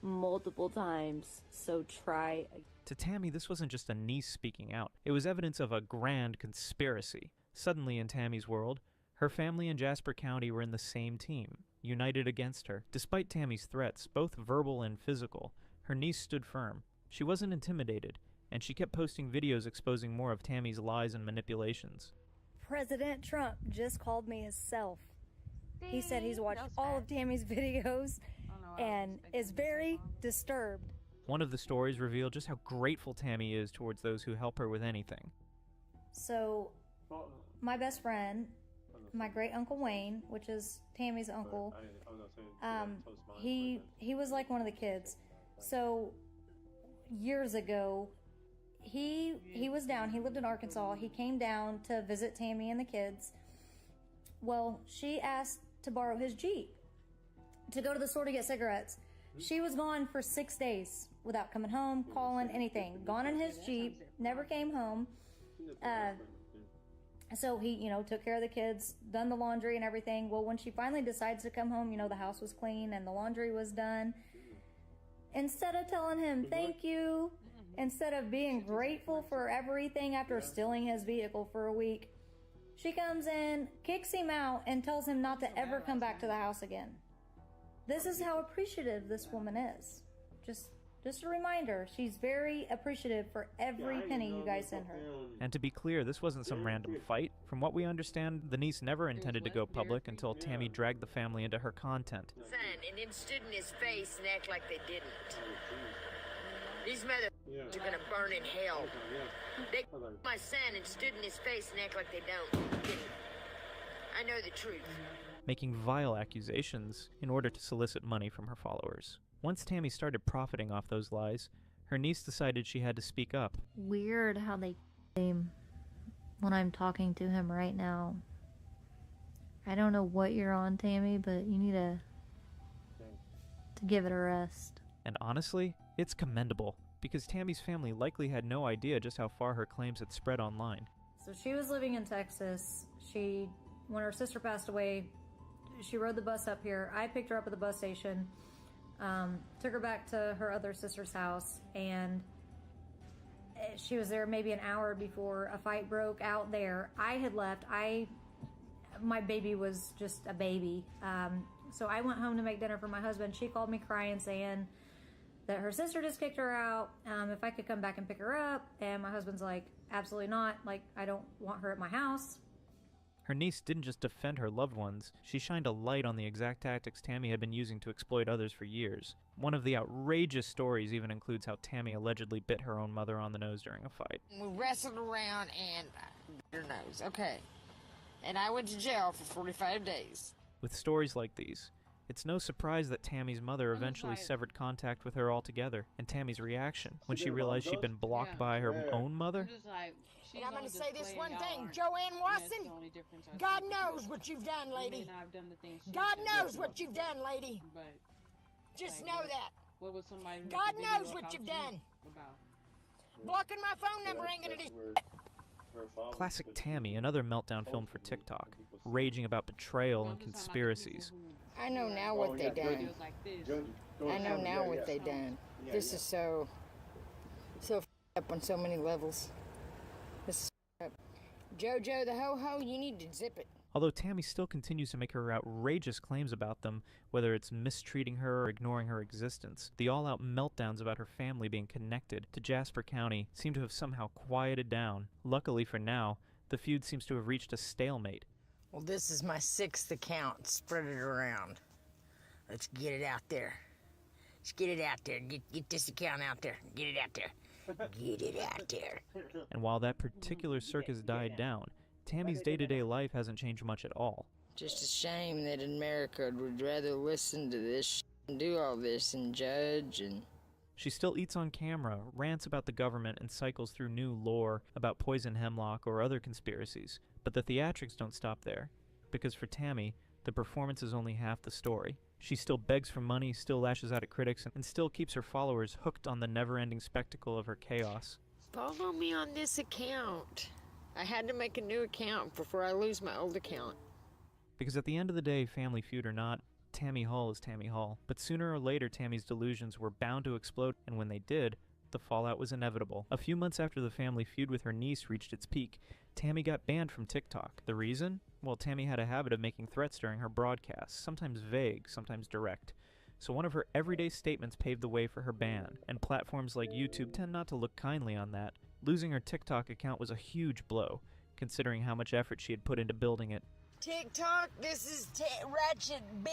multiple times, so try. To Tammy, this wasn't just a niece speaking out. It was evidence of a grand conspiracy. Suddenly, in Tammy's world, her family and Jasper County were in the same team, united against her. Despite Tammy's threats, both verbal and physical, her niece stood firm. She wasn't intimidated, and she kept posting videos exposing more of Tammy's lies and manipulations. President Trump just called me himself. He said he's watched all of Tammy's videos and is very disturbed. One of the stories revealed just how grateful Tammy is towards those who help her with anything. So, my best friend, my great uncle Wayne, which is Tammy's uncle, he was like one of the kids. So, years ago, he was down. He lived in Arkansas. He came down to visit Tammy and the kids. Well, she asked to borrow his Jeep to go to the store to get cigarettes. She was gone for 6 days without coming home, calling, anything. Gone in his Jeep, never came home. So he, took care of the kids, done the laundry and everything. Well, when she finally decides to come home, the house was clean and the laundry was done. Instead of telling him thank you, instead of being grateful for everything after stealing his vehicle for a week, she comes in, kicks him out, and tells him not to ever come back to the house again. This is how appreciative this woman is. Just a reminder, she's very appreciative for every penny you guys send her. And to be clear, this wasn't some random fight. From what we understand, the niece never intended to go public until Tammy dragged the family into her content. Son, and then stood in his face and act like they didn't. These mother are gonna burn in hell. They my son and stood in his face and act like they didn't. I know the truth. Making vile accusations in order to solicit money from her followers. Once Tammy started profiting off those lies, her niece decided she had to speak up. Weird how they him when I'm talking to him right now. I don't know what you're on, Tammy, but you need to give it a rest. And honestly, it's commendable, because Tammy's family likely had no idea just how far her claims had spread online. So she was living in Texas. When her sister passed away, she rode the bus up here. I picked her up at the bus station, took her back to her other sister's house, and she was there maybe an hour before a fight broke out there. I had left. My baby was just a baby. So I went home to make dinner for my husband. She called me crying, saying that her sister just kicked her out, if I could come back and pick her up. And my husband's like, absolutely not. Like, I don't want her at my house. Her niece didn't just defend her loved ones, she shined a light on the exact tactics Tammy had been using to exploit others for years. One of the outrageous stories even includes how Tammy allegedly bit her own mother on the nose during a fight. We wrestled around and bit her nose. Okay. And I went to jail for 45 days. With stories like these, it's no surprise that Tammy's mother eventually severed contact with her altogether, and Tammy's reaction when she realized she'd been blocked by her own mother? And I'm going to say this one thing, Joanne Watson, God knows what you've done, lady. God knows what you've done, lady. Just know that. God knows what you've done. Blocking my phone number ain't going to do shit. Classic Tammy, another meltdown film for TikTok, raging about betrayal and conspiracies. I know now what they done. I know now what they done. This is so up on so many levels. This is up. JoJo the ho-ho, you need to zip it. Although Tammy still continues to make her outrageous claims about them, whether it's mistreating her or ignoring her existence, the all-out meltdowns about her family being connected to Jasper County seem to have somehow quieted down. Luckily for now, the feud seems to have reached a stalemate. Well, this is my 6th account. Spread it around. Let's get it out there. Let's get it out there. Get this account out there. Get it out there. Get it out there. And while that particular circus died down, Tammy's day-to-day life hasn't changed much at all. Just a shame that America would rather listen to this and do all this and judge and... She still eats on camera, rants about the government, and cycles through new lore about poison hemlock or other conspiracies. But the theatrics don't stop there, because for Tammy, the performance is only half the story. She still begs for money, still lashes out at critics, and still keeps her followers hooked on the never-ending spectacle of her chaos. Follow me on this account. I had to make a new account before I lose my old account. Because at the end of the day, Family Feud or not, Tammy Hall is Tammy Hall. But sooner or later, Tammy's delusions were bound to explode, and when they did, the fallout was inevitable. A few months after the Family Feud with her niece reached its peak, Tammy got banned from TikTok. The reason? Well, Tammy had a habit of making threats during her broadcasts, sometimes vague, sometimes direct. So one of her everyday statements paved the way for her ban, and platforms like YouTube tend not to look kindly on that. Losing her TikTok account was a huge blow, considering how much effort she had put into building it. TikTok, this is Ratchet B.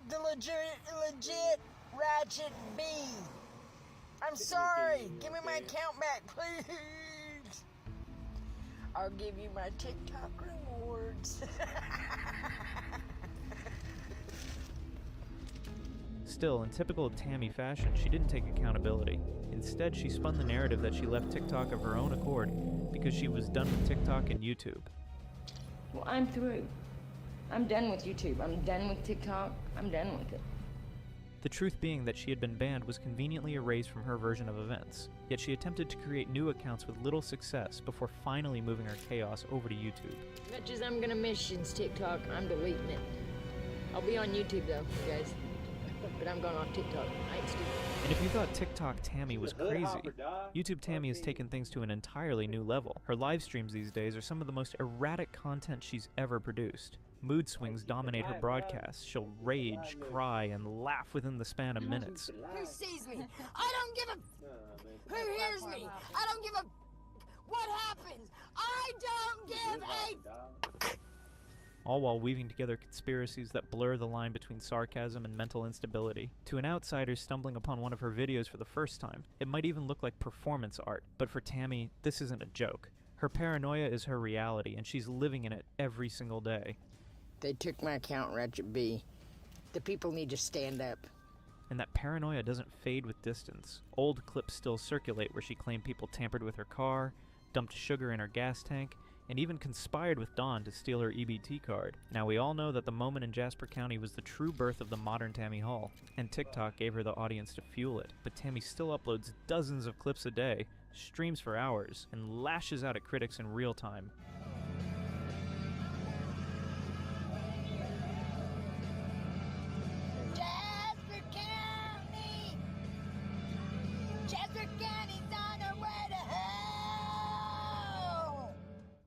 The legit Ratchet B. I'm sorry. Give me my account back, please. I'll give you my TikTok rewards. Still, in typical Tammy fashion, she didn't take accountability. Instead, she spun the narrative that she left TikTok of her own accord because she was done with TikTok and YouTube. Well, I'm through. I'm done with YouTube. I'm done with TikTok. I'm done with it. The truth being that she had been banned was conveniently erased from her version of events, yet she attempted to create new accounts with little success before finally moving her chaos over to YouTube. Much as I'm gonna miss you, TikTok, I'm deleting it. I'll be on YouTube though, you guys. But I'm going off TikTok. I ain't stupid. And if you thought TikTok Tammy was crazy, YouTube Tammy has taken things to an entirely new level. Her live streams these days are some of the most erratic content she's ever produced. Mood swings dominate her broadcasts. She'll rage, cry, and laugh within the span of minutes. Who sees me? I don't give a... Who hears me? I don't give a... What happens? I don't give a... All while weaving together conspiracies that blur the line between sarcasm and mental instability. To an outsider stumbling upon one of her videos for the first time, it might even look like performance art. But for Tammy, this isn't a joke. Her paranoia is her reality, and she's living in it every single day. They took my account, Ratchet B. The people need to stand up. And that paranoia doesn't fade with distance. Old clips still circulate where she claimed people tampered with her car, dumped sugar in her gas tank, and even conspired with Dawn to steal her EBT card. Now we all know that the moment in Jasper County was the true birth of the modern Tammy Hall, and TikTok gave her the audience to fuel it. But Tammy still uploads dozens of clips a day, streams for hours, and lashes out at critics in real time. Jasper County! Jasper County's on her way to hell!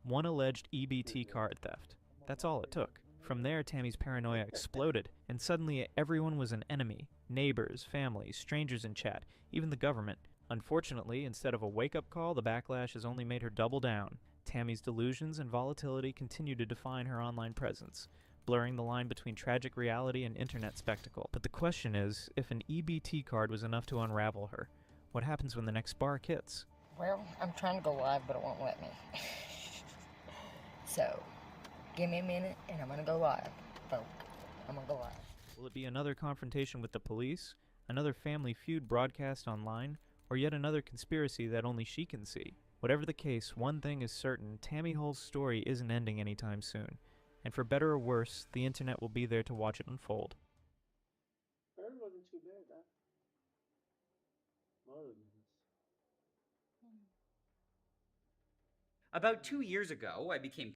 One alleged EBT card theft. That's all it took. From there, Tammy's paranoia exploded, and suddenly everyone was an enemy. Neighbors, families, strangers in chat, even the government. Unfortunately, instead of a wake-up call, the backlash has only made her double down. Tammy's delusions and volatility continue to define her online presence, blurring the line between tragic reality and internet spectacle. But the question is, if an EBT card was enough to unravel her, what happens when the next spark hits? Well, I'm trying to go live, but it won't let me. So, give me a minute, and I'm gonna go live, folks. I'm gonna go live. Will it be another confrontation with the police, another Family Feud broadcast online, or yet another conspiracy that only she can see? Whatever the case, one thing is certain, Tammy Hall's story isn't ending anytime soon. And for better or worse, the internet will be there to watch it unfold. Hers wasn't too bad, that. Mother goodness. About 2 years ago, I became...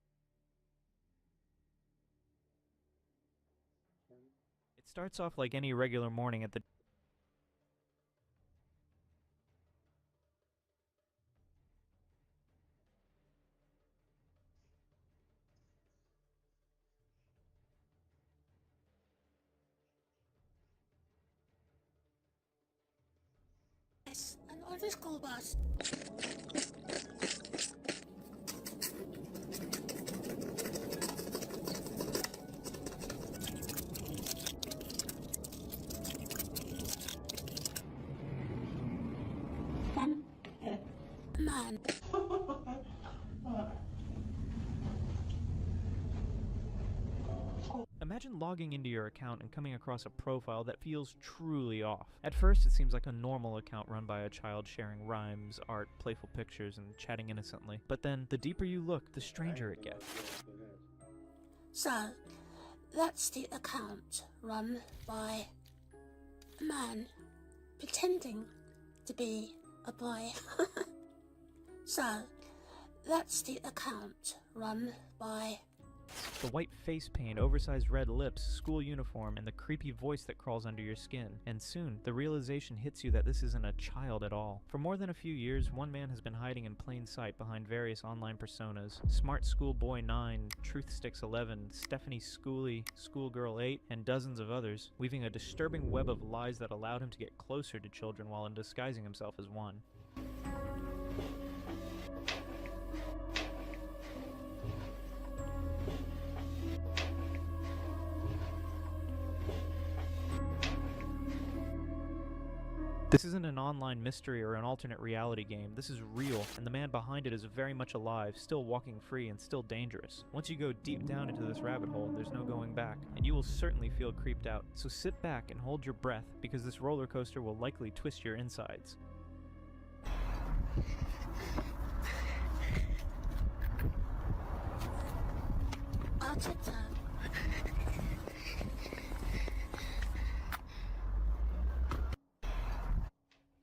It starts off like any regular morning at the Yes, and on the school bus. Man. Imagine logging into your account and coming across a profile that feels truly off. At first, it seems like a normal account run by a child sharing rhymes, art, playful pictures, and chatting innocently. But then, the deeper you look, the stranger it gets. So, that's the account run by a man pretending to be a boy. So, that's the account run by... The white face paint, oversized red lips, school uniform, and the creepy voice that crawls under your skin. And soon, the realization hits you that this isn't a child at all. For more than a few years, one man has been hiding in plain sight behind various online personas. Smart Schoolboy 9, Truthsticks 11, Stephanie Schooly, Schoolgirl 8, and dozens of others, weaving a disturbing web of lies that allowed him to get closer to children while disguising himself as one. This isn't an online mystery or an alternate reality game. This is real, and the man behind it is very much alive, still walking free and still dangerous. Once you go deep down into this rabbit hole, there's no going back, and you will certainly feel creeped out. So sit back and hold your breath, because this roller coaster will likely twist your insides. I'll take that.